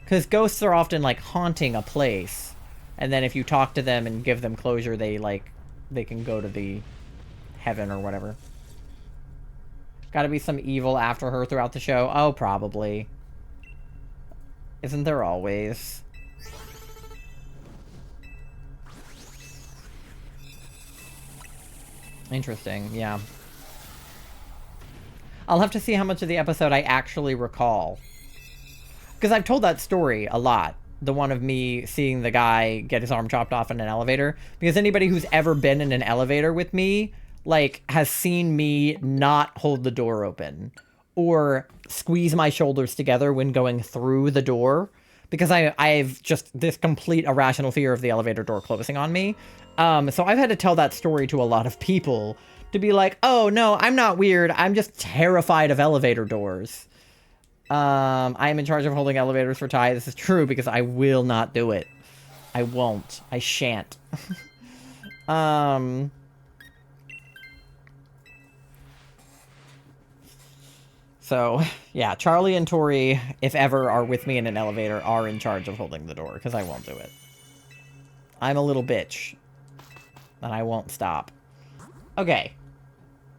Because ghosts are often like haunting a place. And then if you talk to them and give them closure, they can go to the heaven or whatever. Gotta be some evil after her throughout the show. Oh, probably. Isn't there always? Interesting, yeah. I'll have to see how much of the episode I actually recall. Because I've told that story a lot. The one of me seeing the guy get his arm chopped off in an elevator. Because anybody who's ever been in an elevator with me, like, has seen me not hold the door open. Or squeeze my shoulders together when going through the door. Because I've just this complete irrational fear of the elevator door closing on me. So I've had to tell that story to a lot of people. To be like, oh, no, I'm not weird. I'm just terrified of elevator doors. I am in charge of holding elevators for Ty. This is true because I will not do it. I won't. I shan't. So, yeah, Charlie and Tori, if ever are with me in an elevator, are in charge of holding the door because I won't do it. I'm a little bitch. And I won't stop. Okay.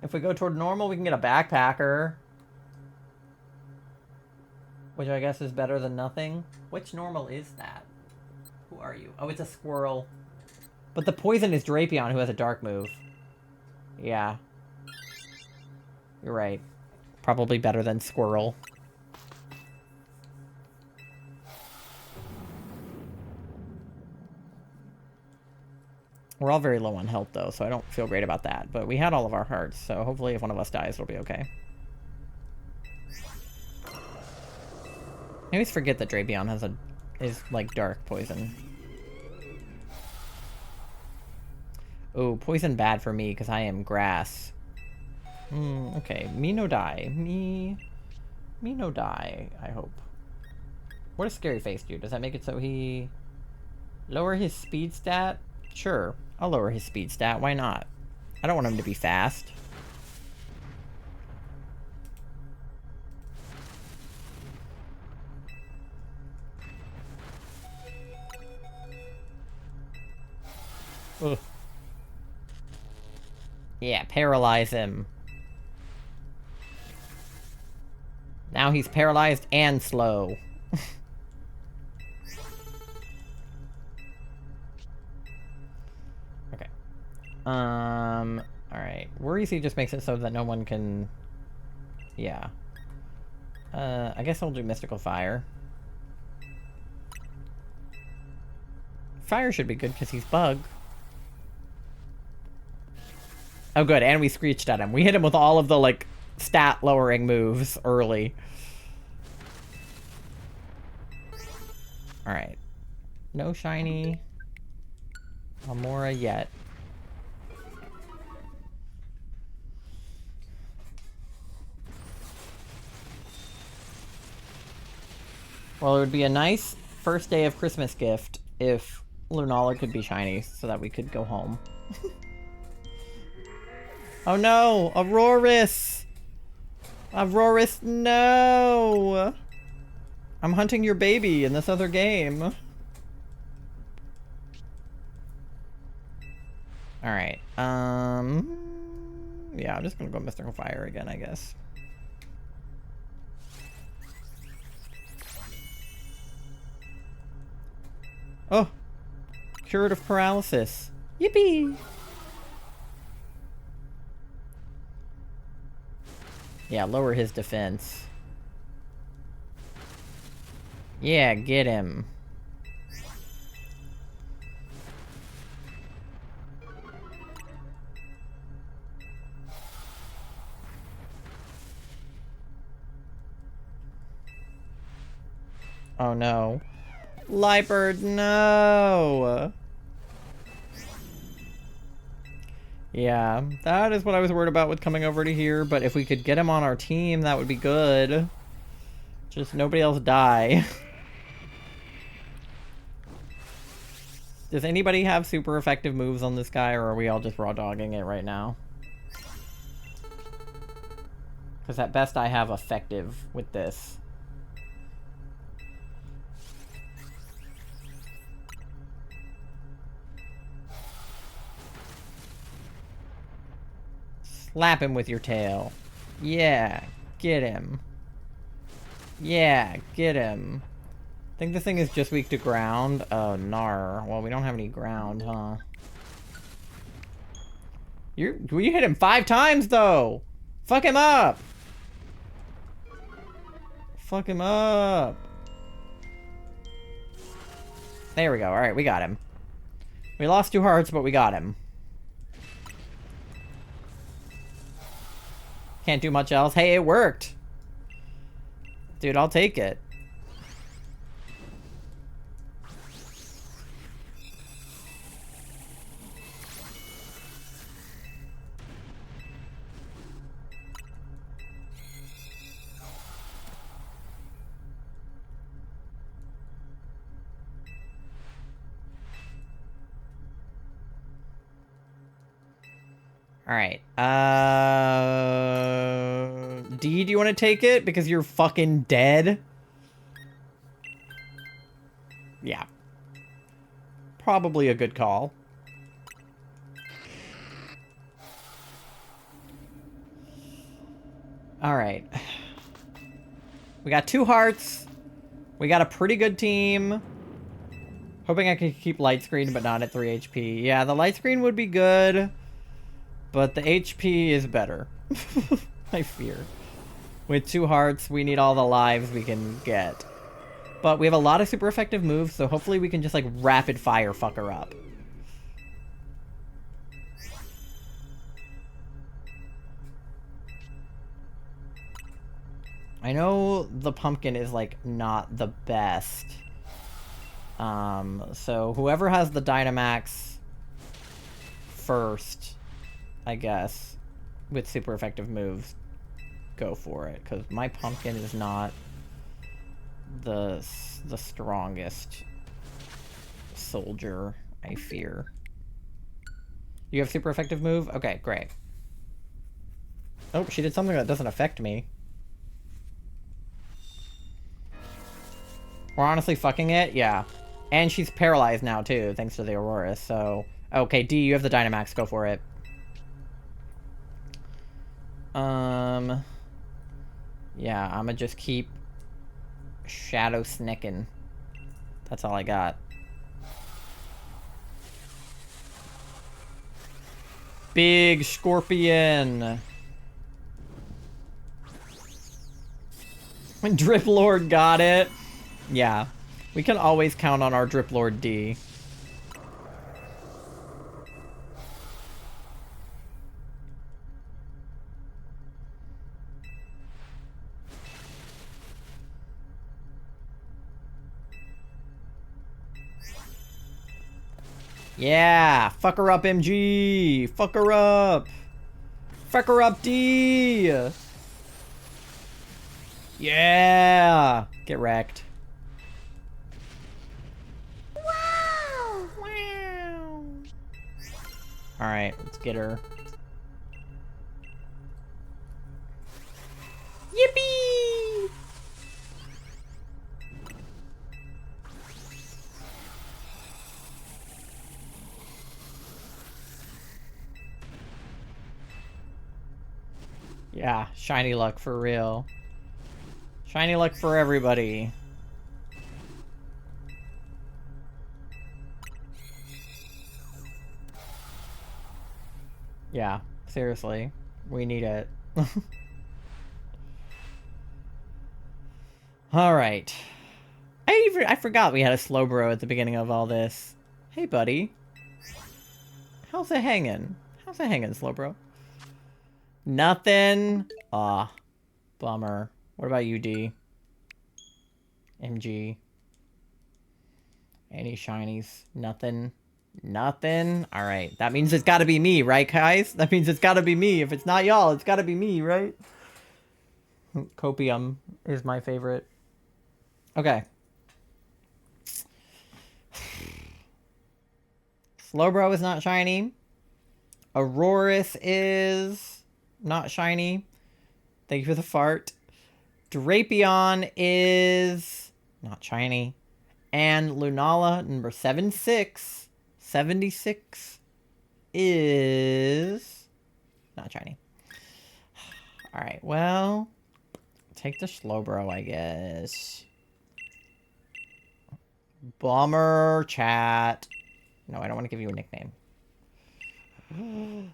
If we go toward normal, we can get a backpacker. Which I guess is better than nothing. Which normal is that? Who are you? Oh, it's a squirrel. But the poison is Drapion, who has a dark move. Yeah. You're right. Probably better than squirrel. We're all very low on health, though, so I don't feel great about that. But we had all of our hearts, so hopefully if one of us dies, it'll be okay. I always forget that Drapion is like dark poison. Oh, poison bad for me because I am grass. Okay, me no die. Me no die, I hope. What does Scary Face do? Does that make it so he... Lower his speed stat? Sure, I'll lower his speed stat. Why not? I don't want him to be fast. Ugh. Yeah, paralyze him. Now he's paralyzed and slow. Okay. Alright. Worrisy just makes it so that no one can... Yeah. I guess I'll do Mystical Fire. Fire should be good because he's bug. Oh, good. And we screeched at him. We hit him with all of the, like, stat-lowering moves early. Alright. No shiny Amora yet. Well, it would be a nice first day of Christmas gift if Lunala could be shiny so that we could go home. Oh no! Auroris! Auroris, no! I'm hunting your baby in this other game. Alright, yeah, I'm just gonna go Mystical Fire again, I guess. Oh! Curative Paralysis. Yippee! Yeah, lower his defense. Yeah, get him. Oh no. Lightbird, no! Yeah, that is what I was worried about with coming over to here, but if we could get him on our team, that would be good. Just nobody else die. Does anybody have super effective moves on this guy, or are we all just raw dogging it right now? Because at best I have effective with this. Slap him with your tail. Yeah, get him. Yeah, get him. I think this thing is just weak to ground. Oh, nar. Well, we don't have any ground, huh? We hit him 5 times, though! Fuck him up! Fuck him up! There we go. Alright, we got him. We lost 2 hearts, but we got him. Can't do much else. Hey, it worked! Dude, I'll take it. Alright, D, do you want to take it? Because you're fucking dead? Yeah. Probably a good call. Alright. We got 2 hearts. We got a pretty good team. Hoping I can keep light screen, but not at 3 HP. Yeah, the light screen would be good. But the HP is better. I fear. With 2 hearts, we need all the lives we can get. But we have a lot of super effective moves, so hopefully we can just, like, rapid fire fuck her up. I know the pumpkin is, like, not the best. So whoever has the Dynamax first, I guess, with super effective moves, go for it. Because my pumpkin is not the strongest soldier, I fear. You have super effective move? Okay, great. Oh, she did something that doesn't affect me. We're honestly fucking it? Yeah. And she's paralyzed now, too, thanks to the Aurora, so... Okay, D, you have the Dynamax. Go for it. Yeah, I'ma just keep Shadow Snicking. That's all I got. Big Scorpion! Drip Lord got it! Yeah. We can always count on our Drip Lord D. Yeah! Fuck her up, MG! Fuck her up! Fuck her up, D! Yeah! Get wrecked. Wow! Wow! Alright, let's get her. Yippee! Yeah, shiny luck for real. Shiny luck for everybody. Yeah, seriously. We need it. Alright. I forgot we had a Slowbro at the beginning of all this. Hey, buddy. How's it hanging? How's it hanging, Slowbro? Nothing? Aw. Bummer. What about you, D? MG. Any shinies? Nothing? Nothing? Alright. That means it's gotta be me, right, guys? That means it's gotta be me. If it's not y'all, it's gotta be me, right? Copium is my favorite. Okay. Slowbro is not shiny. Aurorus is not shiny. Thank you for the fart. Drapion is not shiny. And Lunala, number 76, 76 is not shiny. Alright, well, take the Slowbro, I guess. Bummer, chat. No, I don't want to give you a nickname.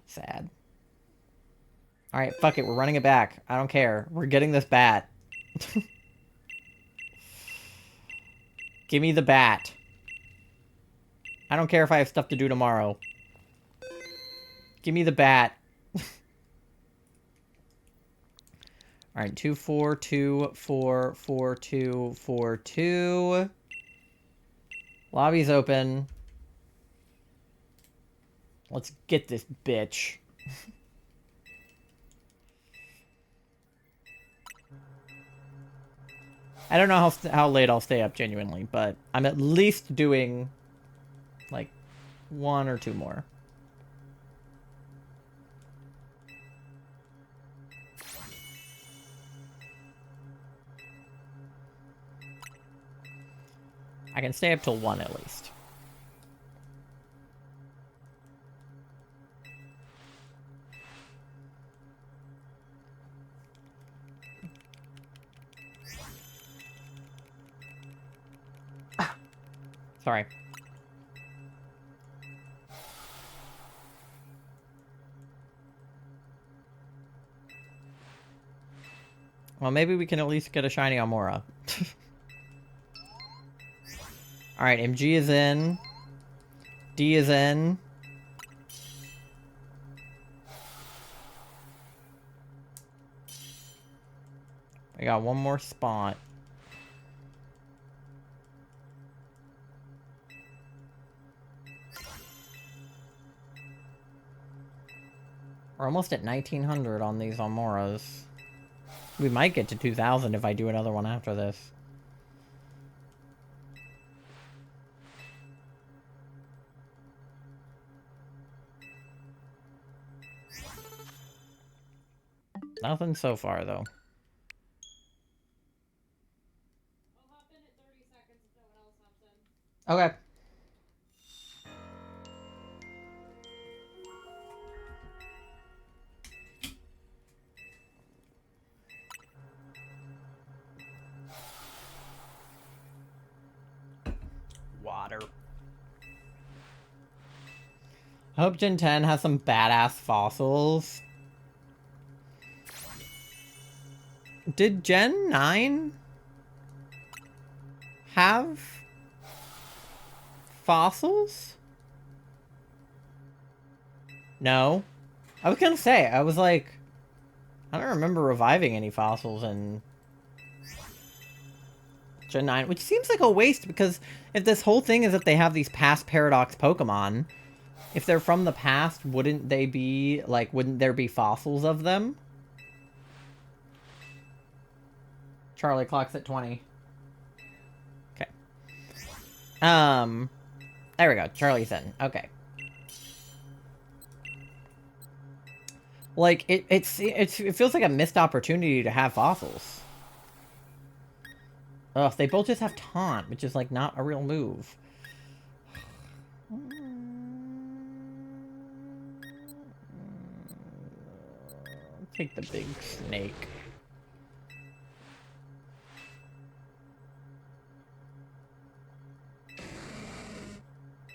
Sad. Alright, fuck it, we're running it back. I don't care. We're getting this bat. Give me the bat. I don't care if I have stuff to do tomorrow. Give me the bat. Alright, 2, 4, 2, 4, 4, 2, 4, 2. Lobby's open. Let's get this bitch. I don't know how late I'll stay up, genuinely, but I'm at least doing, like, 1 or 2 more. I can stay up till 1 at least. Sorry. Well, maybe we can at least get a shiny Amora. Alright, MG is in. D is in. We got one more spot. We're almost at 1900 on these Amoras. We might get to 2000 if I do another one after this. Nothing so far, though. I'll hop in at 30 seconds if no one else hops in. Okay. Water. I hope Gen 10 has some badass fossils. Did Gen 9 have fossils? No. I was gonna say, I was like, I don't remember reviving any fossils in Gen 9, which seems like a waste because if this whole thing is that they have these past Paradox Pokemon, if they're from the past, wouldn't they be, like, wouldn't there be fossils of them? Charlie clocks at 20. Okay. There we go. Charlie's in. Okay. Like, it feels like a missed opportunity to have fossils. Ugh, they both just have taunt, which is, like, not a real move. Take the big snake.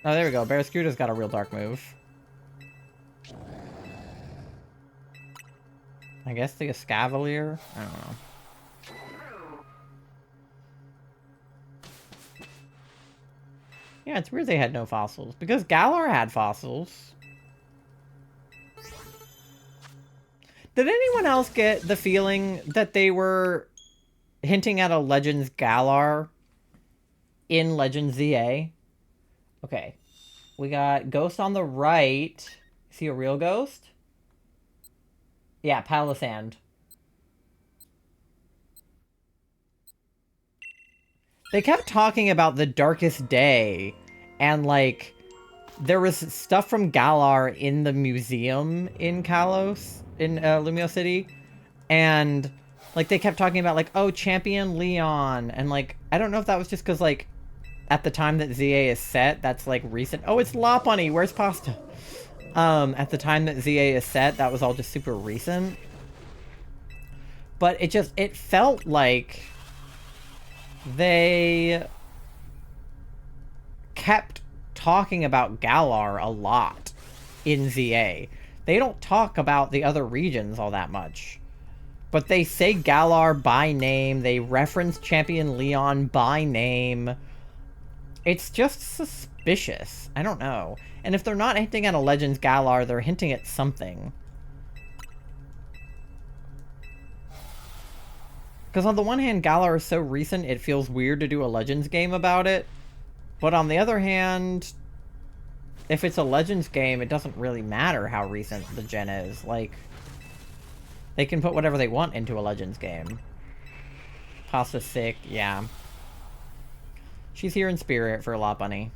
Oh, there we go. Barraskewda's got a real dark move. I guess the Escavalier? I don't know. Yeah, it's weird they had no fossils. Because Galar had fossils. Did anyone else get the feeling that they were hinting at a Legends Galar in Legends ZA? Okay. We got Ghost on the right. Is he a real ghost? Yeah, Palisand. They kept talking about the Darkest Day, and, like, there was stuff from Galar in the museum in Kalos, in Lumio City, and, like, they kept talking about, like, oh, Champion Leon, and, like, I don't know if that was just because, like, at the time that ZA is set, that's, like, recent. Oh, it's Lopunny! Where's Pasta? At the time that ZA is set, that was all just super recent. But it felt like they kept talking about Galar a lot in ZA. They don't talk about the other regions all that much. But they say Galar by name, they reference Champion Leon by name. It's just suspicious. I don't know. And if they're not hinting at a Legends Galar, they're hinting at something. Because on the one hand, Galar is so recent, it feels weird to do a Legends game about it. But on the other hand, if it's a Legends game, it doesn't really matter how recent the gen is. Like, they can put whatever they want into a Legends game. Pasta's sick, yeah. She's here in spirit for Lopunny.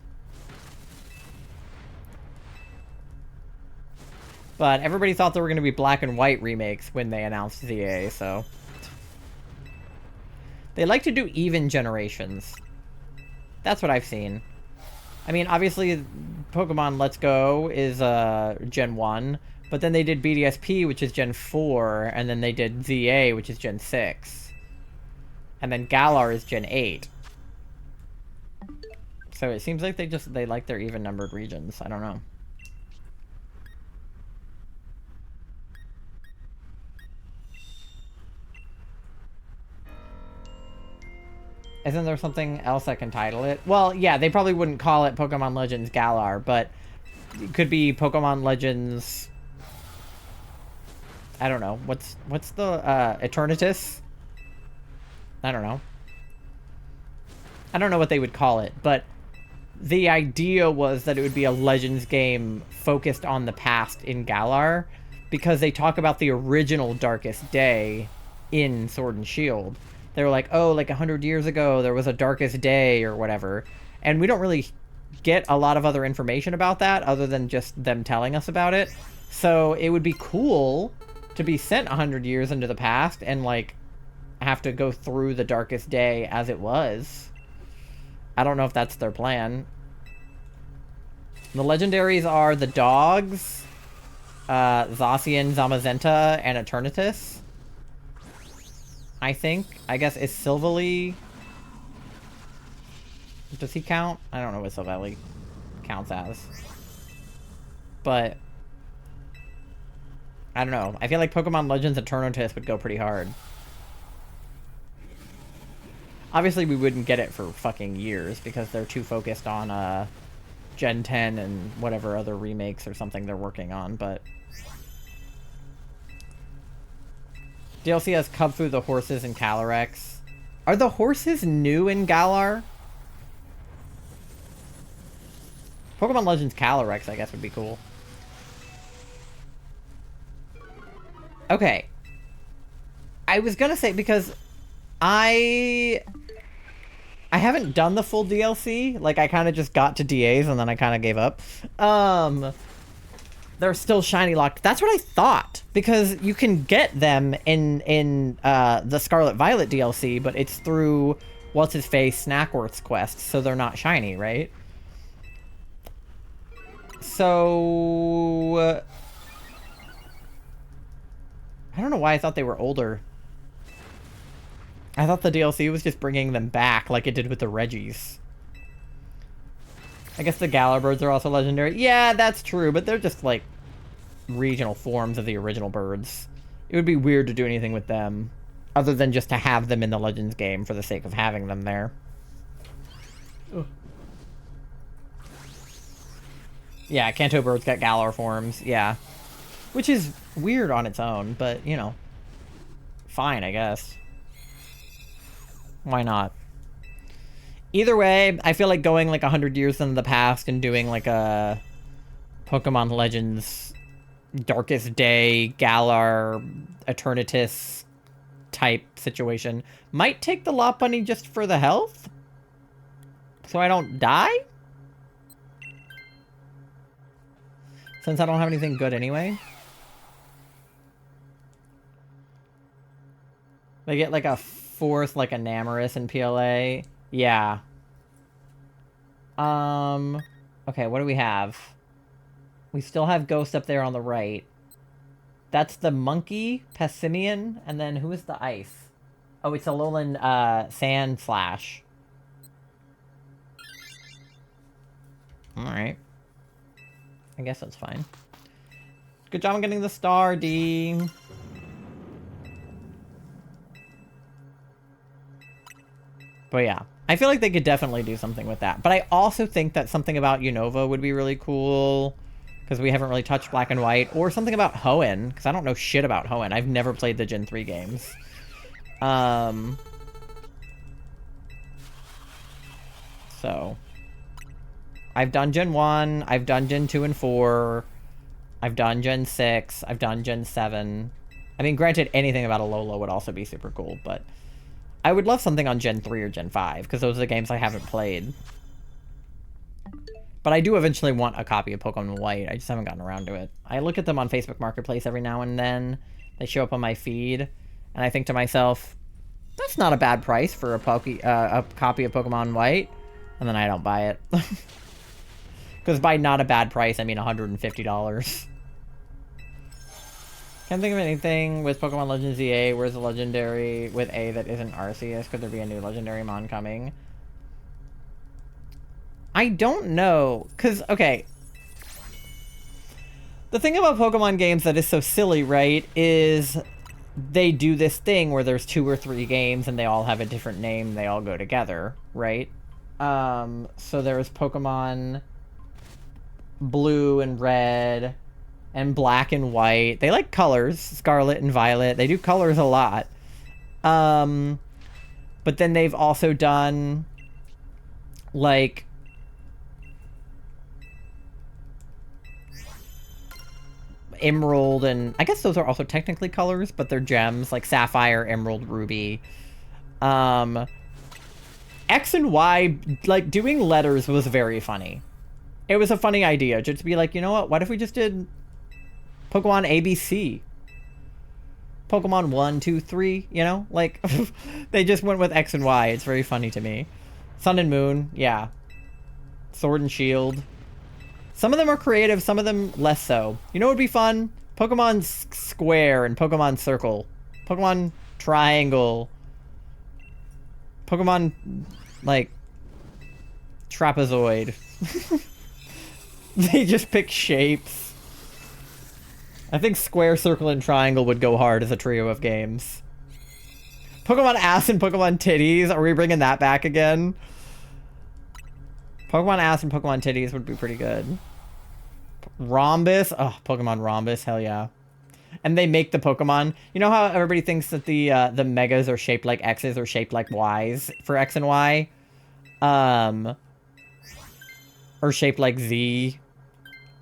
But everybody thought there were going to be black and white remakes when they announced ZA, so... They like to do even generations. That's what I've seen. I mean, obviously, Pokemon Let's Go is Gen 1, but then they did BDSP, which is Gen 4, and then they did ZA, which is Gen 6. And then Galar is Gen 8. So it seems like they like their even-numbered regions. I don't know. Isn't there something else I can title it? Well, yeah, they probably wouldn't call it Pokemon Legends Galar, but it could be Pokemon Legends... I don't know. What's the, Eternatus? I don't know. I don't know what they would call it, but the idea was that it would be a Legends game focused on the past in Galar, because they talk about the original Darkest Day in Sword and Shield. They were like, oh, like 100 years ago, there was a Darkest Day or whatever. And we don't really get a lot of other information about that other than just them telling us about it. So it would be cool to be sent 100 years into the past and, like, have to go through the Darkest Day as it was. I don't know if that's their plan. The legendaries are the dogs, Zacian, Zamazenta, and Eternatus. I think. I guess, is Silvally... Does he count? I don't know what Silvally counts as. But... I don't know. I feel like Pokemon Legends Eternatus would go pretty hard. Obviously, we wouldn't get it for fucking years, because they're too focused on, Gen 10 and whatever other remakes or something they're working on, but... DLC has Cub through the horses in Calyrex. Are the horses new in Galar? Pokemon Legends Calyrex, I guess, would be cool. Okay. I was gonna say, because I haven't done the full DLC. Like, I kind of just got to DAs and then I kind of gave up. They're still shiny locked. That's what I thought, because you can get them in the Scarlet Violet DLC, but it's through what's his face Snackworth's quest, so they're not shiny, right? So I don't know why I thought they were older. I thought the DLC was just bringing them back like it did with the Reggies. I guess the Galar birds are also legendary. Yeah, that's true, but they're just, like, regional forms of the original birds. It would be weird to do anything with them, other than just to have them in the Legends game for the sake of having them there. Ugh. Yeah, Kanto birds got Galar forms, yeah. Which is weird on its own, but, you know, fine, I guess. Why not? Either way, I feel like going like 100 years into the past and doing like a Pokemon Legends Darkest Day, Galar, Eternatus type situation might take the Lot Bunny just for the health, so I don't die? Since I don't have anything good anyway. They get like a 4th like Enamorus in PLA. Yeah. Okay, what do we have? We still have Ghost up there on the right. That's the Monkey, Pessimian, and then who is the Ice? Oh, it's a Alolan, Sand Slash. Alright. I guess that's fine. Good job on getting the star, D. But yeah, I feel like they could definitely do something with that. But I also think that something about Unova would be really cool, because we haven't really touched Black and White, or something about Hoenn, because I don't know shit about Hoenn. I've never played the Gen 3 games. So, I've done Gen 1, I've done Gen 2 and 4, I've done Gen 6, I've done Gen 7. I mean, granted, anything about Alola would also be super cool, but I would love something on Gen 3 or Gen 5, because those are the games I haven't played. But I do eventually want a copy of Pokemon White. I just haven't gotten around to it. I look at them on Facebook Marketplace every now and then. They show up on my feed, and I think to myself, that's not a bad price for a copy of Pokemon White. And then I don't buy it. Because by not a bad price, I mean $150. Can't think of anything with Pokemon Legends EA. Where's the legendary with A that isn't Arceus? Could there be a new legendary mon coming? I don't know. Because, okay. The thing about Pokemon games that is so silly, right, is they do this thing where there's 2 or 3 games and they all have a different name. They all go together, right? So there's Pokemon Blue and Red and Black and White. They like colors, Scarlet and Violet. They do colors a lot. But then they've also done, like, Emerald, and I guess those are also technically colors, but they're gems, like Sapphire, Emerald, Ruby. X and Y, like, doing letters was very funny. It was a funny idea, just to be like, you know what if we just did Pokemon ABC? Pokemon 1, 2, 3, you know? Like, they just went with X and Y. It's very funny to me. Sun and Moon, yeah. Sword and Shield. Some of them are creative, some of them less so. You know what would be fun? Pokemon Square and Pokemon Circle. Pokemon Triangle. Pokemon, like, Trapezoid. They just pick shapes. I think Square, Circle, and Triangle would go hard as a trio of games. Pokemon Ass and Pokemon Titties. Are we bringing that back again? Pokemon Ass and Pokemon Titties would be pretty good. Rhombus. Oh, Pokemon Rhombus. Hell yeah. And they make the Pokemon. You know how everybody thinks that the Megas are shaped like X's or shaped like Y's for X and Y? Or shaped like Z.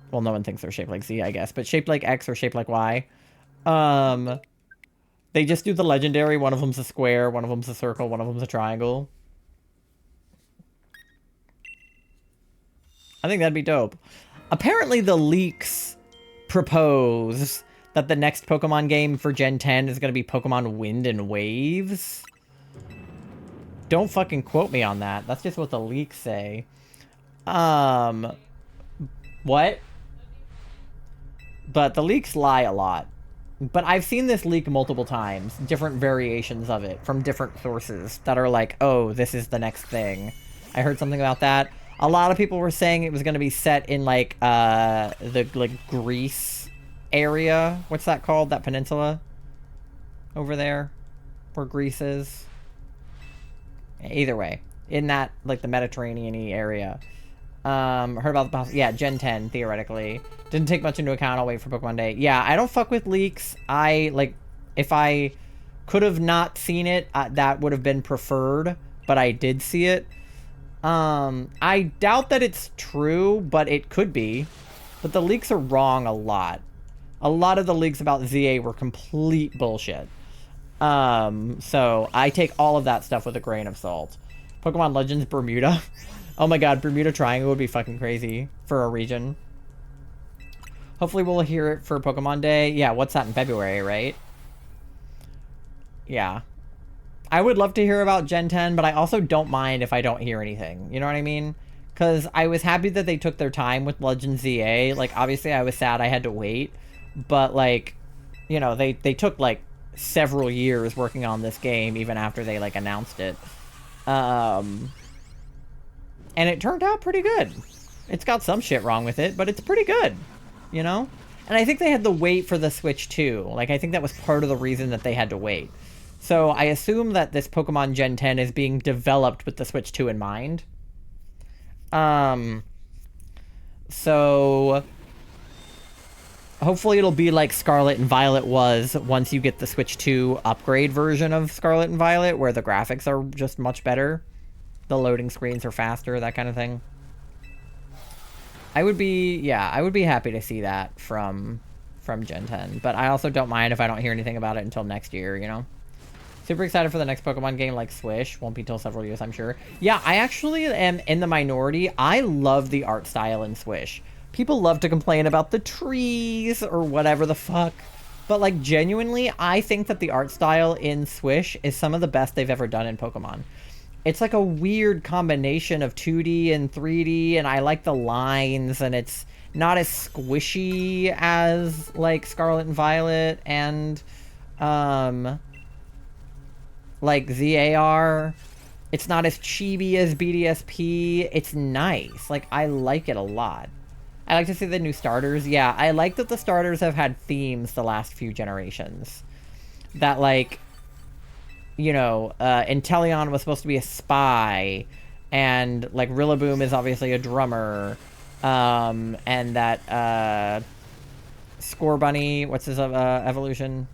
Well, no one thinks they're shaped like Z, I guess. But shaped like X or shaped like Y. They just do the legendary. One of them's a square, one of them's a circle, one of them's a triangle. I think that'd be dope. Apparently the leaks propose that the next Pokemon game for Gen 10 is going to be Pokemon Wind and Waves. Don't fucking quote me on that. That's just what the leaks say. What? But the leaks lie a lot. But I've seen this leak multiple times. Different variations of it from different sources that are like, oh, this is the next thing. I heard something about that. A lot of people were saying it was going to be set in, like, the, like, Greece area. What's that called? That peninsula? Over there? Where Greece is? Either way. In that, like, the Mediterranean-y area. Heard about the... Yeah, Gen 10, theoretically. Didn't take much into account. I'll wait for Pokemon Day. Yeah, I don't fuck with leaks. If I could have not seen it, that would have been preferred. But I did see it. I doubt that it's true, but it could be. But the leaks are wrong a lot. A lot of the leaks about ZA were complete bullshit. So I take all of that stuff with a grain of salt. Pokemon Legends Bermuda. Oh my god, Bermuda Triangle would be fucking crazy for a region. Hopefully we'll hear it for Pokemon Day. Yeah, what's that in February, right? Yeah. I would love to hear about Gen 10, but I also don't mind if I don't hear anything. You know what I mean? Because I was happy that they took their time with Legends ZA. Like, obviously I was sad I had to wait. But, like, you know, they took, like, several years working on this game, even after they, like, announced it. And it turned out pretty good. It's got some shit wrong with it, but it's pretty good. You know? And I think they had to wait for the Switch too. Like, I think that was part of the reason that they had to wait. So I assume that this Pokemon Gen 10 is being developed with the Switch 2 in mind. So hopefully it'll be like Scarlet and Violet was once you get the Switch 2 upgrade version of Scarlet and Violet, where the graphics are just much better. The loading screens are faster, that kind of thing. I would be happy to see that from Gen 10. But I also don't mind if I don't hear anything about it until next year, you know? Super excited for the next Pokemon game like Swish. Won't be till several years, I'm sure. Yeah, I actually am in the minority. I love the art style in Swish. People love to complain about the trees or whatever the fuck. But, like, genuinely, I think that the art style in Swish is some of the best they've ever done in Pokemon. It's like a weird combination of 2D and 3D, and I like the lines, and it's not as squishy as, like, Scarlet and Violet and, like ZAR. It's not as chibi as BDSP. It's nice. Like, I like it a lot. I like to see the new starters. Yeah, I like that the starters have had themes the last few generations. That, like, you know, Inteleon was supposed to be a spy, and, like, Rillaboom is obviously a drummer, and that, Scorbunny, what's his, evolution?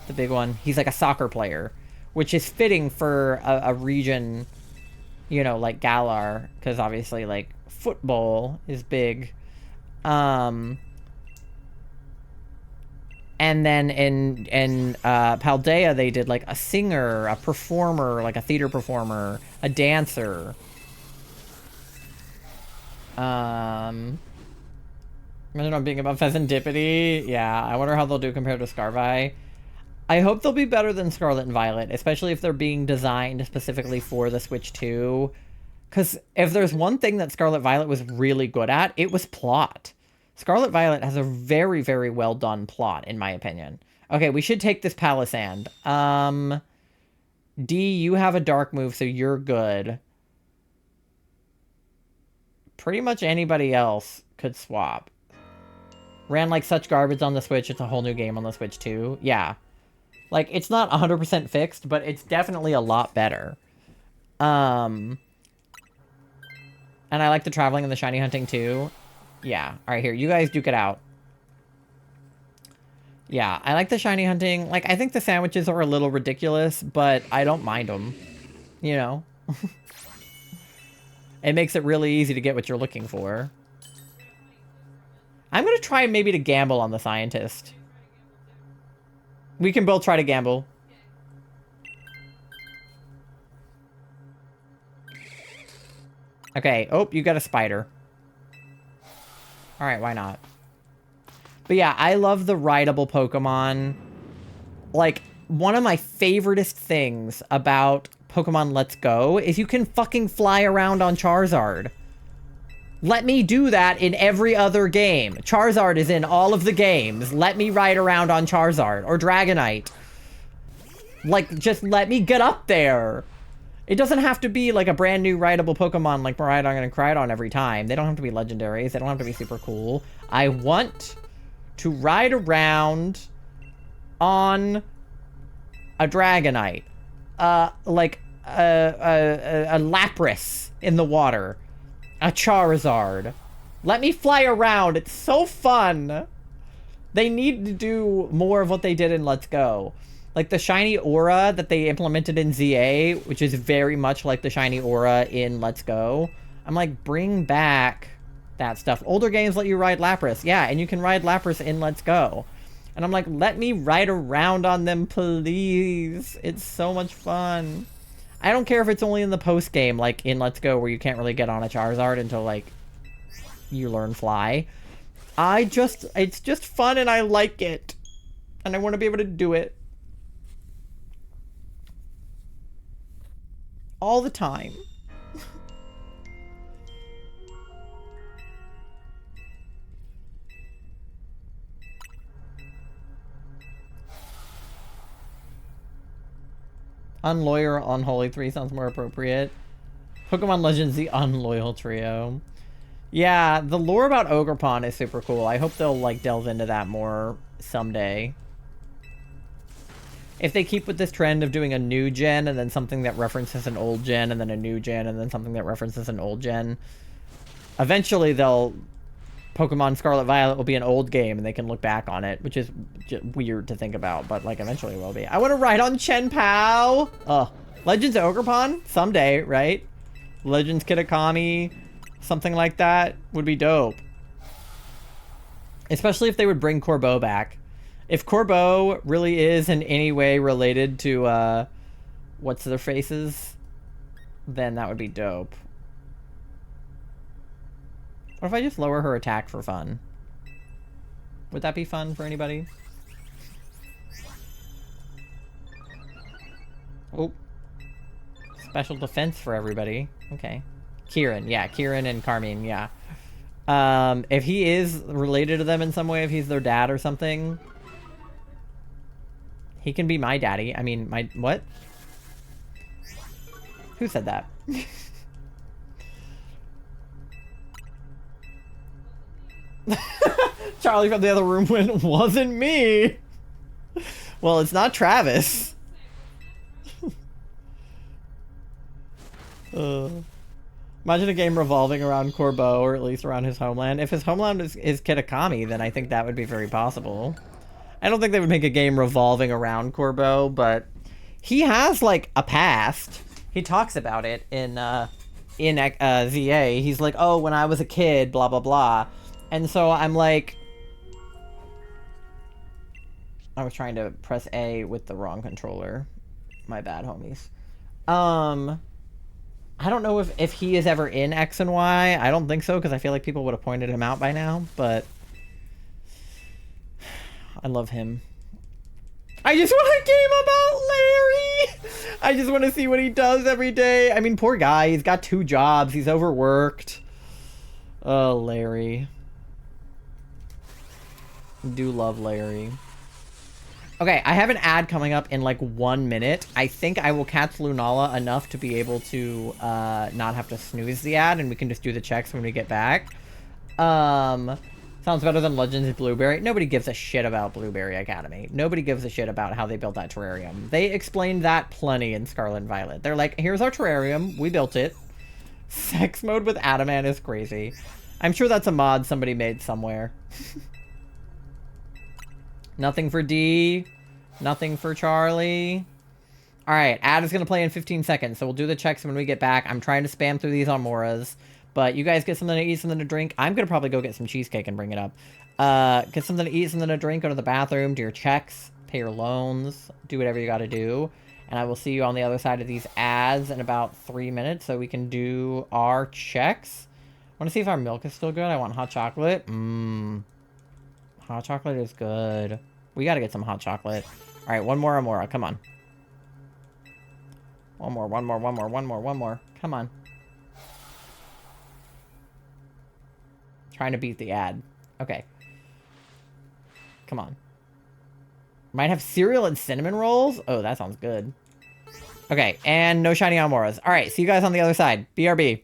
The big one. He's, like, a soccer player. Which is fitting for a region, you know, like Galar, because obviously, like, football is big. And then in Paldea, they did, like, a singer, a performer, like a theater performer, a dancer. Imagine I'm being about Pheasantipity. Yeah, I wonder how they'll do compared to Scarvi. I hope they'll be better than Scarlet and Violet, especially if they're being designed specifically for the Switch 2. Because if there's one thing that Scarlet Violet was really good at, it was plot. Scarlet Violet has a very, very well done plot, in my opinion. Okay, we should take this Palisand. D, you have a dark move, so you're good. Pretty much anybody else could swap. Ran like such garbage on the Switch, it's a whole new game on the Switch 2. Yeah. Like, it's not 100% fixed, but it's definitely a lot better. And I like the traveling and the shiny hunting, too. Yeah. Alright, here. You guys duke it out. Yeah, I like the shiny hunting. Like, I think the sandwiches are a little ridiculous, but I don't mind them. You know? It makes it really easy to get what you're looking for. I'm gonna try maybe to gamble on the scientist. We can both try to gamble. Okay. Oh, you got a spider. Alright, why not? But yeah, I love the rideable Pokemon. Like, one of my favoriteest things about Pokemon Let's Go is you can fucking fly around on Charizard. Let me do that in every other game. Charizard is in all of the games. Let me ride around on Charizard. Or Dragonite. Like, just let me get up there. It doesn't have to be, like, a brand new rideable Pokemon like Miraidon and Crydon every time. They don't have to be legendaries. They don't have to be super cool. I want to ride around on a Dragonite. Like, a Lapras in the water. A Charizard. Let me fly around. It's so fun. They need to do more of what they did in Let's Go. Like the shiny aura that they implemented in ZA, which is very much like the shiny aura in Let's Go. I'm like, bring back that stuff. Older games let you ride Lapras. Yeah, and you can ride Lapras in Let's Go. And I'm like, let me ride around on them, please. It's so much fun. I don't care if it's only in the post game, like in Let's Go, where you can't really get on a Charizard until, like, you learn Fly. It's just fun and I like it. And I want to be able to do it. All the time. Unloyal, Unholy 3 sounds more appropriate. Pokemon Legends, the Unloyal Trio. Yeah, the lore about Ogerpon is super cool. I hope they'll, like, delve into that more someday. If they keep with this trend of doing a new gen and then something that references an old gen and then a new gen and then something that references an old gen, eventually Pokemon Scarlet Violet will be an old game and they can look back on it, which is weird to think about, but, like, eventually it will be. I want to ride on Chen Pao! Ugh. Legends Ogerpon? Someday, right? Legends Kitakami, something like that would be dope. Especially if they would bring Corbeau back. If Corbeau really is in any way related to, what's their faces, then that would be dope. What if I just lower her attack for fun? Would that be fun for anybody? Oh. Special defense for everybody. Okay. Kieran. Yeah, Kieran and Carmine. Yeah. If he is related to them in some way, if he's their dad or something, he can be my daddy. I mean, what? Who said that? Charlie from the other room went, wasn't me. Well, it's not Travis. Imagine a game revolving around Corbeau, or at least around his homeland. If his homeland is Kitakami, then I think that would be very possible. I don't think they would make a game revolving around Corbeau, but he has, like, a past. He talks about it in ZA. He's like, oh, when I was a kid, blah, blah, blah. And so I'm like... I was trying to press A with the wrong controller. My bad, homies. I don't know if he is ever in X and Y. I don't think so, because I feel like people would have pointed him out by now, but... I love him. I just want a game about Larry! I just want to see what he does every day. I mean, poor guy. He's got 2 jobs. He's overworked. Oh, Larry. I do love Larry. Okay, I have an ad coming up in like 1 minute. I think I will catch Lunala enough to be able to not have to snooze the ad, and we can just do the checks when we get back. Sounds better than Legends Blueberry. Nobody gives a shit about Blueberry Academy. Nobody gives a shit about how they built that terrarium. They explained that plenty in Scarlet and Violet. They're like, here's our terrarium. We built it. Sex mode with Adamant is crazy. I'm sure that's a mod somebody made somewhere. Nothing for D. Nothing for Charlie. Alright, ad is going to play in 15 seconds, so we'll do the checks when we get back. I'm trying to spam through these on Moras. But you guys get something to eat, something to drink. I'm going to probably go get some cheesecake and bring it up. Get something to eat, something to drink, go to the bathroom, do your checks, pay your loans, do whatever you got to do. And I will see you on the other side of these ads in about 3 minutes so we can do our checks. I want to see if our milk is still good. I want hot chocolate. Hot chocolate is good. We got to get some hot chocolate. All right, one more Amora. Come on. One more. Come on. Trying to beat the ad. Okay. Come on. Might have cereal and cinnamon rolls? Oh, that sounds good. Okay, and no shiny Amoras. All right, see you guys on the other side. BRB.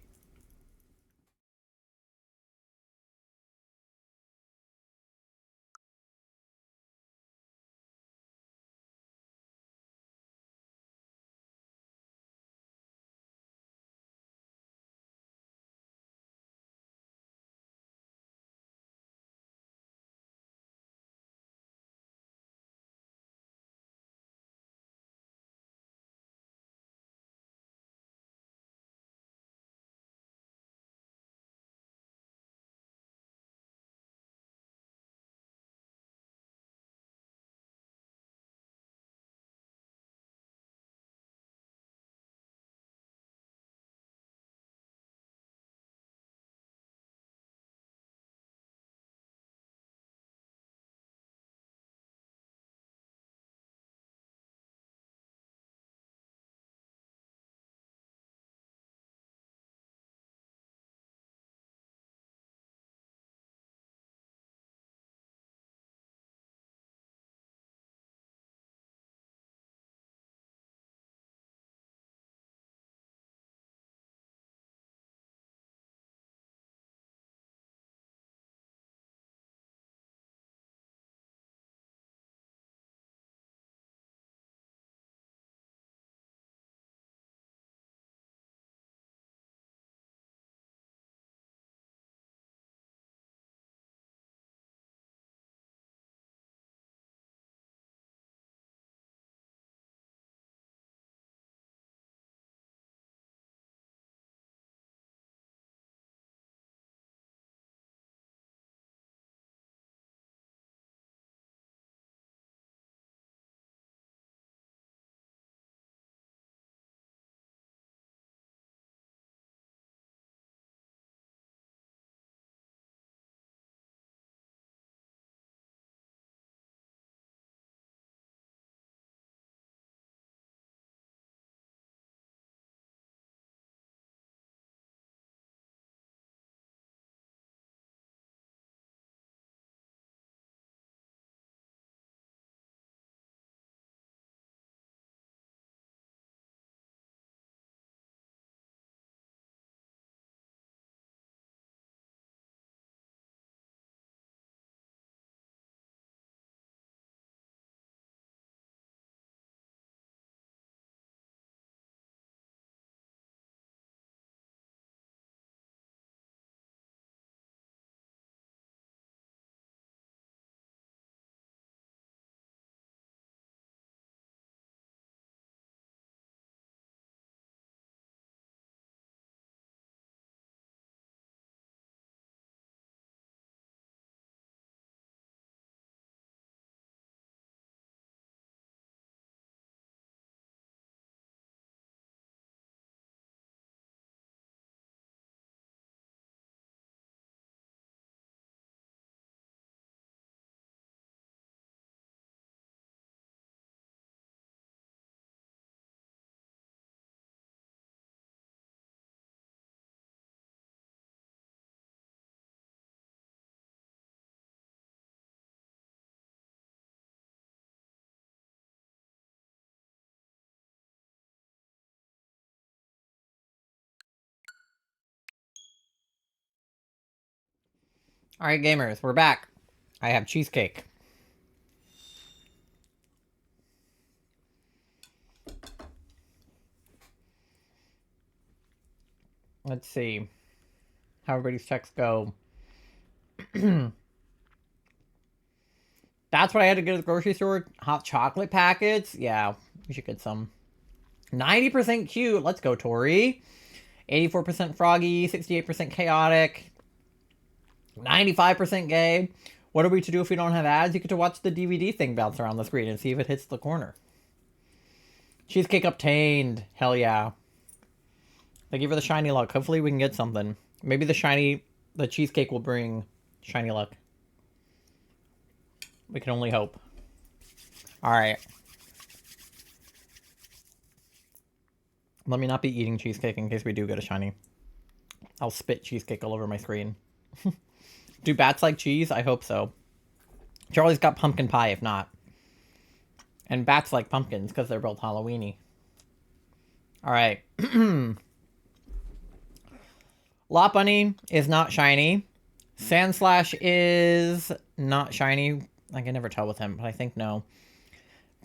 All right, gamers, we're back. I have cheesecake. Let's see how everybody's checks go. That's what I had to get at the grocery store. Hot chocolate packets. Yeah, we should get some. 90% cute. Let's go, Tori. 84% froggy. 68% chaotic. 95% gay. What are we to do if we don't have ads? You get to watch the DVD thing bounce around the screen and see if it hits the corner. Cheesecake obtained. Hell yeah. Thank you for the shiny luck. Hopefully we can get something. Maybe the cheesecake will bring shiny luck. We can only hope. Alright. Let me not be eating cheesecake in case we do get a shiny. I'll spit cheesecake all over my screen. Do bats like cheese? I hope so. Charlie's got pumpkin pie if not. And bats like pumpkins because they're both Halloweeny. Alright. Lot Bunny is not shiny. Sandslash is not shiny. I can never tell with him, but I think no.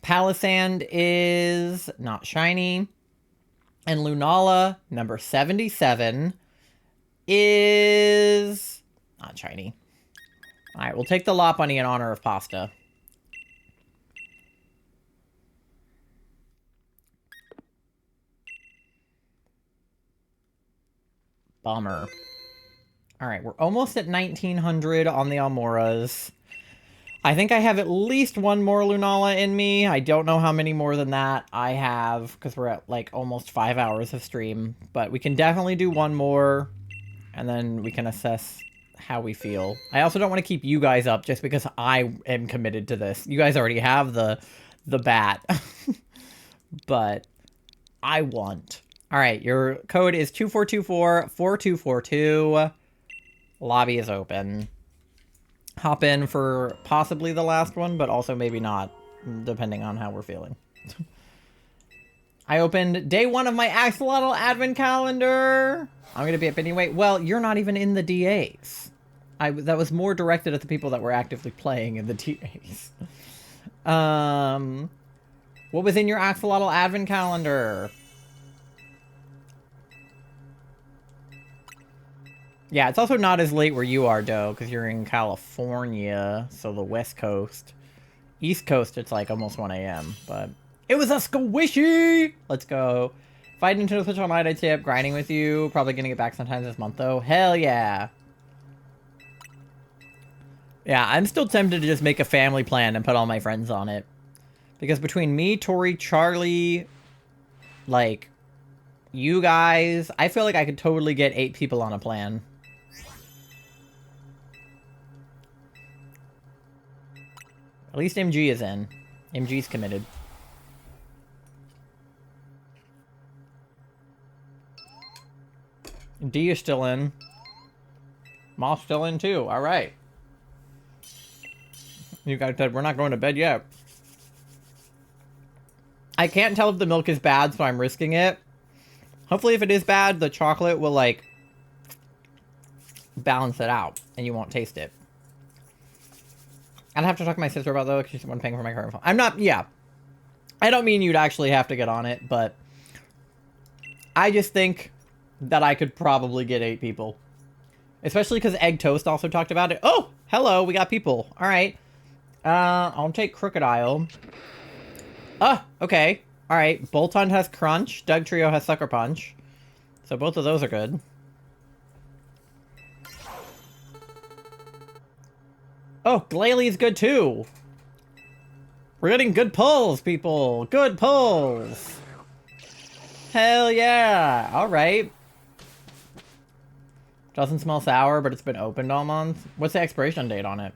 Palisand is not shiny. And Lunala, number 77, is not shiny. Alright, we'll take the Lot Bunny in honor of pasta. Bummer. Alright, we're almost at 1900 on the Almoras. I think I have at least one more Lunala in me. I don't know how many more than that I have, because we're at like almost 5 hours of stream. But we can definitely do one more, and then we can assess how we feel. I also don't want to keep you guys up just because I am committed to this. You guys already have the bat. But I want. Alright, your code is 2424-4242. Lobby is open. Hop in for possibly the last one, but also maybe not, depending on how we're feeling. I opened day 1 of my axolotl advent calendar. I'm going to be up anyway. Well, you're not even in the DAs. That was more directed at the people that were actively playing in the DAs. What was in your axolotl advent calendar? Yeah, it's also not as late where you are, Doe, because you're in California, so the West Coast. East Coast, it's like almost 1 a.m., but... It was a squishy! Let's go. If I had Nintendo Switch Online, I'd stay up grinding with you. Probably gonna get back sometime this month, though. Hell yeah! Yeah, I'm still tempted to just make a family plan and put all my friends on it. Because between me, Tori, Charlie, like, you guys, I feel like I could totally get 8 people on a plan. At least MG is in. MG's committed. D is still in. Moss still in too. Alright. You guys said we're not going to bed yet. I can't tell if the milk is bad, so I'm risking it. Hopefully if it is bad, the chocolate will, like, balance it out, and you won't taste it. I'd have to talk to my sister about that, because she's the one paying for my current phone. I'm not, yeah. I don't mean you'd actually have to get on it, but I just think that I could probably get 8 people. Especially because Egg Toast also talked about it. Oh, hello, we got people. All right. I'll take Crocodile. Okay. All right. Boltund has Crunch. Doug Trio has Sucker Punch. So both of those are good. Oh, Glalie good too. We're getting good pulls, people. Good pulls. Hell yeah. All right. Doesn't smell sour, but it's been opened all month. What's the expiration date on it?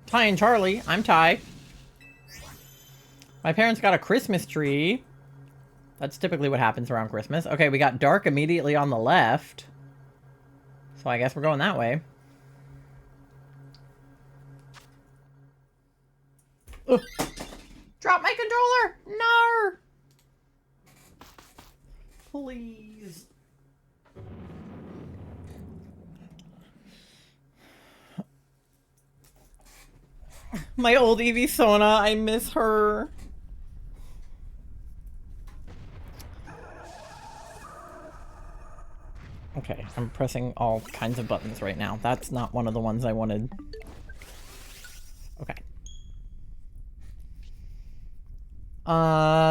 Ty and Charlie. I'm Ty. My parents got a Christmas tree. That's typically what happens around Christmas. Okay, we got dark immediately on the left. So I guess we're going that way. Ugh. Drop my controller! No! Please. My old Evie Sona, I miss her. Okay, I'm pressing all kinds of buttons right now. That's not one of the ones I wanted. Okay.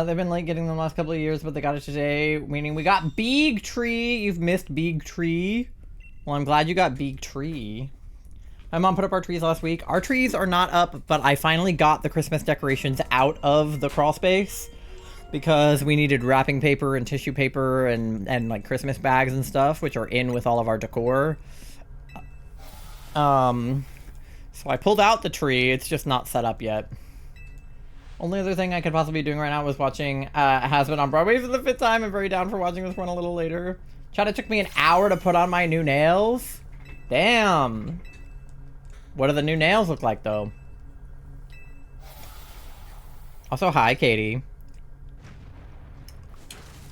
They've been late getting them the last couple of years, but they got it today, meaning we got Big Tree. You've missed Big Tree. Well, I'm glad you got Big Tree. My mom put up our trees last week. Our trees are not up, but I finally got the Christmas decorations out of the crawl space because we needed wrapping paper and tissue paper and like Christmas bags and stuff, which are in with all of our decor. So I pulled out the tree. It's just not set up yet. Only other thing I could possibly be doing right now was watching Has Been on Broadway for the 5th time. I'm very down for watching this one a little later. Chad, it took me an hour to put on my new nails. Damn. What do the new nails look like, though? Also, hi, Katie.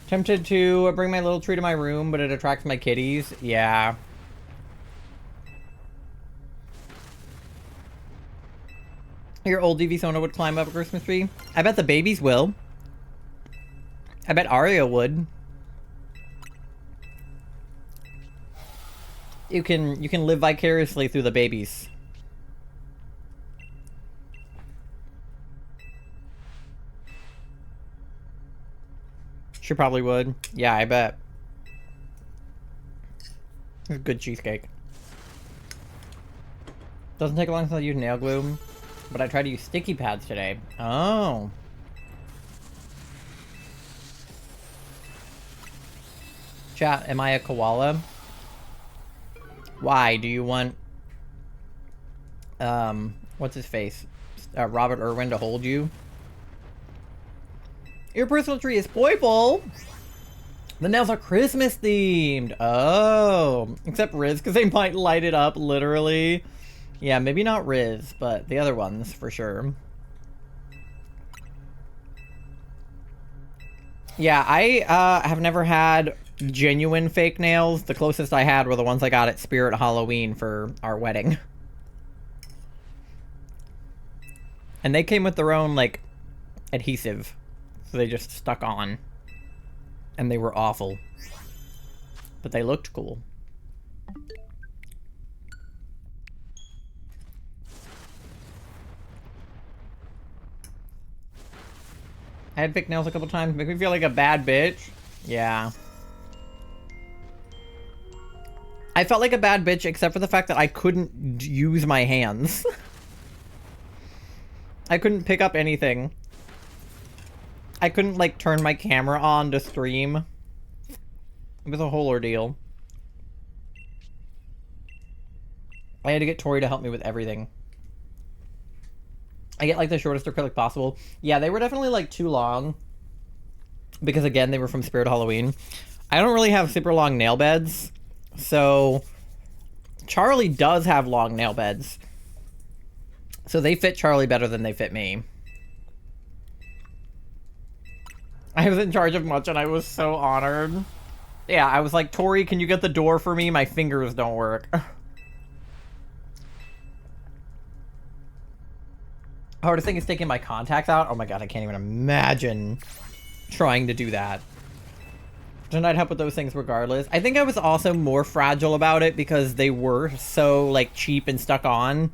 Tempted to bring my little tree to my room, but it attracts my kitties. Yeah. Your old DV Sona would climb up a Christmas tree. I bet the babies will. I bet Aria would. You can live vicariously through the babies. She probably would. Yeah, I bet. It's a good cheesecake. Doesn't take long to use nail glue, but I tried to use sticky pads today. Oh. Chat, am I a koala? Why? Do you want, what's his face? Robert Irwin to hold you? Your personal tree is purple. The nails are Christmas themed. Oh, except Riz, because they might light it up, literally. Yeah, maybe not Riz, but the other ones, for sure. Yeah, I have never had genuine fake nails. The closest I had were the ones I got at Spirit Halloween for our wedding. And they came with their own, like, adhesive. So they just stuck on. And they were awful. But they looked cool. I had fake nails a couple times. Make me feel like a bad bitch. Yeah. I felt like a bad bitch except for the fact that I couldn't use my hands. I couldn't pick up anything. I couldn't, like, turn my camera on to stream. It was a whole ordeal. I had to get Tori to help me with everything. I get, like, the shortest acrylic possible. Yeah, they were definitely, like, too long. Because, again, they were from Spirit Halloween. I don't really have super long nail beds. So, Charlie does have long nail beds. So they fit Charlie better than they fit me. I was in charge of much and I was so honored. Yeah, I was like, Tori, can you get the door for me? My fingers don't work. Hardest thing is taking my contacts out. Oh my god, I can't even imagine trying to do that. And I'd help with those things regardless. I think I was also more fragile about it because they were so, like, cheap and stuck on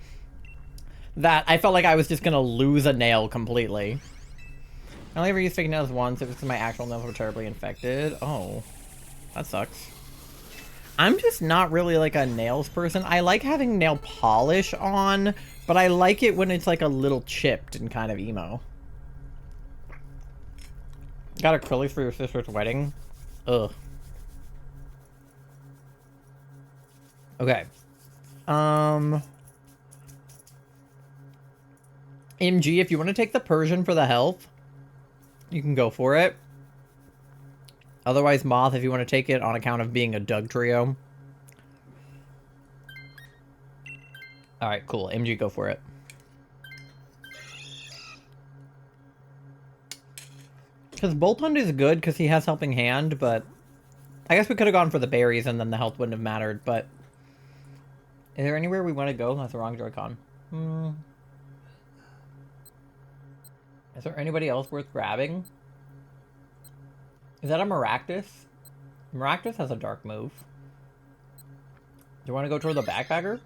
that I felt like I was just gonna lose a nail completely. I only ever used fake nails once. It was because my actual nails were terribly infected. Oh, that sucks. I'm just not really, like, a nails person. I like having nail polish on, but I like it when it's, like, a little chipped and kind of emo. Got acrylics for your sister's wedding? Ugh. Okay. MG, if you want to take the Persian for the health, you can go for it. Otherwise, Moth, if you want to take it on account of being a Doug trio. Alright, cool. MG, go for it. Because Boltund is good because he has Helping Hand, but I guess we could have gone for the berries and then the health wouldn't have mattered, but is there anywhere we want to go? That's the wrong Joy-Con. Is there anybody else worth grabbing? Is that a Maractus? Maractus has a dark move. Do you want to go toward the backpacker?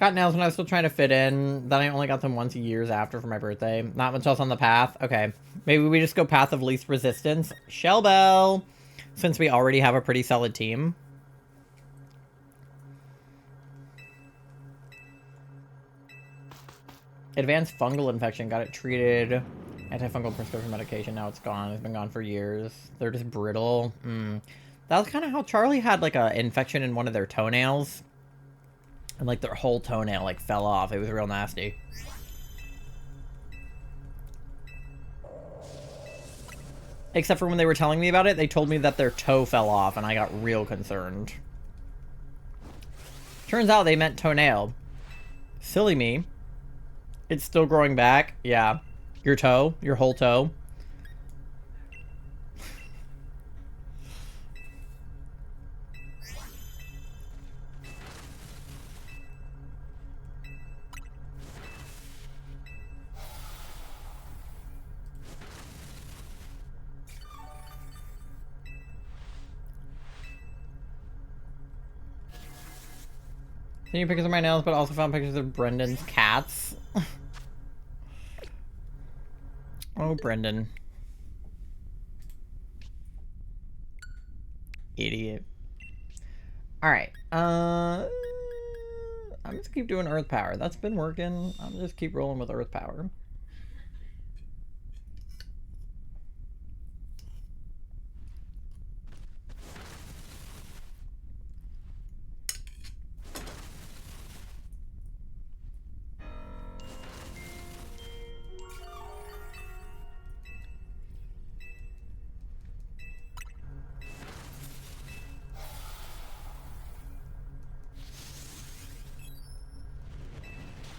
Got nails when I was still trying to fit in. Then I only got them once years after for my birthday. Not much else on the path. Okay. Maybe we just go path of least resistance. Shellbell! Since we already have a pretty solid team. Advanced fungal infection. Got it treated. Antifungal prescription medication. Now it's gone. It's been gone for years. They're just brittle. That was kind of how Charlie had like a infection in one of their toenails. And like their whole toenail like fell off. It was real nasty. Except for when they were telling me about it, they told me that their toe fell off and I got real concerned. Turns out they meant toenail. Silly me. It's still growing back. Yeah. Your toe. Your whole toe. Seen pictures of my nails, but also found pictures of Brendan's cats. Oh, Brendan. Idiot. Alright. I'm just keep doing Earth Power. That's been working. I'm just keep rolling with Earth Power.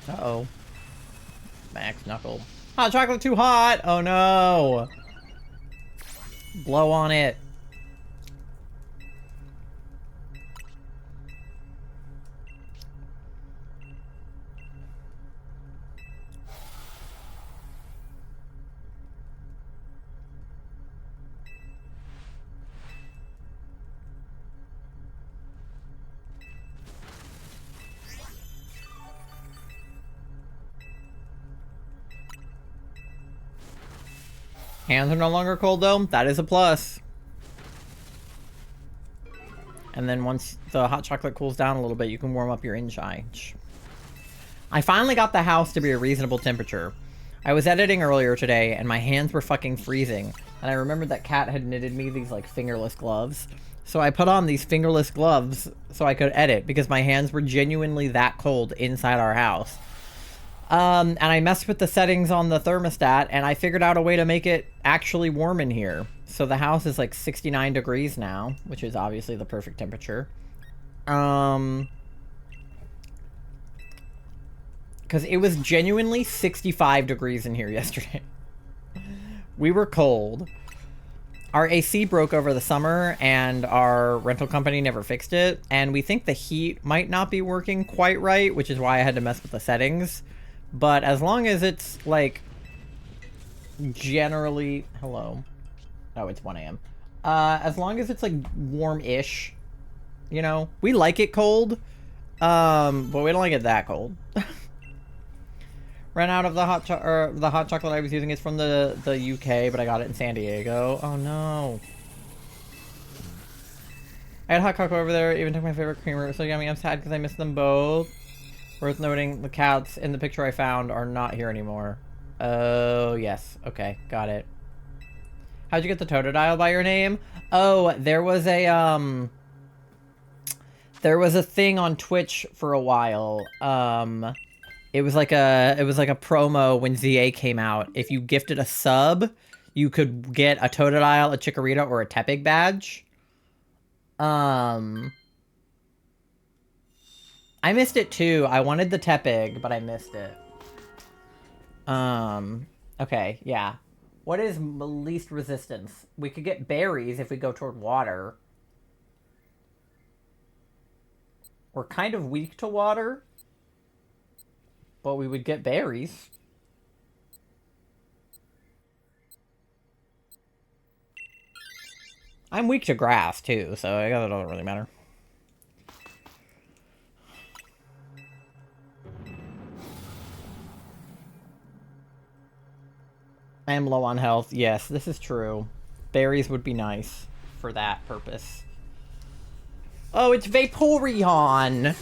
Uh-oh. Max Knuckle. Hot chocolate too hot! Oh no! Blow on it. Hands are no longer cold though. That is a plus. And then once the hot chocolate cools down a little bit, you can warm up your inside. I finally got the house to be a reasonable temperature. I was editing earlier today and my hands were fucking freezing. And I remembered that Kat had knitted me these like fingerless gloves. So I put on these fingerless gloves so I could edit because my hands were genuinely that cold inside our house. And I messed with the settings on the thermostat, and I figured out a way to make it actually warm in here. So the house is like 69 degrees now, which is obviously the perfect temperature. Because it was genuinely 65 degrees in here yesterday. We were cold. Our AC broke over the summer, and our rental company never fixed it. And we think the heat might not be working quite right, which is why I had to mess with the settings. But as long as it's, like, generally... Hello. Oh, it's 1 a.m. As long as it's, like, warm-ish, you know? We like it cold, but we don't like it that cold. Ran out of the hot chocolate I was using. It's from the UK, but I got it in San Diego. Oh, no. I had hot cocoa over there. Even took my favorite creamer. It was so yummy. I'm sad because I missed them both. Worth noting, the cats in the picture I found are not here anymore. Oh, yes. Okay, got it. How'd you get the Totodile by your name? Oh, there was a thing on Twitch for a while. It was like a promo when ZA came out. If you gifted a sub, you could get a Totodile, a Chikorita, or a Tepig badge. I missed it too. I wanted the Tepig, but I missed it. Okay, yeah. What is least resistance? We could get berries if we go toward water. We're kind of weak to water. But we would get berries. I'm weak to grass, too, so I guess it doesn't really matter. I am low on health. Yes, this is true. Berries would be nice for that purpose. Oh, it's Vaporeon!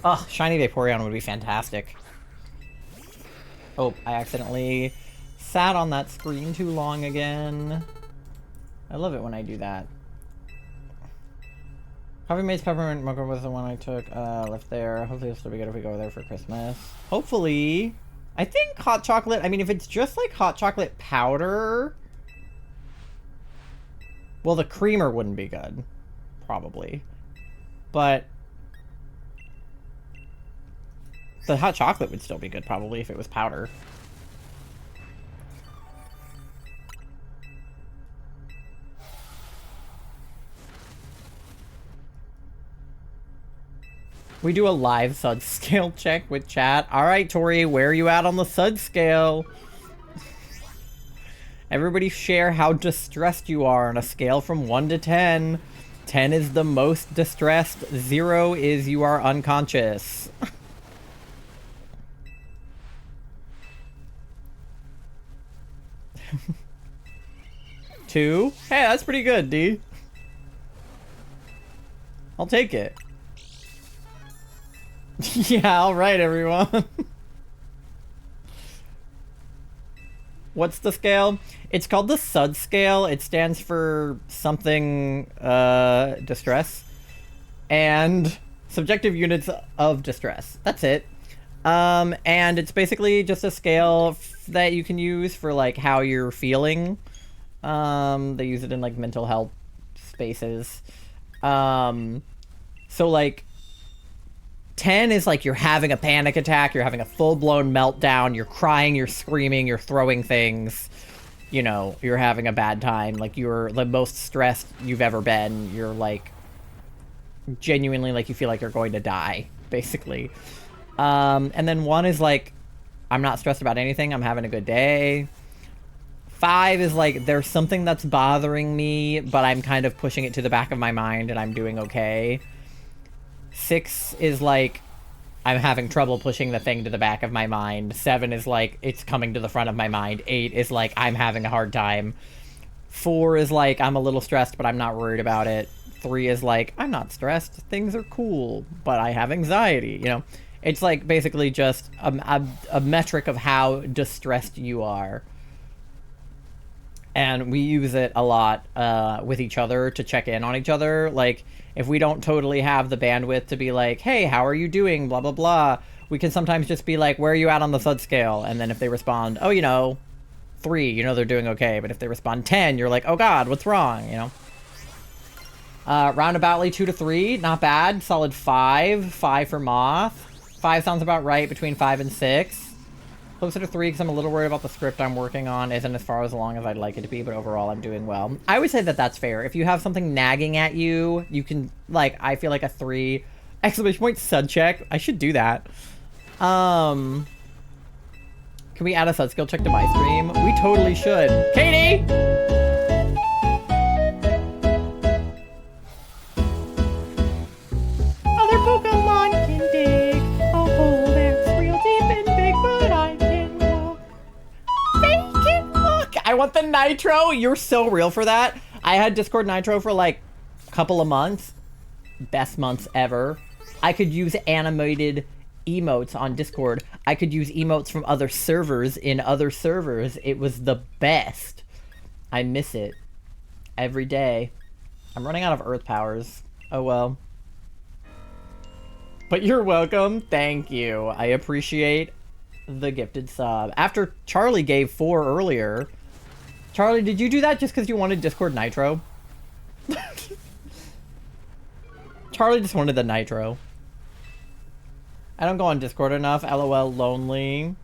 Oh, shiny Vaporeon would be fantastic. Oh, I accidentally sat on that screen too long again. I love it when I do that. Coffee Maze Peppermint Mocha was the one I took left there. Hopefully it'll still be good if we go there for Christmas. Hopefully. I think hot chocolate, I mean, if it's just like hot chocolate powder... Well, the creamer wouldn't be good. Probably. But... the hot chocolate would still be good, probably, if it was powder. We do a live sud scale check with chat. Alright, Tori, where are you at on the sud scale? Everybody share how distressed you are on a scale from 1 to 10. 10 is the most distressed. 0 is you are unconscious. 2? Hey, that's pretty good, D. I'll take it. Yeah, alright, everyone. What's the scale? It's called the SUD scale. It stands for something, distress. And subjective units of distress. That's it. And it's basically just a scale that you can use for, like, how you're feeling. They use it in, like, mental health spaces. So, like, 10 is like you're having a panic attack, you're having a full-blown meltdown, you're crying, you're screaming, you're throwing things, you know, you're having a bad time, like you're the most stressed you've ever been, you're like, genuinely like you feel like you're going to die, basically. And then 1 is like, I'm not stressed about anything, I'm having a good day. 5 is like, there's something that's bothering me, but I'm kind of pushing it to the back of my mind and I'm doing okay. 6 is like, I'm having trouble pushing the thing to the back of my mind. 7 is like, it's coming to the front of my mind. 8 is like, I'm having a hard time. 4 is like, I'm a little stressed, but I'm not worried about it. 3 is like, I'm not stressed, things are cool, but I have anxiety, you know? It's like, basically just a metric of how distressed you are. And we use it a lot with each other to check in on each other. Like, if we don't totally have the bandwidth to be like, hey, how are you doing, blah, blah, blah, we can sometimes just be like, where are you at on the SUD scale? And then if they respond, oh, you know, 3, you know they're doing okay. But if they respond 10, you're like, oh god, what's wrong, you know? Roundaboutly 2 to 3, not bad. Solid 5. 5 for Moth. 5 sounds about right, between 5 and 6. Closer to 3 because I'm a little worried about the script I'm working on isn't as far as long as I'd like it to be, but overall I'm doing well. I would say that that's fair. If you have something nagging at you, you can, like, I feel like a 3. Exclamation point SUD check. I should do that. Can we add a SUD skill check to my stream? We totally should. Katie! Other Pokemon can dig a hole that's real deep and big, but I can walk. They can walk! I want the Nitro! You're so real for that. I had Discord Nitro for like a couple of months. Best months ever. I could use animated emotes on Discord. I could use emotes from other servers in other servers. It was the best. I miss it. Every day. I'm running out of Earth powers. Oh well. But you're welcome. Thank you. I appreciate the gifted sub. After Charlie gave 4 earlier. Charlie, did you do that just because you wanted Discord Nitro? Charlie just wanted the Nitro. I don't go on Discord enough. LOL, lonely.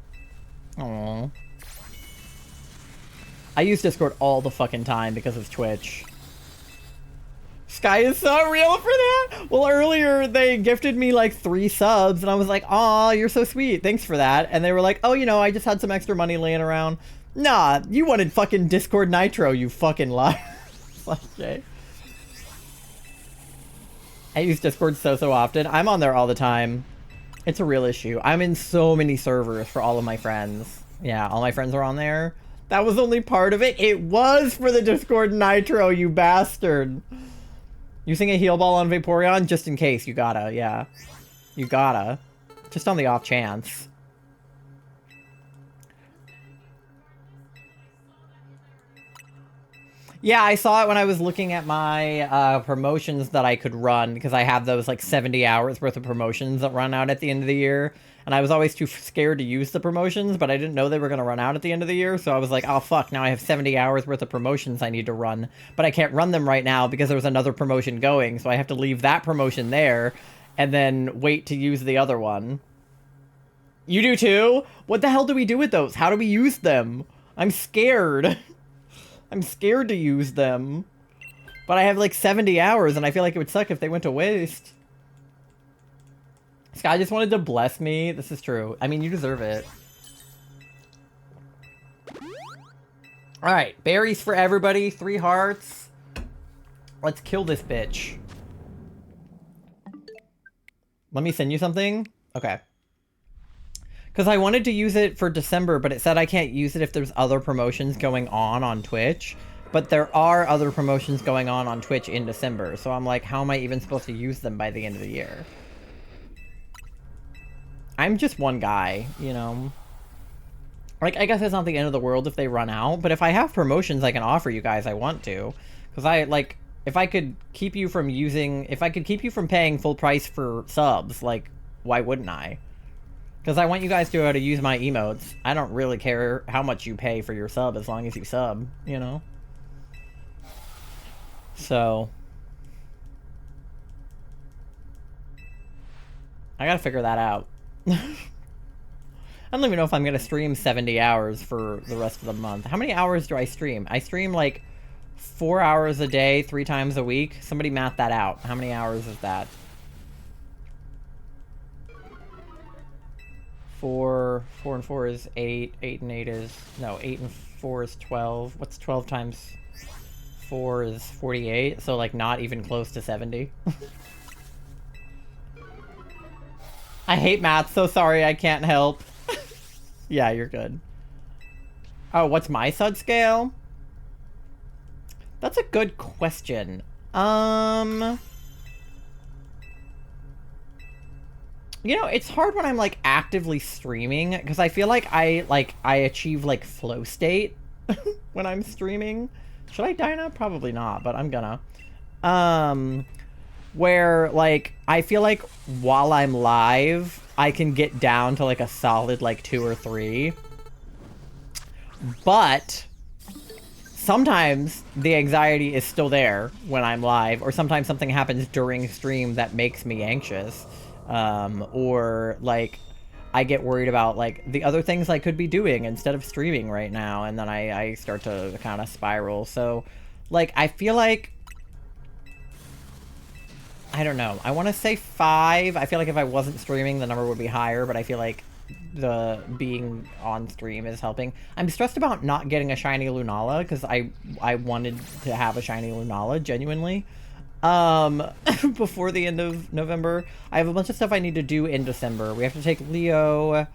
Aww. I use Discord all the fucking time because of Twitch. Sky is so real for that. Well, earlier they gifted me like 3 subs, and I was like, "Aw, you're so sweet. Thanks for that." And they were like, "Oh, you know, I just had some extra money laying around." Nah, you wanted fucking Discord Nitro, you fucking liar. It's like, okay. I use Discord so often. I'm on there all the time. It's a real issue. I'm in so many servers for all of my friends. Yeah, all my friends are on there. That was only part of it. It was for the Discord Nitro, you bastard. Using a heal ball on Vaporeon, just in case. You gotta, yeah. You gotta. Just on the off chance. Yeah, I saw it when I was looking at my promotions that I could run, because I have those like 70 hours worth of promotions that run out at the end of the year. And I was always too scared to use the promotions, but I didn't know they were going to run out at the end of the year. So I was like, oh fuck, now I have 70 hours worth of promotions I need to run. But I can't run them right now because there was another promotion going. So I have to leave that promotion there and then wait to use the other one. You do too? What the hell do we do with those? How do we use them? I'm scared. I'm scared to use them. But I have like 70 hours and I feel like it would suck if they went to waste. Sky just wanted to bless me. This is true. I mean, you deserve it. Alright, berries for everybody. 3 hearts. Let's kill this bitch. Let me send you something? Okay. Because I wanted to use it for December, but it said I can't use it if there's other promotions going on Twitch. But there are other promotions going on Twitch in December. So I'm like, how am I even supposed to use them by the end of the year? I'm just one guy, you know? Like, I guess it's not the end of the world if they run out, but if I have promotions I can offer you guys, I want to. Because I, like, if I could keep you from paying full price for subs, like, why wouldn't I? Because I want you guys to be able to use my emotes. I don't really care how much you pay for your sub as long as you sub, you know? So... I gotta figure that out. I don't even know if I'm gonna stream 70 hours for the rest of the month. How many hours do I stream? I stream like 4 hours a day, 3 times a week. Somebody math that out. How many hours is that? 4 and 4 is 8. 8 and 8 is... No, 8 and 4 is 12. What's 12 times 4 is 48. So like not even close to 70. I hate math, so sorry, I can't help. Yeah, you're good. Oh, what's my sud scale? That's a good question. You know, it's hard when I'm like actively streaming because I feel like I achieve like flow state when I'm streaming. Should I die now? Probably not, but I'm gonna. Where, like, I feel like while I'm live, I can get down to, like, a solid, like, 2 or 3. But sometimes the anxiety is still there when I'm live, or sometimes something happens during stream that makes me anxious. Or, like, I get worried about, like, the other things I could be doing instead of streaming right now, and then I start to kind of spiral. So, like, I feel like... I don't know. I want to say 5. I feel like if I wasn't streaming, the number would be higher, but I feel like the being on stream is helping. I'm stressed about not getting a shiny Lunala, because I wanted to have a shiny Lunala, genuinely. Before the end of November. I have a bunch of stuff I need to do in December. We have to take Leo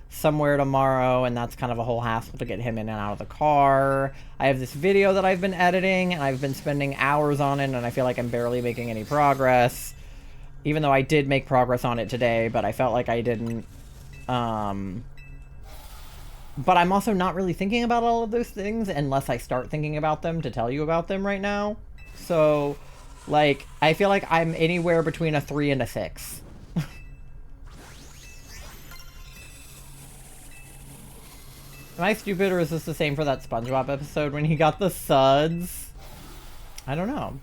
somewhere tomorrow, and that's kind of a whole hassle to get him in and out of the car. I have this video that I've been editing, and I've been spending hours on it, and I feel like I'm barely making any progress. Even though I did make progress on it today, but I felt like I didn't. But I'm also not really thinking about all of those things unless I start thinking about them to tell you about them right now. So, like, I feel like I'm anywhere between a 3 and a 6. Am I stupid, or is this the same for that SpongeBob episode when he got the suds? I don't know.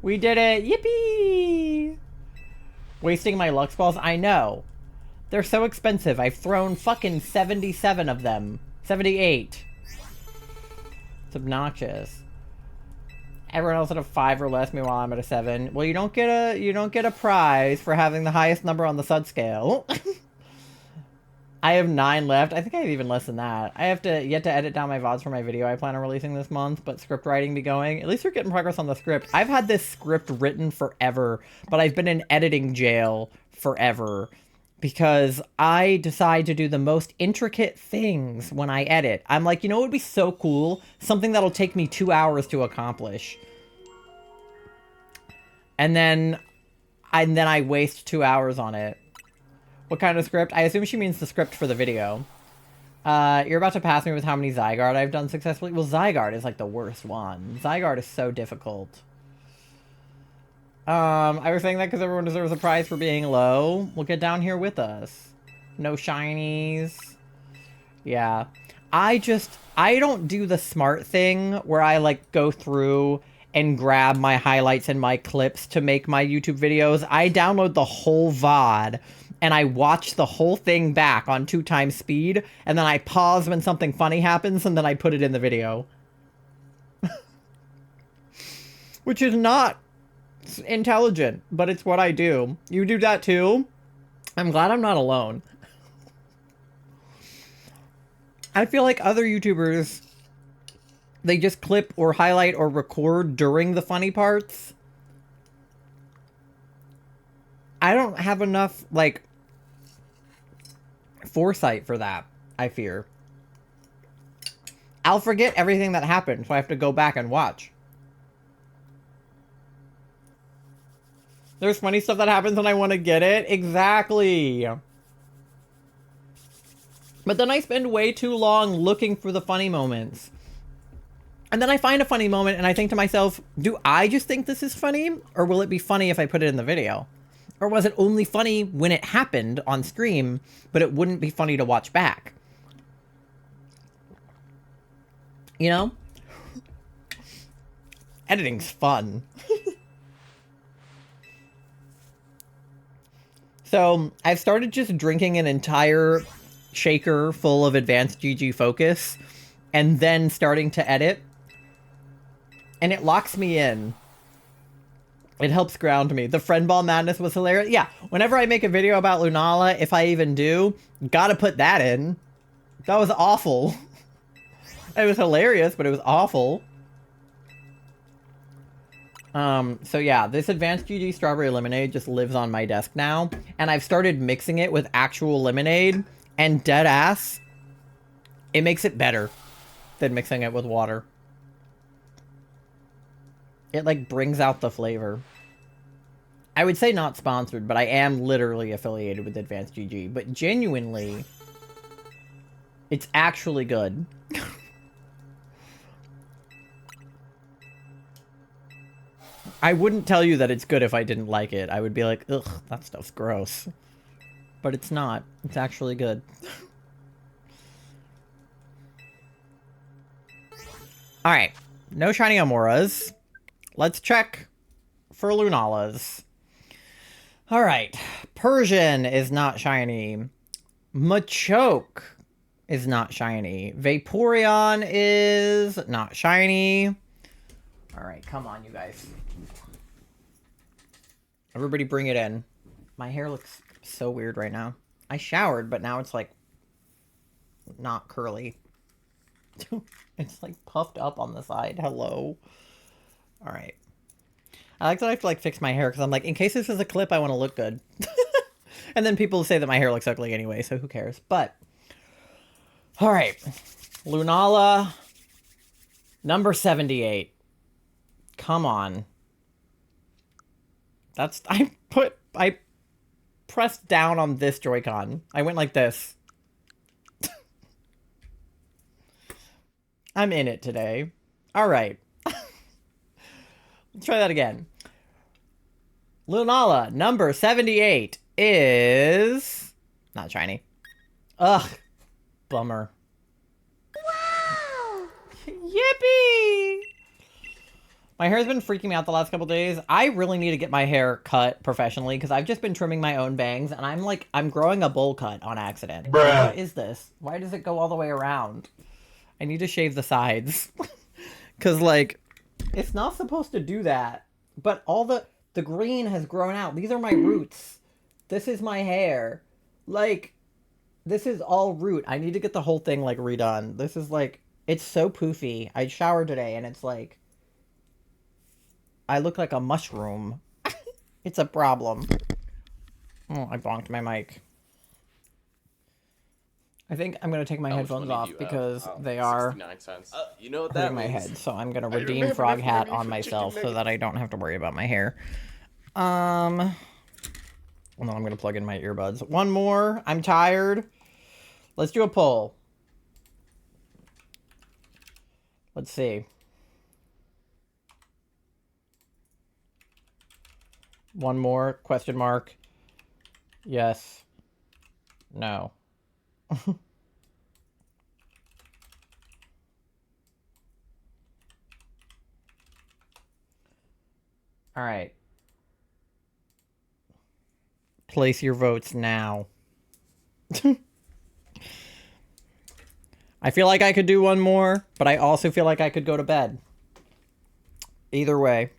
We did it! Yippee! Wasting my Lux Balls? I know. They're so expensive. I've thrown fucking 77 of them. 78. It's obnoxious. Everyone else at a 5 or less, meanwhile I'm at a 7. Well, you don't get a prize for having the highest number on the SUD scale. I have 9 left. I think I have even less than that. I have yet to edit down my VODs for my video I plan on releasing this month, but script writing be going. At least we're getting progress on the script. I've had this script written forever, but I've been in editing jail forever because I decide to do the most intricate things when I edit. I'm like, you know what would be so cool? Something that'll take me 2 hours to accomplish. And then I waste 2 hours on it. What kind of script? I assume she means the script for the video. You're about to pass me with how many Zygarde I've done successfully. Well, Zygarde is like the worst one. Zygarde is so difficult. I was saying that because everyone deserves a prize for being low. Well, get down here with us. No shinies. Yeah. I don't do the smart thing where I like go through and grab my highlights and my clips to make my YouTube videos. I download the whole VOD and I watch the whole thing back on 2x speed, and then I pause when something funny happens, and then I put it in the video. Which is not intelligent, but it's what I do. You do that too? I'm glad I'm not alone. I feel like other YouTubers, they just clip or highlight or record during the funny parts. I don't have enough, like, foresight for that, I fear. I'll forget everything that happened, so I have to go back and watch. There's funny stuff that happens and I want to get it. Exactly. But then I spend way too long looking for the funny moments. And then I find a funny moment and I think to myself, do I just think this is funny? Or will it be funny if I put it in the video? Or was it only funny when it happened on stream, but it wouldn't be funny to watch back? You know? Editing's fun. So, I've started just drinking an entire shaker full of Advanced GG Focus, and then starting to edit. And it locks me in. It helps ground me. The friend ball madness was hilarious. Yeah, whenever I make a video about Lunala, if I even do, gotta put that in. That was awful. It was hilarious, but it was awful. So yeah, this Advanced GG Strawberry Lemonade just lives on my desk now. And I've started mixing it with actual lemonade. And dead ass, it makes it better than mixing it with water. It, like, brings out the flavor. I would say not sponsored, but I am literally affiliated with Advanced GG. But genuinely, it's actually good. I wouldn't tell you that it's good if I didn't like it. I would be like, ugh, that stuff's gross. But it's not. It's actually good. Alright. No shiny Amoras. Let's check for Lunalas. Alright. Persian is not shiny. Machoke is not shiny. Vaporeon is not shiny. Alright, come on, you guys. Everybody bring it in. My hair looks so weird right now. I showered, but now it's like not curly. It's like puffed up on the side. Hello. All right. I like that I have to like fix my hair because I'm like, in case this is a clip, I want to look good. And then people say that my hair looks ugly anyway, so who cares? But all right, Lunala, number 78. Come on. That's I pressed down on this Joy-Con. I went like this. I'm in it today. All right. Let's try that again. Lunala, number 78 is not shiny. Ugh. Bummer. Wow! Yippee! My hair's been freaking me out the last couple days. I really need to get my hair cut professionally because I've just been trimming my own bangs and I'm growing a bowl cut on accident. Bruh. What is this? Why does it go all the way around? I need to shave the sides. Because, like, It's not supposed to do that. But all the green has grown out. These are my roots. This is my hair. Like, this is all root. I need to get the whole thing, like, redone. This is, like, it's so poofy. I showered today, and it's, like, I look like a mushroom. It's a problem. Oh, I bonked my mic. I think I'm going to take my How much headphones money do off you have? because Oh, they are 69 cents. You know what hurting that my means? head. So I'm going to redeem remember Frog that Hat money on for myself chicken so that I don't have to worry about my hair. No, I'm going to plug in my earbuds. One more. I'm tired. Let's do a poll. Let's see. One more. Question mark. Yes. No. All right. Place your votes now. I feel like I could do one more, but I also feel like I could go to bed. Either way.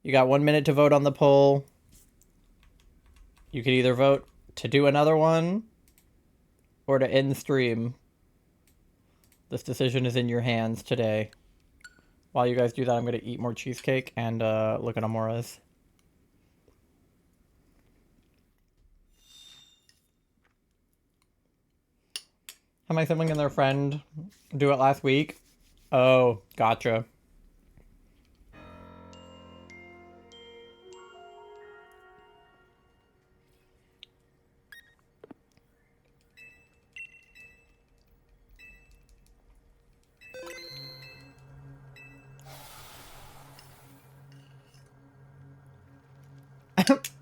You got 1 minute to vote on the poll. You could either vote to do another one or to end the stream. This decision is in your hands today. While you guys do that, I'm going to eat more cheesecake and look at Amora's. Had my sibling and their friend do it last week. Oh, gotcha.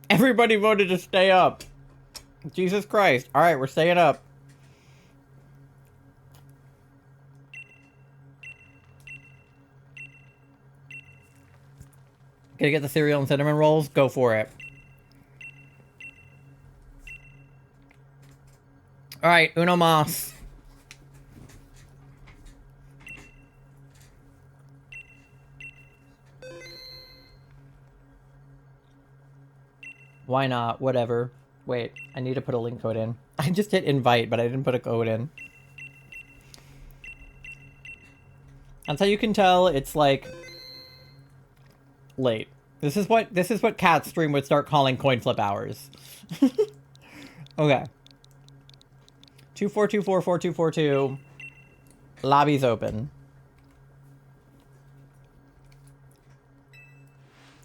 Everybody voted to stay up. Jesus Christ. All right, we're staying up. Gonna get the cereal and cinnamon rolls? Go for it. All right, uno mas. Why not? Whatever. Wait, I need to put a link code in. I just hit invite, but I didn't put a code in. That's how you can tell it's like late. This is what Cat Stream would start calling coin flip hours. Okay. 24244242. Lobby's open.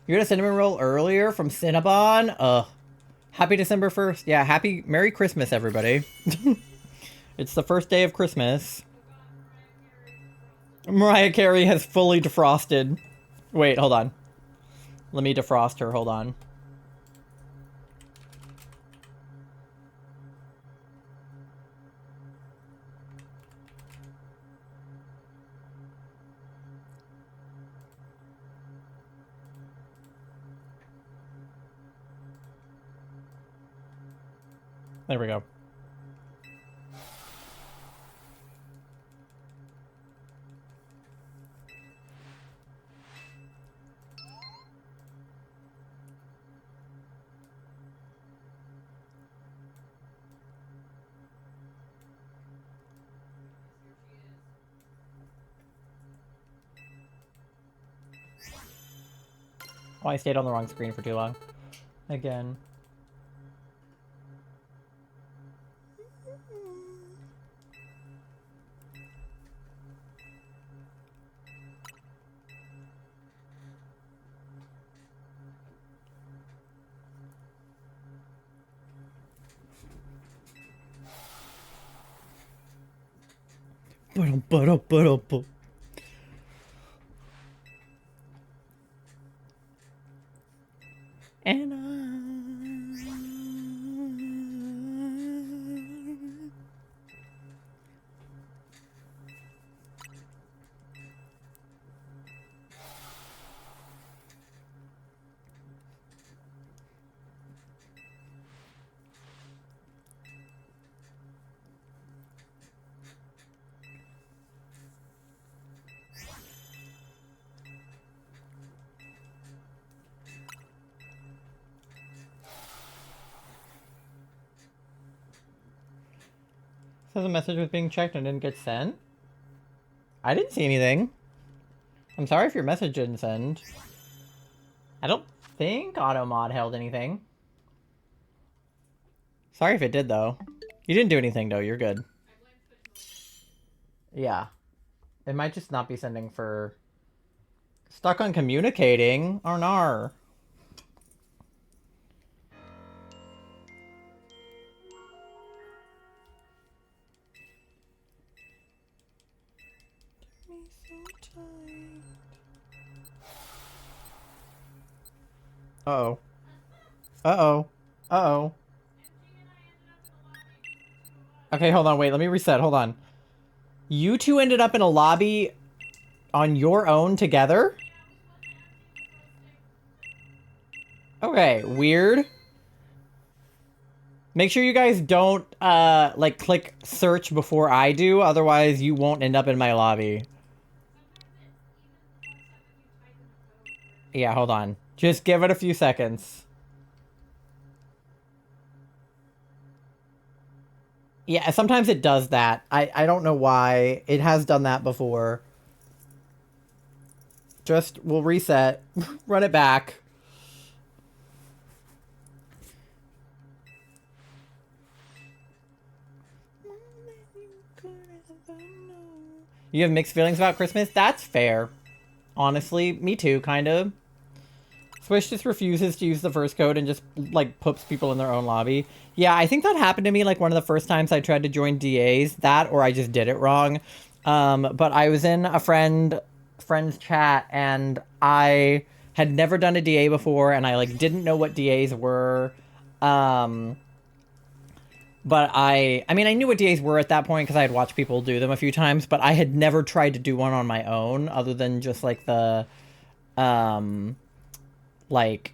You got a cinnamon roll earlier from Cinnabon? Happy December 1st. Yeah, Merry Christmas, everybody. It's the first day of Christmas. Mariah Carey has fully defrosted. Wait, hold on. Let me defrost her, hold on. There we go. Oh, I stayed on the wrong screen for too long. Again. Ba-dum. And Says a message was being checked and didn't get sent. I didn't see anything. I'm sorry if your message didn't send. I don't think AutoMod held anything. Sorry if it did, though. You didn't do anything, though. You're good. Yeah. It might just not be sending for... Stuck on communicating? Or nar. Uh-oh. Uh-oh. Uh-oh. Okay, hold on, wait, let me reset, hold on. You two ended up in a lobby on your own together? Okay, weird. Make sure you guys don't, like, click search before I do, otherwise you won't end up in my lobby. Yeah, hold on. Just give it a few seconds. Yeah, sometimes it does that. I don't know why. It has done that before. Just, we'll reset. Run it back. You have mixed feelings about Christmas? That's fair. Honestly, me too, kind of. Swish just refuses to use the first code and just, like, puts people in their own lobby. Yeah, I think that happened to me, like, one of the first times I tried to join DAs. That, or I just did it wrong. But I was in a friend's chat, and I had never done a DA before, and I, like, didn't know what DAs were. But I mean, I knew what DAs were at that point, because I had watched people do them a few times, but I had never tried to do one on my own, other than just, like, the, like...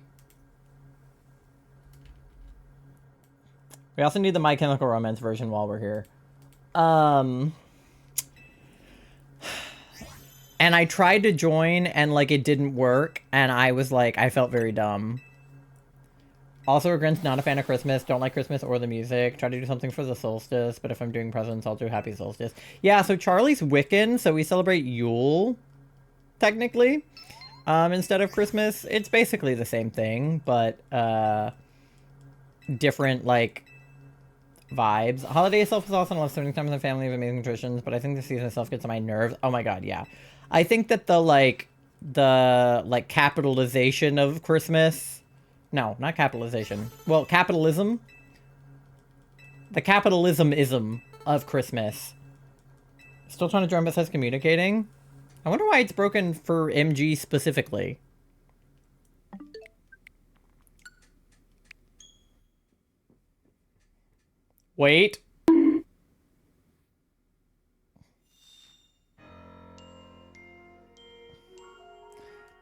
We also need the My Chemical Romance version while we're here. And I tried to join, and, like, it didn't work, and I was like, I felt very dumb. Also, Grin's not a fan of Christmas, don't like Christmas or the music. Try to do something for the solstice, but if I'm doing presents, I'll do Happy Solstice. Yeah, so Charlie's Wiccan, so we celebrate Yule, technically, instead of Christmas. It's basically the same thing, but, different, like, vibes. Holiday itself is awesome. I love spending time with my family of amazing traditions, but I think the season itself gets on my nerves. Oh my god, yeah. I think that the capitalization of Christmas... No, not capitalization. Well, capitalism. The capitalism-ism of Christmas. Still trying to join, but says communicating. I wonder why it's broken for MG specifically. Wait.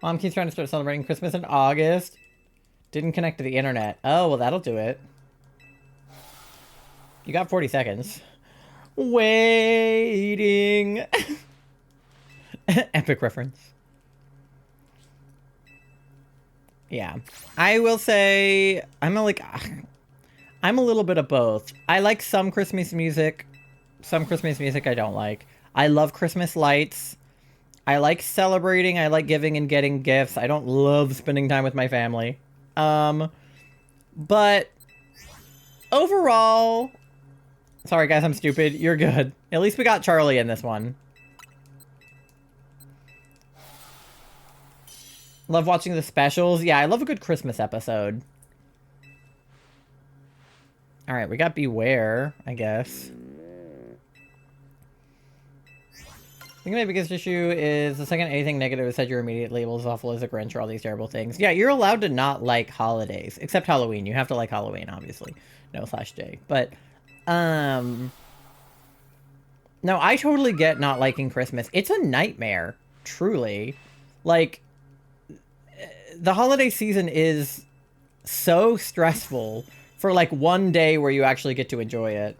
Mom keeps trying to start celebrating Christmas in August. Didn't connect to the internet. Oh, well, that'll do it. You got 40 seconds. Waiting. Epic reference. Yeah. I will say, I'm a little bit of both. I like some Christmas music. Some Christmas music I don't like. I love Christmas lights. I like celebrating. I like giving and getting gifts. I don't love spending time with my family. But overall, sorry guys, I'm stupid. You're good. At least we got Charlie in this one. Love watching the specials. Yeah, I love a good Christmas episode. All right, we got Beware, I guess. I think my biggest issue is the second anything negative is said, your immediate label is awful as a Grinch or all these terrible things. Yeah, you're allowed to not like holidays, except Halloween. You have to like Halloween, obviously. No/J. But, no, I totally get not liking Christmas. It's a nightmare, truly. Like, the holiday season is so stressful for, like, one day where you actually get to enjoy it.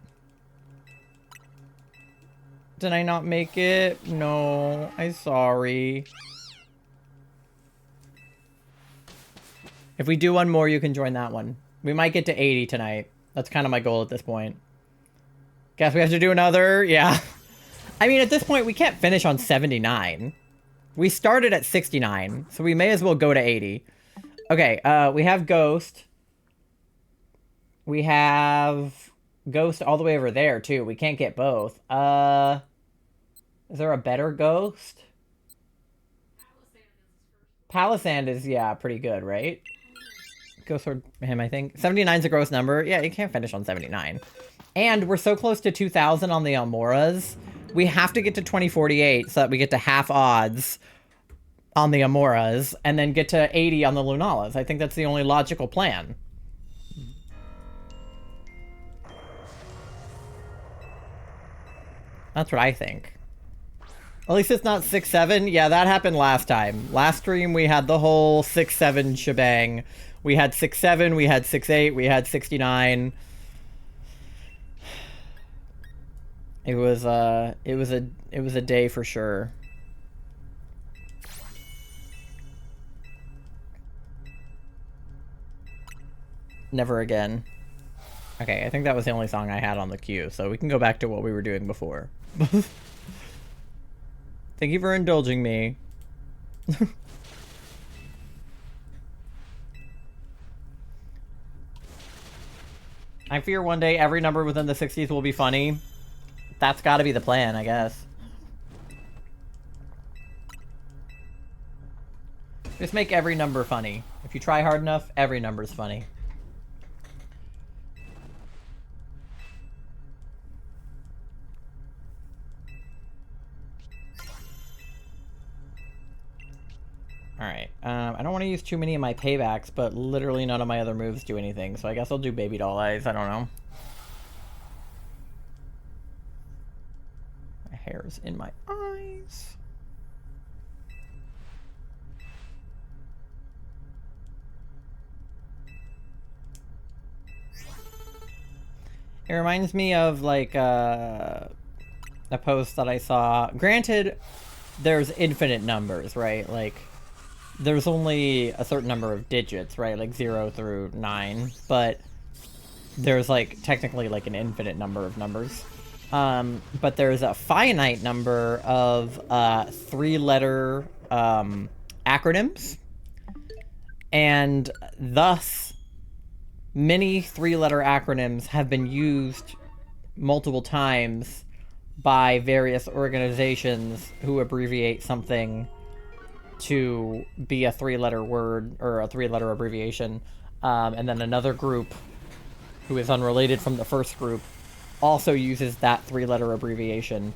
Did I not make it? No, I'm sorry. If we do one more, you can join that one. We might get to 80 tonight. That's kind of my goal at this point. Guess we have to do another, yeah. I mean, at this point, we can't finish on 79. We started at 69, so we may as well go to 80. Okay, we have Ghost. We have Ghost all the way over there, too. We can't get both. Is there a better Ghost? Palisand is, yeah, pretty good, right? Go toward him, I think. 79's a gross number. Yeah, you can't finish on 79. And we're so close to 2,000 on the Amoras. We have to get to 2048 so that we get to half odds on the Amoras, and then get to 80 on the Lunalas. I think that's the only logical plan. That's what I think. At least it's not 6-7. Yeah, that happened last time. Last stream, we had the whole 6-7 shebang. We had 6-7, we had 6-8, we had 69. It was a day for sure. Never again. Okay, I think that was the only song I had on the queue, so we can go back to what we were doing before. Thank you for indulging me. I fear one day every number within the 60s will be funny. That's gotta be the plan, I guess. Just make every number funny. If you try hard enough, every number's funny. Alright, I don't want to use too many of my paybacks, but literally none of my other moves do anything, so I guess I'll do Baby Doll Eyes, I don't know. My hair's in my eyes. It reminds me of, like, a post that I saw. Granted, there's infinite numbers, right? Like, there's only a certain number of digits, right? Like 0 through 9, but there's like technically like an infinite number of numbers. But there's a finite number of 3-letter acronyms, and thus many 3-letter acronyms have been used multiple times by various organizations who abbreviate something to be a 3-letter word or a 3-letter abbreviation, and then another group who is unrelated from the first group also uses that 3-letter abbreviation.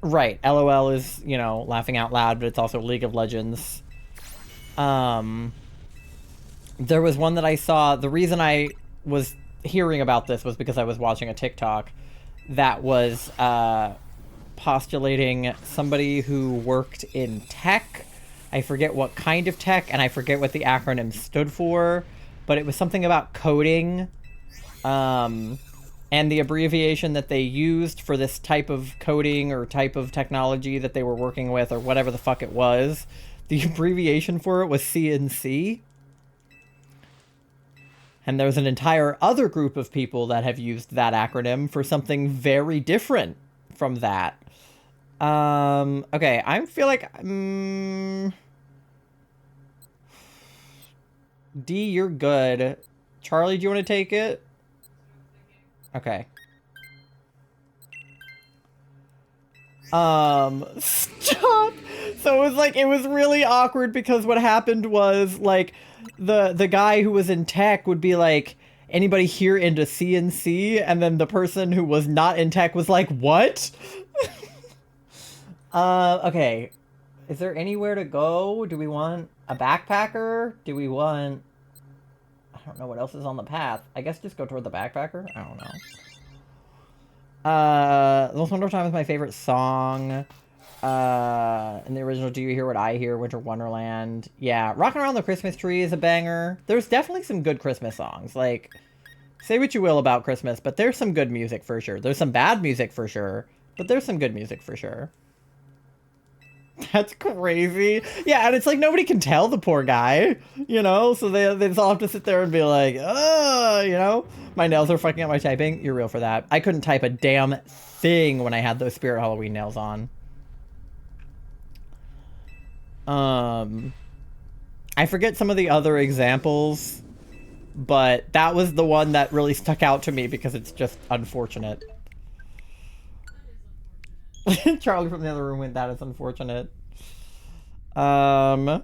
Right, LOL is, you know, laughing out loud, but it's also League of Legends. There was one that I saw. The reason I was hearing about this was because I was watching a TikTok that was postulating somebody who worked in tech. I forget what kind of tech, and I forget what the acronym stood for, but it was something about coding. And the abbreviation that they used for this type of coding or type of technology that they were working with, or whatever the fuck it was, the abbreviation for it was CNC. And there's an entire other group of people that have used that acronym for something very different from that. Okay, I feel like, D, you're good. Charlie, do you want to take it? Okay. Stop! So it was like, it was really awkward because what happened was, like, the guy who was in tech would be like, anybody here into CNC? And then the person who was not in tech was like, what? Okay. Is there anywhere to go? Do we want a backpacker? Do we want... I don't know what else is on the path. I guess just go toward the backpacker? I don't know. Most Wonderful Time is my favorite song. In the original Do You Hear What I Hear? Winter Wonderland. Yeah, Rockin' Around the Christmas Tree is a banger. There's definitely some good Christmas songs. Like, say what you will about Christmas, but there's some good music for sure. There's some bad music for sure, but there's some good music for sure. That's crazy. Yeah, and it's like nobody can tell the poor guy, you know? So they just all have to sit there and be like, you know? My nails are fucking up my typing. You're real for that. I couldn't type a damn thing when I had those Spirit Halloween nails on. I forget some of the other examples, but that was the one that really stuck out to me because it's just unfortunate. Charlie from the other room went, that is unfortunate. So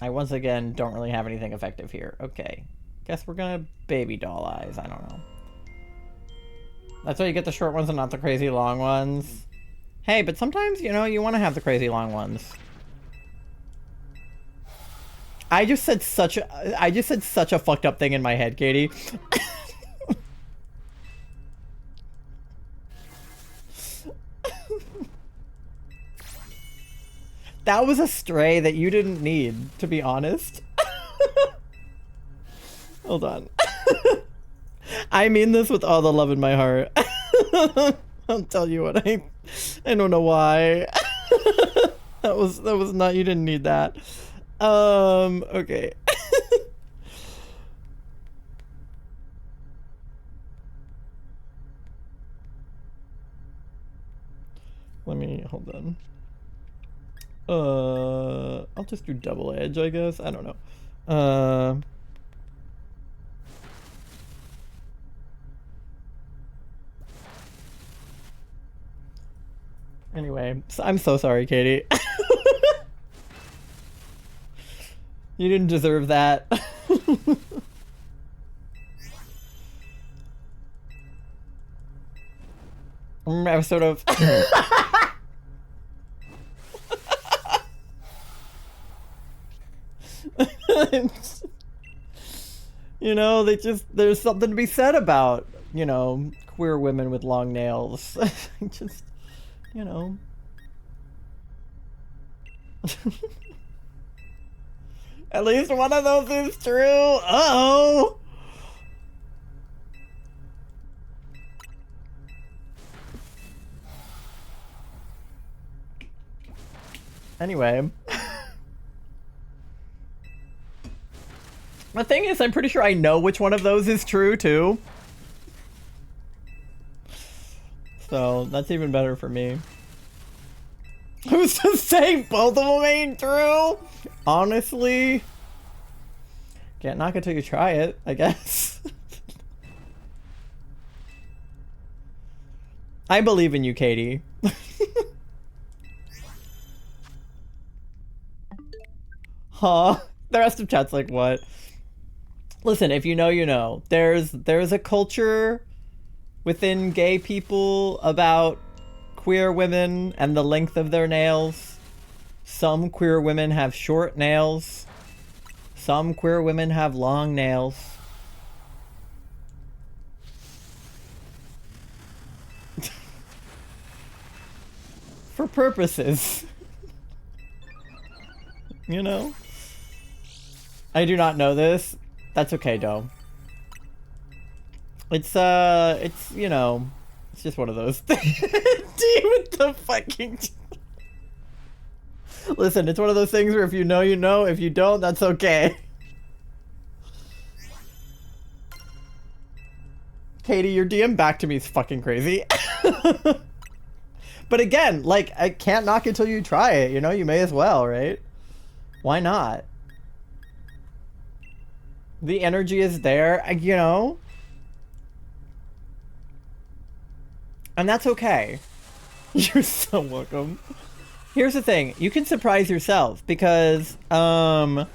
I once again don't really have anything effective here. Okay. Guess we're gonna baby doll eyes. I don't know. That's why you get the short ones and not the crazy long ones. Hey, but sometimes, you know, you want to have the crazy long ones. I just said such a fucked up thing in my head, Katie. That was a stray that you didn't need, to be honest. Hold on. I mean this with all the love in my heart. I'll tell you what, I don't know why. That was not, you didn't need that. Okay. Let me, hold on. I'll just do double edge, I guess. I don't know. Anyway, I'm so sorry, Katie. You didn't deserve that. I was sort of... You know, there's something to be said about, you know, queer women with long nails. Just, you know. At least one of those is true. Uh-oh. Anyway. The thing is, I'm pretty sure I know which one of those is true, too. So, that's even better for me. Who's to say both of them ain't true? Honestly. Can't knock it till you try it, I guess. I believe in you, Katie. Huh? The rest of chat's like, what? Listen, if you know, you know. There's a culture within gay people about queer women and the length of their nails. Some queer women have short nails. Some queer women have long nails. For purposes. You know? I do not know this. That's okay, though. It's, you know, it's just one of those things. Deal with the fucking... Listen, it's one of those things where if you know, you know. If you don't, that's okay. Katie, your DM back to me is fucking crazy. But again, like, I can't knock it till you try it, you know? You may as well, right? Why not? The energy is there, you know? And that's okay. You're so welcome. Here's the thing. You can surprise yourself because, there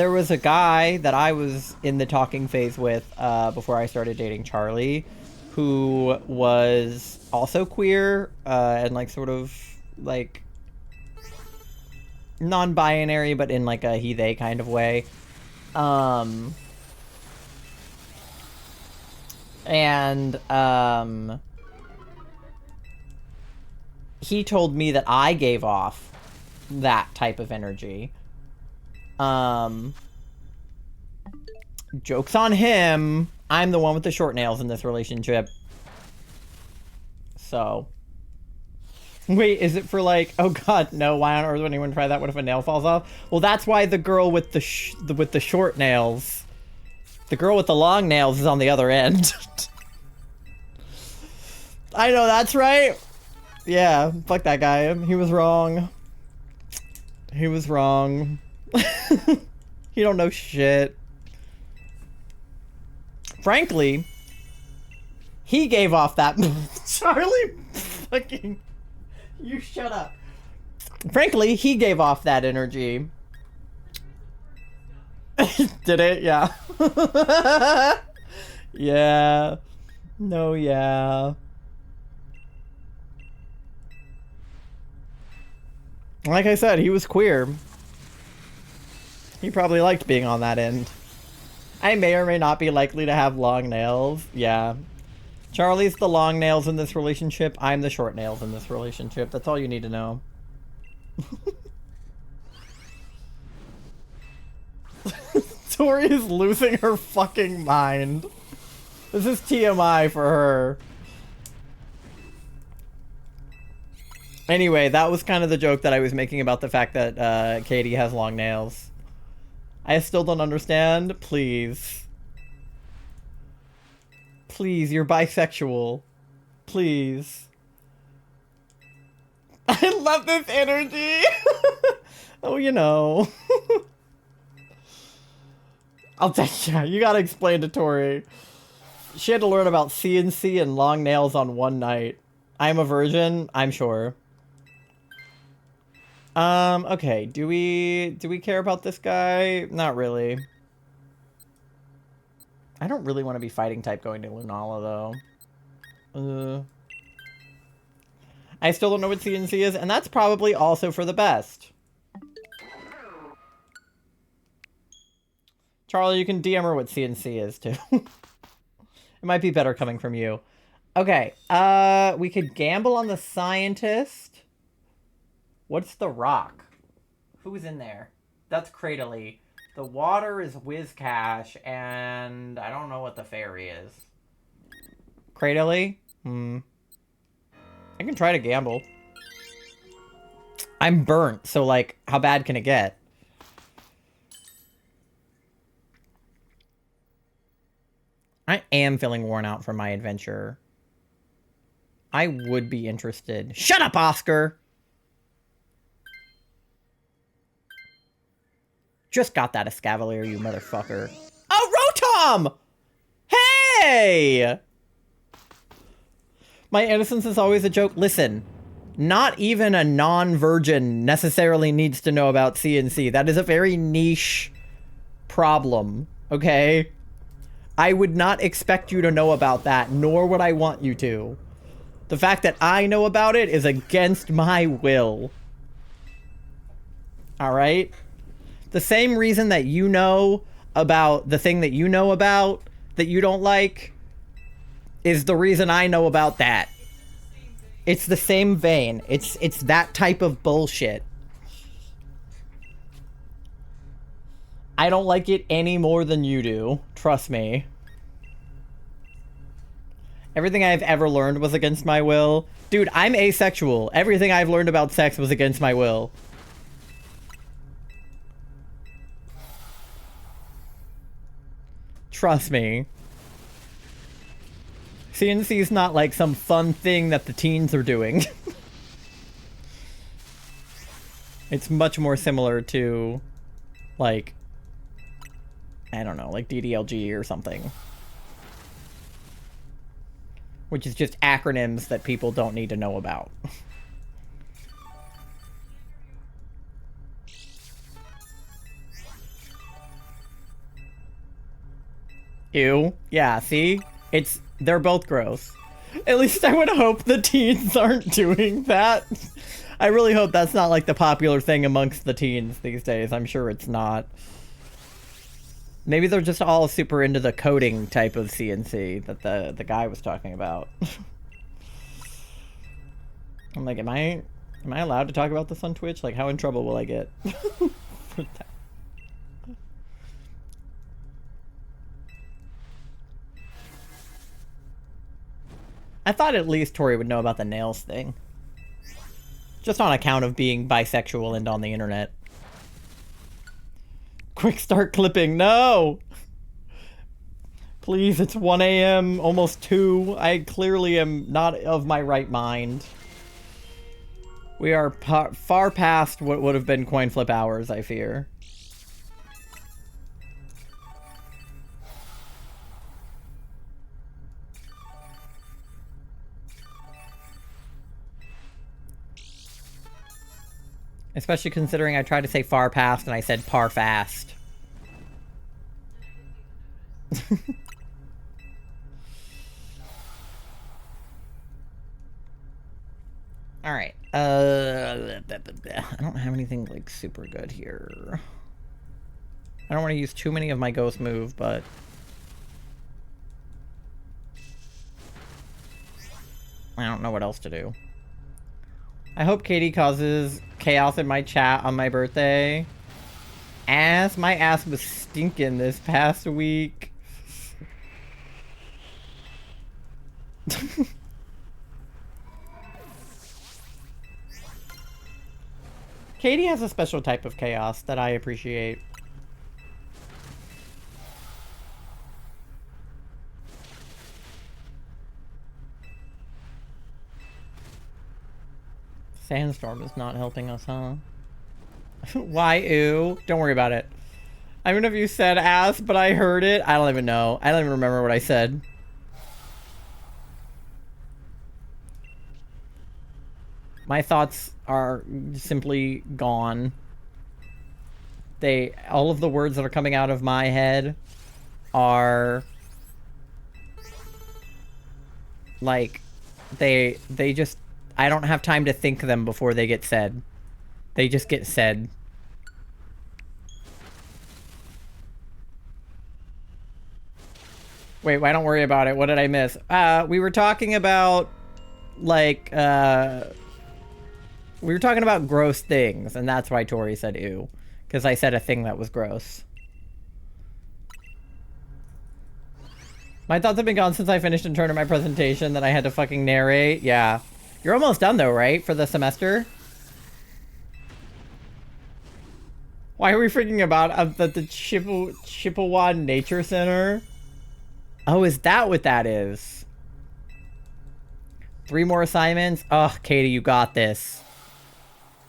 was a guy that I was in the talking phase with, before I started dating Charlie, who was also queer, and like sort of like non-binary, but in like a he-they kind of way. He told me that I gave off that type of energy. Joke's on him. I'm the one with the short nails in this relationship. So, wait, is it for like? Oh God, no! Why on earth would anyone try that? What if a nail falls off? Well, that's why the girl with the short nails, the girl with the long nails, is on the other end. I know that's right. Yeah, fuck that guy. He was wrong. He was wrong. He don't know shit. Frankly, he gave off that. Charlie, fucking. You shut up. Frankly, he gave off that energy. Did it? Yeah. Yeah. No, yeah. Like I said, he was queer. He probably liked being on that end. I may or may not be likely to have long nails. Yeah. Charlie's the long nails in this relationship. I'm the short nails in this relationship. That's all you need to know. Tori is losing her fucking mind. This is TMI for her. Anyway, that was kind of the joke that I was making about the fact that Katie has long nails. I still don't understand. Please. Please, you're bisexual. Please. I love this energy. Oh, you know. I'll take you. You gotta explain to Tori. She had to learn about CNC and long nails on one night. I'm a virgin, I'm sure. Okay, do we care about this guy? Not really. I don't really want to be fighting type going to Lunala, though. I still don't know what CNC is, and that's probably also for the best. Charlie, you can DM her what CNC is, too. It might be better coming from you. Okay, we could gamble on the scientist. What's the rock? Who's in there? That's Cradley. The water is Wizcash, and I don't know what the fairy is. Cradley? I can try to gamble. I'm burnt, so like, how bad can it get? I am feeling worn out from my adventure. I would be interested. Shut up, Oscar! Just got that Escavalier, you motherfucker. Oh, Rotom! Hey! My innocence is always a joke. Listen, not even a non-virgin necessarily needs to know about CNC. That is a very niche problem, okay? I would not expect you to know about that, nor would I want you to. The fact that I know about it is against my will. Alright? The same reason that you know about the thing that you know about that you don't like is the reason I know about that. It's the same vein. It's that type of bullshit. I don't like it any more than you do. Trust me. Everything I've ever learned was against my will. Dude, I'm asexual. Everything I've learned about sex was against my will. Trust me. CNC is not like some fun thing that the teens are doing. It's much more similar to, like, I don't know, like DDLG or something. Which is just acronyms that people don't need to know about. Ew. Yeah, see? They're both gross. At least I would hope the teens aren't doing that. I really hope that's not like the popular thing amongst the teens these days. I'm sure it's not. Maybe they're just all super into the coding type of CNC that the guy was talking about. I'm like, am I allowed to talk about this on Twitch? Like, how in trouble will I get? For that? I thought at least Tori would know about the nails thing. Just on account of being bisexual and on the internet. Quick start clipping, no! Please, it's 1 a.m., almost 2. I clearly am not of my right mind. We are far past what would have been coin flip hours, I fear. Especially considering I tried to say far past and I said par fast. Alright. I don't have anything, like, super good here. I don't want to use too many of my ghost move, but... I don't know what else to do. I hope Katie causes chaos in my chat on my birthday. My ass was stinking this past week. Katie has a special type of chaos that I appreciate. Sandstorm is not helping us, huh? Why, ew? Don't worry about it. I don't know if you said ass, but I heard it. I don't even know. I don't even remember what I said. My thoughts are simply gone. All of the words that are coming out of my head are... like, they just... I don't have time to think them before they get said. They just get said. Wait, why don't worry about it? What did I miss? We were talking about, like, we were talking about gross things, and that's why Tori said ew. Because I said a thing that was gross. My thoughts have been gone since I finished and turned in my presentation that I had to fucking narrate. Yeah. You're almost done though, right? For the semester? Why are we freaking about the Chippewa Nature Center? Oh, is that what that is? 3 more assignments? Oh, Katie, you got this.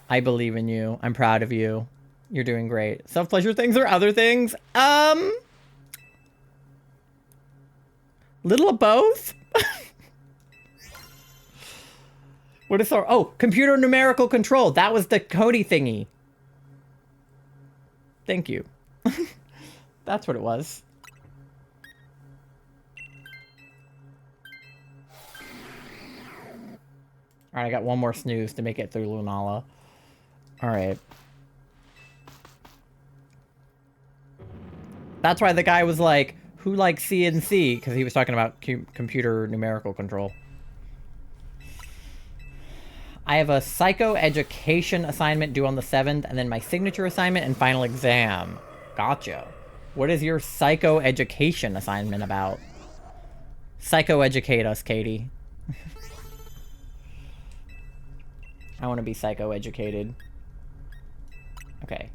I believe in you. I'm proud of you. You're doing great. Self-pleasure things or other things? Little of both? What is our... Oh, computer numerical control. That was the Cody thingy. Thank you. That's what it was. Alright, I got one more snooze to make it through Lunala. Alright. That's why the guy was like, who likes CNC? Because he was talking about computer numerical control. I have a psychoeducation assignment due on the 7th, and then my signature assignment and final exam. Gotcha. What is your psychoeducation assignment about? Psychoeducate us, Katie. I want to be psychoeducated. Okay.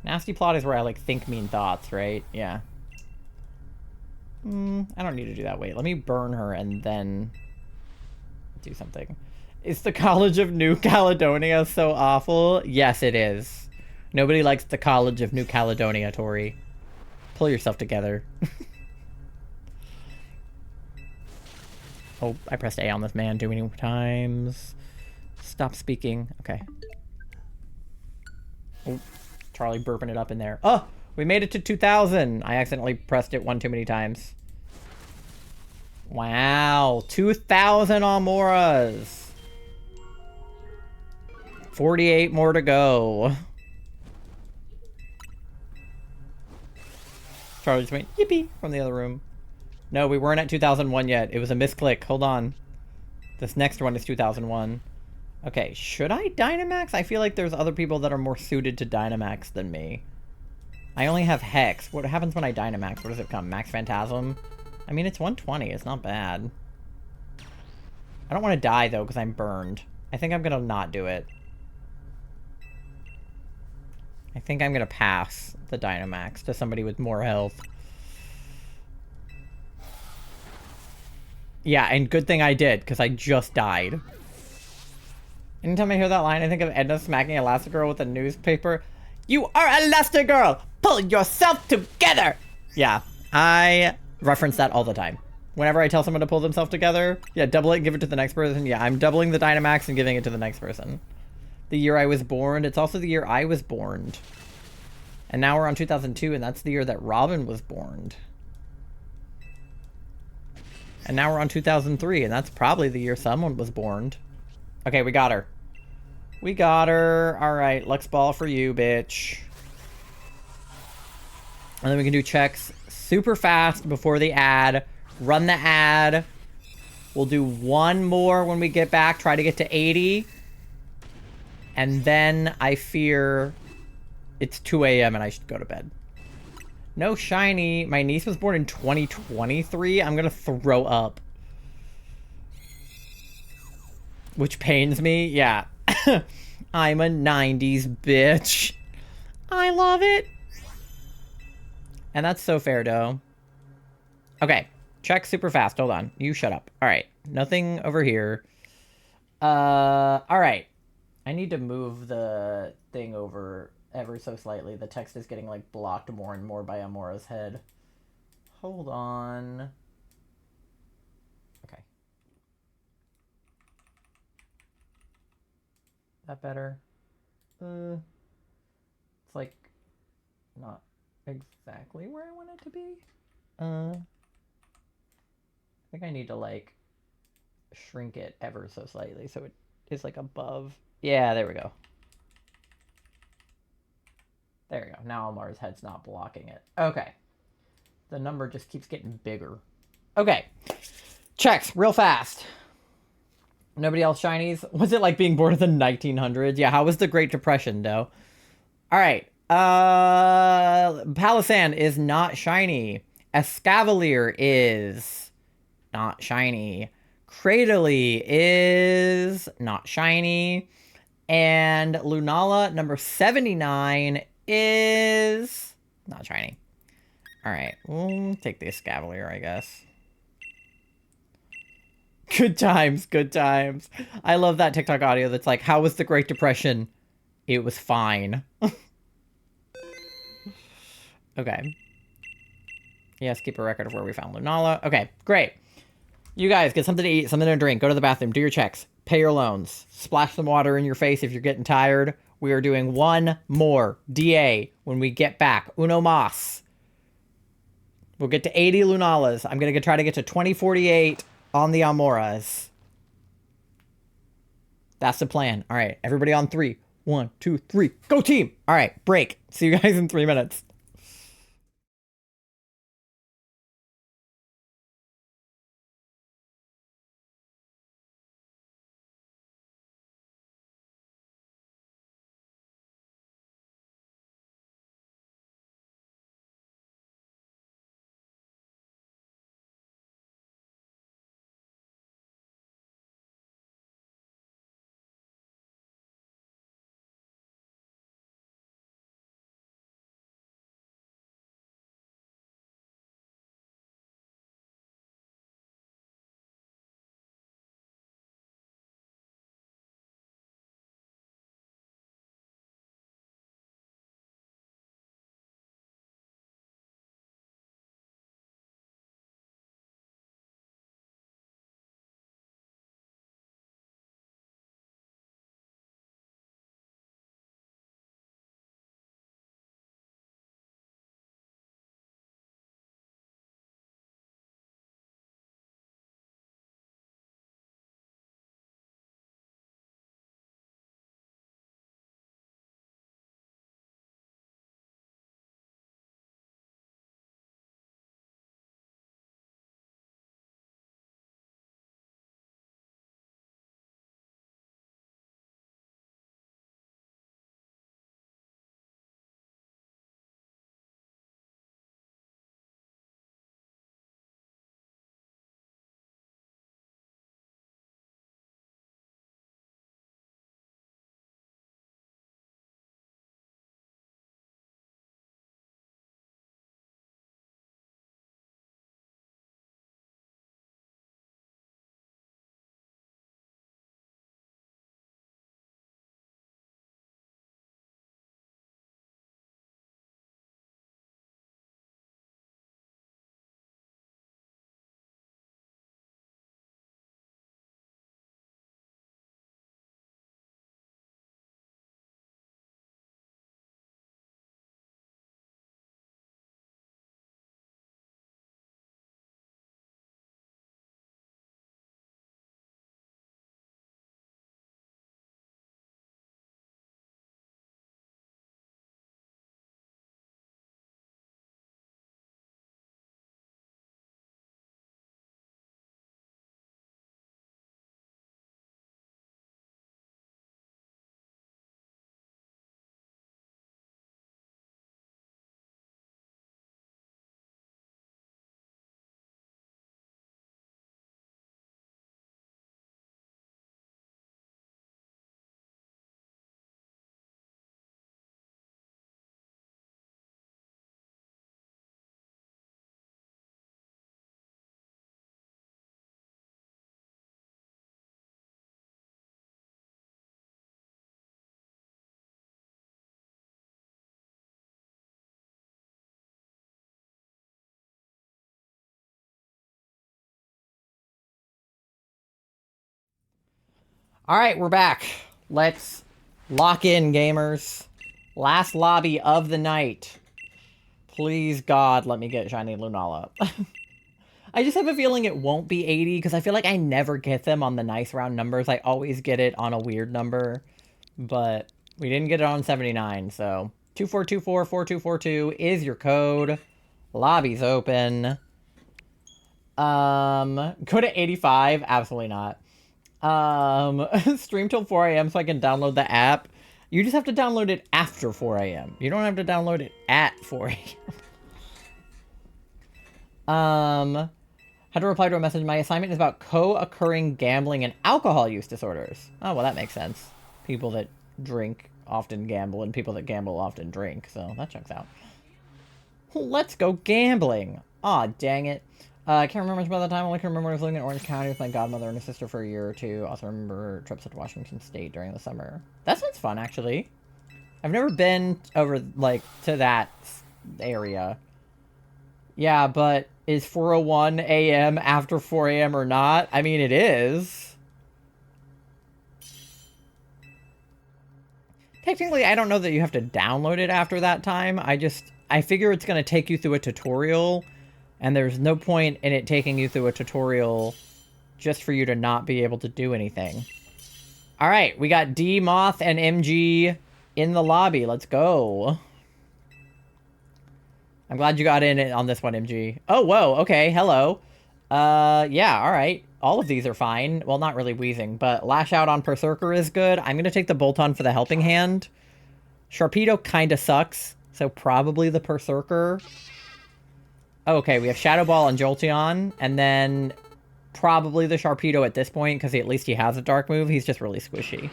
Nasty plot is where I, like, think mean thoughts, right? Yeah. I don't need to do that. Wait, let me burn her and then do something. Is the College of New Caledonia so awful? Yes, it is. Nobody likes the College of New Caledonia, Tori. Pull yourself together. Oh, I pressed A on this man too many times. Stop speaking. Okay. Oh, Charlie burping it up in there. Oh, we made it to 2,000. I accidentally pressed it one too many times. Wow, 2,000 Almoras. 48 more to go. Charlie just went, yippee, from the other room. No, we weren't at 2001 yet. It was a misclick. Hold on. This next one is 2001. Okay, should I Dynamax? I feel like there's other people that are more suited to Dynamax than me. I only have Hex. What happens when I Dynamax? What does it come? Max Phantasm? I mean, it's 120. It's not bad. I don't want to die, though, because I'm burned. I think I'm going to not do it. I think I'm going to pass the Dynamax to somebody with more health. Yeah, and good thing I did, because I just died. Anytime I hear that line, I think of Edna smacking Elastigirl with a newspaper. You are Elastigirl! Pull yourself together! Yeah, I reference that all the time. Whenever I tell someone to pull themselves together, yeah, double it and give it to the next person. Yeah, I'm doubling the Dynamax and giving it to the next person. The year I was born. It's also the year I was born. And now we're on 2002, and that's the year that Robin was born. And now we're on 2003, and that's probably the year someone was born. Okay, we got her. We got her. All right, Lux Ball for you, bitch. And then we can do checks super fast before the ad. Run the ad. We'll do one more when we get back. Try to get to 80. And then I fear it's 2 a.m. and I should go to bed. No shiny. My niece was born in 2023. I'm going to throw up. Which pains me. Yeah. I'm a 90s bitch. I love it. And that's so fair, though. Okay. Check super fast. Hold on. You shut up. All right. Nothing over here. All right. I need to move the thing over ever so slightly. The text is getting, like, blocked more and more by Amora's head. Hold on. Okay. That better? It's, like, not exactly where I want it to be. I think I need to, like, shrink it ever so slightly so it is, like, above. Yeah, there we go. There we go. Now Amar's head's not blocking it. Okay. The number just keeps getting bigger. Okay. Checks, real fast. Nobody else shinies? Was it like being born in the 1900s? Yeah, how was the Great Depression, though? All right. Palossand is not shiny. Escavalier is not shiny. Cradily is not shiny. And Lunala, number 79, is not shiny. All right, we'll take the Escavalier, I guess. Good times, good times. I love that TikTok audio that's like, how was the Great Depression? It was fine. Okay. Yes, keep a record of where we found Lunala. Okay, great. You guys, get something to eat, something to drink, go to the bathroom, do your checks, pay your loans, splash some water in your face if you're getting tired. We are doing one more DA when we get back. Uno mas. We'll get to 80 Lunalas. I'm going to try to get to 2048 on the Amoras. That's the plan. All right, everybody on 3. 1, 2, 3. Go team! All right, break. See you guys in 3 minutes. All right, we're back. Let's lock in, gamers. Last lobby of the night. Please, God, let me get shiny Lunala. I just have a feeling it won't be 80 because I feel like I never get them on the nice round numbers. I always get it on a weird number, but we didn't get it on 79, so 24244242 is your code. Lobby's open. Go to 85? Absolutely not. Stream till 4 a.m. so I can download the app. You just have to download it after 4 a.m. You don't have to download it at 4 a.m. Had to reply to a message. My assignment is about co-occurring gambling and alcohol use disorders. Oh, well, that makes sense. People that drink often gamble, and people that gamble often drink, so that checks out. Let's go gambling. Aw, dang it. I can't remember much about that time. I only can remember when I was living in Orange County with my godmother and her sister for a year or two. Also remember trips to Washington State during the summer. That sounds fun, actually. I've never been over, like, to that area. Yeah, but is 4:01 a.m. after 4 a.m. or not? I mean, it is. Technically, I don't know that you have to download it after that time. I figure it's going to take you through a tutorial, and there's no point in it taking you through a tutorial just for you to not be able to do anything. All right, we got D, Moth, and MG in the lobby. Let's go. I'm glad you got in on this one, MG. Oh, whoa, okay, hello. Yeah, all right. All of these are fine. Well, not really wheezing, but Lash Out on Berserker is good. I'm going to take the Bolt-On for the Helping Hand. Sharpedo kind of sucks, so probably the Berserker. Okay, we have Shadow Ball and Jolteon, and then probably the Sharpedo at this point, because at least he has a Dark move. He's just really squishy.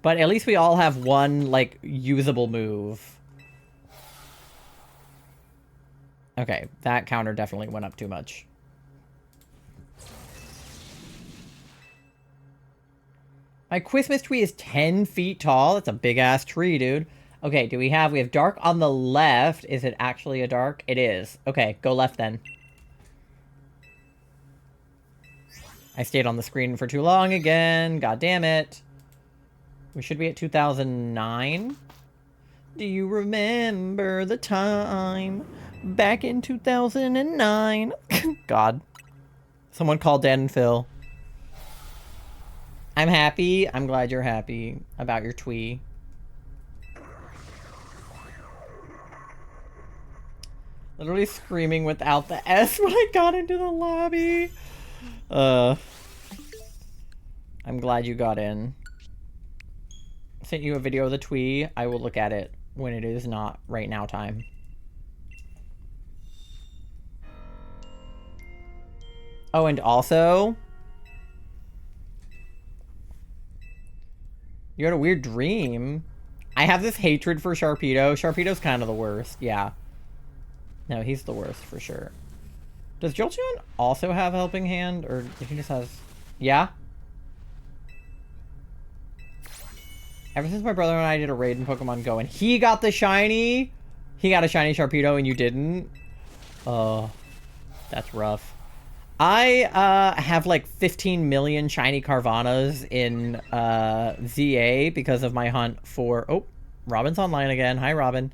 But at least we all have one, like, usable move. Okay, that counter definitely went up too much. My Quizmas tree is 10 feet tall. That's a big-ass tree, dude. Okay, we have dark on the left. Is it actually a dark? It is. Okay, go left then. I stayed on the screen for too long again. God damn it. We should be at 2009. Do you remember the time back in 2009? God. Someone call Dan and Phil. I'm happy. I'm glad you're happy about your twee. Literally screaming without the S when I got into the lobby. I'm glad you got in. Sent you a video of the twee. I will look at it when it is not right now time. Oh, and also, you had a weird dream. I have this hatred for Sharpedo. Sharpedo's kind of the worst, yeah. No, he's the worst for sure. Does Jolteon also have Helping Hand, or he just has... Yeah? Ever since my brother and I did a raid in Pokemon Go and he got the shiny, he got a shiny Sharpedo and you didn't. Oh, that's rough. I have like 15 million shiny Carvanas in ZA because of my hunt for... Oh, Robin's online again. Hi, Robin.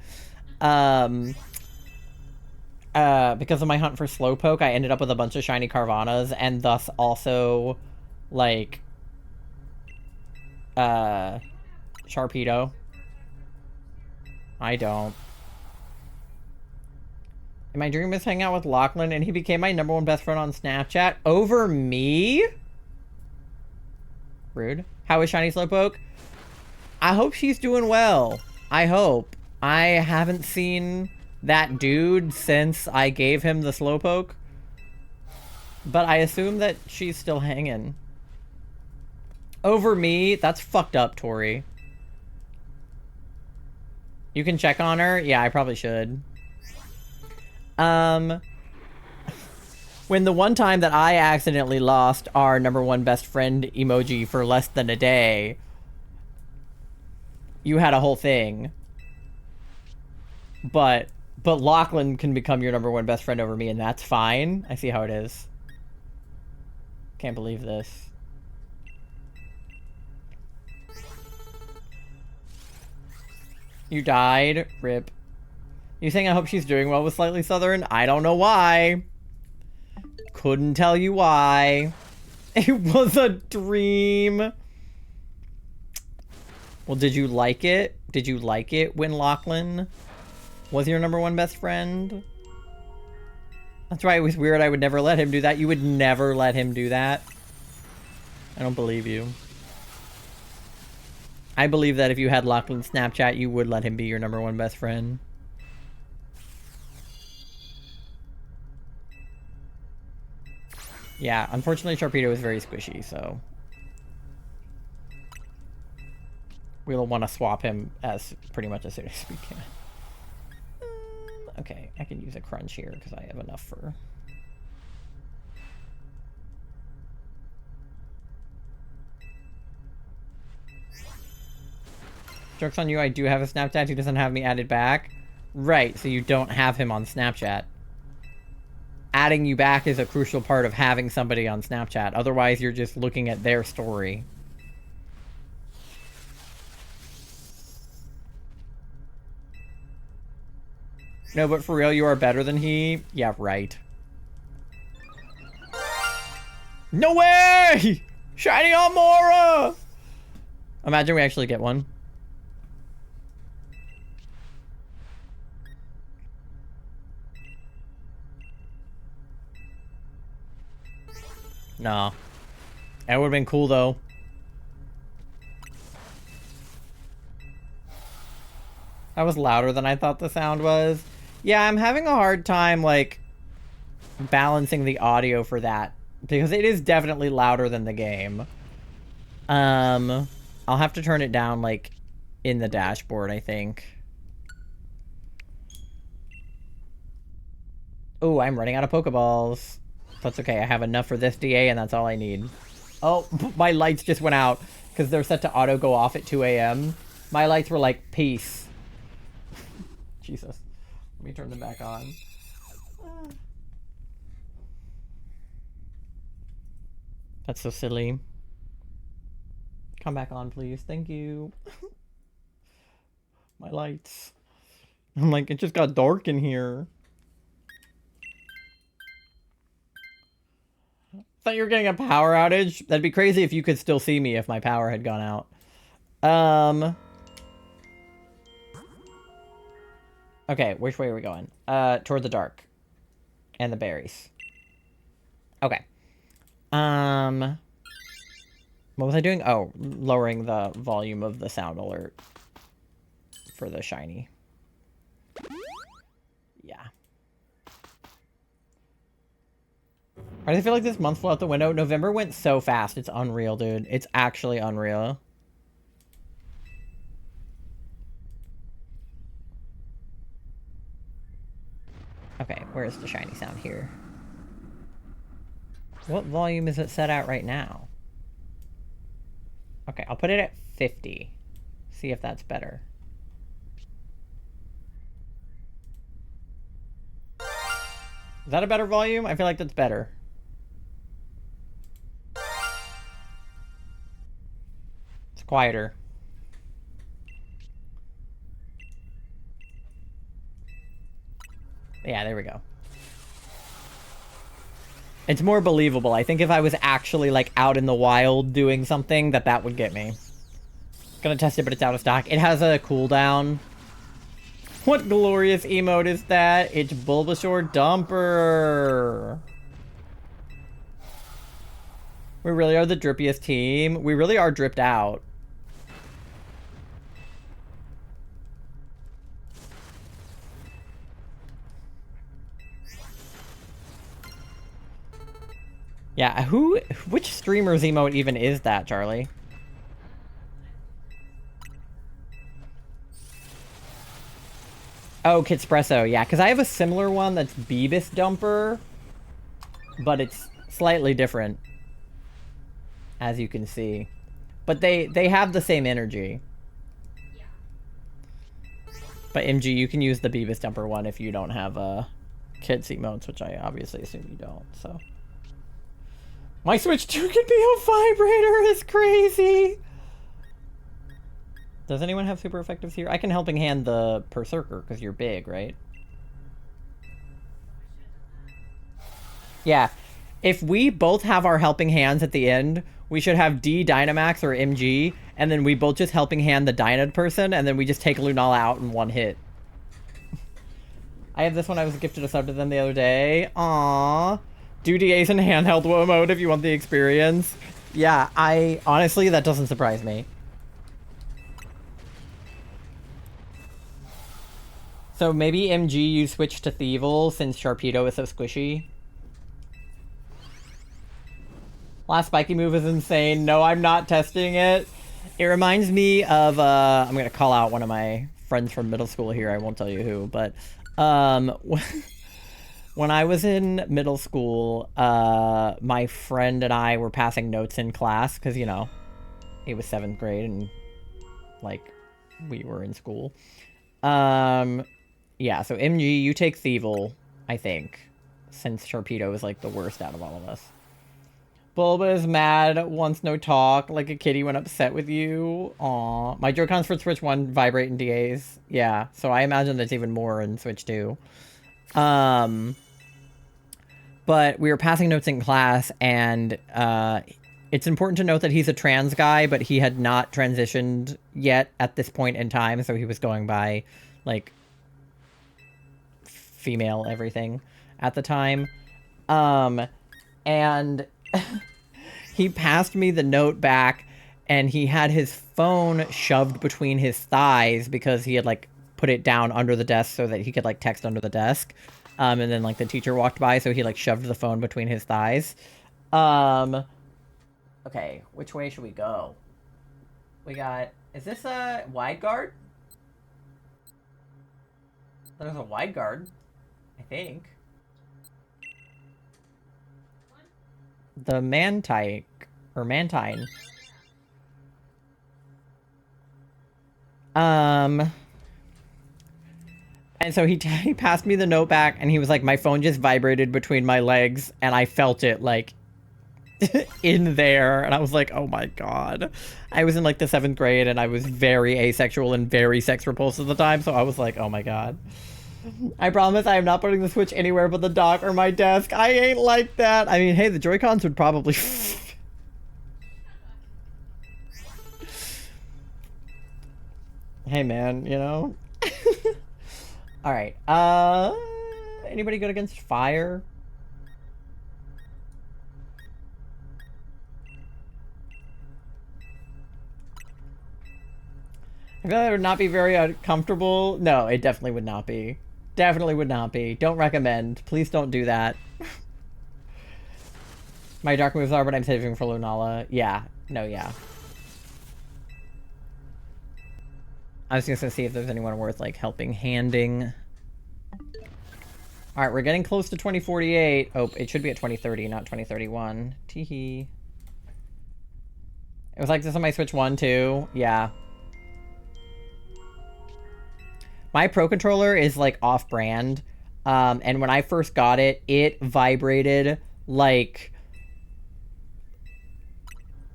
Because of my hunt for Slowpoke, I ended up with a bunch of shiny Carvanas and thus also, like, Sharpedo. I don't. And my dream is hanging out with Lachlan, and he became my #1 best friend on Snapchat. Over me? Rude. How is shiny Slowpoke? I hope she's doing well. I hope. I haven't seen that dude since I gave him the Slowpoke. But I assume that she's still hanging. Over me? That's fucked up, Tori. You can check on her? Yeah, I probably should. When the one time that I accidentally lost our #1 best friend emoji for less than a day, you had a whole thing. But Lachlan can become your #1 best friend over me, and that's fine. I see how it is. Can't believe this. You died? Rip. You saying I hope she's doing well with Slightly Southern? I don't know why. Couldn't tell you why. It was a dream. Well, did you like it? Did you like it when Lachlan was your #1 best friend? That's why it was weird. I would never let him do that. You would never let him do that. I don't believe you. I believe that if you had Lachlan's Snapchat, you would let him be your #1 best friend. Yeah, unfortunately Sharpedo is very squishy, so we'll want to swap him as pretty much as soon as we can. Okay, I can use a crunch here because I have enough for... Joke's on you, I do have a Snapchat. He doesn't have me added back. Right, so you don't have him on Snapchat. Adding you back is a crucial part of having somebody on Snapchat. Otherwise, you're just looking at their story. No, but for real, you are better than he? Yeah, right. No way! Shiny on Mora! Imagine we actually get one. No. That would have been cool, though. That was louder than I thought the sound was. Yeah, I'm having a hard time, like, balancing the audio for that. Because it is definitely louder than the game. I'll have to turn it down, like, in the dashboard, I think. Oh, I'm running out of Pokeballs. That's okay, I have enough for this DA and that's all I need. Oh, my lights just went out because they're set to auto go off at 2 a.m. My lights were like, peace. Jesus. Let me turn them back on. That's so silly. Come back on, please. Thank you. My lights. I'm like, it just got dark in here. Thought you were getting a power outage. That'd be crazy if you could still see me if my power had gone out. Okay, which way are we going? Toward the dark. And the berries. Okay. What was I doing? Oh, lowering the volume of the sound alert for the shiny. Yeah. I feel like this month flew out the window. November went so fast. It's unreal, dude. It's actually unreal. Okay, where's the shiny sound here? What volume is it set at right now? Okay, I'll put it at 50. See if that's better. Is that a better volume? I feel like that's better. It's quieter. Yeah, there we go. It's more believable. I think if I was actually, like, out in the wild doing something, that would get me. Gonna test it, but it's out of stock. It has a cooldown. What glorious emote is that? It's Bulbasaur Dumper. We really are the drippiest team. We really are dripped out. Yeah, which streamer's emote even is that, Charlie? Oh, Kitspresso, yeah, because I have a similar one that's Beebus Dumper, but it's slightly different, as you can see. But they have the same energy. Yeah. But MG, you can use the Beebus Dumper one if you don't have Kids emotes, which I obviously assume you don't, so... My Switch 2 could be a vibrator! It's crazy! Does anyone have super effectives here? I can helping hand the berserker because you're big, right? Yeah. If we both have our helping hands at the end, we should have D Dynamax or MG, and then we both just helping hand the Dynad person, and then we just take Lunala out in one hit. I have this one. I was gifted a sub to them the other day. Aww. Do DAs in handheld mode if you want the experience. Yeah, honestly, that doesn't surprise me. So maybe MG you switch to Thievel since Sharpedo is so squishy. Last spiky move is insane. No, I'm not testing it. It reminds me of, I'm going to call out one of my friends from middle school here. I won't tell you who, but when I was in middle school, my friend and I were passing notes in class because, you know, it was 7th grade and, like, we were in school. Yeah, so MG, you take Thievel, I think, since Sharpedo is, like, the worst out of all of us. Bulba is mad, wants no talk, like a kitty when upset with you. Aw. My Joy-Cons for Switch 1 vibrate in DAs. Yeah, so I imagine there's even more in Switch 2. But we were passing notes in class, and it's important to note that he's a trans guy, but he had not transitioned yet at this point in time, so he was going by, like, female everything at the time. And he passed me the note back, and he had his phone shoved between his thighs because he had, like, put it down under the desk so that he could, like, text under the desk. And then, like, the teacher walked by, so he, like, shoved the phone between his thighs. Okay, which way should we go? We got... Is this a wide guard? There's a wide guard, I think. The Mantike, or Mantine. And so he passed me the note back, and he was like, my phone just vibrated between my legs, and I felt it, like, in there. And I was like, oh my god. I was in, like, the 7th grade, and I was very asexual and very sex repulsive at the time, so I was like, oh my god. I promise I am not putting the Switch anywhere but the dock or my desk. I ain't like that. I mean, hey, the Joy-Cons would probably... Hey, man, you know? Alright, anybody good against fire? I feel like it would not be very uncomfortable. No, it definitely would not be. Definitely would not be. Don't recommend. Please don't do that. My dark moves are, but I'm saving for Lunala. Yeah. No, yeah. I was just gonna see if there's anyone worth, like, helping handing. Alright, we're getting close to 2048. Oh, it should be at 2030, not 2031. Teehee. It was like this on my Switch 1, too. Yeah. My Pro Controller is, like, off-brand. And when I first got it, it vibrated, like...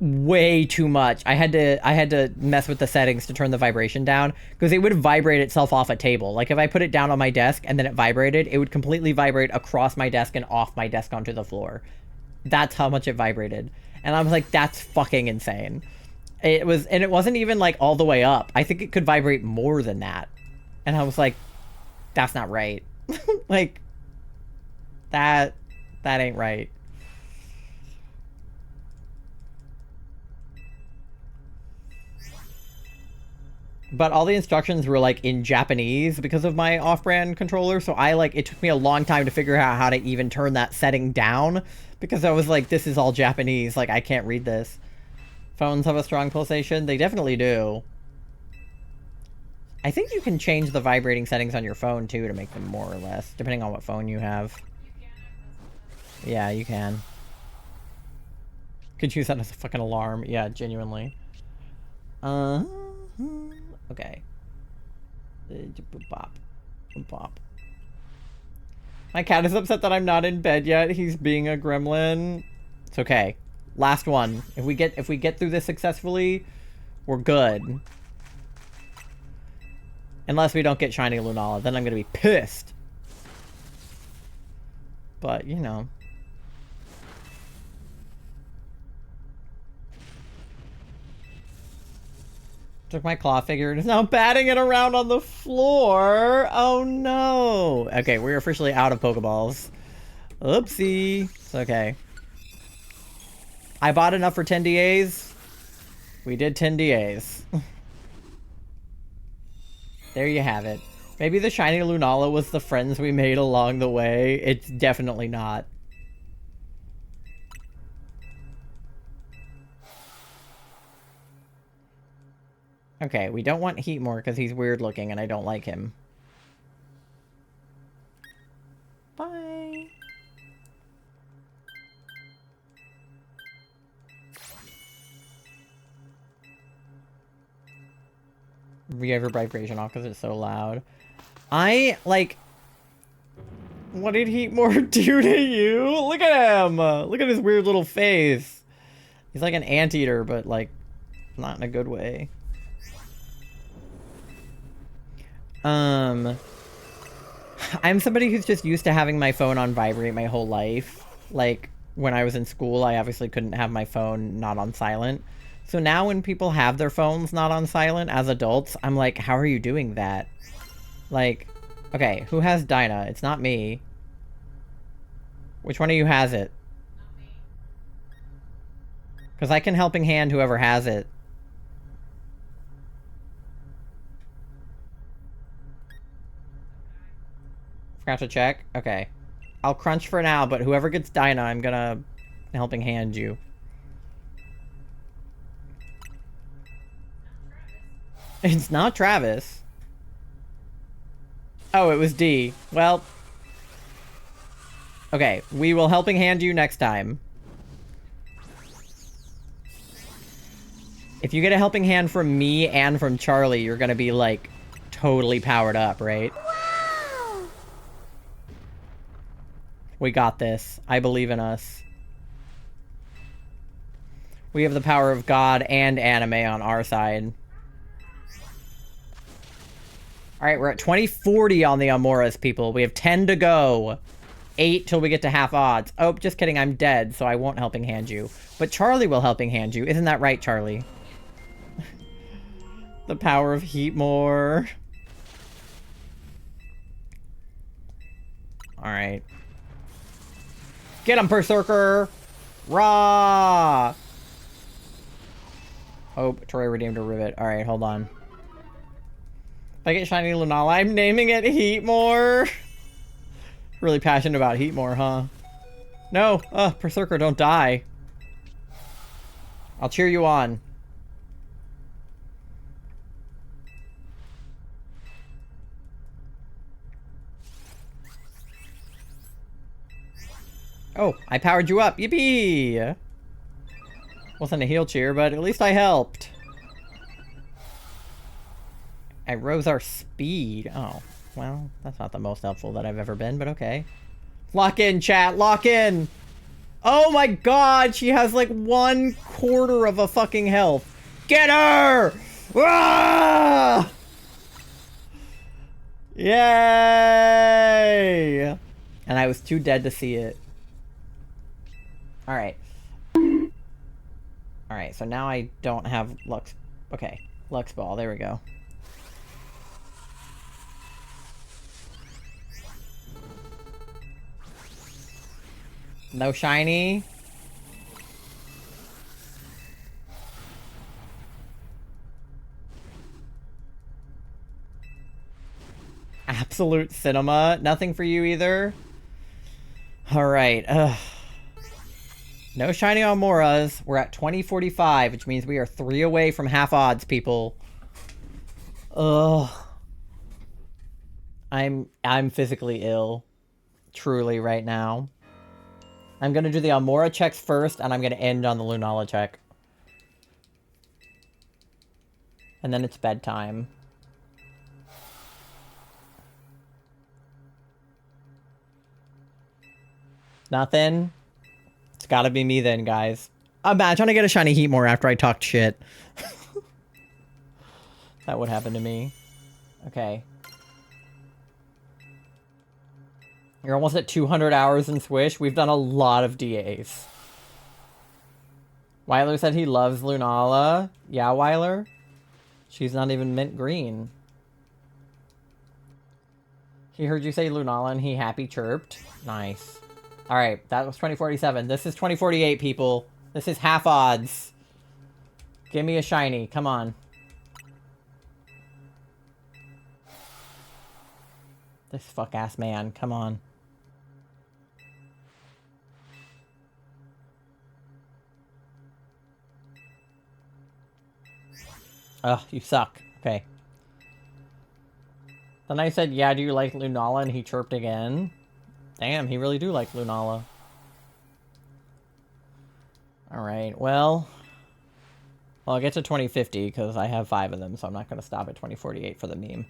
way too much. I had to mess with the settings to turn the vibration down because it would vibrate itself off a table. Like if I put it down on my desk and then it vibrated, it would completely vibrate across my desk and off my desk onto the floor. That's how much it vibrated. And I was like, that's fucking insane. It wasn't even like all the way up. I think it could vibrate more than that. And I was like, that's not right. Like that ain't right. But all the instructions were, like, in Japanese because of my off-brand controller, so it took me a long time to figure out how to even turn that setting down, because I was like, this is all Japanese, like, I can't read this. Phones have a strong pulsation? They definitely do. I think you can change the vibrating settings on your phone, too, to make them more or less, depending on what phone you have. Yeah, you can. Could use that as a fucking alarm. Yeah, genuinely. Okay. Bop. Bop. My cat is upset that I'm not in bed yet. He's being a gremlin. It's okay. Last one. If we get through this successfully, we're good. Unless we don't get shiny Lunala, then I'm gonna be pissed. But, you know. Took my claw figure and is now batting it around on the floor. Oh no. Okay, we're officially out of Pokeballs. Oopsie. It's okay. I bought enough for 10 DAs. We did 10 DAs. There you have it. Maybe the shiny Lunala was the friends we made along the way. It's definitely not. Okay, we don't want Heatmore because he's weird looking and I don't like him. Bye. Re-ever vibration off because it's so loud. Like... What did Heatmore do to you? Look at him! Look at his weird little face. He's like an anteater, but like, not in a good way. I'm somebody who's just used to having my phone on vibrate my whole life. Like, when I was in school, I obviously couldn't have my phone not on silent. So now when people have their phones not on silent as adults, I'm like, how are you doing that? Like, okay, who has Dinah? It's not me. Which one of you has it? Not me. Because I can helping hand whoever has it. Forgot to check? Okay. I'll crunch for now, but whoever gets Dinah, I'm gonna helping hand you. It's not Travis. Oh, it was D. Well. Okay, we will helping hand you next time. If you get a helping hand from me and from Charlie, you're gonna be, like, totally powered up, right? Wow! We got this. I believe in us. We have the power of God and anime on our side. Alright, we're at 2040 on the Amoras, people. We have 10 to go. 8 till we get to half odds. Oh, just kidding, I'm dead, so I won't helping hand you. But Charlie will helping hand you. Isn't that right, Charlie? The power of Heatmore. Alright. Get him, Berserker! Rah! Oh, Troy redeemed a rivet. Alright, hold on. If I get shiny Lunala, I'm naming it Heatmore. Really passionate about Heatmore, huh? No! Berserker, don't die. I'll cheer you on. Oh, I powered you up. Yippee! Wasn't a heal cheer, but at least I helped. I rose our speed. Oh, well, that's not the most helpful that I've ever been, but okay. Lock in, chat. Lock in. Oh my god, she has like 1/4 of a fucking health. Get her! Ah! Yay! And I was too dead to see it. Alright. Alright, so now I don't have Lux... Okay, Lux Ball, there we go. No shiny. Absolute cinema. Nothing for you either. Alright, no shiny on Moras. We're at 2045, which means we are 3 away from half odds, people. Ugh. I'm physically ill. Truly, right now. I'm gonna do the Almora checks first, and I'm gonna end on the Lunala check. And then it's bedtime. Nothing? It's gotta be me then, guys. Imagine I get a shiny Heatmore after I talked shit. That would happen to me. Okay. You're almost at 200 hours in Swish. We've done a lot of DAs. Weiler said he loves Lunala. Yeah, Weiler? She's not even mint green. He heard you say Lunala and he happy chirped. Nice. Alright, that was 2047. This is 2048, people. This is half odds. Give me a shiny. Come on. This fuck-ass man. Come on. Ugh, you suck. Okay. Then I said, yeah, do you like Lunala? And he chirped again. Damn, he really do like Lunala. Alright, well... Well, I'll get to 2050, because I have 5 of them, so I'm not going to stop at 2048 for the meme.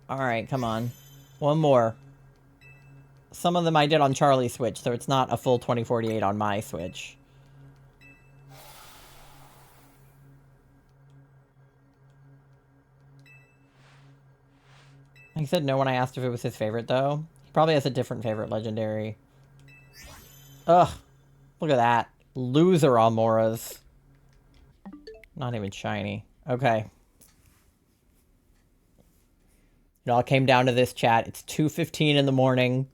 Alright, come on. One more. Some of them I did on Charlie's Switch, so it's not a full 2048 on my Switch. He said no when I asked if it was his favorite, though. He probably has a different favorite legendary. Ugh. Look at that. Loser Almoras. Not even shiny. Okay. It all came down to this, chat. It's 2:15 in the morning.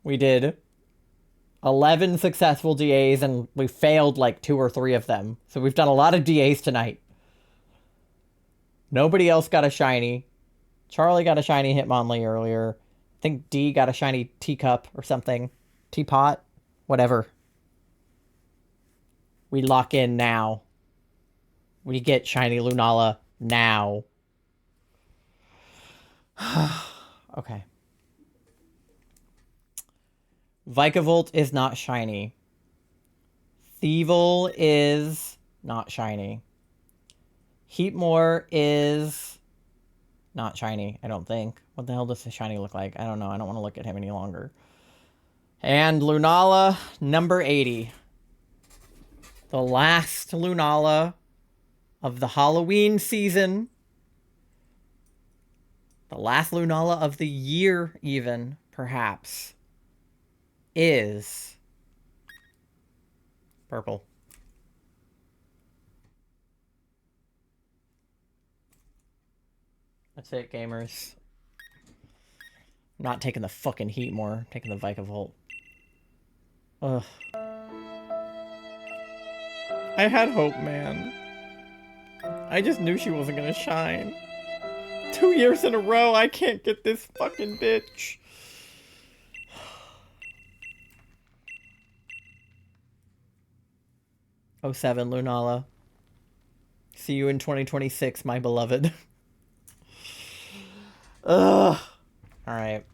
We did 11 successful DAs, and we failed like 2 or 3 of them. So we've done a lot of DAs tonight. Nobody else got a shiny. Charlie got a shiny Hitmonlee earlier. I think D got a shiny teacup or something. Teapot? Whatever. We lock in now. We get shiny Lunala now. Okay. Vikavolt is not shiny. Thievul is not shiny. Heatmore is not shiny, I don't think. What the hell does the shiny look like? I don't know. I don't want to look at him any longer. And Lunala, number 80. The last Lunala of the Halloween season. The last Lunala of the year, even, perhaps, is purple. That's it, gamers. I'm not taking the fucking Heatmore. I'm taking the Vikavolt. Ugh. I had hope, man. I just knew she wasn't gonna shine. 2 years in a row, I can't get this fucking bitch. Oh, 07 Lunala. See you in 2026, my beloved. Ugh. Alright.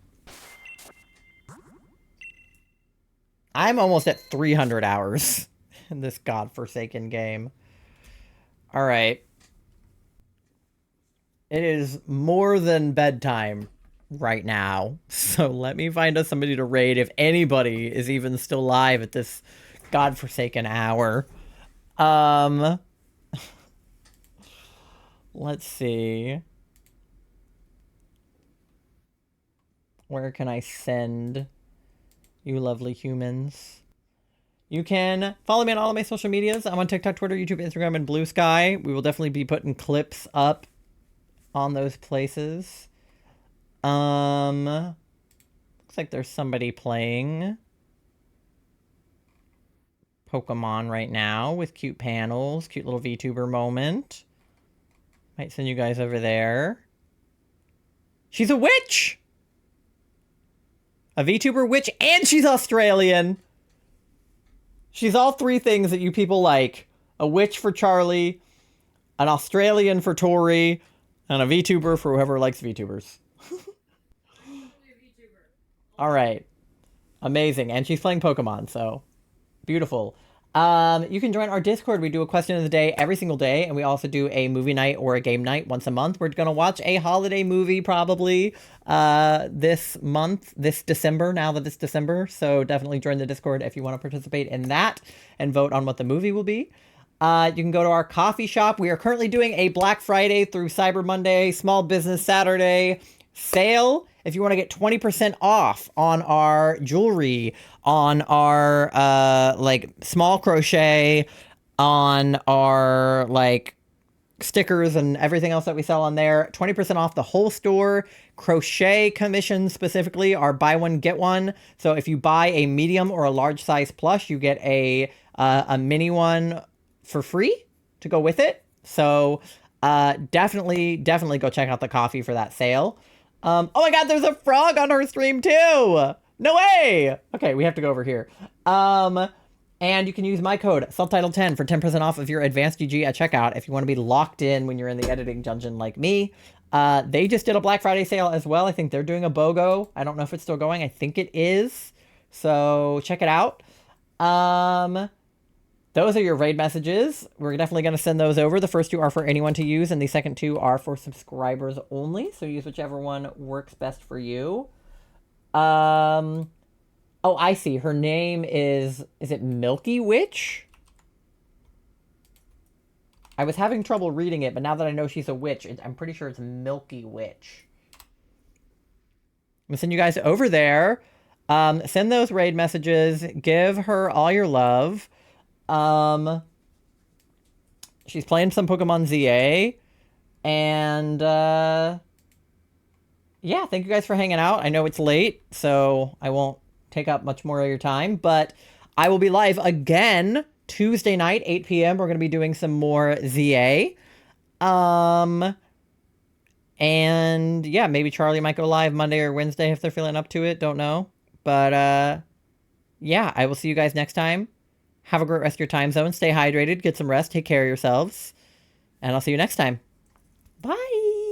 I'm almost at 300 hours in this godforsaken game. Alright. It is more than bedtime right now. So let me find us somebody to raid if anybody is even still live at this godforsaken hour. Let's see. Where can I send you lovely humans? You can follow me on all of my social medias. I'm on TikTok, Twitter, YouTube, Instagram, and Blue Sky. We will definitely be putting clips up on those places. Looks like there's somebody playing Pokemon right now with cute panels. Cute little VTuber moment. Might send you guys over there. She's a witch! A VTuber witch, and she's Australian! She's all 3 things that you people like. A witch for Charlie, an Australian for Tori, and a VTuber for whoever likes VTubers. Alright. Amazing. And she's playing Pokemon, so beautiful. You can join our Discord. We do a question of the day every single day, and we also do a movie night or a game night once a month. We're gonna watch a holiday movie probably this month, this December, now that it's December. So definitely join the Discord if you want to participate in that and vote on what the movie will be. You can go to our coffee shop. We are currently doing a Black Friday through Cyber Monday, Small Business Saturday sale. If you want to get 20% off on our jewelry, on our like small crochet, on our like stickers and everything else that we sell on there, 20% off the whole store. Crochet commissions specifically are buy one get one. So if you buy a medium or a large size plush, you get a mini one for free to go with it. So definitely go check out the coffee for that sale. Oh my god, there's a frog on her stream too. No way. Okay, we have to go over here. And you can use my code subtitle10 for 10% off of your advanced UG at checkout if you want to be locked in when you're in the editing dungeon like me. They just did a Black Friday sale as well. I think they're doing a BOGO. I don't know if it's still going. I think it is. So check it out. Those are your raid messages. We're definitely going to send those over. The first two are for anyone to use, and the second two are for subscribers only. So use whichever one works best for you. Oh, I see. Her name is it Milky Witch? I was having trouble reading it, but now that I know she's a witch, I'm pretty sure it's Milky Witch. I'm going to send you guys over there. Send those raid messages. Give her all your love. She's playing some Pokemon ZA. And, yeah, thank you guys for hanging out. I know it's late, so I won't take up much more of your time, but I will be live again Tuesday night, 8 p.m. We're going to be doing some more ZA. And yeah, maybe Charlie might go live Monday or Wednesday if they're feeling up to it. Don't know. But yeah, I will see you guys next time. Have a great rest of your time zone. Stay hydrated, get some rest, take care of yourselves. And I'll see you next time. Bye.